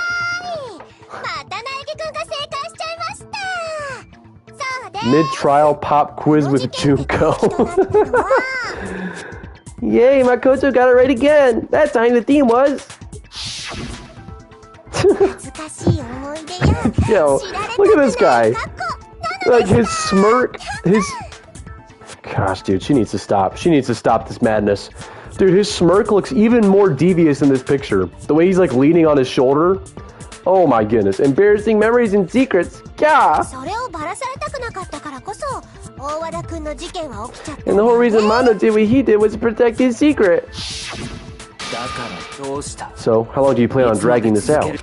Mid-trial pop quiz with Junko. Yay, Makoto got it right again. That time the theme was... Yo, look at this guy. Like his smirk, Gosh, dude, she needs to stop. She needs to stop this madness. Dude, his smirk looks even more devious in this picture. The way he's like leaning on his shoulder. Oh my goodness. Embarrassing memories and secrets. Yeah. And the whole reason Mano did what he did was to protect his secret. So, how long do you plan on dragging this out?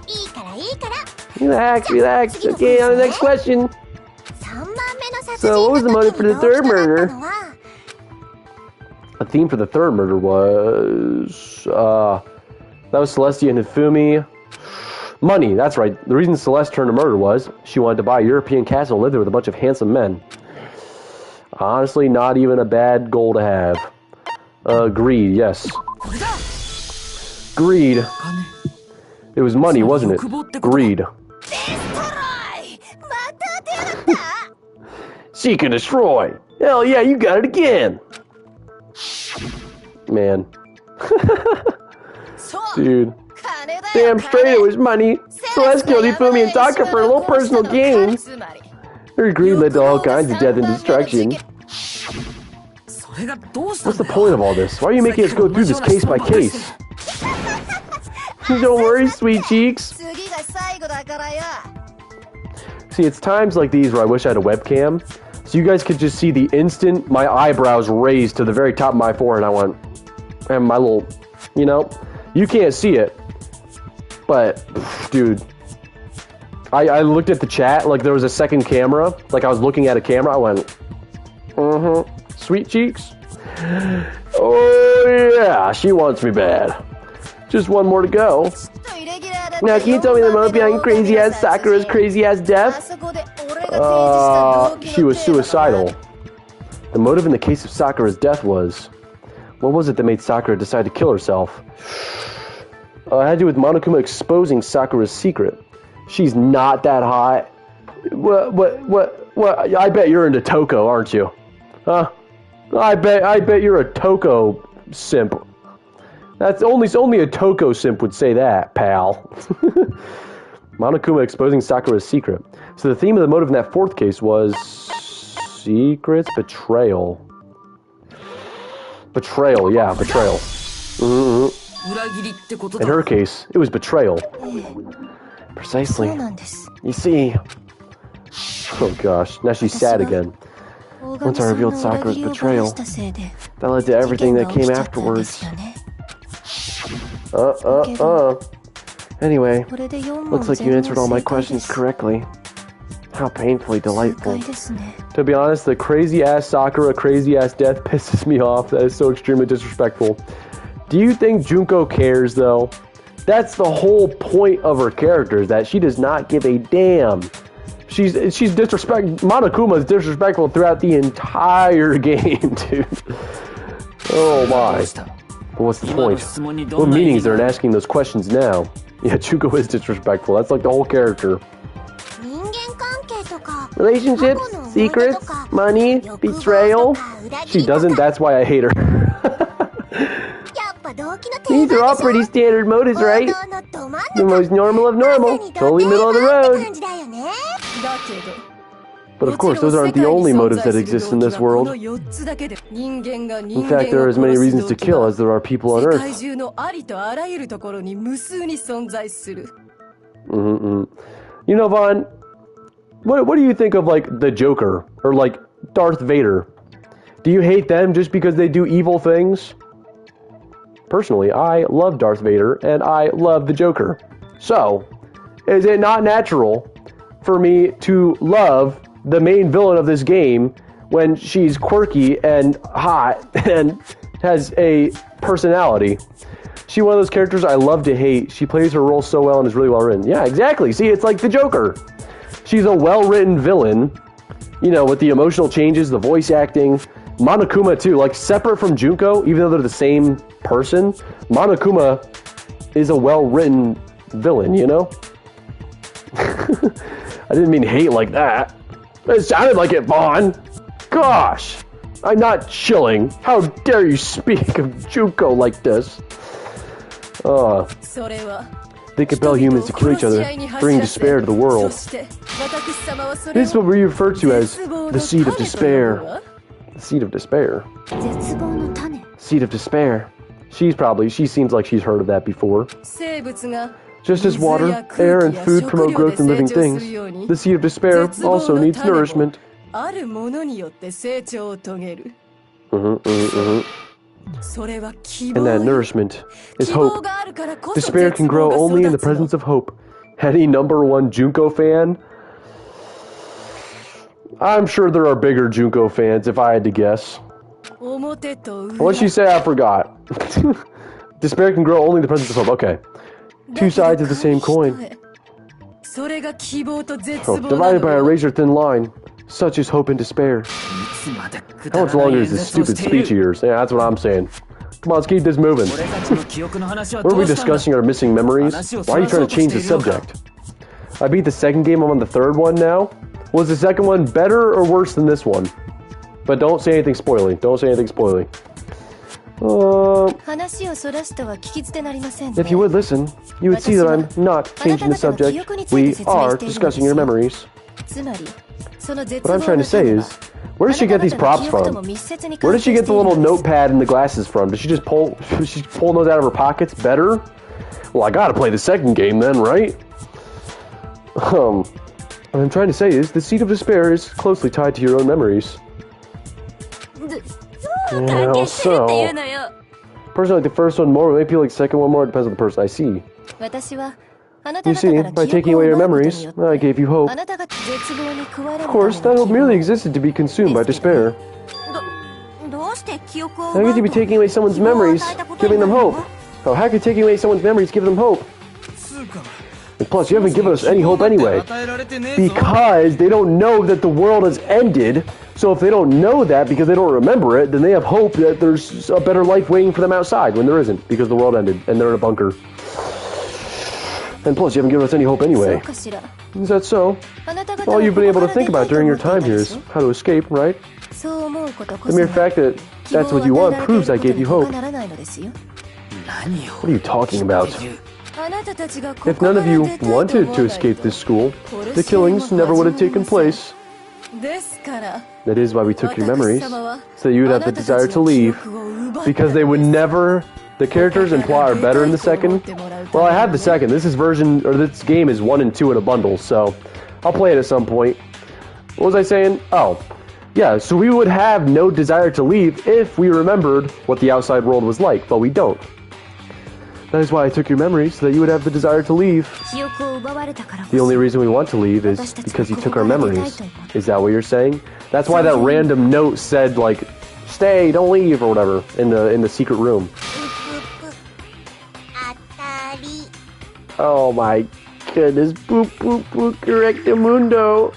Relax. Okay, on the next question. So, what was the motive for the third murder? The theme for the third murder was... that was Celestia and Hifumi. Money, that's right. The reason Celeste turned to murder was she wanted to buy a European castle and live there with a bunch of handsome men. Honestly, not even a bad goal to have. Greed, yes. Greed. It was money, wasn't it? Greed. Seek and destroy. Hell yeah, you got it again. Man. Dude. Damn straight it was money. Celeste killed Hifumi and Taka for a little personal gain. Her greed led to all kinds of death and destruction. What's the point of all this? Why are you making us go through this case by case? Don't worry, sweet cheeks. See, it's times like these where I wish I had a webcam, so you guys could just see the instant my eyebrows raised to the very top of my forehead. I went, and my little, you know, you can't see it, but, dude, I looked at the chat, like there was a second camera, like I was looking at a camera, I went, sweet cheeks. Oh yeah, she wants me bad. Just one more to go. Now, can you tell me the motive behind crazy-ass Sakura's crazy-ass death? She was suicidal. The motive in the case of Sakura's death was... What was it that made Sakura decide to kill herself? It had to do with Monokuma exposing Sakura's secret. She's not that hot. What? I bet you're into Toko, aren't you? Huh? I bet you're a Toko simp. That's only a Toko simp would say that, pal. Monokuma exposing Sakura's secret. So the theme of the motive in that fourth case was secrets, betrayal. Betrayal, yeah, betrayal. In her case, it was betrayal. Precisely. You see. Oh gosh, now she's sad again. Once I revealed Sakura's betrayal, that led to everything that came afterwards. Anyway, looks like you answered all my questions correctly. How painfully delightful. To be honest, the crazy-ass Sakura, crazy-ass death pisses me off. That is so extremely disrespectful. Do you think Junko cares, though? That's the whole point of her character, is that she does not give a damn. She's Monokuma is disrespectful throughout the entire game, dude. Oh my. But what's the point? What meaning is there in asking those questions now? Yeah, Junko is disrespectful. That's like the whole character. Relationships, secrets, money, betrayal. She doesn't, that's why I hate her. These are all pretty standard motives, right? The most normal of normal. Totally middle of the road. But of course, those aren't the only motives that exist in this world. In fact, there are as many reasons to kill as there are people on Earth. You know, Vaughn, what do you think of, like, the Joker? Or, like, Darth Vader? Do you hate them just because they do evil things? Personally, I love Darth Vader, and I love the Joker. So, is it not natural for me to love the main villain of this game when she's quirky and hot and has a personality? She's one of those characters I love to hate. She plays her role so well and is really well written. Yeah, exactly. See, it's like the Joker. She's a well-written villain, you know, with the emotional changes, the voice acting. Monokuma, too, like, separate from Junko, even though they're the same person, Monokuma is a well-written villain, you know? I didn't mean hate like that. It sounded like it, Vaughn. Gosh, I'm not chilling. How dare you speak of Junko like this? They compel humans to kill each other, bringing despair to the world. This is what we refer to as the seed of despair. The seed of despair. Seed of despair. She seems like she's heard of that before. Just as water, air, and food promote growth in living things, the seed of despair also needs nourishment. And that nourishment is hope. Despair can grow only in the presence of hope. Any #1 Junko fan? I'm sure there are bigger Junko fans if I had to guess. What'd she say? I forgot. Despair can grow only in the presence of hope. Okay. Two sides of the same coin. Oh, divided by a razor-thin line. Such is hope and despair. How much longer is this stupid speech of yours? Yeah, that's what I'm saying. Come on, let's keep this moving. Were we discussing our missing memories? Why are you trying to change the subject? I beat the second game, I'm on the third one now. Was the second one better or worse than this one? But don't say anything spoiling. Don't say anything spoiling. If you would listen, you would see that I'm not changing the subject. We are discussing your memories. What I'm trying to say is, where does she get these props from? Where does she get the little notepad and the glasses from? Does she just she's pulling those out of her pockets better? Well, I gotta play the second game then, right? What I'm trying to say is, the seed of despair is closely tied to your own memories. Yeah, so... Personally, like the first one more, maybe like the second one more, it depends on the person I see. You see, by taking away your memories, I gave you hope. Of course, that hope merely existed to be consumed by despair. How could you be taking away someone's memories, giving them hope? Oh, how could taking away someone's memories give them hope? And plus, you haven't given us any hope anyway. Because they don't know that the world has ended. So if they don't know that because they don't remember it, then they have hope that there's a better life waiting for them outside when there isn't, because the world ended and they're in a bunker. And plus, you haven't given us any hope anyway. Is that so? All you've been able to think about during your time here is how to escape, right? The mere fact that that's what you want proves I gave you hope. What are you talking about? If none of you wanted to escape this school, the killings never would have taken place. That is why we took your memories, so that you would have the desire to leave. Because they would never... The characters and plot are better in the second. Well, I have the second. This game is 1 and 2 in a bundle, so I'll play it at some point. What was I saying? Oh, yeah, so we would have no desire to leave if we remembered what the outside world was like, but we don't. That is why I took your memories, so that you would have the desire to leave. The only reason we want to leave is because you took our memories. Is that what you're saying? That's why that random note said, like, stay, don't leave, or whatever, in the secret room. Oh my goodness, boop boop boop, correctamundo.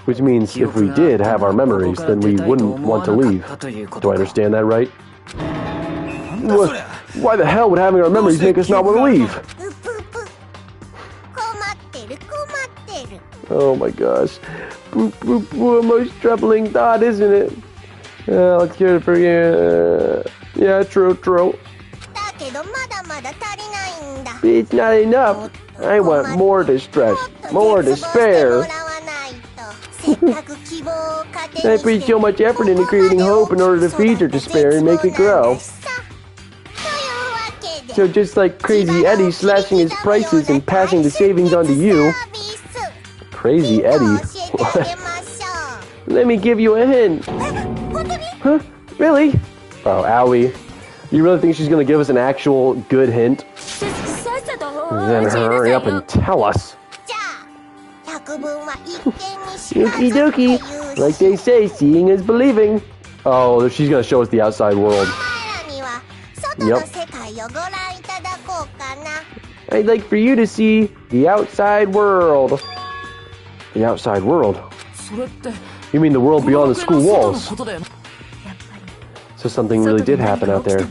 Which means if we did have our memories, then we wouldn't want to leave. Do I understand that right? Why the hell would having our memories make us not want to leave? Oh my gosh. Boop boop boop, most troubling thought, isn't it? Let's get it for you. Yeah, true. It's not enough. I want more distress, more despair. I put so much effort into creating hope in order to feed your despair and make it grow. So just like Crazy Eddie slashing his prices and passing the savings on to you. Crazy Eddie? Let me give you a hint. Huh? Really? Oh, owie. You really think she's gonna give us an actual good hint? Then hurry up and tell us. Okie dokie. Like they say, seeing is believing. Oh, she's gonna show us the outside world. Yep. I'd like for you to see the outside world. The outside world? You mean the world beyond the school walls? So something really did happen out there.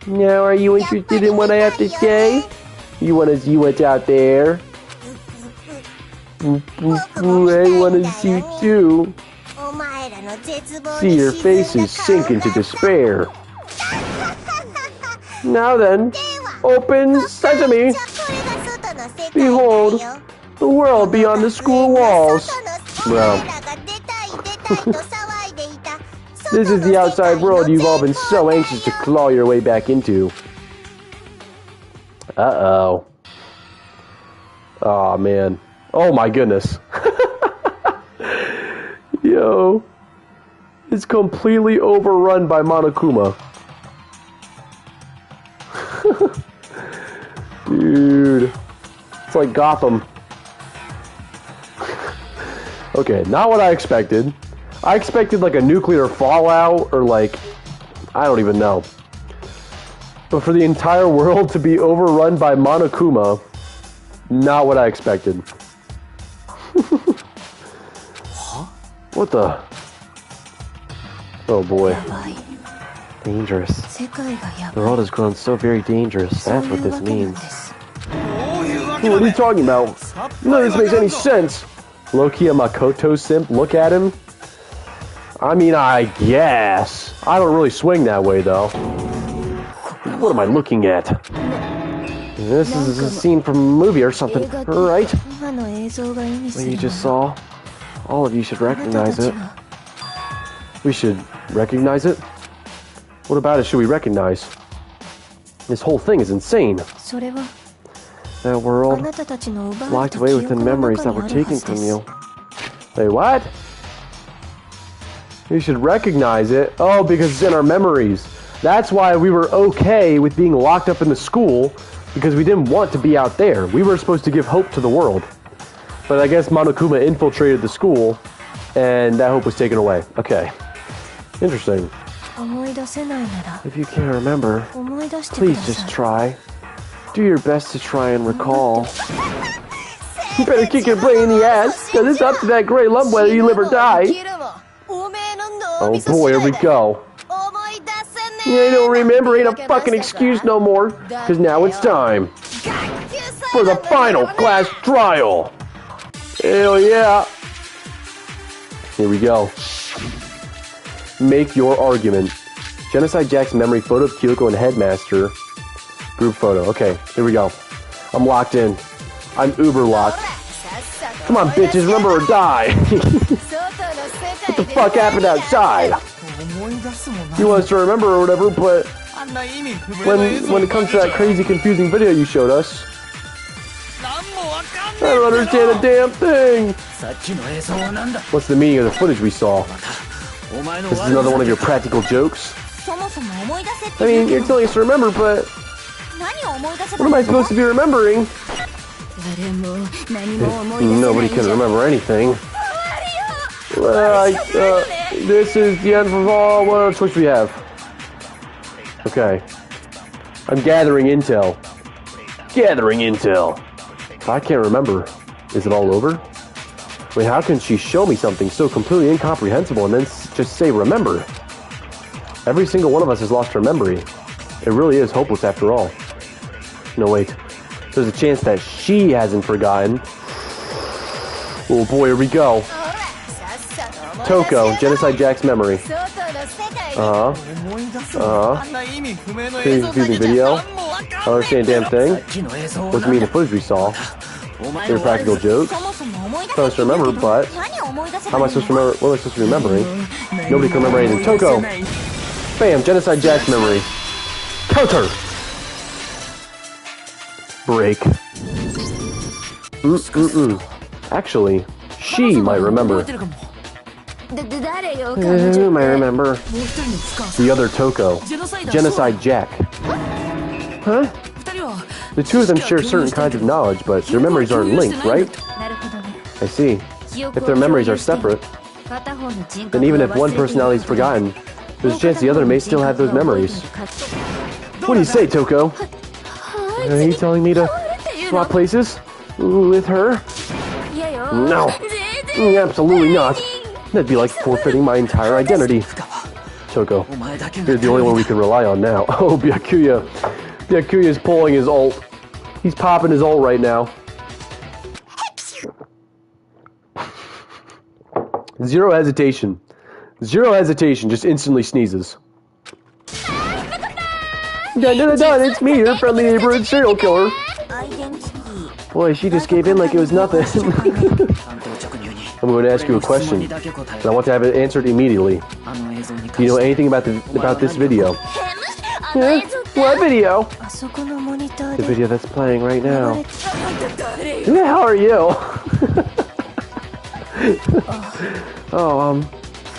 Now are you interested in what I have to say? You want to see what's out there? I want to see too. See your faces sink into despair. Now then, Open sesame! Behold, the world beyond the school walls. Bro. This is the outside world you've all been so anxious to claw your way back into. Uh-oh. Aw, man. Oh my goodness. Yo. It's completely overrun by Monokuma. Dude. It's like Gotham. Okay, not what I expected. I expected like a nuclear fallout or like, I don't even know. But for the entire world to be overrun by Monokuma, not what I expected. What the? Oh boy. Dangerous. The world has grown so very dangerous. That's what this means. What are you talking about? None of this makes any sense. Low-key a Makoto simp. Look at him. I mean, I guess. I don't really swing that way, though. What am I looking at? This is a scene from a movie or something, right? What you just saw? All of you should recognize it. We should recognize it? What about it should we recognize? This whole thing is insane. That world locked away within memories that were taken from you. Wait, what? We should recognize it. Oh, because it's in our memories. That's why we were okay with being locked up in the school, because we didn't want to be out there. We were supposed to give hope to the world. But I guess Monokuma infiltrated the school, and that hope was taken away. Okay. Interesting. If you can't remember, please just try. Do your best to try and recall. You better kick your brain in the ass, because it's up to that gray lump whether you live or die. Oh boy, here we go. Yeah, you don't remember ain't a fucking excuse no more, because now it's time for the final class trial. Hell yeah. Here we go. Make your argument. Genocide Jack's memory photo of Kyoko and Headmaster. Group photo. Okay, here we go. I'm locked in. I'm uber locked. Come on, bitches, remember or die. What the fuck happened outside? You want us to remember or whatever, but when it comes to that crazy, confusing video you showed us, I don't understand a damn thing. What's the meaning of the footage we saw? This is another one of your practical jokes? I mean, you're telling us to remember, but what am I supposed to be remembering? Nobody can remember anything. This is the end of all. What other choice we have? Okay. I'm gathering intel. Gathering intel. I can't remember. Is it all over? Wait, how can she show me something so completely incomprehensible and then just say remember? Every single one of us has lost our memory. It really is hopeless after all. No, wait. There's a chance that she hasn't forgotten. Oh boy, here we go. Toko, Genocide Jack's memory. Confusing video. I don't understand a damn thing. What's the meaning of the footage we saw? They're practical jokes. Supposed to remember, but how am I supposed to remember? What am I supposed to be remembering? Nobody can remember anything. Toko! Bam! Genocide Jack's memory. Counter! Break. Actually, she might remember. Who might remember? The other Toko. Genocide Jack. Huh? The two of them share certain kinds of knowledge, but their memories aren't linked, right? I see. If their memories are separate, then even if one personality is forgotten, there's a chance the other may still have those memories. What do you say, Toko? Are you telling me to swap places with her? No, absolutely not. That'd be like forfeiting my entire identity. Toko, you're the only one we can rely on now. Oh, Byakuya. Byakuya's pulling his ult. He's popping his ult right now. Zero hesitation. Zero hesitation, just instantly sneezes. Dun, dun, dun, dun, it's me, your friendly neighborhood serial killer. Boy, she just gave in like it was nothing. I'm going to ask you a question, and I want to have it answered immediately. Do you know anything about this video? Yeah? What video? The video that's playing right now. Who the hell are you? Oh,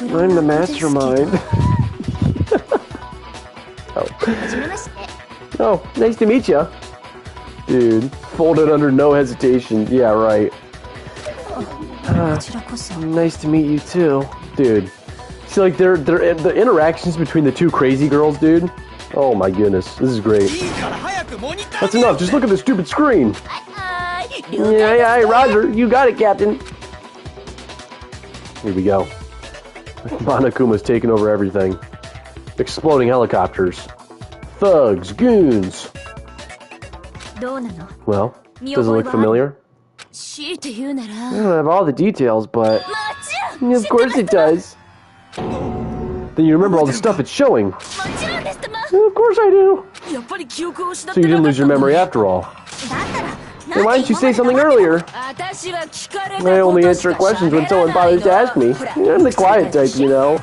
I'm the Mastermind. Oh, nice to meet you. Dude, folded under no hesitation. Yeah, right. Nice to meet you too. Dude. See, like, the interactions between the two crazy girls, dude. Oh my goodness, this is great. That's enough, just look at the stupid screen. Yeah, Roger, you got it, Captain. Here we go. Monokuma's taking over everything. Exploding helicopters. Thugs, goons. Well, does it look familiar? I don't have all the details, but of course it does. Then you remember all the stuff it's showing. Of course I do. So you didn't lose your memory after all. Then why didn't you say something earlier? I only answer questions when someone bothers to ask me. I'm the quiet type, you know.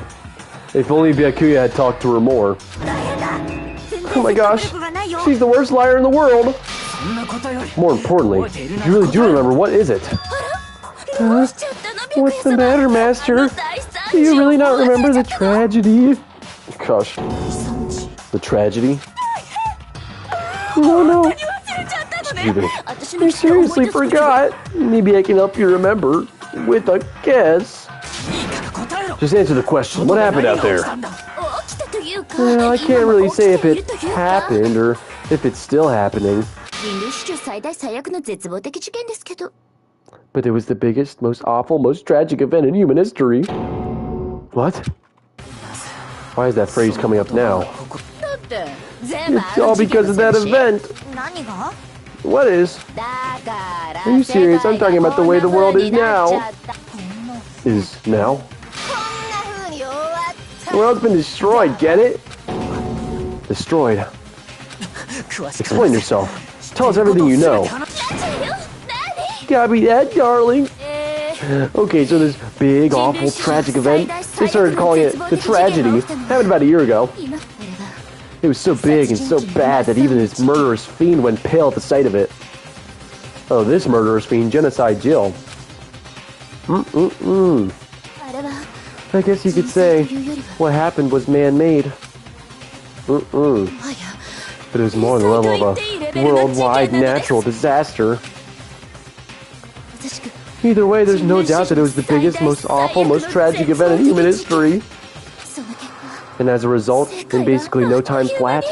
If only Byakuya had talked to her more. Oh my gosh, she's the worst liar in the world. More importantly, if you really do remember, what is it? What's the matter, Master? Do you really not remember the tragedy? Gosh. The tragedy? No. I seriously forgot. Maybe I can help you remember with a guess. Just answer the question. What happened out there? Well, I can't really say if it happened or if it's still happening. But it was the biggest, most awful, most tragic event in human history. What? Why is that phrase coming up now? It's all because of that event. What is? Are you serious? I'm talking about the way the world is now. Is now? The world's been destroyed, get it? Destroyed. Explain yourself. Tell us everything you know. Gotta be that, darling. Okay, so this big, awful, tragic event, they started calling it the tragedy. Happened about a year ago. It was so big and so bad that even this murderous fiend went pale at the sight of it. Oh, this murderous fiend, Genocide Jill. I guess you could say what happened was man-made. But it was more on the level of a worldwide natural disaster. Either way, there's no doubt that it was the biggest, most awful, most tragic event in human history. And as a result, in basically no time flat,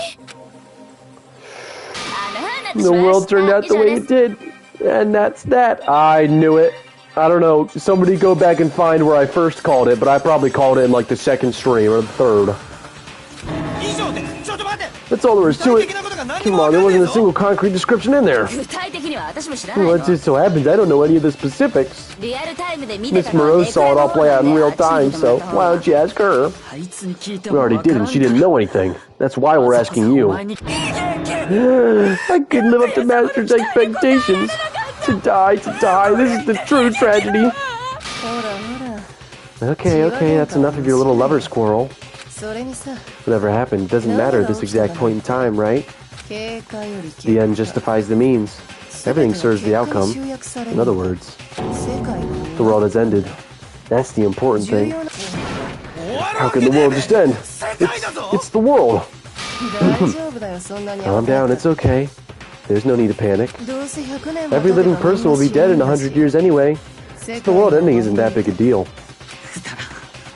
the world turned out the way it did. And that's that. I knew it. I don't know. Somebody go back and find where I first called it, but I probably called it in like the second stream or the third. That's all there is to it. Come on, there wasn't a single concrete description in there. Well, it just so happens I don't know any of the specifics. Miss Moreau saw it all play out in real time, so why don't you ask her? We already did, and she didn't know anything. That's why we're asking you. I couldn't live up to Master's expectations. To die. This is the true tragedy. Okay, that's enough of your little lover squirrel. Whatever happened doesn't matter at this exact point in time, right? The end justifies the means. Everything serves the outcome. In other words, the world has ended. That's the important thing. How can the world just end? It's the world. Calm down, it's okay. There's no need to panic. Every living person will be dead in 100 years anyway. The world ending isn't that big a deal.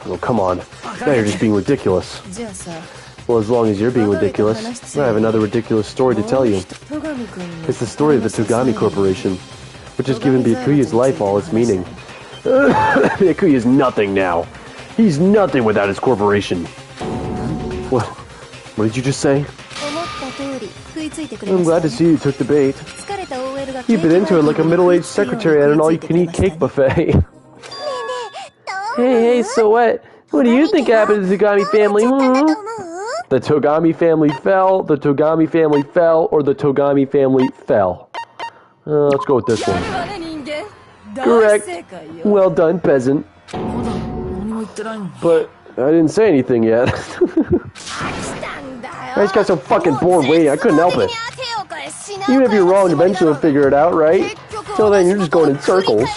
Oh, come on. Now you're just being ridiculous. Well, as long as you're being ridiculous, I have another ridiculous story to tell you. It's the story of the Togami Corporation, which has given Byakuya's life all its meaning. Byakuya is nothing now. He's nothing without his corporation. What? What did you just say? I'm glad to see you took the bait. You've been into it like a middle-aged secretary at an all-you-can-eat cake buffet. Hey, so what? What do you think happened to the Togami family? The Togami family fell, the Togami family fell, or the Togami family fell. Let's go with this one. Correct. Well done, peasant. But I didn't say anything yet. I just got so fucking bored waiting, I couldn't help it. Even if you're wrong, eventually you'll figure it out, right? Till then, you're just going in circles.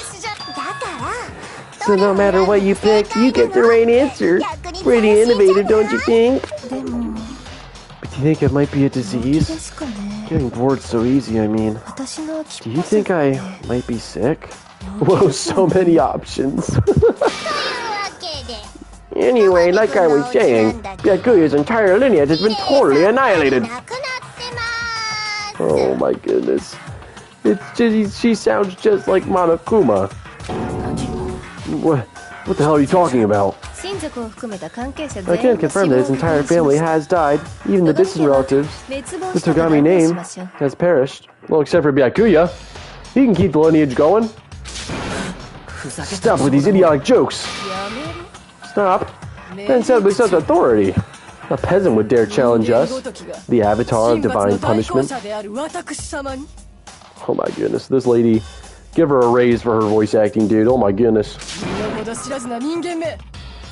So no matter what you pick, you get the right answer. Pretty innovative, don't you think? But do you think it might be a disease? Getting bored so easy, I mean. Do you think I might be sick? Whoa, so many options. Anyway, like I was saying, Byakuya's entire lineage has been totally annihilated. Oh my goodness. It's just, she sounds just like Monokuma. What the hell are you talking about? I can't confirm that his entire family has died. Even the distant relatives. The Togami name has perished. Well, except for Byakuya. He can keep the lineage going. Stop with these idiotic jokes. Stop. Then said with such authority. A peasant would dare challenge us. The avatar of divine punishment. Oh my goodness. This lady, give her a raise for her voice acting, dude. Oh my goodness.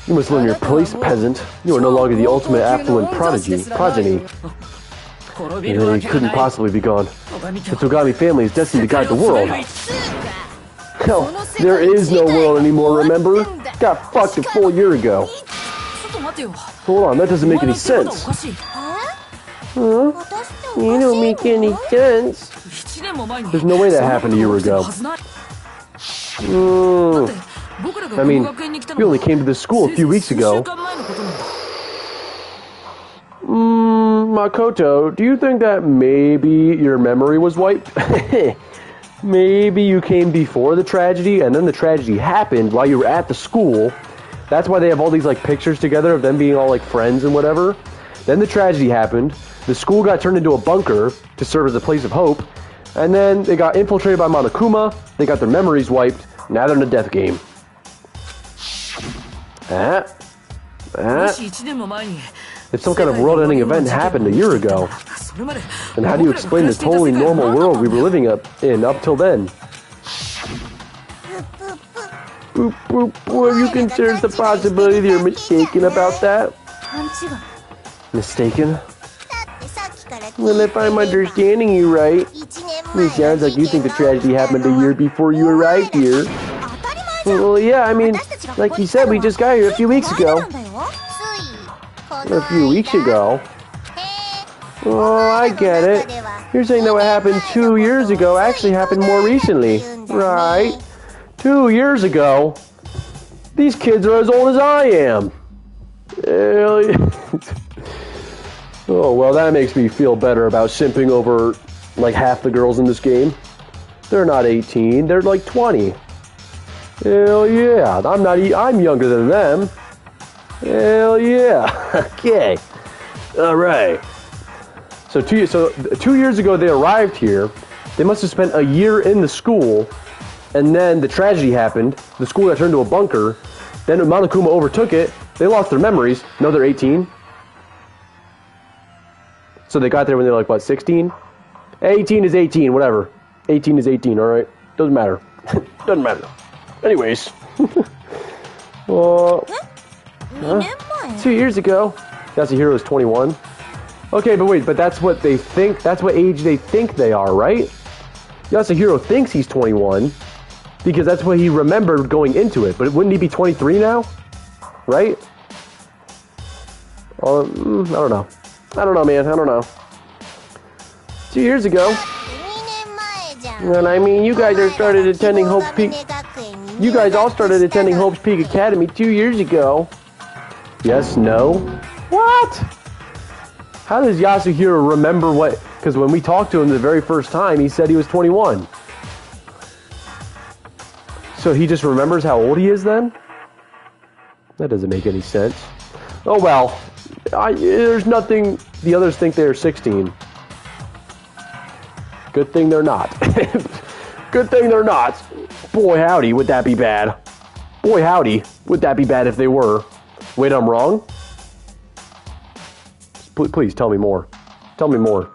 You must learn your place, peasant. You are no longer the ultimate affluent progeny. It couldn't possibly be gone. The Togami family is destined to guide the world. Hell, there is no world anymore, remember? Got fucked a full year ago. Hold on, that doesn't make any sense. Huh? You don't make any sense. There's no way that happened a year ago. I mean, we only came to this school a few weeks ago. Makoto, do you think that maybe your memory was wiped? Maybe you came before the tragedy, and then the tragedy happened while you were at the school. That's why they have all these, like, pictures together of them being all, like, friends and whatever. Then the tragedy happened. The school got turned into a bunker to serve as a place of hope. And then they got infiltrated by Monokuma. They got their memories wiped. Now they're in a death game. If some kind of world-ending event happened a year ago, then how do you explain the totally normal world we were living in up till then? Boop, boop, boop. You consider the possibility that you're mistaken about that? Mistaken? Well, if I'm understanding you right, it sounds like you think the tragedy happened a year before you arrived here. Well, yeah, I mean, like you said, we just got here a few weeks ago. A few weeks ago? Oh, I get it. You're saying that what happened 2 years ago actually happened more recently. Right. 2 years ago? These kids are as old as I am. Oh, well, that makes me feel better about simping over, like, half the girls in this game. They're not 18, they're like 20. Hell yeah, I'm younger than them. Hell yeah. Okay. All right. So 2 years ago they arrived here. They must have spent a year in the school, and then the tragedy happened. The school got turned into a bunker. Then Monokuma overtook it. They lost their memories. No, they're 18. So they got there when they were like, what, 16? 18 is 18, whatever. 18 is 18, all right? Doesn't matter. Doesn't matter. Anyways. 2 years ago. Yasuhiro is 21. Okay, but wait, but that's what they think, that's what age they think they are, right? Yasuhiro thinks he's 21, because that's what he remembered going into it, but wouldn't he be 23 now? Right? I don't know. I don't know, man, I don't know. 2 years ago. And I mean, you guys all started attending Hope's Peak Academy 2 years ago. Yes, no. What? How does Yasuhiro remember what? Because when we talked to him the very first time, he said he was 21. So he just remembers how old he is then? That doesn't make any sense. Oh well. There's nothing. The others think they're 16. Good thing they're not. Good thing they're not. Boy howdy, would that be bad. Boy howdy, would that be bad if they were. Wait, I'm wrong? Please tell me more. Tell me more.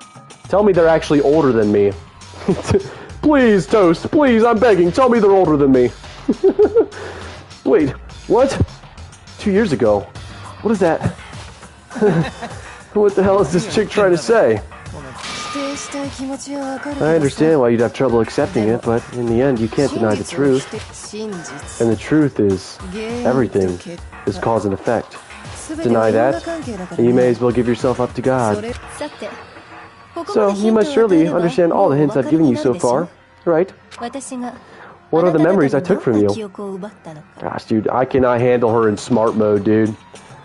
Tell me they're actually older than me. Please, Toast. Please, I'm begging. Tell me they're older than me. Wait, what? 2 years ago? What is that? What the hell is this chick trying to say? I understand why you'd have trouble accepting it, but in the end, you can't deny the truth. And the truth is, everything is cause and effect. Deny that, and you may as well give yourself up to God. So, you must surely understand all the hints I've given you so far, right? What are the memories I took from you? Gosh, dude, I cannot handle her in smart mode, dude.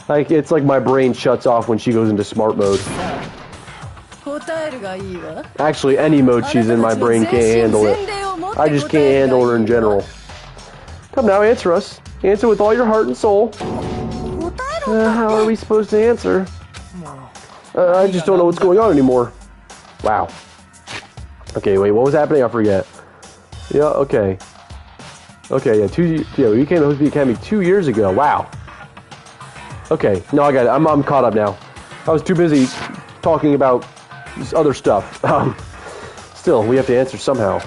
Like, it's like my brain shuts off when she goes into smart mode. Actually, any mode she's in, my brain can't handle it. I just can't handle her in general. Come now, answer us. Answer with all your heart and soul. How are we supposed to answer? I just don't know what's going on anymore. Wow. Okay, wait, what was happening? I forget. Yeah, okay. Okay, yeah, we came to Host Academy 2 years ago. Wow. Okay, no, I got it. I'm caught up now. I was too busy talking about this other stuff. Still, we have to answer somehow.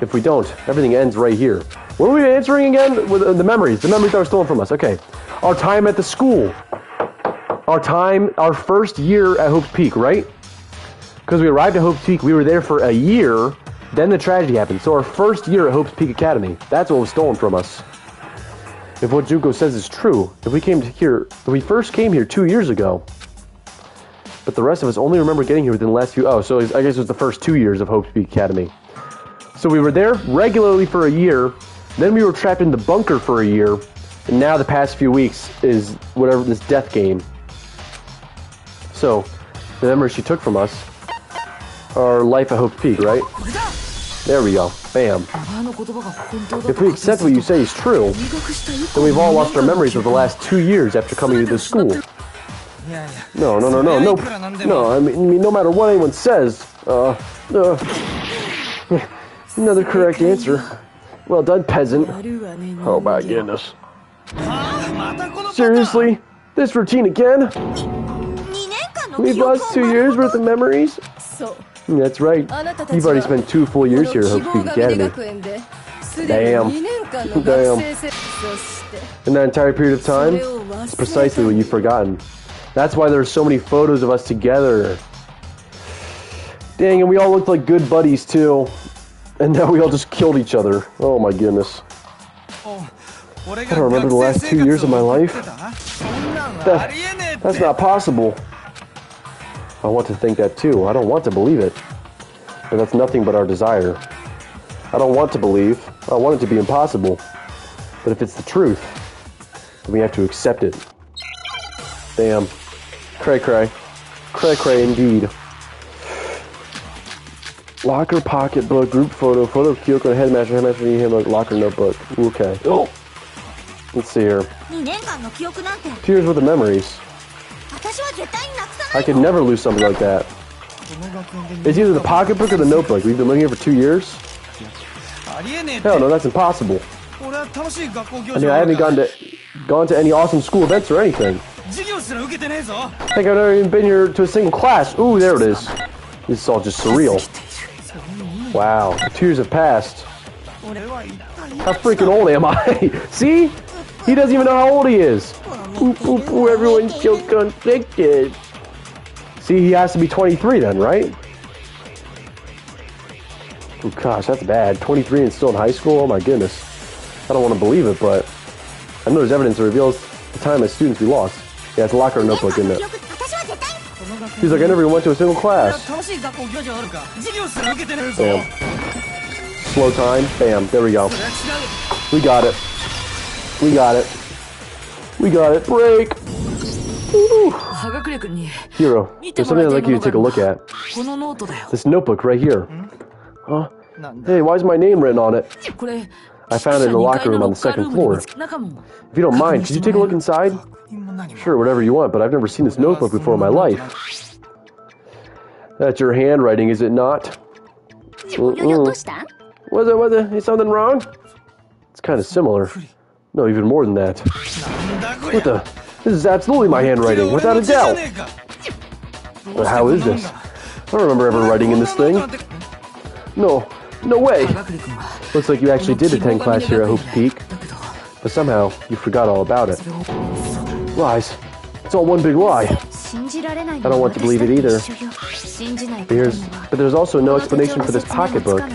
If we don't, everything ends right here. What are we answering again? With the memories. The memories that were stolen from us. Okay. Our time at the school. Our first year at Hope's Peak, right? Because we arrived at Hope's Peak, we were there for a year, then the tragedy happened. So our first year at Hope's Peak Academy, that's what was stolen from us. If what Junko says is true, if we first came here 2 years ago, but the rest of us only remember getting here within the last few, so I guess it was the first 2 years of Hope's Peak Academy. So we were there regularly for a year, then we were trapped in the bunker for a year, and now the past few weeks is whatever this death game. So, the memories she took from us are life at Hope's Peak, right? There we go. Bam. If we accept what you say is true, then we've all lost our memories of the last 2 years after coming to this school. No. I mean, no matter what anyone says, another correct answer. Well done, peasant. Oh my goodness. Seriously? This routine again? We've lost 2 years worth of memories? That's right. You've already spent 2 full years here at Hope's Peak Academy. Damn. In that entire period of time, it's precisely what you've forgotten. That's why there's so many photos of us together. Dang, and we all looked like good buddies too. And now we all just killed each other. Oh my goodness. I don't remember the last 2 years of my life. That's not possible. I want to think that too. I don't want to believe it. But that's nothing but our desire. I don't want to believe. I want it to be impossible. But if it's the truth, then we have to accept it. Damn. Cray cray. Cray cray indeed. Locker, pocketbook, group photo of Kyoko, headmaster, handbook, locker, notebook. Okay. Oh. Let's see here. 2 years worth of memories. I could never lose something like that. It's either the pocketbook or the notebook. We've been living here for 2 years? Hell no, that's impossible. I mean, I haven't gone to any awesome school events or anything. I think I've never even been here to a single class. Ooh, there it is. This is all just surreal. Wow, 2 years have passed. How freaking old am I? See? He doesn't even know how old he is. Ooh, everyone's so conflicted. See, he has to be 23 then, right? Oh gosh, that's bad. 23 and still in high school? Oh my goodness. I don't want to believe it, but I know there's evidence that reveals the time as students we lost. Yeah, it's a locker and notebook, isn't it? He's like, I never even went to a single class. Bam. Slow time. Bam. There we go. We got it. We got it. We got it. Break. Ooh. Hiro, there's something I'd like you to take a look at. This notebook right here. Huh? Hey, why is my name written on it? I found it in the locker room on the 2nd floor. If you don't mind, could you take a look inside? Sure, whatever you want, but I've never seen this notebook before in my life. That's your handwriting, is it not? Was it? Is something wrong? It's kind of similar. No, even more than that. What the? This is absolutely my handwriting, without a doubt. But how is this? I don't remember ever writing in this thing. No way. Looks like you actually did attend class here at Hope Peak. But somehow, you forgot all about it. Lies. It's all one big lie. I don't want to believe it either. But there's also no explanation for this pocketbook. And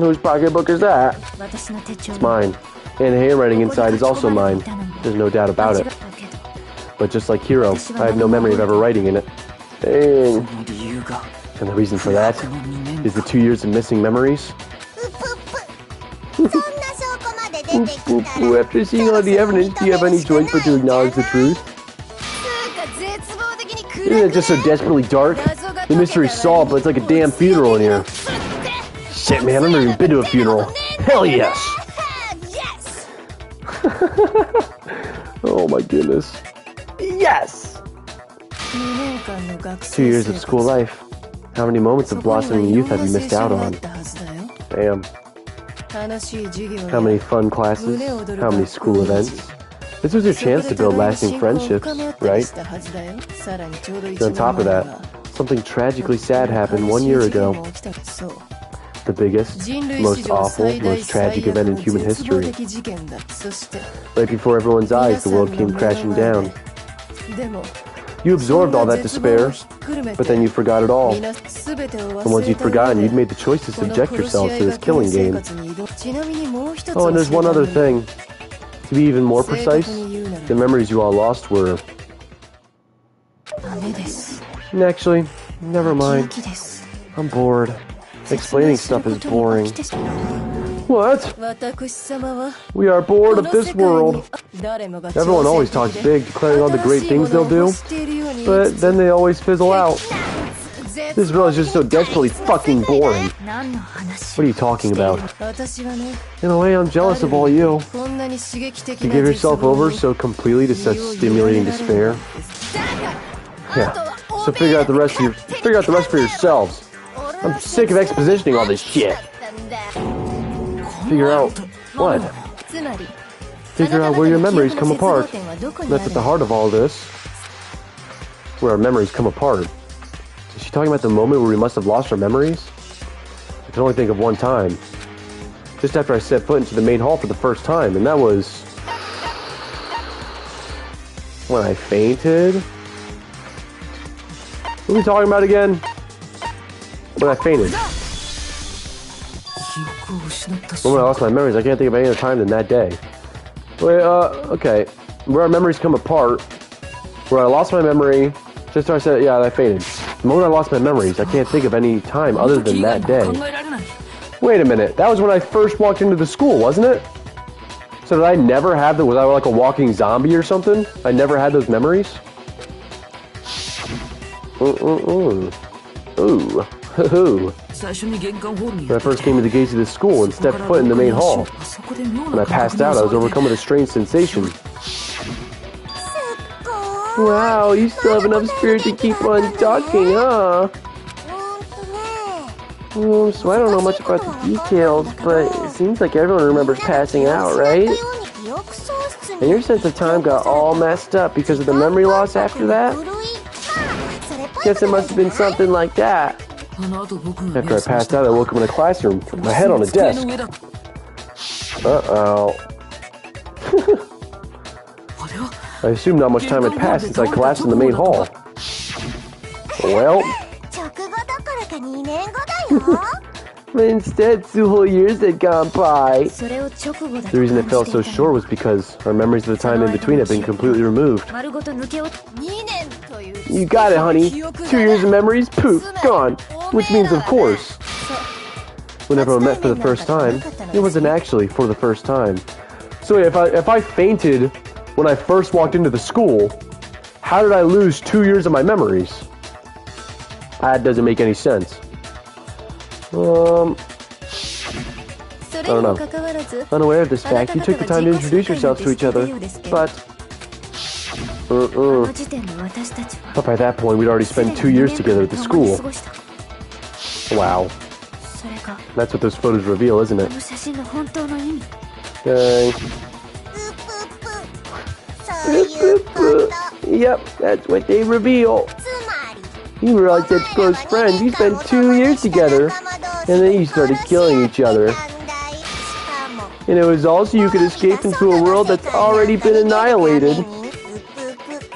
whose pocketbook is that? It's mine. And the handwriting inside is also mine. There's no doubt about it. But just like Hiro, I have no memory of ever writing in it. Dang. And the reason for that is the 2 years of missing memories. After seeing all the evidence, do you have any choice but to acknowledge the truth? Isn't it just so desperately dark? The mystery's solved, but it's like a damn funeral in here. Shit, man, I've never even been to a funeral. Hell yes! Oh my goodness. Yes! 2 years of school life. How many moments of blossoming youth have you missed out on? Damn. How many fun classes? How many school events? This was your chance to build lasting friendships, right? And on top of that, something tragically sad happened 1 year ago. The biggest, most awful, most tragic event in human history. Right before everyone's eyes, the world came crashing down. You absorbed all that despair, but then you forgot it all. And once you'd forgotten, you'd made the choice to subject yourself to this killing game. Oh, and there's one other thing. To be even more precise, the memories you all lost were... Actually, never mind. I'm bored. Explaining stuff is boring. What? We are bored of this world. Everyone always talks big, declaring all the great things they'll do, but then they always fizzle out. This world is just so desperately fucking boring. What are you talking about? In a way, I'm jealous of all you. To give yourself over so completely to such stimulating despair. Yeah. So figure out the rest for yourselves. I'm sick of expositioning all this shit. Figure out what? Figure out where your memories come apart. That's at the heart of all this. Where our memories come apart. Is she talking about the moment where we must have lost our memories? I can only think of one time. Just after I set foot into the main hall for the first time, and that was... when I fainted? What are we talking about again? When I fainted. When I lost my memories, I can't think of any other time than that day. Wait, okay. Where our memories come apart, where I lost my memory, just after I said, yeah, I fainted. The moment I lost my memories, I can't think of any time other than that day. Wait a minute, that was when I first walked into the school, wasn't it? So did I never have was I like a walking zombie or something? I never had those memories? Ooh. When I first came to the gates of this school and stepped foot in the main hall. When I passed out, I was overcome with a strange sensation. Wow, you still have enough spirit to keep on talking, huh? So I don't know much about the details, but it seems like everyone remembers passing out, right? And your sense of time got all messed up because of the memory loss after that? Guess it must have been something like that. After I passed out, I woke up in a classroom with my head on a desk. Uh-oh. I assumed not much time had passed since I collapsed in the main hall. Well... but instead, 2 whole years had gone by. The reason it felt so short was because our memories of the time in between had been completely removed. You got it, honey. 2 years of memories, poof, gone. Which means, of course, when everyone met for the first time, it wasn't actually for the first time. So if I fainted when I first walked into the school, how did I lose 2 years of my memories? That doesn't make any sense. I don't know. Unaware of this fact, you took the time to introduce yourselves to each other, but... But by that point, we'd already spent 2 years together at the school. Wow. That's what those photos reveal, isn't it? Dang. Yep, that's what they reveal. You realize that's close friends. You spent 2 years together. And then you started killing each other. And it was also you could escape into a world that's already been annihilated.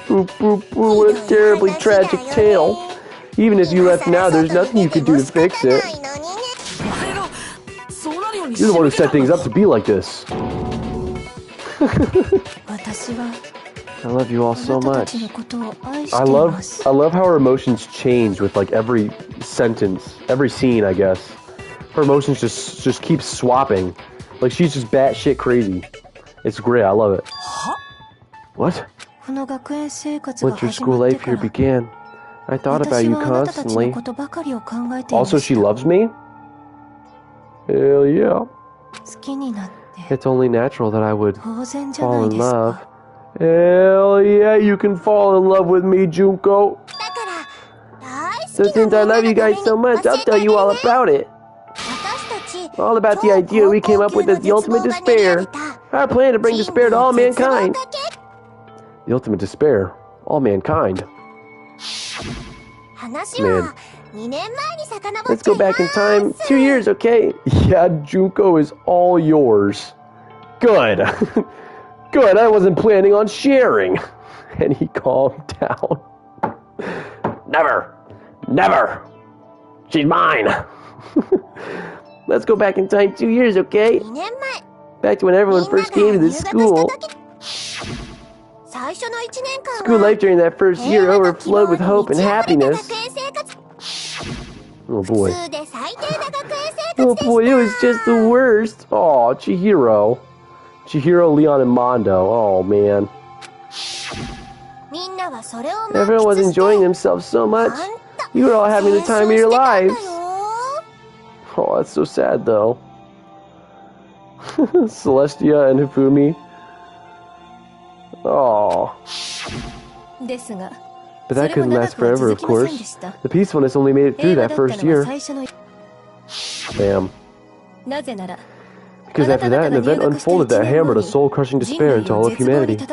What a terribly tragic tale. Even if you left now, there's nothing you could do to fix it. You're the one who set things up to be like this. I love you all so much. I love how her emotions change with like every sentence, every scene, I guess. Her emotions just keep swapping. Like she's just batshit crazy. It's great, I love it. What? Once your school life here began, I thought about you constantly. Also, she loves me? Hell yeah. It's only natural that I would fall in love. Hell yeah, you can fall in love with me, Junko. So since I love you guys so much, I'll tell you all about it. All about the idea we came up with as the ultimate despair. Our plan to bring despair to all mankind. The ultimate despair? All mankind? Man. Let's go back in time 2 years, okay? Yeah, Junko is all yours. Good. Good, I wasn't planning on sharing. And he calmed down. Never. Never. She's mine. Let's go back in time 2 years, okay? Back to when everyone first came to this school. School life during that first year overflowed with hope and happiness. Oh boy. Oh boy, it was just the worst. Oh, Chihiro. Chihiro, Leon, and Mondo. Oh man. Everyone was enjoying themselves so much. You were all having the time of your lives. Oh, that's so sad though. Celestia and Hifumi. Oh. But that couldn't last forever, of course. The peacefulness only made it through that first year. Damn. Because after that, an event unfolded that hammered a soul-crushing despair into all of humanity. The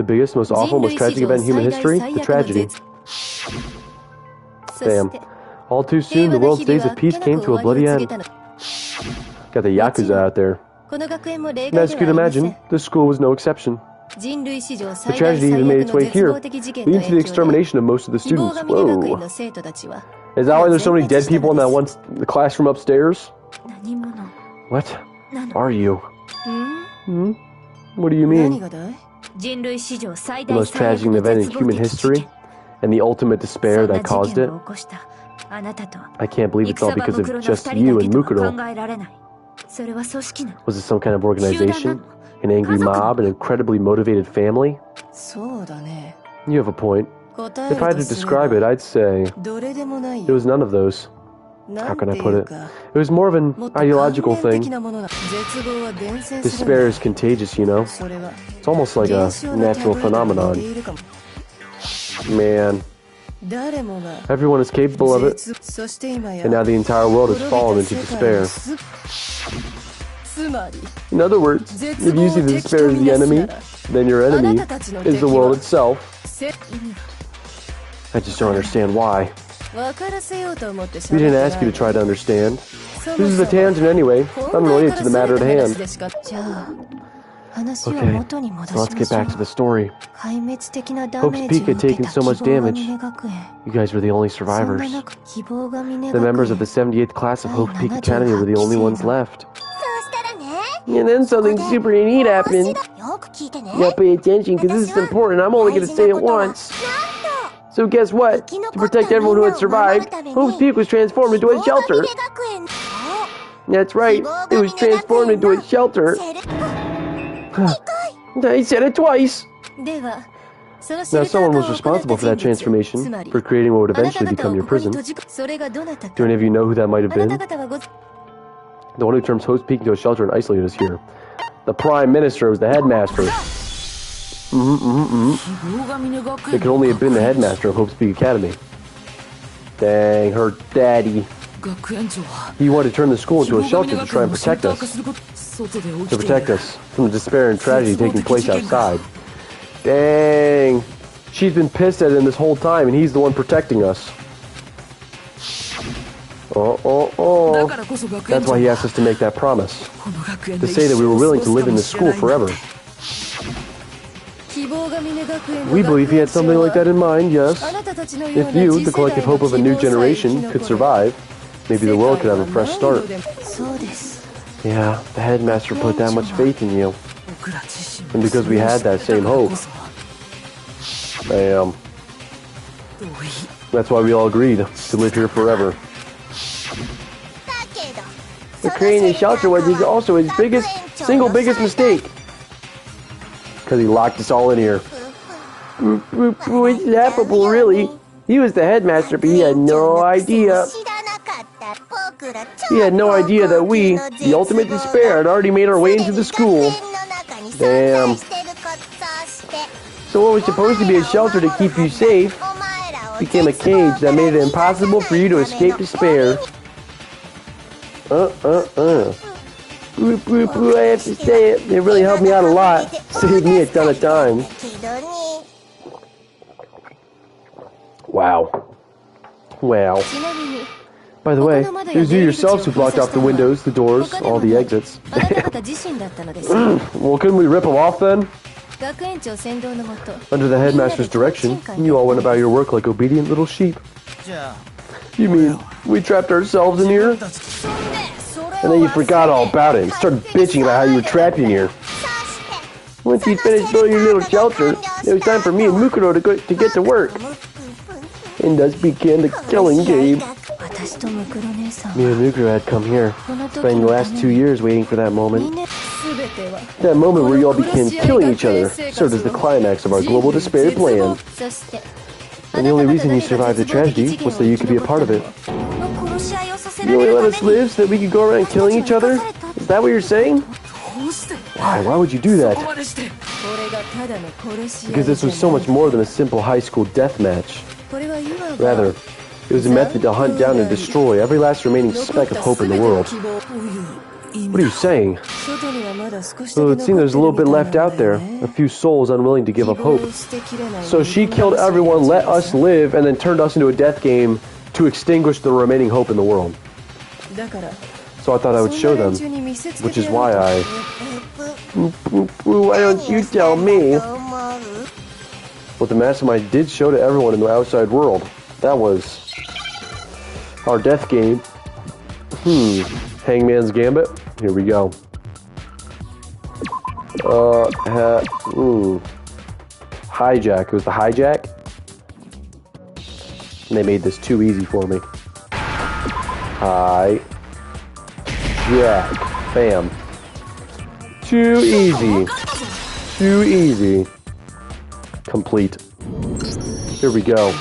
biggest, most awful, most tragic event in human history? The tragedy. Damn. All too soon, the world's days of peace came to a bloody end. Got the Yakuza out there. And as you can imagine, this school was no exception. The tragedy even made its way here, leading to the extermination of most of the students. Whoa. Is that why there's so many dead people in that one classroom upstairs? What are you? Hmm? What do you mean? The most tragic event in human history? And the ultimate despair that caused it? I can't believe it's all because of just you and Mukuro. Was it some kind of organization? An angry mob? An incredibly motivated family? You have a point. If I had to describe it, I'd say it was none of those. How can I put it? It was more of an ideological thing. Despair is contagious, you know? It's almost like a natural phenomenon. Man. Everyone is capable of it. And now the entire world has fallen into despair. In other words, if you see the despair as the enemy, then your enemy is the world itself. I just don't understand why. We didn't ask you to try to understand. This is a tangent anyway, unrelated to the matter at hand. Okay, so let's get back to the story. Hope's Peak had taken so much damage. You guys were the only survivors. The members of the 78th class of Hope Peak Academy were the only ones left. And then something super neat happened. Now pay attention, because this is important. I'm only going to say it once. So guess what? To protect everyone who had survived, Hope's Peak was transformed into a shelter. That's right, it was transformed into a shelter. I said it twice. Now someone was responsible for that transformation, for creating what would eventually become your prison. Do any of you know who that might have been? The one who turns Hope's Peak into a shelter and isolated us here. The Prime Minister was the headmaster. It could only have been the headmaster of Hope's Peak Academy. Dang, her daddy. He wanted to turn the school into a shelter to try and protect us. to protect us from the despair and tragedy taking place outside. Dang. She's been pissed at him this whole time, and he's the one protecting us. Oh. That's why he asked us to make that promise. To say that we were willing to live in this school forever. We believe he had something like that in mind, yes. If you, the collective hope of a new generation, could survive, maybe the world could have a fresh start. Yeah, the headmaster put that much faith in you. And because we had that same hope. That's why we all agreed to live here forever. But creating a shelter was also his single biggest mistake. Because he locked us all in here. It's laughable, really. He was the headmaster, but he had no idea. He had no idea that we, the ultimate despair, had already made our way into the school. Damn. So what was supposed to be a shelter to keep you safe became a cage that made it impossible for you to escape despair. I have to say it. It really helped me out a lot. Saved me a ton of time. Wow. By the way, it was you yourselves who blocked off the windows, the doors, all the exits. Well, couldn't we rip them off then? Under the headmaster's direction, you all went about your work like obedient little sheep. You mean we trapped ourselves in here? And then you forgot all about it and started bitching about how you were trapped in here. Once you finished building your little shelter, it was time for me and Mukuro to get to work. And thus began the killing game. Me and Mukuro had come here, spending the last 2 years waiting for that moment. That moment where you all began killing each other served as the climax of our global despair plan. And the only reason you survived the tragedy was so you could be a part of it. You only let us live so that we could go around killing each other? Is that what you're saying? Why? Why would you do that? Because this was so much more than a simple high school death match. Rather, it was a method to hunt down and destroy every last remaining speck of hope in the world. What are you saying? Well, it seems there's a little bit left out there. A few souls unwilling to give up hope. So she killed everyone, let us live, and then turned us into a death game to extinguish the remaining hope in the world. So I thought I would show them, which is why I... Why don't you tell me? What the Mastermind did show to everyone in the outside world. That was... our death game. Hangman's Gambit. Here we go. Hijack. It was the hijack. And they made this too easy for me. Hijack. Bam. Too easy. Too easy. Complete. Here we go.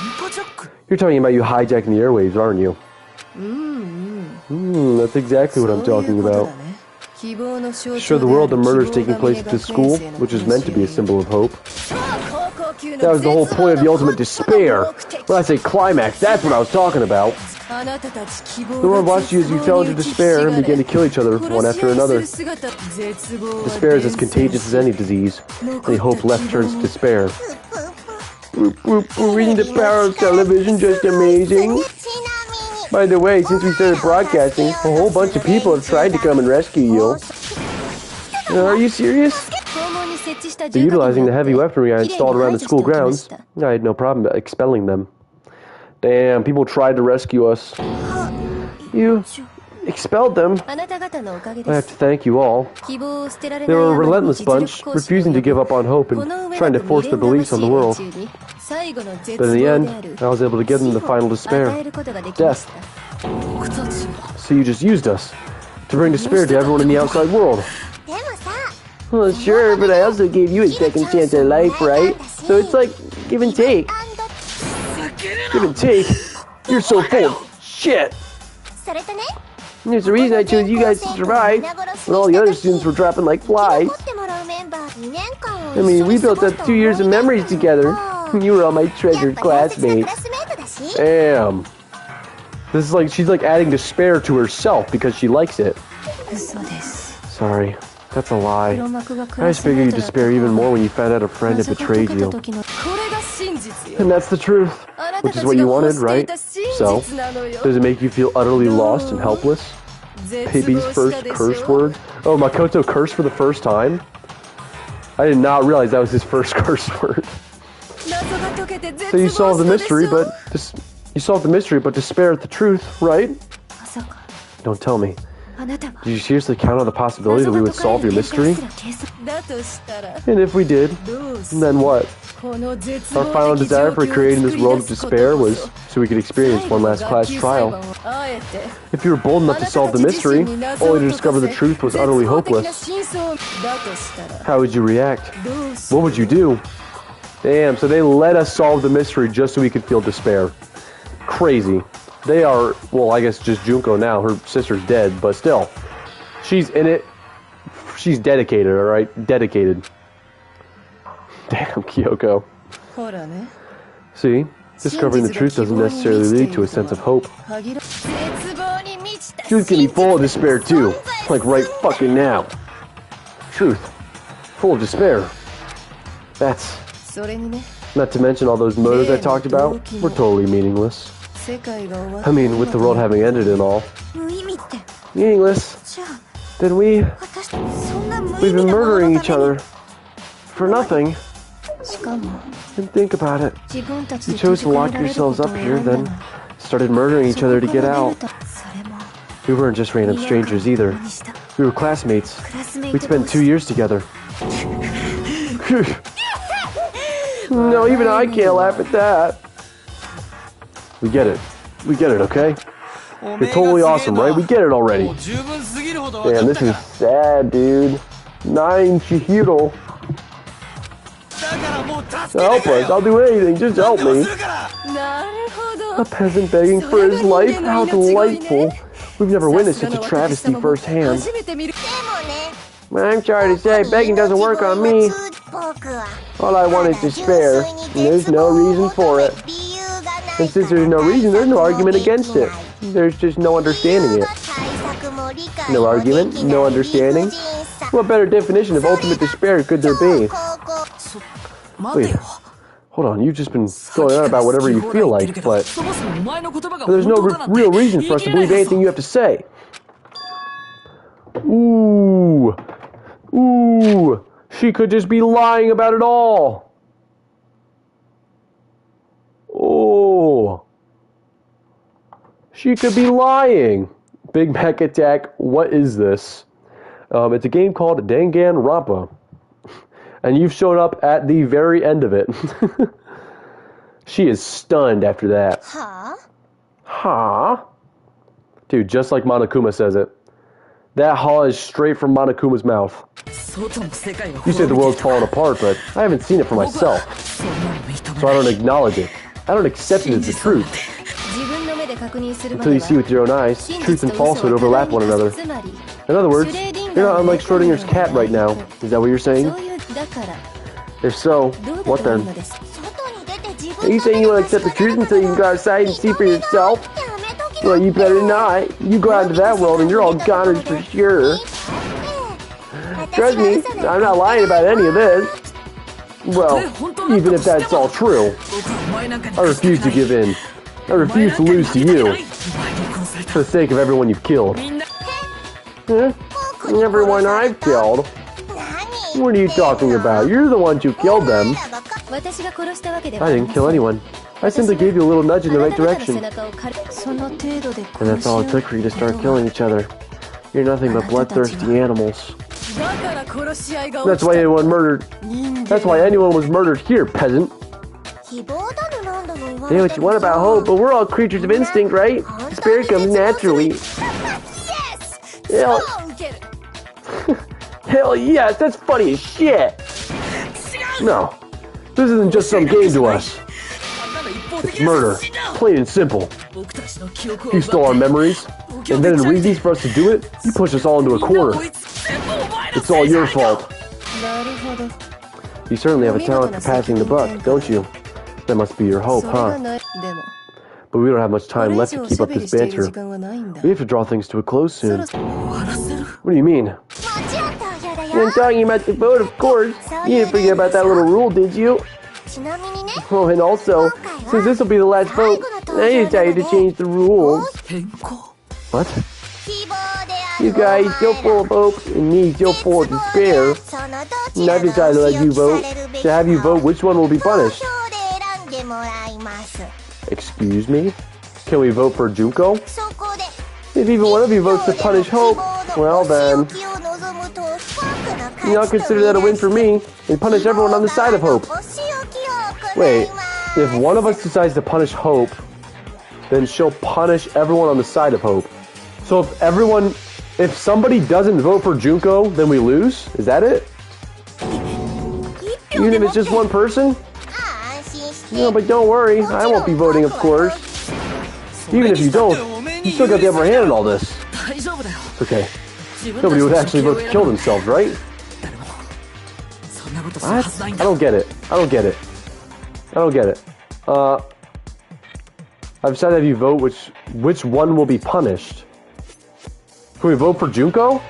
You're talking about you hijacking the airwaves, aren't you? That's exactly what I'm talking about. Show the world the murders taking place at this school, which is meant to be a symbol of hope. That was the whole point of the ultimate despair. When I say climax, that's what I was talking about. The world watched you as you fell into despair and began to kill each other one after another. Despair is as contagious as any disease. Any hope left turns to despair. Isn't the power of television just amazing? By the way, since we started broadcasting, a whole bunch of people have tried to come and rescue you. Are you serious? By utilizing the heavy weaponry I installed around the school grounds, I had no problem expelling them. Damn, people tried to rescue us. You expelled them. I have to thank you all. They were a relentless bunch, refusing to give up on hope and trying to force their beliefs on the world. But in the end, I was able to give them the final despair. Death. So you just used us to bring despair to everyone in the outside world. Well, sure, but I also gave you a second chance at life, right? So it's like give and take. Give and take? You're so full of shit. There's a reason I chose you guys to survive when all the other students were dropping like flies. I mean, we built up 2 years of memories together. You were all my treasured classmates. Damn. This is like, she's like adding despair to herself because she likes it. Sorry. That's a lie. I just figured you'd despair even more when you found out a friend had betrayed you. And that's the truth, which is what you wanted, right? So, does it make you feel utterly lost and helpless? Baby's first curse word? Oh, Makoto cursed for the first time? I did not realize that was his first curse word. So you solved the mystery, but despair at the truth, right? Don't tell me. Did you seriously count on the possibility that we would solve your mystery? And if we did, then what? Our final desire for creating this world of despair was so we could experience one last class trial. If you were bold enough to solve the mystery, only to discover the truth was utterly hopeless, how would you react? What would you do? Damn, so they let us solve the mystery just so we could feel despair. Crazy. They are, well, I guess just Junko now. Her sister's dead, but still. She's in it. She's dedicated, alright? Dedicated. Damn, Kyoko. See? Discovering the truth doesn't necessarily lead to a sense of hope. Truth can be full of despair, too. Like right fucking now. Truth. Full of despair. That's... Not to mention all those motives I talked about were totally meaningless. I mean, with the world having ended and all. Meaningless. Then we've been murdering each other. For nothing. And think about it. You chose to lock yourselves up here, then started murdering each other to get out. We weren't just random strangers either. We were classmates. We'd spent 2 years together. No, even I can't laugh at that. We get it. We get it, okay? You're totally awesome, right? We get it already. Damn, this is sad, dude. 9 Chihiro. Help us. I'll do anything. Just help me. A peasant begging for his life? How delightful. We've never witnessed such a travesty firsthand. I'm sorry to say, begging doesn't work on me. All I want is despair, and there's no reason for it. And since there's no reason, there's no argument against it. There's just no understanding it. No argument, no understanding. What better definition of ultimate despair could there be? Wait, hold on, you've just been going on about whatever you feel like, but there's no real reason for us to believe anything you have to say. Ooh. Ooh. She could just be lying about it all. Oh. She could be lying. Big Mac Attack, what is this? It's a game called Danganronpa. And you've shown up at the very end of it. She is stunned after that. Huh? Huh? Dude, just like Monokuma says it. That ha is straight from Monokuma's mouth. You say the world's falling apart, but I haven't seen it for myself. So I don't acknowledge it. I don't accept it as the truth. Until you see with your own eyes, truth and falsehood overlap one another. In other words, you're not unlike Schrodinger's cat right now. Is that what you're saying? If so, what then? Are you saying you want to accept the truth until you can go outside and see for yourself? Well, you better not. You go out into that world and you're all goners for sure. Trust me, I'm not lying about any of this. Well, even if that's all true, I refuse to give in. I refuse to lose to you. For the sake of everyone you've killed. Huh? Everyone I've killed? What are you talking about? You're the ones who killed them. I didn't kill anyone. I simply gave you a little nudge in the right direction. And that's all it took for you to start killing each other. You're nothing but bloodthirsty animals. That's why anyone was murdered here, peasant. Say what you want about hope, but we're all creatures of instinct, right? Despair comes naturally. Hell, hell yes, that's funny as shit. No, this isn't just some game to us. It's murder, plain and simple. You stole our memories, and then in reasons for us to do it, you pushed us all into a corner. It's all your fault. You certainly have a talent for passing the buck, don't you? That must be your hope, huh? But we don't have much time left to keep up this banter. We have to draw things to a close soon. What do you mean? And talking about the vote, of course. You didn't forget about that little rule, did you? Oh, and also, since this will be the last vote, I decided to change the rules. What? You guys still full of hope, and me still full of despair. And I decided to let you vote, to have you vote which one will be punished. Excuse me? Can we vote for Junko? If even one of you votes to punish Hope, well then, I'll consider that a win for me, and punish everyone on the side of Hope. Wait, if one of us decides to punish Hope, then she'll punish everyone on the side of Hope. So if somebody doesn't vote for Junko, then we lose? Is that it? Even if it's just one person? No, but don't worry, I won't be voting, of course. Even if you don't, you still got the upper hand in all this. It's okay. Nobody would actually vote to kill themselves, right? What? I don't get it. I've decided to have you vote which one will be punished. Can we vote for Junko?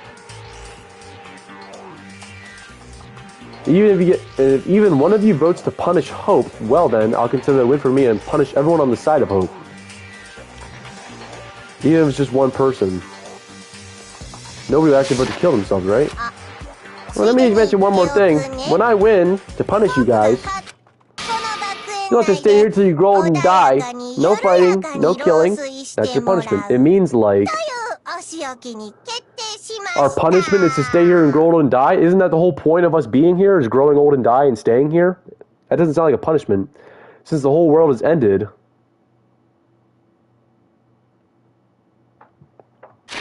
If even one of you votes to punish Hope, well then, I'll consider that a win for me and punish everyone on the side of Hope. Even if it's just one person. Nobody would actually vote to kill themselves, right? Well, let me mention one more thing. When I win to punish you guys, you don't have to stay here till you grow old and die. No fighting, no killing. That's your punishment. It means like... Our punishment is to stay here and grow old and die? Isn't that the whole point of us being here, is growing old and die and staying here? That doesn't sound like a punishment. Since the whole world has ended...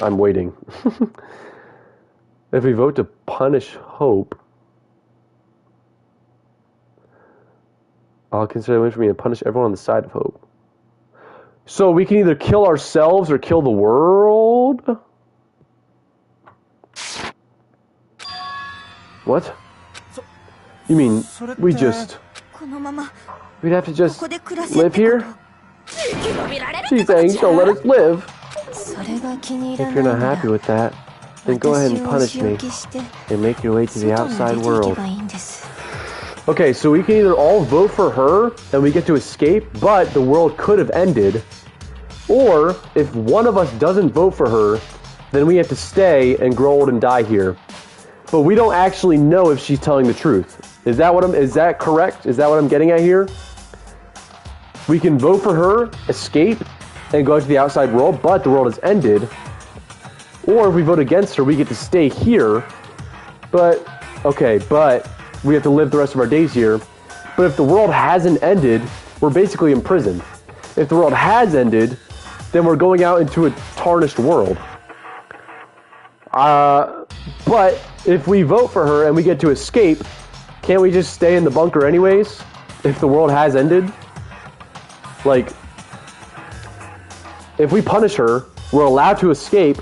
I'm waiting. If we vote to punish Hope, I'll consider it a win for me to punish everyone on the side of Hope. So we can either kill ourselves or kill the world? What? You mean we'd have to just live here? She's saying she'll let us live. If you're not happy with that, then go ahead and punish me and make your way to the outside world. Okay, so we can either all vote for her and we get to escape, but the world could have ended. Or, if one of us doesn't vote for her, then we have to stay and grow old and die here. But we don't actually know if she's telling the truth. Is that correct? Is that what I'm getting at here? We can vote for her, escape, and go to the outside world, but the world has ended. Or if we vote against her, we get to stay here. But we have to live the rest of our days here. But if the world hasn't ended, we're basically imprisoned. If the world has ended, then we're going out into a tarnished world. But if we vote for her and we get to escape, can't we just stay in the bunker anyways? If the world has ended? Like, if we punish her, we're allowed to escape,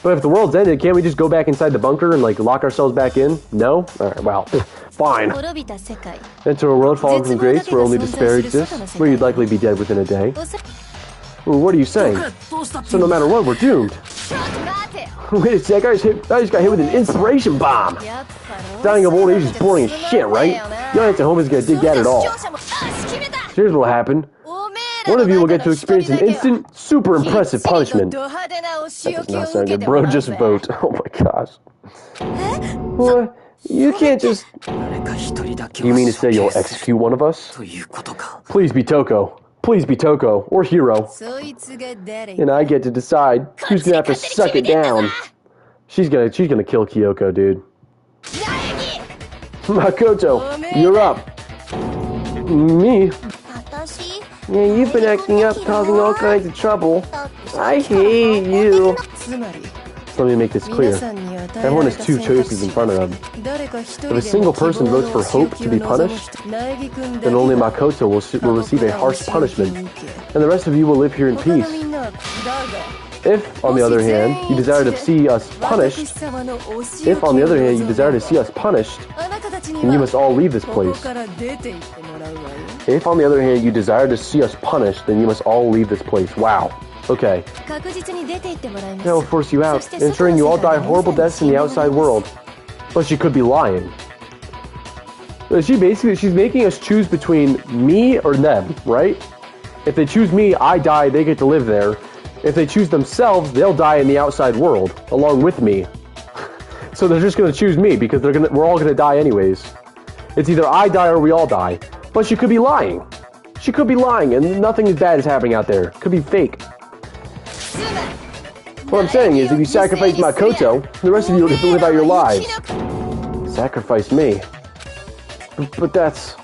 but if the world's ended, can't we just go back inside the bunker and, like, lock ourselves back in? No? Alright, well, fine. Enter a world fallen from grace where only despair exists, where you'd likely be dead within a day. Well, what are you saying? So no matter what, we're doomed. Wait a sec, I just got hit with an inspiration bomb. Dying of old age is boring as shit, right? Your answer home is gonna dig that at all. Here's what'll happen. One of you will get to experience an instant, super impressive punishment. That does not sound good. Bro, just vote. Oh my gosh. What? You can't just... You mean to say you'll execute one of us? Please be Toko. Please be Toko. Or Hiro. And I get to decide who's gonna have to suck it down. She's gonna kill Kyoko, dude. Makoto, you're up. Me? Yeah, you've been acting up, causing all kinds of trouble. I hate you. Let me make this clear. Everyone has two choices in front of them. If a single person votes for Hope to be punished, then only Makoto will receive a harsh punishment, and the rest of you will live here in peace. If, on the other hand, you desire to see us punished, then you must all leave this place. If, on the other hand, you desire to see us punished, then you must all leave this place. Wow. Okay. That will force you out, ensuring you all die horrible deaths in the outside world. But she could be lying. She's making us choose between me or them, right? If they choose me, I die, they get to live there. If they choose themselves, they'll die in the outside world, along with me. So they're just gonna choose me, because we're all gonna die anyways. It's either I die or we all die. But she could be lying. She could be lying, and nothing bad is happening out there. Could be fake. What I'm saying is, if you sacrifice Makoto, the rest of you will get to live out your lives. Sacrifice me. But that's...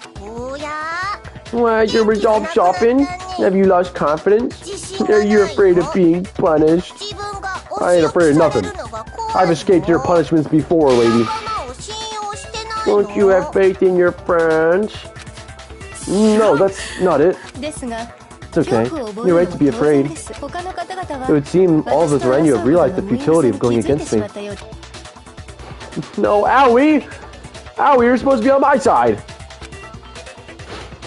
Why, you're resolved shopping? Have you lost confidence? Are you afraid of being punished? I ain't afraid of nothing. I've escaped your punishments before, lady. Don't you have faith in your friends? No, that's not it. It's okay. You're right to be afraid. It would seem all of us around you have realized the futility of going against me. No, Owie! Owie, you're supposed to be on my side!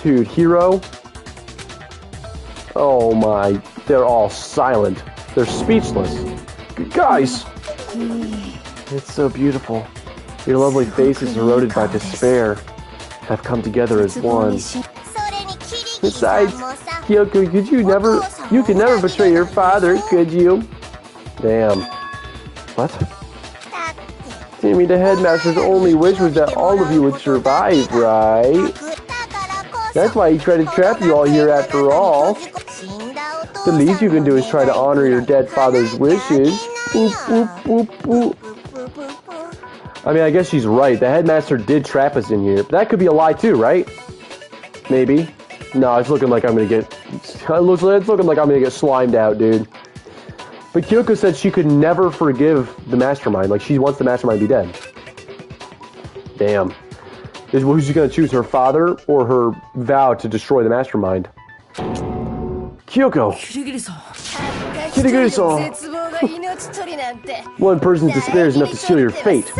Dude, Hero? Oh my, they're all silent. They're speechless. Guys! It's so beautiful. Your lovely faces eroded by despair have come together as one. Besides, Kyoko, you could never betray your father, could you? Damn. What? Timmy, the headmaster's only wish was that all of you would survive, right? That's why he tried to trap you all here after all. The least you can do is try to honor your dead father's wishes. Boop, boop, boop, boop. I mean, I guess she's right. The headmaster did trap us in here. But that could be a lie too, right? Maybe. No, it's looking like I'm gonna get... It's looking like I'm gonna get slimed out, dude. But Kyoko said she could never forgive the Mastermind. Like, she wants the Mastermind to be dead. Damn. Who's she gonna choose, her father or her vow to destroy the Mastermind? Kyoko! Kirigiri-san! One person's despair is enough to seal your fate.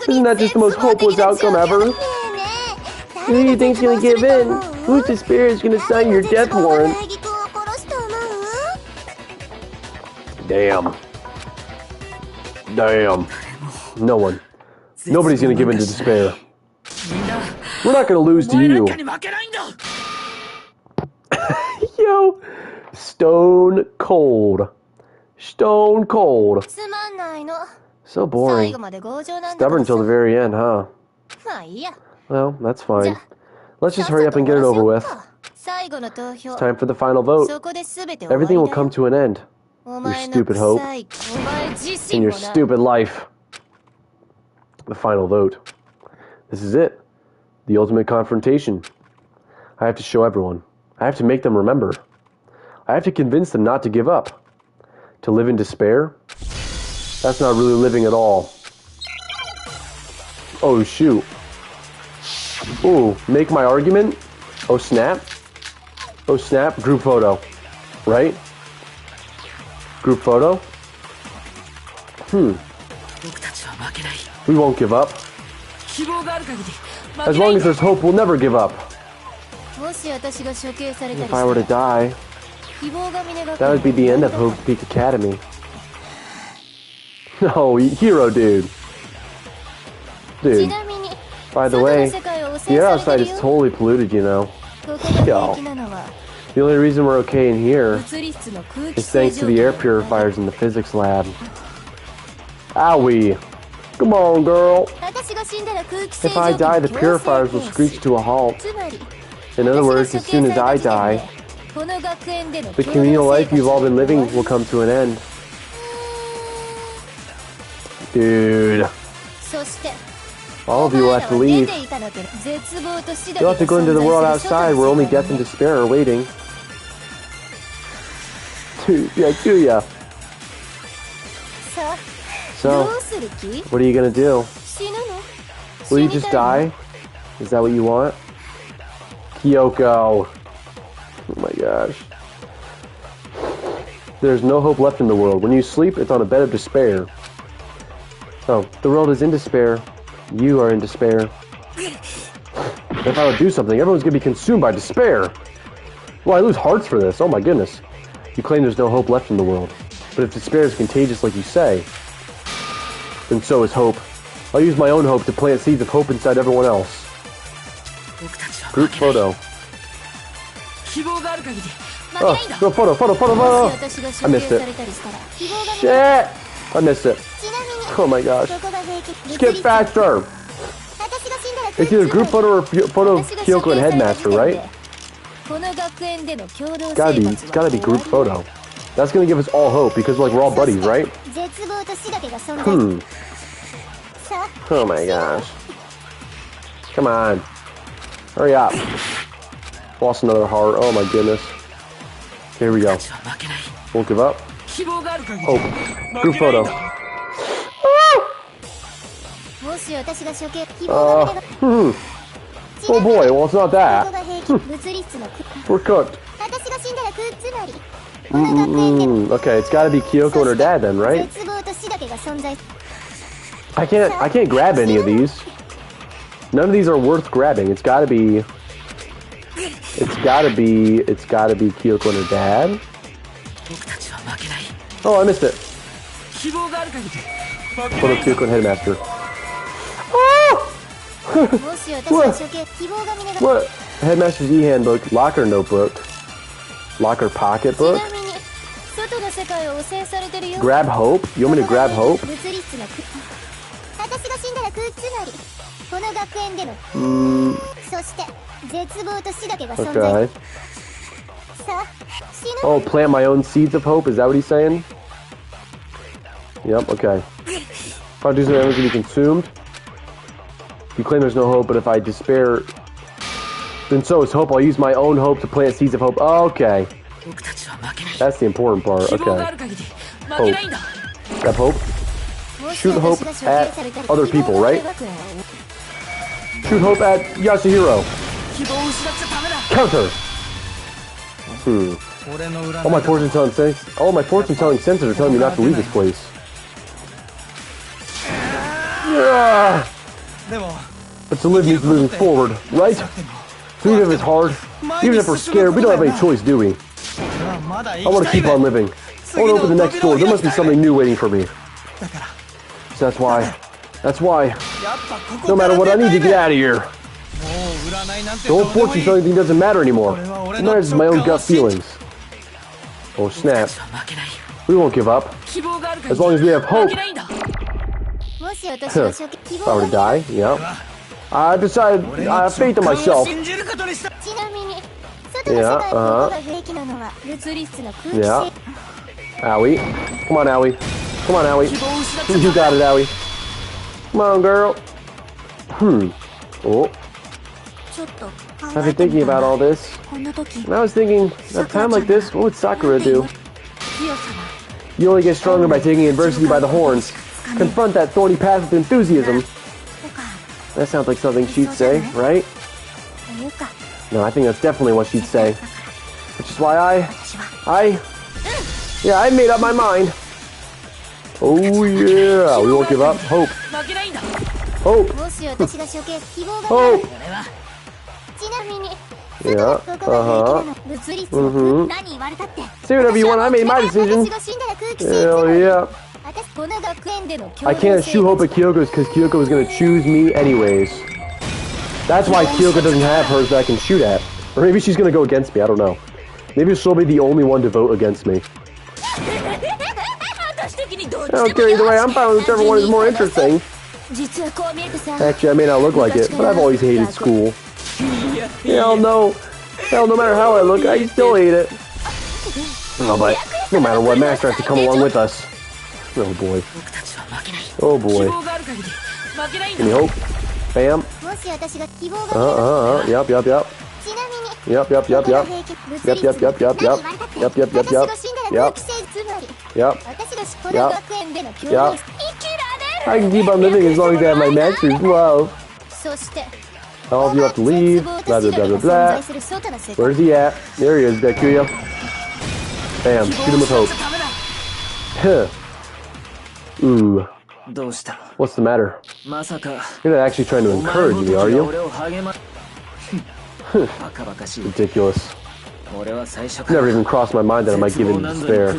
Isn't that just the most hopeless outcome ever? Who do you think's gonna give in? Whose despair is gonna sign your death warrant? Damn. Damn. No one. Nobody's gonna give in to despair. We're not gonna lose to you. Yo. Stone cold. Stone cold. So boring. Stubborn till the very end, huh? Well, that's fine. Let's just hurry up and get it over with. It's time for the final vote. Everything will come to an end. Your stupid hope. And your stupid life. The final vote. This is it. The ultimate confrontation. I have to show everyone. I have to make them remember. I have to convince them not to give up. To live in despair? That's not really living at all. Oh, shoot. Ooh, make my argument? Oh, snap. Oh, snap. Group photo. Right? Group photo? We won't give up. As long as there's hope, we'll never give up. If I were to die, that would be the end of Hope Peak Academy. No, Hero, dude. Dude. By the way, the air outside is totally polluted, you know. Yo. The only reason we're okay in here is thanks to the air purifiers in the physics lab. Owie. Come on, girl. If I die, the purifiers will screech to a halt. In other words, as soon as I die, the communal life you've all been living will come to an end. Dude. All of you will have to leave. You'll have to go into the world outside where only death and despair are waiting. Yeah, do ya? So, what are you gonna do? Will you just die? Is that what you want? Kyoko. Oh my gosh. There's no hope left in the world. When you sleep, it's on a bed of despair. Oh, the world is in despair. You are in despair. If I would do something, everyone's gonna be consumed by despair. Well, I lose hearts for this. Oh my goodness. You claim there's no hope left in the world. But if despair is contagious like you say, then so is hope. I'll use my own hope to plant seeds of hope inside everyone else. Group photo. Oh, no photo. I missed it. Shit! I missed it. Oh my gosh. Skip faster! It's either group photo or photo of Kyoko and Headmaster, right? It's gotta be group photo. That's gonna give us all hope because like we're all buddies, right? Oh my gosh. Come on. Hurry up. Lost another heart. Oh my goodness. Here we go. Won't give up. Hope. Group photo. Oh boy, well it's not that. We're cooked. Okay, it's gotta be Kyoko and her dad then, right? I can't grab any of these. None of these are worth grabbing. It's gotta be Kyoko and her dad. Oh, I missed it. Photo of Kyoko and Headmaster. Oh! What? Headmaster's e-handbook, locker notebook, locker pocketbook. Grab hope? You want me to grab hope? Okay. Oh, plant my own seeds of hope? Is that what he's saying? Yep, okay. If I do some damage to be consumed. You claim there's no hope, but if I despair, then so is hope. I'll use my own hope to plant seeds of hope. Okay. That's the important part. Okay. Hope. Grab hope. Shoot hope at other people, right? Shoot hope at Yasuhiro. Counter. All my fortune telling senses are telling me not to leave this place. Yeah. But to live means moving forward, right? So even if it's hard, even if we're scared, we don't have any choice, do we? I want to keep on living. I want to open the next door. There must be something new waiting for me. So that's why, no matter what, I need to get out of here. The whole fortune telling thing doesn't matter anymore. It matters is my own gut feelings. Oh snap. We won't give up. As long as we have hope. If I were to die, yeah. I decided I have faith in myself. Yeah, Yeah. Owie. Come on, Owie. Come on, Owie. You got it, Owie. Come on, girl. Oh. I've been thinking about all this. And I was thinking, at a time like this, what would Sakura do? You only get stronger by taking adversity by the horns. Confront that thorny path with enthusiasm. That sounds like something she'd say, right? No, I think that's definitely what she'd say. Which is why I made up my mind. Oh yeah, we won't give up. Hope. Hope. Hope. Yeah, Say whatever you want, I made my decision. Hell yeah. I can't shoot hope at Kyoko's because Kyoko is going to choose me anyways. That's why Kyoko doesn't have hers that I can shoot at. Or maybe she's going to go against me, I don't know. Maybe she'll be the only one to vote against me. I don't care either way, I'm fine with whichever one is more interesting. Actually, I may not look like it, but I've always hated school. Hell no. Hell, no matter how I look, I still hate it. Oh, but no matter what, Master has to come along with us. Oh boy. Oh boy. Give me hope. Bam. Yup. Yup. I can keep on living as long as I have my master's love. All of you have to leave. Blah blah blah blah blah. Where's he at? There he is, Byakuya. Bam. Shoot him with hope. Huh. Ooh. What's the matter? You're not actually trying to encourage me, are you? Ridiculous. Never even crossed my mind that I might give in to despair.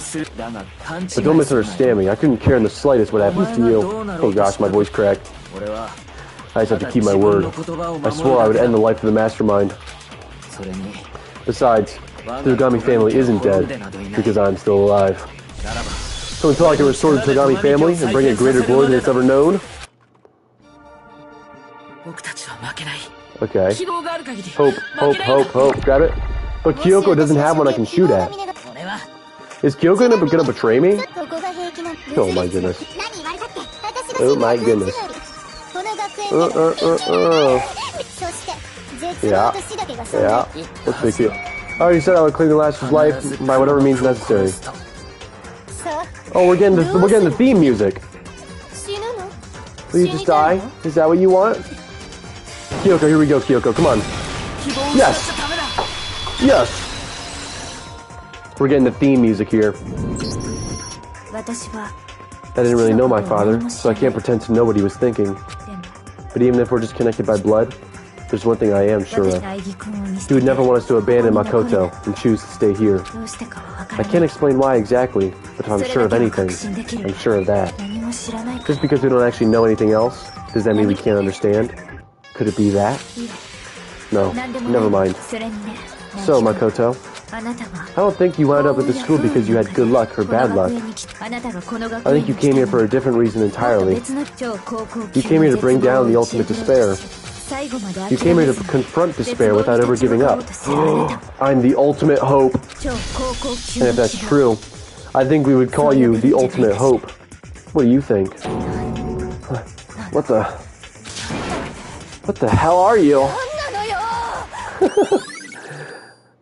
But don't misunderstand me. I couldn't care in the slightest what happens to you. Oh gosh, my voice cracked. I just have to keep my word. I swore I would end the life of the Mastermind. Besides, the Togami family isn't dead, because I'm still alive. So until I can restore the Togami family and bring it greater glory than it's ever known... Okay. Hope. Grab it. But Kyoko doesn't have one I can shoot at. Is Kyoko gonna betray me? Oh my goodness. Oh my goodness. Yeah. What's big deal? I already said I would clean the last of his life by whatever means necessary. Oh, we're getting the theme music. Will you just die? Is that what you want? Kyoko, here we go, Kyoko. Come on. Yes. Yes. We're getting the theme music here. I didn't really know my father, so I can't pretend to know what he was thinking. But even if we're just connected by blood, there's one thing I am sure of. He would never want us to abandon Makoto and choose to stay here. I can't explain why exactly, but if I'm sure of anything, I'm sure of that. Just because we don't actually know anything else, does that mean we can't understand? Could it be that? No, never mind. So, Makoto, I don't think you wound up at the school because you had good luck or bad luck. I think you came here for a different reason entirely. You came here to bring down the ultimate despair. You came here to confront despair without ever giving up. I'm the ultimate hope. And if that's true, I think we would call you the ultimate hope. What do you think? What the hell are you?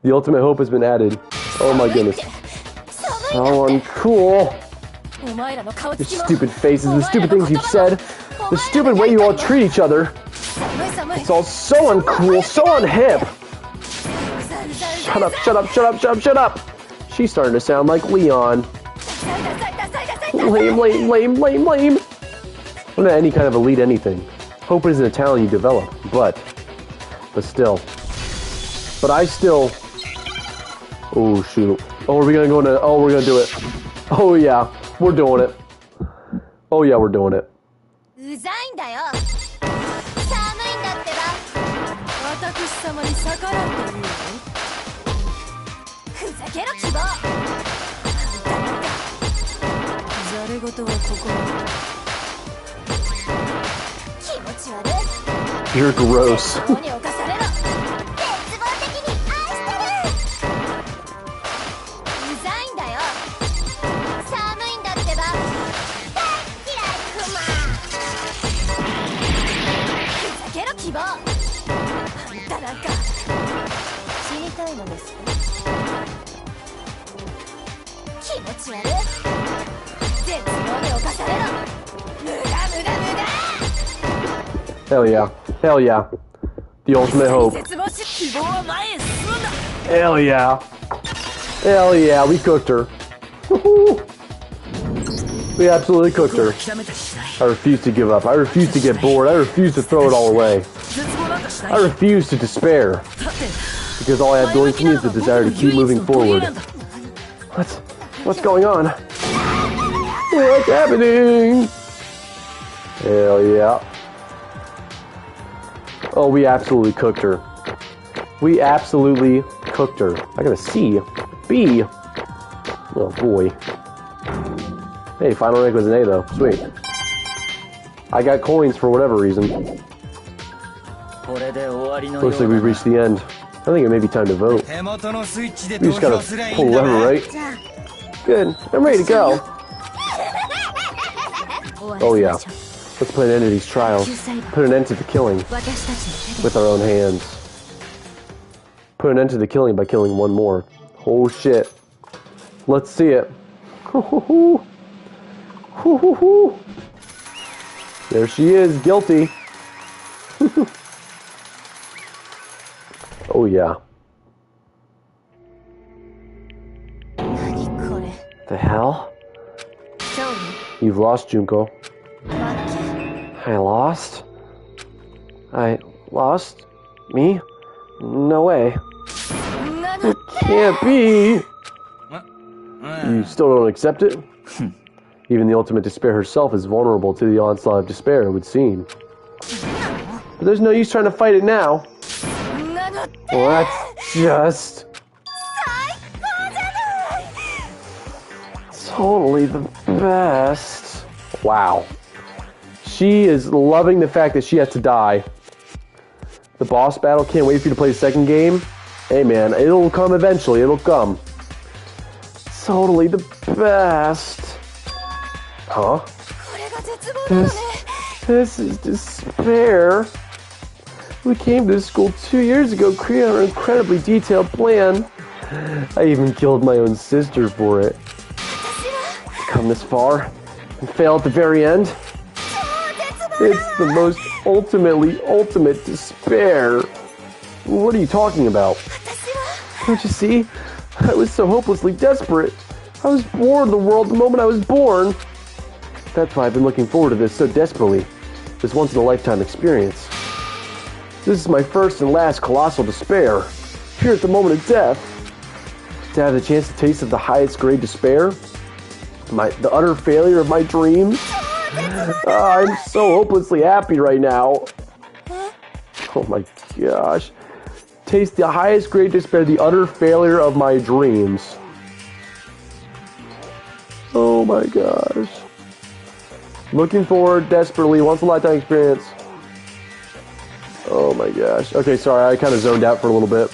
The ultimate hope has been added. Oh my goodness. So uncool. The stupid faces, the stupid things you've said, the stupid way you all treat each other. It's all so uncool, so unhip. Shut up. She's starting to sound like Leon. Lame. I'm not any kind of elite anything. Hope isn't a talent you develop, but still. But I still... Oh, shoot. Oh, we're gonna do it. Oh, yeah. We're doing it. Oh, yeah, we're doing it. You're gross. Hell yeah. The ultimate hope. Hell yeah, we cooked her. We absolutely cooked her. I refuse to give up. I refuse to get bored. I refuse to throw it all away. I refuse to despair. Because all I have going for me is the desire to keep moving forward. What's going on? What's happening? Hell yeah. Oh, we absolutely cooked her. We absolutely cooked her. I got a C. B. Oh boy. Hey, final rank was an A though. Sweet. I got coins for whatever reason. Looks like we've reached the end. I think it may be time to vote. We just gotta pull the lever, right? Good. I'm ready to go. Oh yeah. Let's put an end to these trials. Put an end to the killing. With our own hands. Put an end to the killing by killing one more. Oh shit. Let's see it. There she is, guilty. Oh yeah. The hell? You've lost, Junko. I lost? I lost? Me? No way. It can't be! You still don't accept it? Even the ultimate despair herself is vulnerable to the onslaught of despair, it would seem. But there's no use trying to fight it now. Well, that's just... totally the best. Wow. She is loving the fact that she has to die. The boss battle, can't wait for you to play the second game. Hey man, it'll come eventually, it'll come. Totally the best. Huh? This is despair. We came to this school 2 years ago, creating an incredibly detailed plan. I even killed my own sister for it. Come this far and fail at the very end. It's the most ultimate despair. What are you talking about? Don't you see? I was so hopelessly desperate. I was bored of the world the moment I was born. That's why I've been looking forward to this so desperately. This once-in-a-lifetime experience. This is my first and last colossal despair. Here at the moment of death. To have the chance to taste of the highest grade despair. The utter failure of my dreams. I'm so hopelessly happy right now. Oh my gosh. Taste the highest grade despair, the utter failure of my dreams. Oh my gosh. Looking forward desperately, once in a lifetime experience. Oh my gosh. Okay, sorry, I kind of zoned out for a little bit.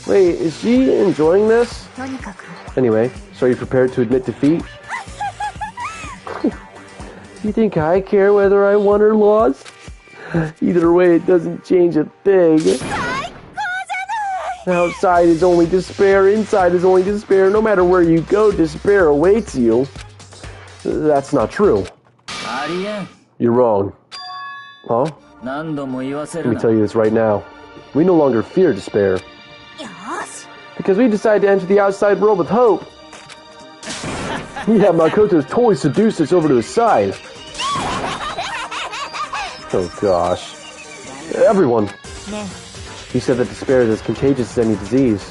Wait, is she enjoying this? Anyway, so are you prepared to admit defeat? You think I care whether I won or lost? Either way, it doesn't change a thing. Outside is only despair, inside is only despair. No matter where you go, despair awaits you. That's not true. You're wrong. Huh? Let me tell you this right now. We no longer fear despair. Because we decided to enter the outside world with hope. Yeah, Makoto's totally seduced us over to his side. Oh gosh. Everyone. He said that despair is as contagious as any disease.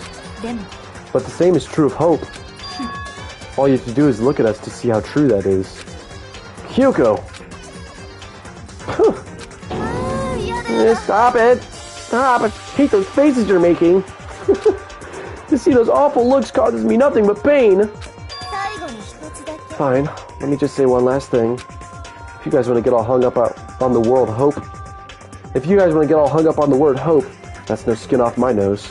But the same is true of hope. All you have to do is look at us to see how true that is. Kyoko! Stop it! Stop! I hate those faces you're making! To see those awful looks causes me nothing but pain! Fine, let me just say one last thing. If you guys want to get all hung up on the word hope, that's no skin off my nose.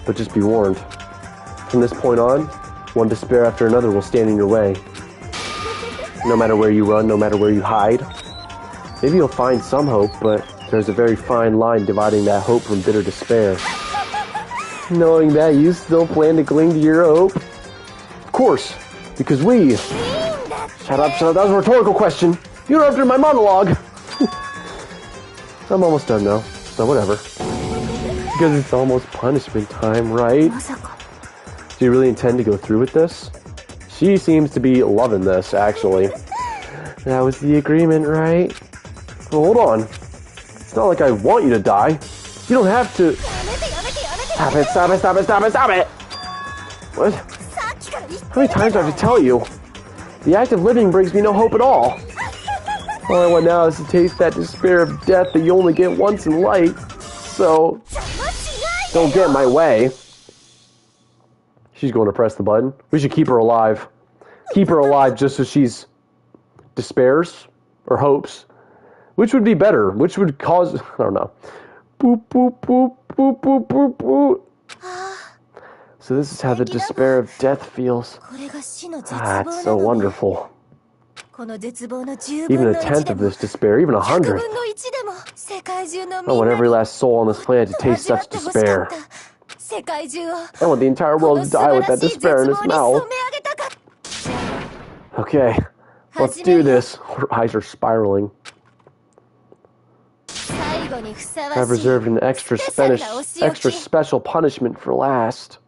But just be warned. From this point on, one despair after another will stand in your way. No matter where you run, no matter where you hide. Maybe you'll find some hope, but there's a very fine line dividing that hope from bitter despair. Knowing that, you still plan to cling to your hope? Of course, because we... Shut up, that was a rhetorical question. You interrupted my monologue. I'm almost done now, so whatever. Because it's almost punishment time, right? Do you really intend to go through with this? She seems to be loving this, actually. That was the agreement, right? Well, hold on. It's not like I want you to die. You don't have to... Stop it, stop it, stop it, stop it, stop it! What? How many times do I have to tell you? The act of living brings me no hope at all. All I want now is to taste that despair of death that you only get once in life. So, don't get in my way. She's going to press the button. We should keep her alive. Keep her alive just so she's despairs or hopes. Which would be better? Which would cause... I don't know. Boop, boop, boop, boop, boop, boop, boop. So this is how the despair of death feels. Ah, it's so wonderful. Even a tenth of this despair, even 100th. I want every last soul on this planet to taste such despair. I want the entire world to die with that despair in its mouth. Okay, let's do this. Her eyes are spiraling. I've reserved an extra special punishment for last.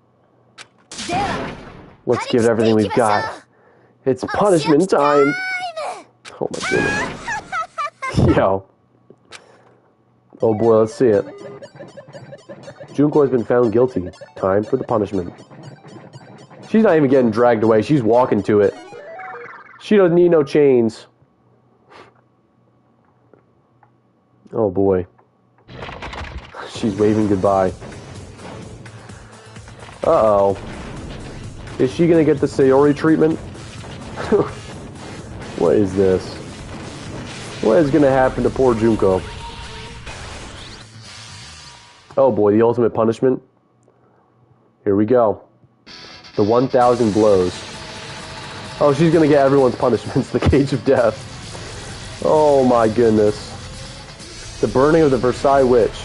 Let's give it everything we've got. It's punishment time. Oh my goodness. Yo. Oh boy, let's see it. Junko has been found guilty. Time for the punishment. She's not even getting dragged away. She's walking to it. She doesn't need no chains. Oh boy. She's waving goodbye. Uh-oh. Is she gonna get the Sayori treatment? What is this? What is gonna happen to poor Junko? Oh boy, the ultimate punishment. Here we go. The 1,000 blows. Oh, she's gonna get everyone's punishments. The cage of death. Oh my goodness. The burning of the Versailles Witch.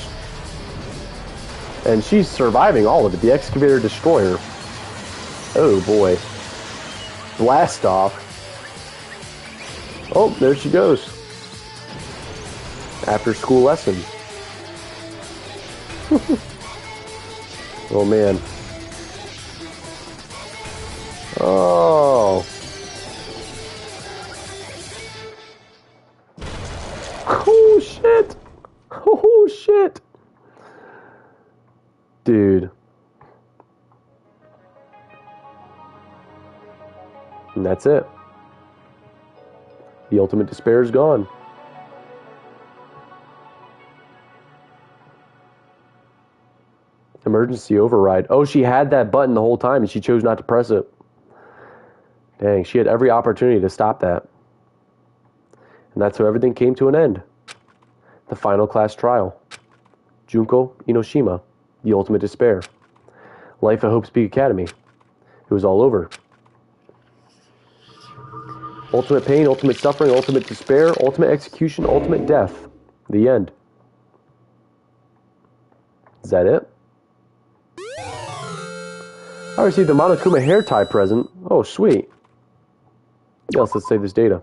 And she's surviving all of it. The Excavator Destroyer. Oh boy. Blast off. Oh, there she goes. After school lesson. Oh man. Oh. Oh shit. Oh shit. Dude. And that's it. The ultimate despair is gone. Emergency override. Oh, she had that button the whole time and she chose not to press it. Dang, she had every opportunity to stop that. And that's how everything came to an end. The final class trial. Junko Inoshima. The ultimate despair. Life at Hope's Peak Academy. It was all over. Ultimate pain, ultimate suffering, ultimate despair, ultimate execution, ultimate death. The end. Is that it? I received a Monokuma hair tie present. Oh, sweet. Yes, let's save this data.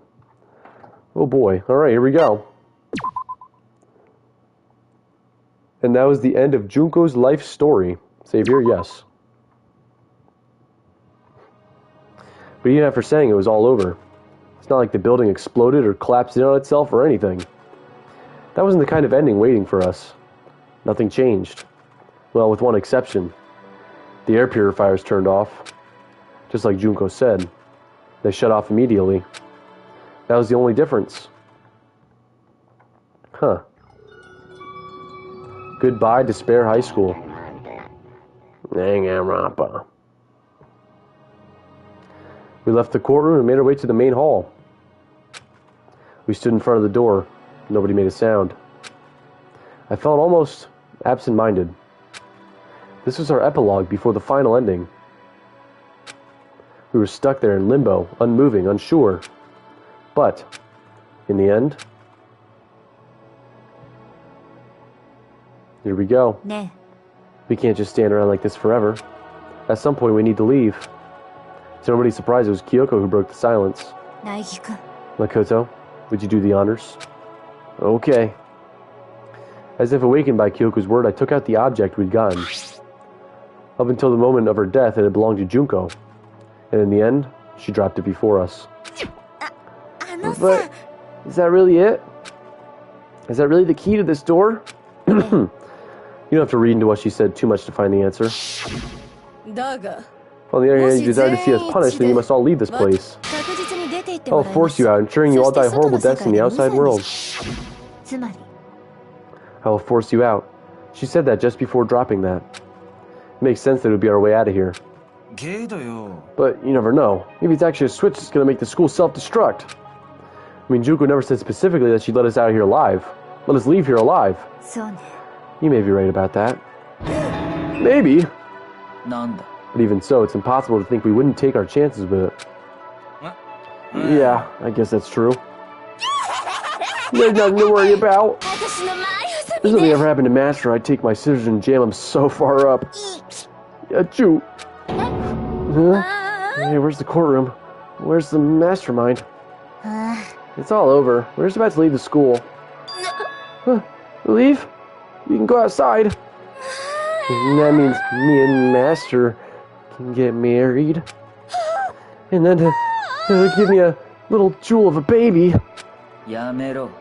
Oh boy. Alright, here we go. And that was the end of Junko's life story. Save here, yes. But even after saying it was all over, it's not like the building exploded or collapsed in on itself or anything. That wasn't the kind of ending waiting for us. Nothing changed. Well, with one exception. The air purifiers turned off. Just like Junko said. They shut off immediately. That was the only difference. Huh. Goodbye, Despair High School. Danganronpa. We left the courtroom and made our way to the main hall. We stood in front of the door. Nobody made a sound. I felt almost absent-minded. This was our epilogue before the final ending. We were stuck there in limbo, unmoving, unsure. But, in the end, here we go. We can't just stand around like this forever. At some point we need to leave. To nobody's surprise, it was Kyoko who broke the silence. Makoto, would you do the honors? Okay. As if awakened by Kyoko's word, I took out the object we'd gotten. Up until the moment of her death, it had belonged to Junko. And in the end, she dropped it before us. But, is that really it? Is that really the key to this door? You don't have to read into what she said too much to find the answer. On the other hand, if you desire to see us punished, then you must all leave this place. I'll force you out, ensuring you all die horrible deaths in the outside world. I will force you out. She said that just before dropping that. It makes sense that it would be our way out of here. But you never know. Maybe it's actually a switch that's going to make the school self-destruct. I mean, Junko never said specifically that she'd let us out of here alive. Let us leave here alive. You may be right about that. Maybe. But even so, it's impossible to think we wouldn't take our chances with it. Yeah, I guess that's true. There's nothing to worry about. If something ever happened to Master, I'd take my scissors and jam him so far up. Achoo. Hey, where's the courtroom? Where's the Mastermind? It's all over. We're just about to leave the school. Leave? You can go outside. And that means me and Master can get married. And then give me a little jewel of a baby.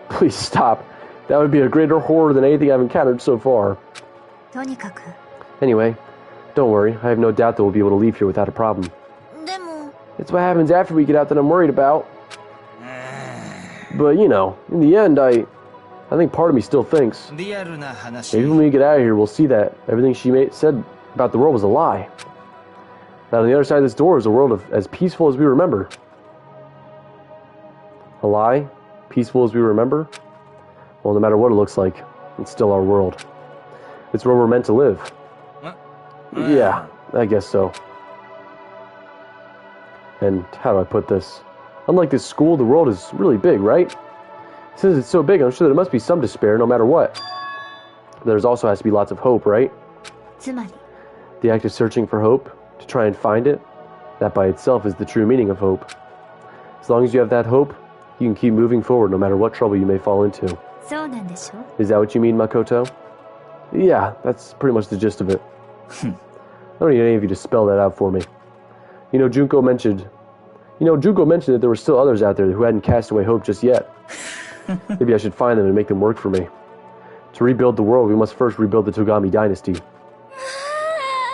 Please stop. That would be a greater horror than anything I've encountered so far. Anyway, don't worry. I have no doubt that we'll be able to leave here without a problem. It's what happens after we get out that I'm worried about. But, you know, in the end, I think part of me still thinks, maybe when we get out of here, we'll see that everything she said about the world was a lie. That on the other side of this door is a world as peaceful as we remember. A lie? Peaceful as we remember? Well, no matter what it looks like, it's still our world. It's where we're meant to live. Yeah, I guess so. And how do I put this? Unlike this school, the world is really big, right? Since it's so big, I'm sure there must be some despair no matter what. There's also has to be lots of hope, right? The act of searching for hope, to try and find it, that by itself is the true meaning of hope. As long as you have that hope, you can keep moving forward no matter what trouble you may fall into. Is that what you mean, Makoto? Yeah, that's pretty much the gist of it. I don't need any of you to spell that out for me. Junko mentioned that there were still others out there who hadn't cast away hope just yet. Maybe I should find them and make them work for me. To rebuild the world, we must first rebuild the Togami dynasty.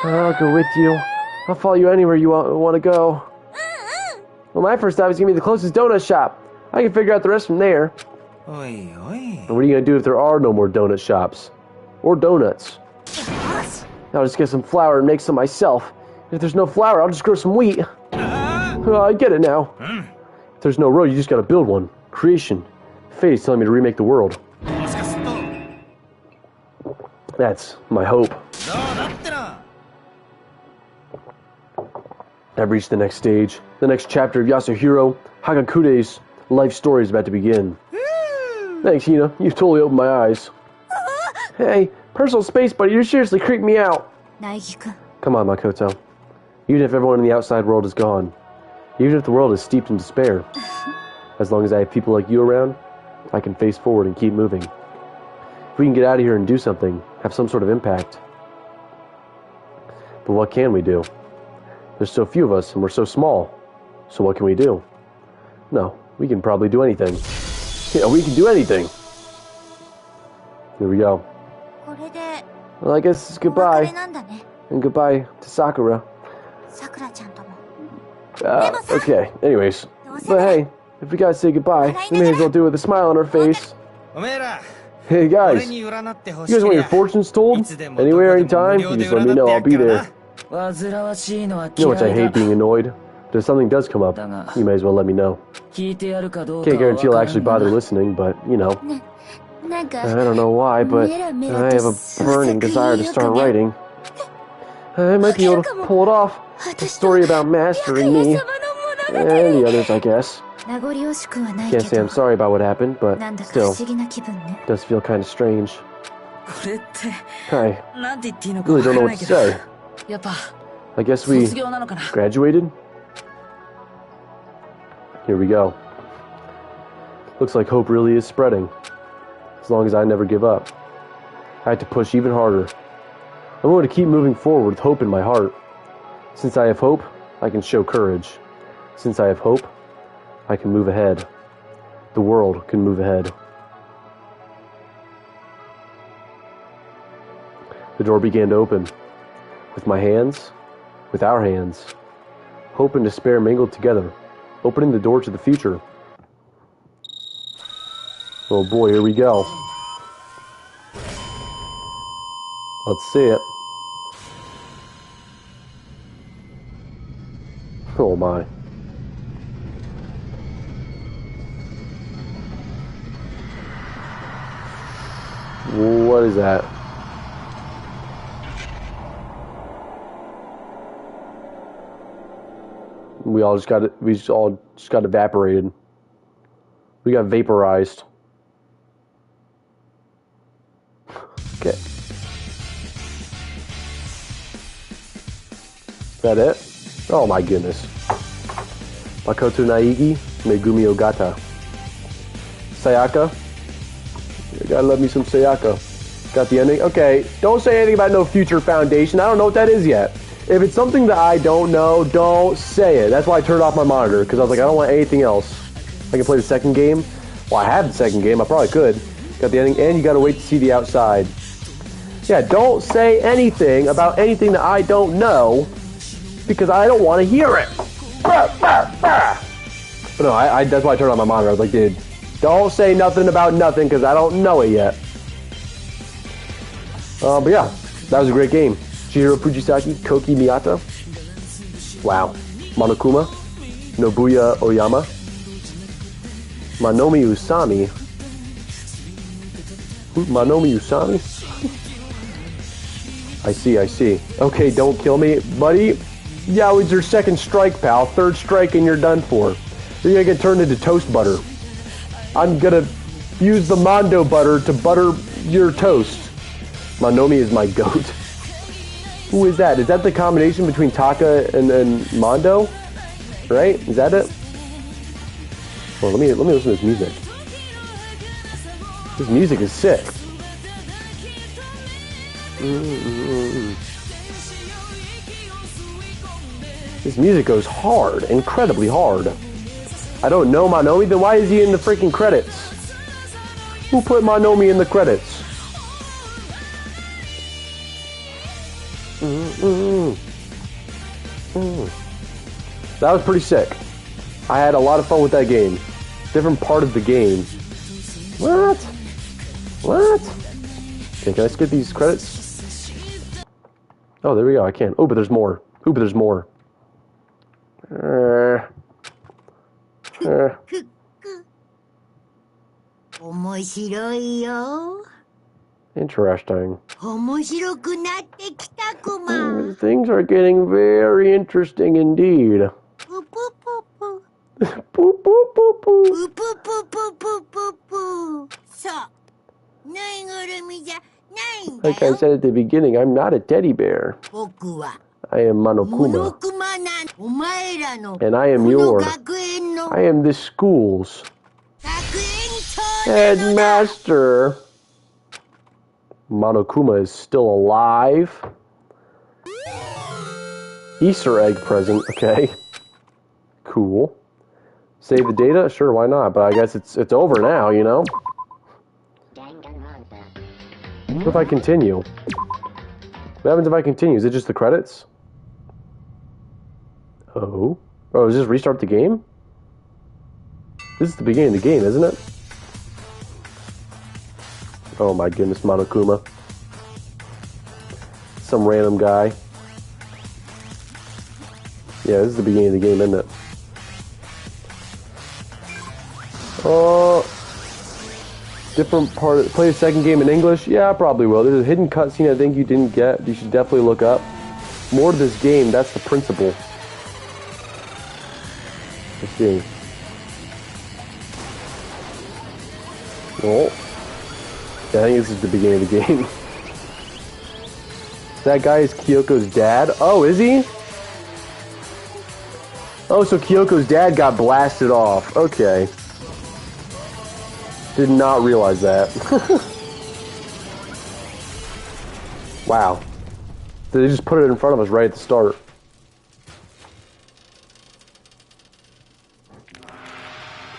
I'll go with you. I'll follow you anywhere you want to go. Well, my first stop is going to be the closest donut shop. I can figure out the rest from there. And what are you going to do if there are no more donut shops? Or donuts? I'll just get some flour and make some myself. If there's no flour, I'll just grow some wheat. I get it now. If there's no road, you just gotta build one. Creation. Fate is telling me to remake the world. That's my hope. I've reached the next stage. The next chapter of Yasuhiro Hagakure's life story is about to begin. Thanks, Hina. You've totally opened my eyes. Hey, personal space, buddy. You're seriously creeping me out. Come on, Makoto. Even if everyone in the outside world is gone, even if the world is steeped in despair, as long as I have people like you around, I can face forward and keep moving. If we can get out of here and do something, have some sort of impact. But what can we do? There's so few of us, and we're so small. So what can we do? No, we can probably do anything. Yeah, we can do anything. Here we go. Well, I guess it's goodbye. And goodbye to Sakura. Okay, anyways. But hey, if we gotta say goodbye, we may as well do it with a smile on our face. Hey guys, you guys want your fortunes told? Anywhere, anytime, you just let me know, I'll be there. You know how much I hate being annoyed. But if something does come up, you may as well let me know. Can't guarantee I'll actually bother listening, but, I don't know why, but I have a burning desire to start writing. I might be able to pull it off. A story about mastering me. And the others, I guess. Can't say I'm sorry about what happened, but still, it does feel kind of strange. I really don't know what to say. I guess we graduated? Here we go. Looks like hope really is spreading. As long as I never give up. I have to push even harder. I'm going to keep moving forward with hope in my heart. Since I have hope, I can show courage. Since I have hope, I can move ahead. The world can move ahead. The door began to open. With my hands, with our hands, hope and despair mingled together, opening the door to the future. Oh boy, here we go. Let's see it. Oh my. What is that? We all just got evaporated. We got vaporized. Okay. Is that it? Oh my goodness. Makoto Naegi, Megumi Ogata. Sayaka. You gotta love me some Sayaka. Got the ending? Okay, don't say anything about no future foundation. I don't know what that is yet. If it's something that I don't know, don't say it. That's why I turned off my monitor, because I was like, I don't want anything else. I can play the second game. Well, I have the second game. I probably could. Got the ending, and you gotta wait to see the outside. Yeah, don't say anything about anything that I don't know, because I don't want to hear it. But no, that's why I turned on my monitor. I was like, dude, Don't say nothing about nothing, because I don't know it yet. But yeah, that was a great game. Chihiro Fujisaki, Koki Miyata. Wow. Monokuma. Nobuya Oyama. Manomi Usami. Manomi Usami? I see. Okay, don't kill me, buddy. Yeah, it was your second strike, pal. Third strike and you're done for. You're gonna get turned into toast butter. I'm gonna use the Mondo butter to butter your toast. Manomi is my goat. Who is that? Is that the combination between Taka and Mondo? Right? Is that it? Well, let me listen to this music. This music is sick. This music goes hard, incredibly hard. I don't know Manomi, then why is he in the freaking credits? Who put Manomi in the credits? That was pretty sick. I had a lot of fun with that game. Different part of the game. What? Okay, can I skip these credits? Oh, there we go. I can. Oh, but there's more. Interesting. Things are getting very interesting indeed. Like I said at the beginning, I'm not a teddy bear. I am Monokuma. And I am this school's headmaster. Monokuma is still alive. Easter egg present, okay. Cool. Save the data? Sure, why not? But I guess it's over now, you know? What if I continue? What happens if I continue? Is it just the credits? Oh, does this restart the game? This is the beginning of the game, isn't it? Oh my goodness, Monokuma. Some random guy. Yeah, this is the beginning of the game, isn't it? Different part. Play the second game in English? Yeah, I probably will. There's a hidden cutscene I think you didn't get. You should definitely look up. More to this game, that's the principle. Let's see. Oh. Yeah, I think this is the beginning of the game. That guy is Kyoko's dad? Oh, is he? Oh, so Kyoko's dad got blasted off. Okay. Did not realize that. Wow. They just put it in front of us right at the start.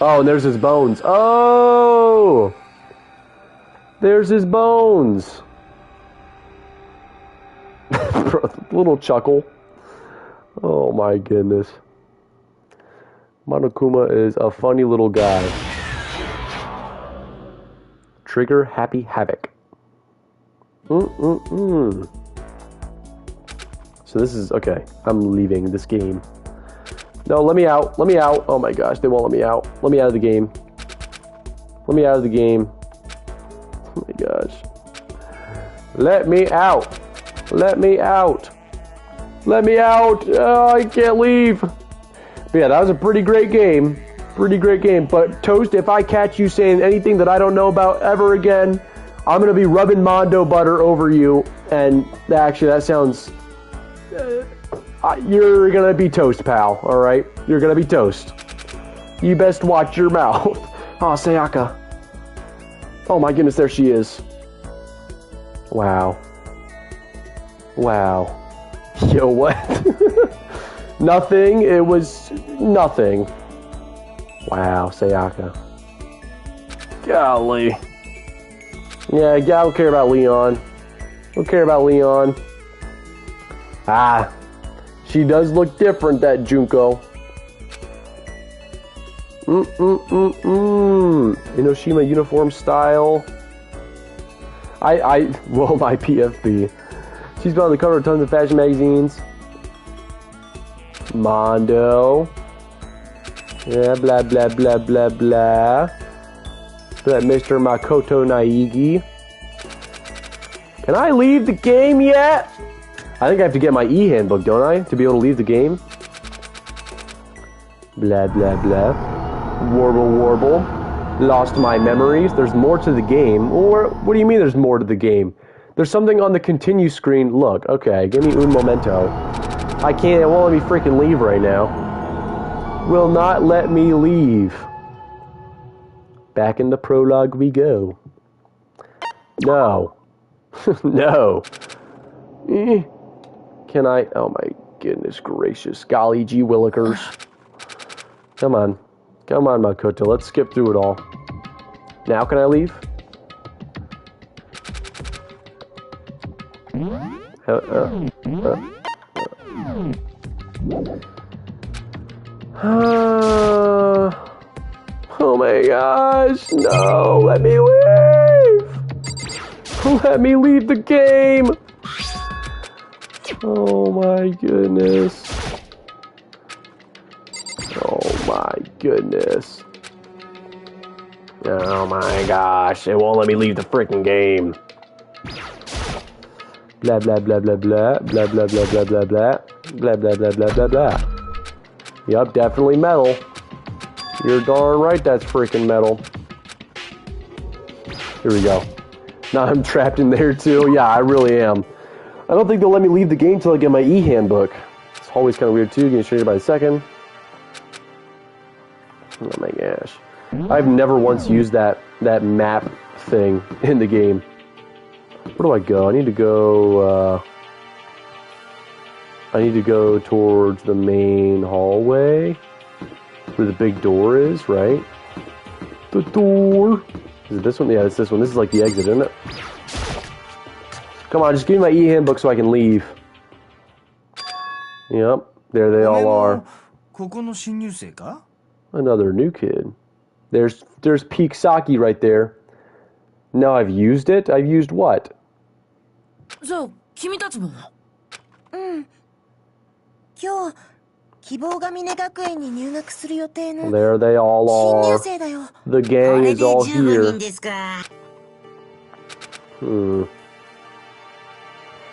Oh, and there's his bones. Oh! There's his bones. Little chuckle. Oh my goodness. Monokuma is a funny little guy. Trigger Happy Havoc. So this is, okay, I'm leaving this game. No, let me out. Let me out. Oh my gosh, they won't let me out. Let me out of the game. Let me out of the game. Oh my gosh. Let me out. Let me out. Let me out. Oh, I can't leave. But yeah, that was a pretty great game. Pretty great game. But Toast, if I catch you saying anything that I don't know about ever again, I'm going to be rubbing Mondo butter over you. And actually, that sounds... you're going to be toast, pal. All right? You're going to be toast. You best watch your mouth. Oh, Sayaka. Oh my goodness, there she is. Wow. Wow. Yo, what? Nothing. It was nothing. Wow, Sayaka. Golly. Yeah, I don't care about Leon. Don't care about Leon. Ah. She does look different, that Junko. Inoshima uniform style. Well, my PFP. She's been on the cover of tons of fashion magazines. Mondo. Yeah, blah, blah, blah, blah, blah. That Mr. Makoto Naegi. Can I leave the game yet? I think I have to get my e-handbook, don't I? To be able to leave the game? Blah, blah, blah. Warble, warble. Lost my memories. There's more to the game. Or, what do you mean there's more to the game? There's something on the continue screen. Look, okay, give me un momento. I can't, it won't let me freaking leave right now. Will not let me leave. Back in the prologue we go. No. No. Can I? Oh my goodness gracious. Golly gee willikers. Come on. Come on, Makoto. Let's skip through it all. Now can I leave? Oh my gosh. No. Let me leave. Let me leave the game. Oh my goodness. Oh my goodness. Oh my gosh. It won't let me leave the freaking game. Blah blah blah blah blah blah blah blah blah blah blah blah blah blah blah blah blah. Yup, definitely metal. You're darn right that's freaking metal. Here we go. Now I'm trapped in there too. Yeah, I really am. I don't think they'll let me leave the game until I get my e-handbook. It's always kind of weird too, getting straightened by the second. Oh my gosh. I've never once used that map thing in the game. Where do I go? I need to go towards the main hallway. Where the big door is, right? The door. Is it this one? Yeah, it's this one. This is like the exit, isn't it? Come on, just give me my e-handbook so I can leave. Yep, there they all are. Another new kid. There's Peak Saki right there. Now I've used it? I've used what? So, 君たちも? 今日 There they all are. The gang is all here.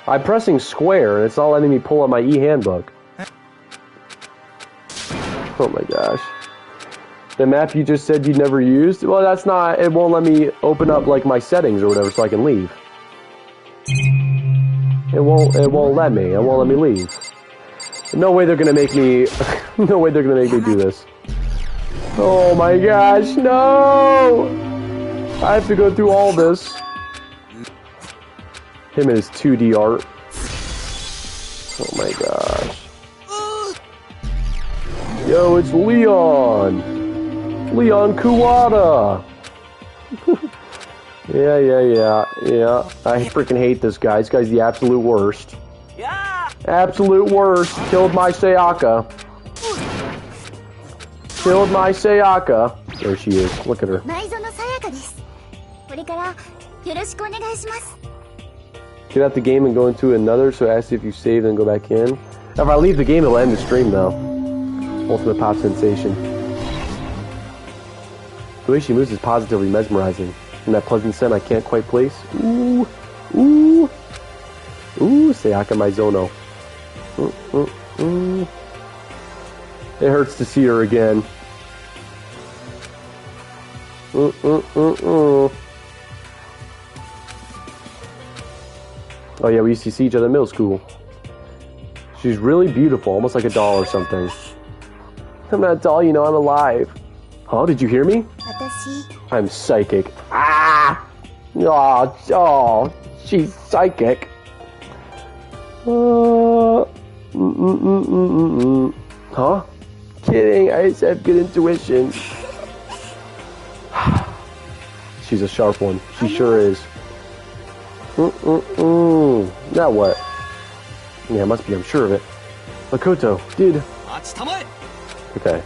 I'm pressing square and it's not letting me pull out my e-handbook. Oh my gosh. The map you just said you never used? Well, that's not, it won't let me open up like my settings or whatever so I can leave. It won't let me. It won't let me leave. No way they're gonna make me, no way they're gonna make me do this. Oh my gosh, no! I have to go through all this. Him and his 2D art. Oh my gosh. Yo, it's Leon! Leon Kuwata! Yeah. I freaking hate this guy. This guy's the absolute worst. Absolute worst. Killed my Sayaka. Killed my Sayaka. There she is. Look at her. Get out the game and go into another, so ask if you save and go back in. If I leave the game, it'll end the stream, though. Ultimate pop sensation. The way she moves is positively mesmerizing. And that pleasant scent I can't quite place. Ooh. Ooh. Ooh, Sayaka Maizono. It hurts to see her again. Oh yeah, we used to see each other in middle school. She's really beautiful, almost like a doll or something. I'm not a doll, you know, I'm alive. Huh, did you hear me? I'm psychic. Ah! Oh, she's psychic. Huh? Kidding, I just have good intuition. She's a sharp one. She sure is. Now what? Yeah, it must be, I'm sure of it. Makoto, did... Okay.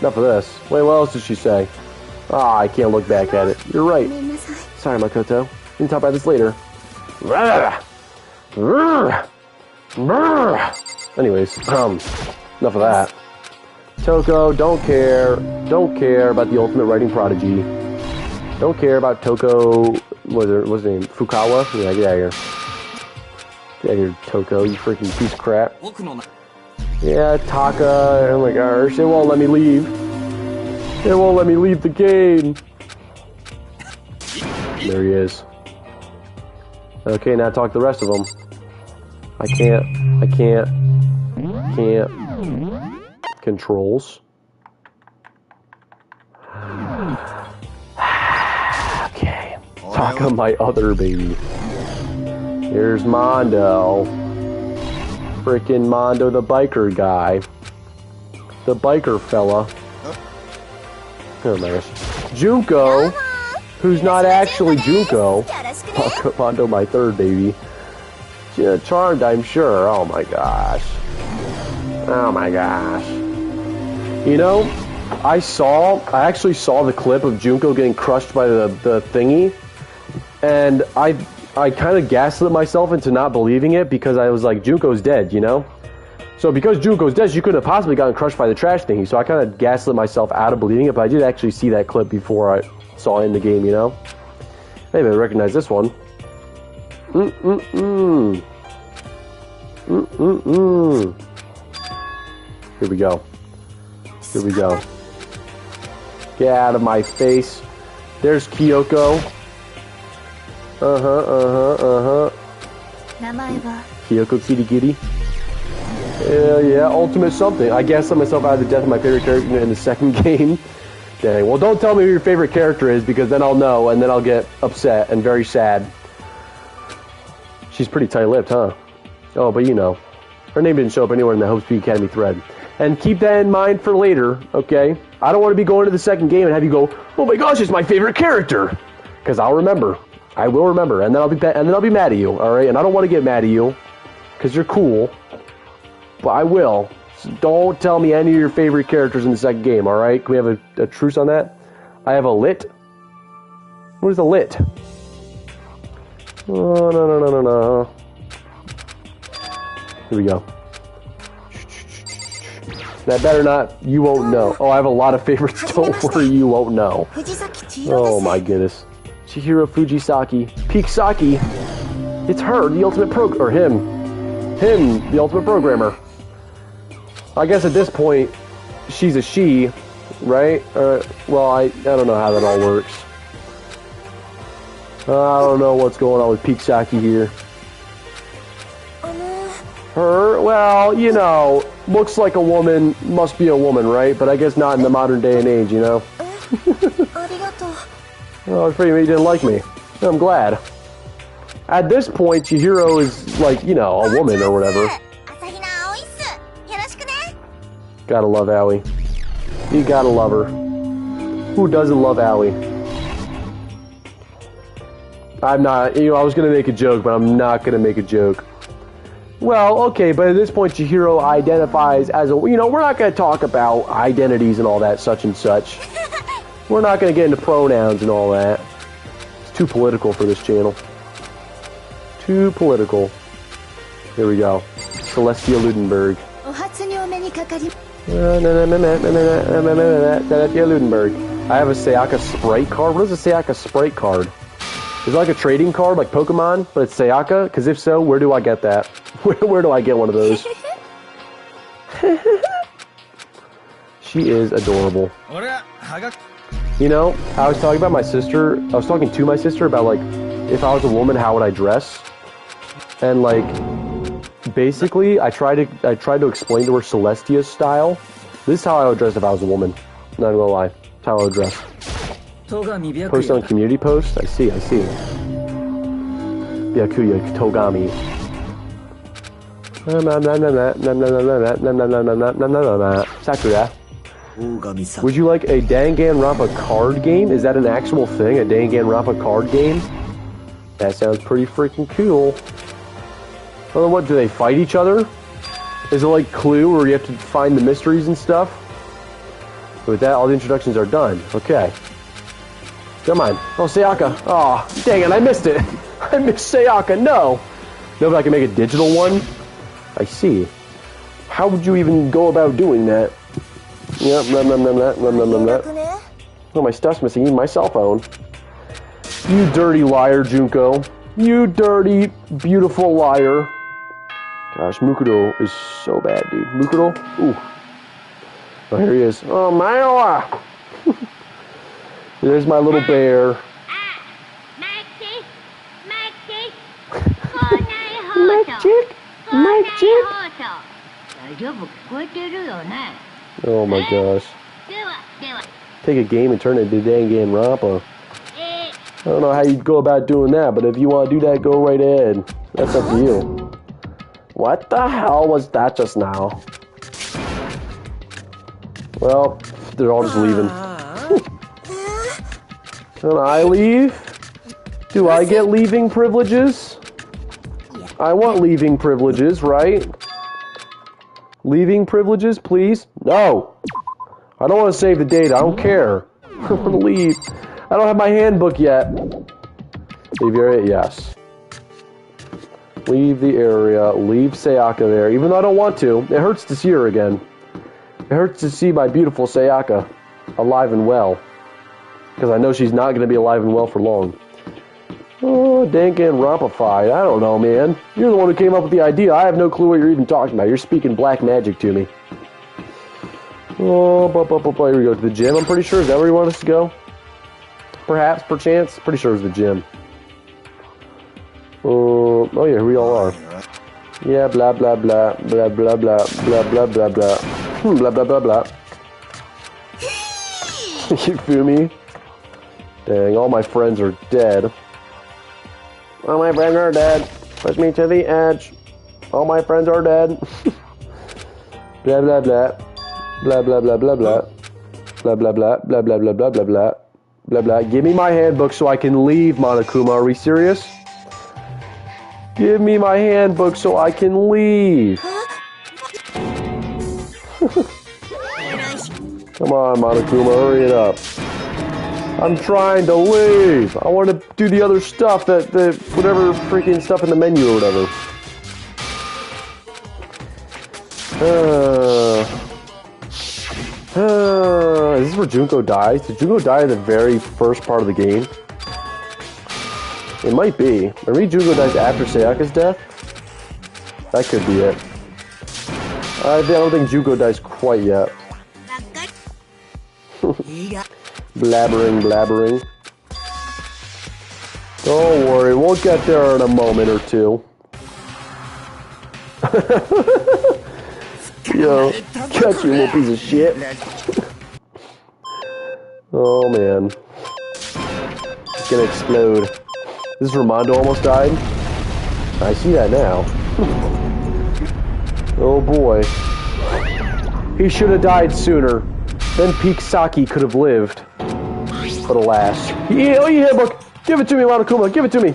Enough of this. Wait, what else did she say? Ah, I can't look back at it. You're right. Sorry, Makoto. We can talk about this later. Anyways, enough of that. Toko, don't care. Don't care about the ultimate writing prodigy. Don't care about Toko. What's his name? Fukawa? Yeah, get out of here. Get out of here, Toko, you freaking piece of crap. Yeah, Taka. Oh my gosh, it won't let me leave. It won't let me leave the game. There he is. Okay, now talk to the rest of them. I can't. Controls. Okay. Talk on my other baby. Here's Mondo. Frickin' Mondo the biker guy. The biker fella. Oh my gosh. Junko, who's not actually Junko. Mondo my third baby. Yeah, charmed, I'm sure. Oh my gosh. Oh my gosh. You know, I actually saw the clip of Junko getting crushed by the thingy, and I kind of gaslit myself into not believing it because I was like, Junko's dead, you know? So because Junko's dead, she couldn't have possibly gotten crushed by the trash thingy, so I kind of gaslit myself out of believing it, but I did actually see that clip before I saw it in the game, you know? Maybe I recognize this one. Here we go. Here we go. Get out of my face. There's Kyoko. Kyoko Kitty Kitty. Hell yeah, ultimate something. I gaslit myself out of the death of my favorite character in the second game. Dang, well don't tell me who your favorite character is because then I'll know and then I'll get upset and very sad. She's pretty tight-lipped, huh? Oh, but you know. Her name didn't show up anywhere in the Hope Speed Academy thread. And keep that in mind for later, okay? I don't want to be going to the second game and have you go, oh my gosh, it's my favorite character. Because I'll remember. I will remember. And then I'll be mad at you, alright? And I don't want to get mad at you. Because you're cool. But I will. So don't tell me any of your favorite characters in the second game, alright? Can we have a truce on that? I have a lit. What is a lit? Oh, no. Here we go. That better not, you won't know. Oh, I have a lot of favorites. Don't worry, you won't know. Oh my goodness. Chihiro Fujisaki. Peak Saki. It's her, the ultimate or him. Him, the ultimate programmer. I guess at this point, she's a she, right? Well, I don't know how that all works. I don't know what's going on with Peak Saki here. Her, well, you know, looks like a woman, must be a woman, right? But I guess not in the modern day and age, you know? Oh, I was afraid you didn't like me. I'm glad. At this point, Chihiro is like, you know, a woman or whatever. Gotta love Aoi. You gotta love her. Who doesn't love Aoi? I'm not, you know, I was gonna make a joke, but I'm not gonna make a joke. Well, okay, but at this point, Chihiro identifies as a... You know, we're not going to talk about identities and all that, such and such. We're not going to get into pronouns and all that. It's too political for this channel. Too political. Here we go. Celestia Ludenberg. Celestia Ludenberg. I have a Sayaka Sprite card. What is a Sayaka Sprite card? Is it like a trading card, like Pokemon, but it's Sayaka? Because if so, where do I get that? Where do I get one of those? She is adorable. You know, I was talking about my sister. I was talking to my sister about, like, if I was a woman, how would I dress? And, like, basically, I tried to explain to her Celestia's style. This is how I would dress if I was a woman. Not gonna lie. That's how I would dress. Post on community post? I see. Byakuya Togami. Sakura. Would you like a Danganronpa card game? Is that an actual thing? A Danganronpa card game? That sounds pretty freaking cool. Well, what, do they fight each other? Is it like Clue where you have to find the mysteries and stuff? With that, all the introductions are done. Okay. Come on. Oh, Sayaka. Oh, dang it, I missed it. I missed Sayaka. No. No, but I can make a digital one? I see. How would you even go about doing that? Yep, blah, blah, blah, blah, blah, blah, blah. Oh, my stuff's missing. Even my cell phone. You dirty liar, Junko. You dirty, beautiful liar. Gosh, Mukudo is so bad, dude. Mukudo? Ooh. Oh, here he is. Oh, my. There's my little bear. Magic. Oh my gosh. Take a game and turn it into Danganronpa. I don't know how you'd go about doing that, but if you want to do that, go right ahead. That's up to you. What the hell was that just now? Well, they're all just leaving. Can I leave? Do I get leaving privileges? I want leaving privileges, right? Leaving privileges, please? No! I don't want to save the data. I don't care. I want to leave. I don't have my handbook yet. Leave your area? Yes. Leave the area. Leave Sayaka there. Even though I don't want to. It hurts to see her again. It hurts to see my beautiful Sayaka alive and well. Because I know she's not going to be alive and well for long. Oh, Danganronpa-fied. I don't know, man. You're the one who came up with the idea. I have no clue what you're even talking about. You're speaking black magic to me. Oh, here we go. To the gym, I'm pretty sure. Is that where you want us to go? Perhaps, perchance. Pretty sure it's the gym. Oh, yeah, here we all are. Yeah, blah, blah, blah, blah, blah, blah, blah, blah, blah, blah. Blah, blah, blah, blah. You feel me? Dang, all my friends are dead. All my friends are dead. Push me to the edge. All my friends are dead. Blah, blah, blah. Blah, blah, blah, blah, blah. Blah, blah, blah, blah, blah, blah, blah, blah, blah. Blah, blah. Give me my handbook so I can leave, Monokuma. Are we serious? Give me my handbook so I can leave. Come on, Monokuma, hurry it up. I'm trying to leave. I want to do the other stuff, whatever freaking stuff in the menu or whatever. Is this where Junko dies? Did Junko die in the very first part of the game? It might be. Or maybe Junko dies after Sayaka's death? That could be it. I don't think Junko dies quite yet. Blabbering. Don't worry, we'll get there in a moment or two. Yo, catch you, little piece of shit. Oh man. It's gonna explode. This is where Mondo almost died? I see that now. Oh boy. He should have died sooner. Then Peak Saki could have lived. But alas. Oh, you handbook! Give it to me, Monokuma! Give it to me!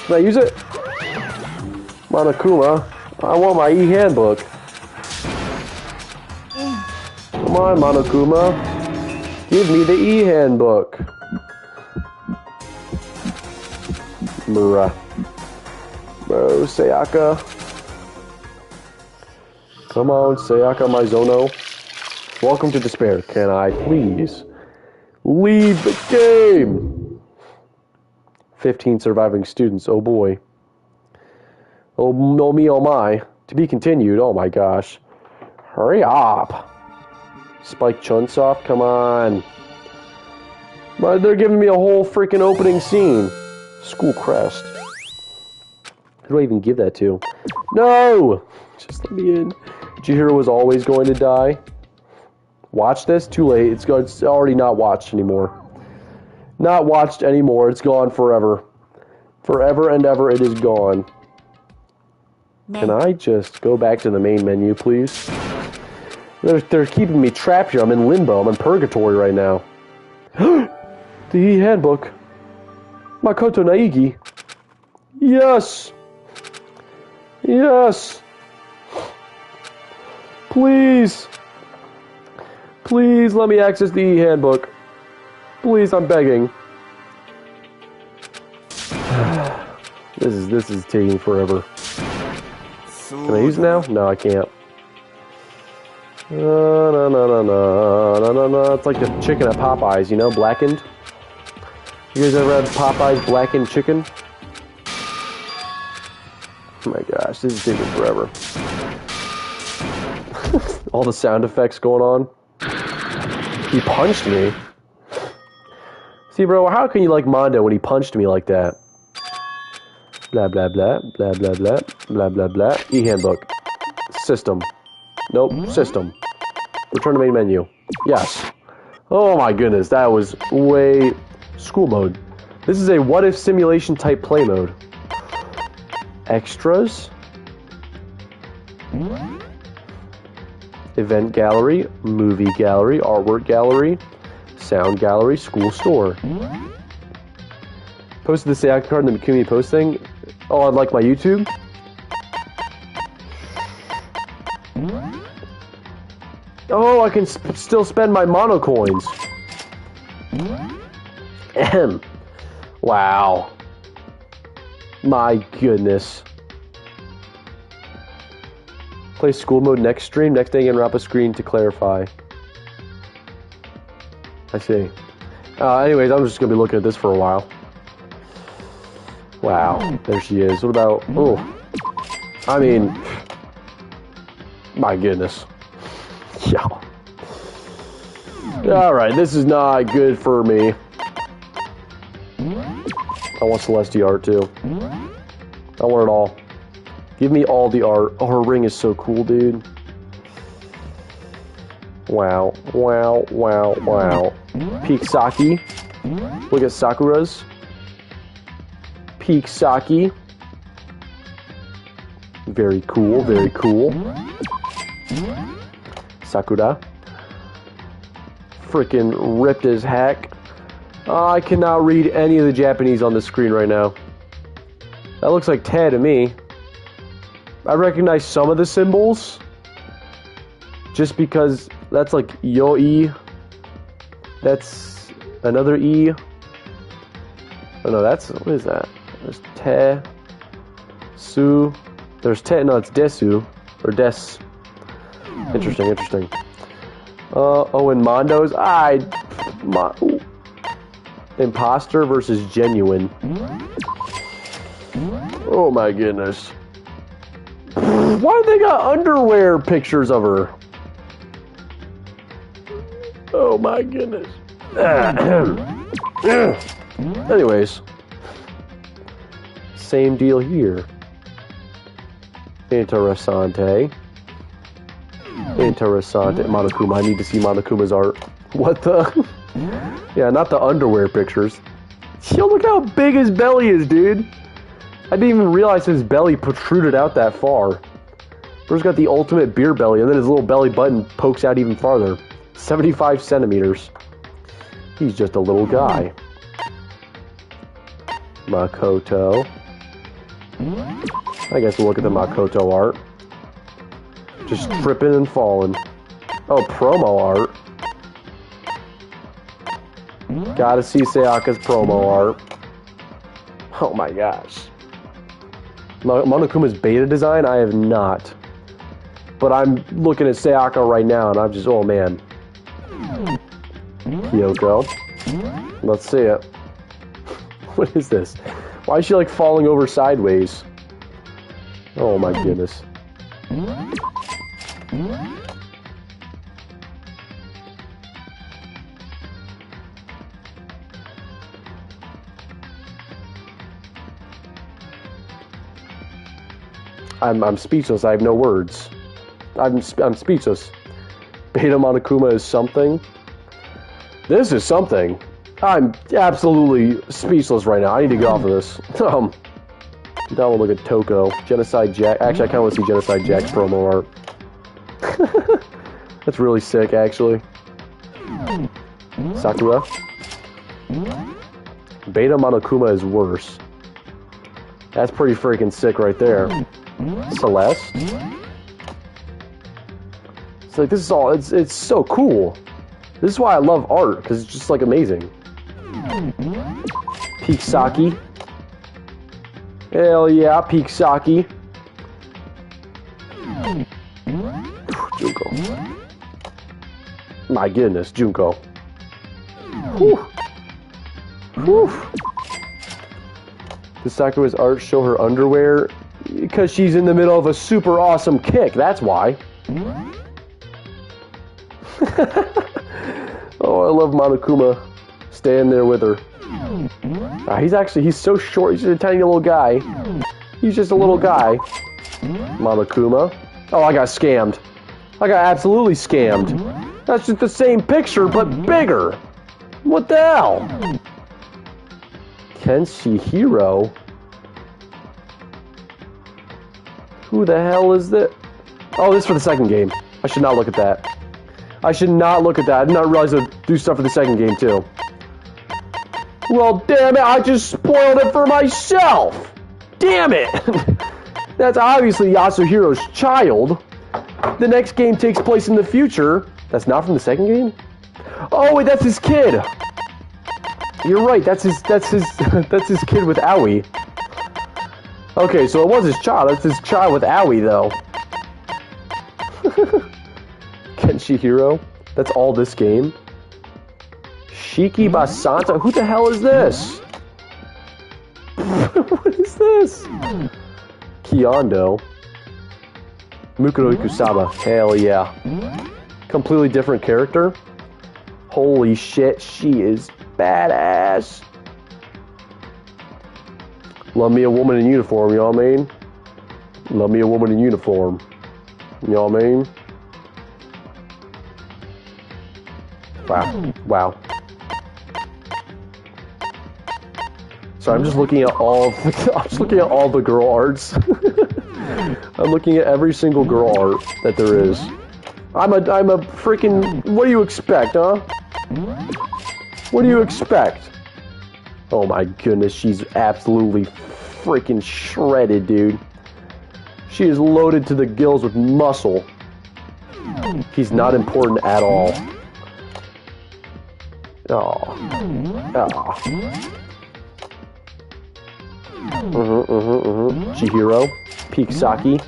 Can I use it? Monokuma, I want my e-handbook. Come on, Monokuma. Give me the e-handbook. Mura. Bro, Sayaka. Come on, Sayaka Maizono. Welcome to despair. Can I please leave the game? 15 surviving students. Oh boy. Oh no me, oh my. To be continued. Oh my gosh. Hurry up. Spike Chunsoft, come on. But they're giving me a whole freaking opening scene. School crest. Who do I even give that to? No! Just let me in. Chihiro was always going to die. Watch this? Too late. It's already not watched anymore. Not watched anymore. It's gone forever. Forever and ever it is gone. Can I just go back to the main menu, please? They're keeping me trapped here. I'm in limbo. I'm in purgatory right now. The e-handbook. Makoto Naegi. Yes! Yes! Please! Please let me access the e-handbook. Please, I'm begging. This is taking forever. Can I use it now? No, I can't. No. It's like the chicken at Popeyes, you know, blackened. You guys ever had Popeyes blackened chicken? Oh my gosh, this is taking forever. All the sound effects going on. He punched me. See, bro, how can you like Mondo when he punched me like that? Blah, blah, blah, blah, blah, blah, blah, blah, blah. E-handbook. System. Nope, system. Return to main menu. Yes. Oh my goodness, that was way... School mode. This is a what-if simulation type play mode. Extras. Event gallery, movie gallery, artwork gallery, sound gallery, school store. Posted the Sayaka card in the community post thing. Oh, I'd like my YouTube. Oh, I can still spend my mono coins. Wow. My goodness. Play school mode next stream. Next Danganronpa screen to clarify. I see. Anyways, I'm just going to be looking at this for a while. Wow. There she is. What about... Oh. I mean... My goodness. Yeah. Alright, this is not good for me. I want Celestia art too. I want it all. Give me all the art. Oh, her ring is so cool, dude. Wow. Wow, wow, wow. Peak Saki. Look at Sakura's. Peak Saki. Very cool, very cool. Sakura. Freaking ripped as heck. I cannot read any of the Japanese on the screen right now. That looks like Te to me. I recognize some of the symbols. Just because that's like Yo-E. That's another E. Oh no, that's... What is that? There's Te. Su. There's Te. No, it's Desu. Or Des. Interesting, interesting. Oh, and Mondo's. Imposter versus genuine. Oh my goodness. Why they got underwear pictures of her? Oh my goodness. Anyways. Same deal here. Interessante. Interessante. Monokuma. I need to see Monokuma's art. What the? Yeah, not the underwear pictures. Yo, look how big his belly is, dude. I didn't even realize his belly protruded out that far. Bro's got the ultimate beer belly, and then his little belly button pokes out even farther. 75 centimeters. He's just a little guy. Makoto. I guess we'll look at the Makoto art. Just tripping and falling. Oh, promo art. Gotta see Sayaka's promo art. Oh my gosh. Monokuma's beta design? I have not. But I'm looking at Sayaka right now and I'm just, oh man. Kyoko. Let's see it. What is this? Why is she like falling over sideways? Oh my goodness. I'm speechless. I have no words. I'm speechless. Beta Monokuma is something. This is something. I'm absolutely speechless right now. I need to get off of this. Now we'll look at Toko. Genocide Jack. Actually, I kind of want to see Genocide Jack's promo art. That's really sick, actually. Sakura. Beta Monokuma is worse. That's pretty freaking sick right there. Celeste. It's like, this is all, it's so cool. This is why I love art, because it's just, like, amazing. Peak Saki. Hell yeah, Peak Saki. Junko. My goodness, Junko. Whew. Whew. Does Sakura's art show her underwear? Because she's in the middle of a super awesome kick, that's why. Oh, I love Monokuma standing there with her. He's so short, he's just a tiny little guy. He's just a little guy. Monokuma. Oh, I got scammed. I got absolutely scammed. That's just the same picture, but bigger. What the hell? Kenshihiro? Who the hell is that? Oh, this is for the second game. I should not look at that. I should not look at that. I did not realize I'd do stuff for the second game, too. Well, damn it, I just spoiled it for myself! Damn it! That's obviously Yasuhiro's child. The next game takes place in the future. That's not from the second game? Oh, wait, that's his kid! You're right, that's his kid with Aoi. Okay, so it was his child. That's his child with Aoi, though. Kenshihiro? That's all this game? Shiki Basanta? Who the hell is this? What is this? Kyondo. Mukuro Ikusaba. Hell yeah. Completely different character? Holy shit, she is badass. Love me a woman in uniform, you know what I mean? Love me a woman in uniform. You know what I mean? Wow. Wow. So I'm just looking at all the girl arts. I'm looking at every single girl art that there is. I'm a freaking, what do you expect, huh? What do you expect? Oh my goodness, she's absolutely freaking shredded, dude. She is loaded to the gills with muscle. He's not important at all. Oh. Oh. Chihiro. Peak Saki.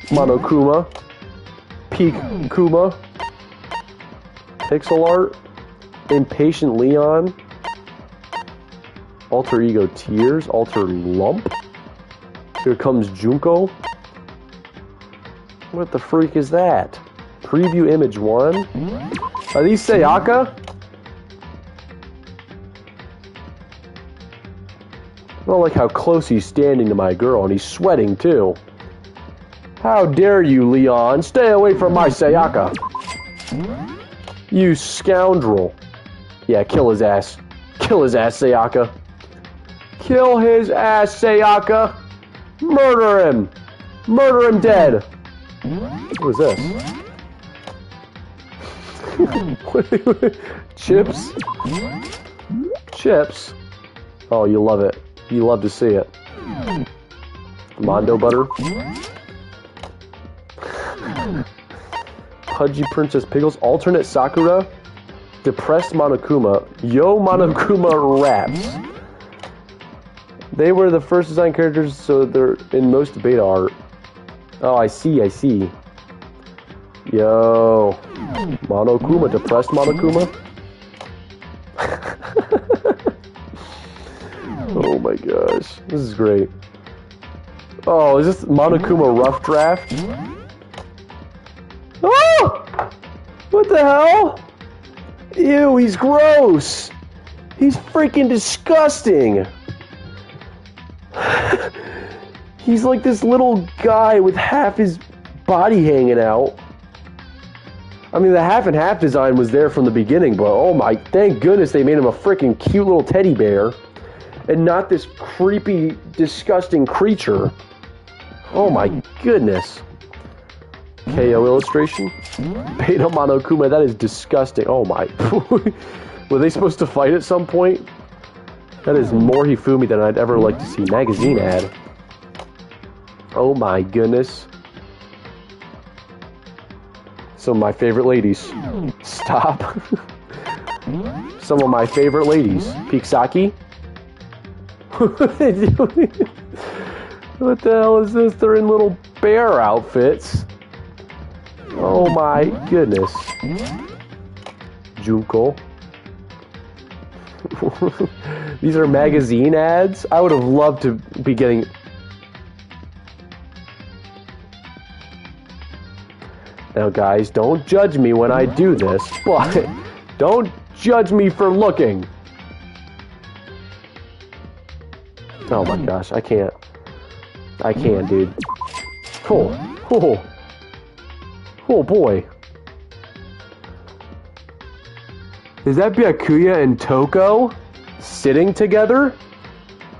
Monokuma. Peak Kuma. Pixel art. Impatient Leon. Alter Ego Tears. Alter Lump. Here comes Junko. What the freak is that? Preview image 1. Are these Sayaka? I don't like how close he's standing to my girl, and he's sweating too. How dare you, Leon? Stay away from my Sayaka. You scoundrel. Yeah, kill his ass. Kill his ass, Sayaka. Kill his ass, Sayaka. Murder him. Murder him dead. What is this? Chips? Chips? Oh, you love it. You love to see it. Mondo butter? Pudgy Princess Pickles? Alternate Sakura? Depressed Monokuma? Yo Monokuma raps. They were the first design characters, so they're in most beta art. Oh, I see, I see. Yo. Monokuma, depressed Monokuma? Oh my gosh. This is great. Oh, is this Monokuma Rough Draft? Oh! What the hell? Ew, he's gross. He's freaking disgusting. He's like this little guy with half his body hanging out. I mean, the half and half design was there from the beginning, but oh my, thank goodness they made him a freaking cute little teddy bear and not this creepy, disgusting creature. Oh my goodness. KO illustration? Beta Monokuma, that is disgusting. Oh my. Were they supposed to fight at some point? That is more Hifumi than I'd ever like to see. Magazine ad. Oh my goodness. Some of my favorite ladies. Stop. Some of my favorite ladies. Piksaki. What the hell is this? They're in little bear outfits. Oh my goodness. Junko. These are magazine ads. I would have loved to be getting... Now guys, don't judge me when I do this, but don't judge me for looking. Oh my gosh, I can't. I can't, dude. Oh boy. Is that Byakuya and Toko sitting together?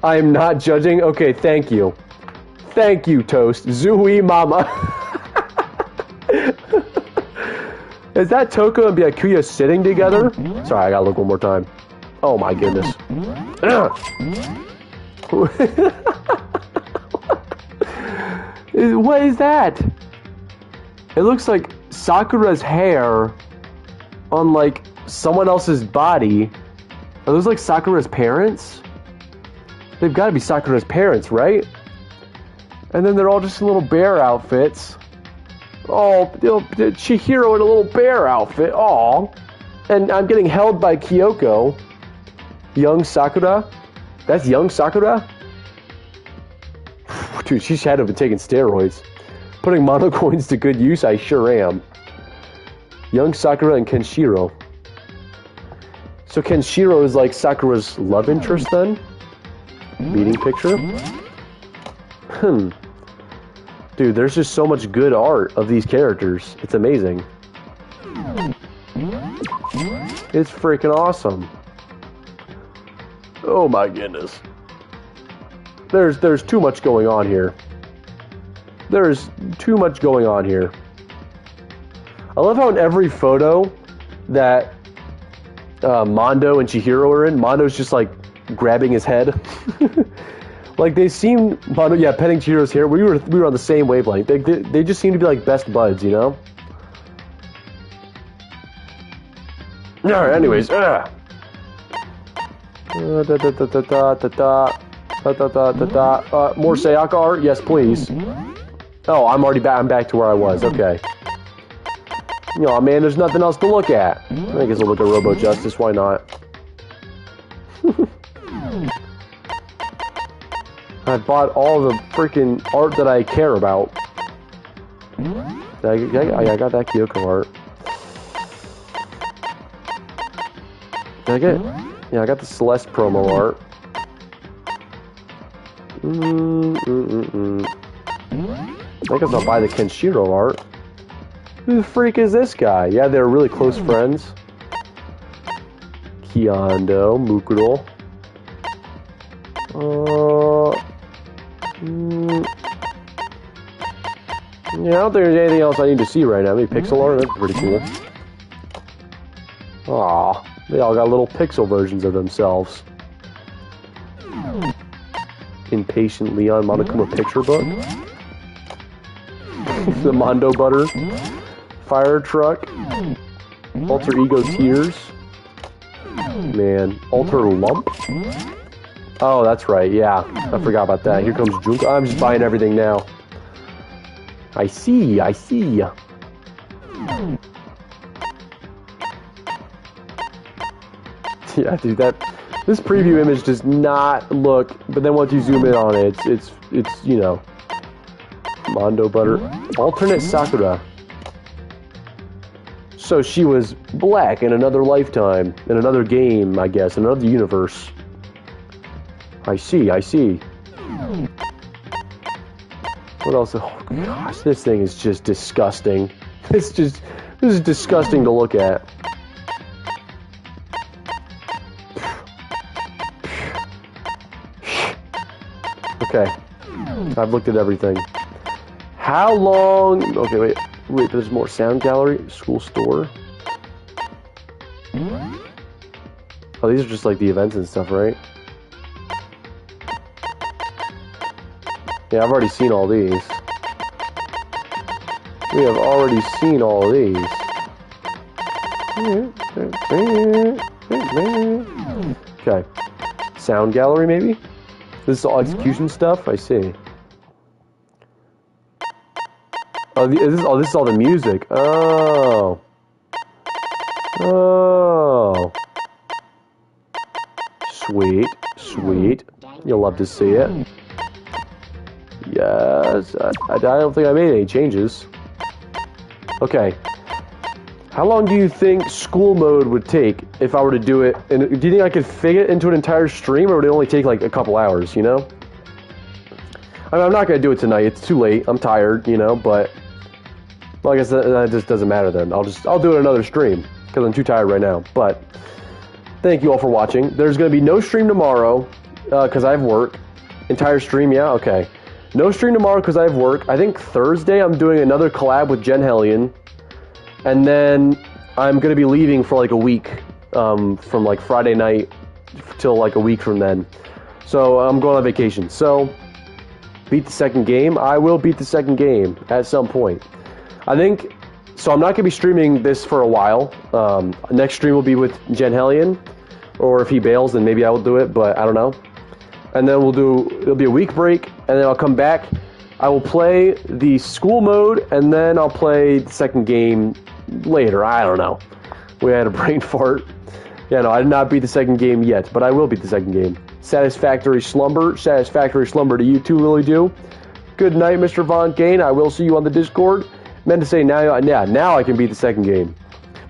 I am not judging. Okay, thank you. Thank you, Toast. Zui Mama. Is that Toko and Byakuya sitting together? Sorry, I gotta look one more time. Oh my goodness. What is that? It looks like Sakura's hair on like someone else's body. Are those like Sakura's parents? They've got to be Sakura's parents, right? And then they're all just in little bear outfits. Oh, Chihiro in a little bear outfit. Aw. And I'm getting held by Kyoko. Young Sakura? That's young Sakura? Dude, she's had to be taking steroids. Putting mono coins to good use, I sure am. Young Sakura and Kenshiro. So Kenshiro is like Sakura's love interest then? Meeting picture? Dude, there's just so much good art of these characters. It's amazing. It's freaking awesome. Oh my goodness. There's too much going on here. There's too much going on here. I love how in every photo that Mondo and Chihiro are in, Mondo's just like grabbing his head. Like they seem, Mondo, yeah, petting Chihiro's hair. We were on the same wavelength. They just seem to be like best buds, you know? Alright, anyways, more Sayaka art? Yes, please. Oh, I'm already back. I'm back to where I was. Okay. Oh man, there's nothing else to look at. I guess I'll look at Robo Justice. Why not? I bought all the freaking art that I care about. I got that Kyoko art. Did I get? Yeah, I got the Celeste promo art. I guess I'll buy the Kenshiro art. Who the freak is this guy? Yeah, they're really close friends. Kyondo, Mukuro. Yeah, I don't think there's anything else I need to see right now. Maybe pixel art? That's pretty cool. Aw, they all got little pixel versions of themselves. Impatient Leon Monokuma picture book. The Mondo Butter. Fire Truck. Alter Ego Tears. Man. Alter Lump. Oh, that's right, yeah. I forgot about that. Here comes Junko. I'm just buying everything now. I see. Yeah, dude, this preview image does not look, but then once you zoom in on it, it's you know, Mondo Butter. Alternate Sakura. So she was black in another lifetime, in another game, I guess, in another universe. I see. What else? Oh gosh, this thing is just disgusting. This is disgusting to look at. Okay, I've looked at everything. How long? Okay, wait, there's more. Sound gallery, school store. Oh, these are just like the events and stuff, right? Yeah, I've already seen all these. We have already seen all of these. Okay. Sound gallery, maybe? This is all execution stuff? I see. Oh, this is all the music. Oh. Oh. Sweet. Sweet. You'll love to see it. Yes. I don't think I made any changes. Okay. How long do you think school mode would take if I were to do it? And do you think I could fit it into an entire stream, or would it only take like a couple hours, you know? I mean, I'm not going to do it tonight. It's too late. I'm tired, you know, but... Well, I guess that just doesn't matter then. I'll do it another stream, because I'm too tired right now. But, thank you all for watching. There's going to be no stream tomorrow, because I have work. Entire stream, yeah? Okay. No stream tomorrow because I have work. I think Thursday I'm doing another collab with Jen Hellion. And then I'm going to be leaving for like a week, from like Friday night till like a week from then. So I'm going on vacation. So, beat the second game. I will beat the second game at some point. I think, so I'm not going to be streaming this for a while. Next stream will be with Jen Hellion. Or if he bails, then maybe I will do it, but I don't know. And then it'll be a week break, and then I'll come back. I will play the school mode, and then I'll play the second game later. I don't know. We had a brain fart. Yeah, no, I did not beat the second game yet, but I will beat the second game. Satisfactory slumber. Satisfactory slumber to you too, Lily Do. Good night, Mr. Von Kane. I will see you on the Discord. Meant to say now I can beat the second game.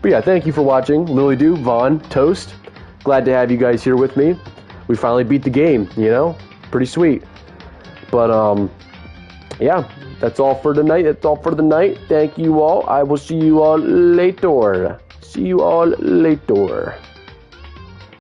But yeah, thank you for watching. Lily Do, Vaughn, Toast. Glad to have you guys here with me. We finally beat the game, you know? Pretty sweet. But, yeah, that's all for tonight. That's all for the night. Thank you all. I will see you all later. See you all later.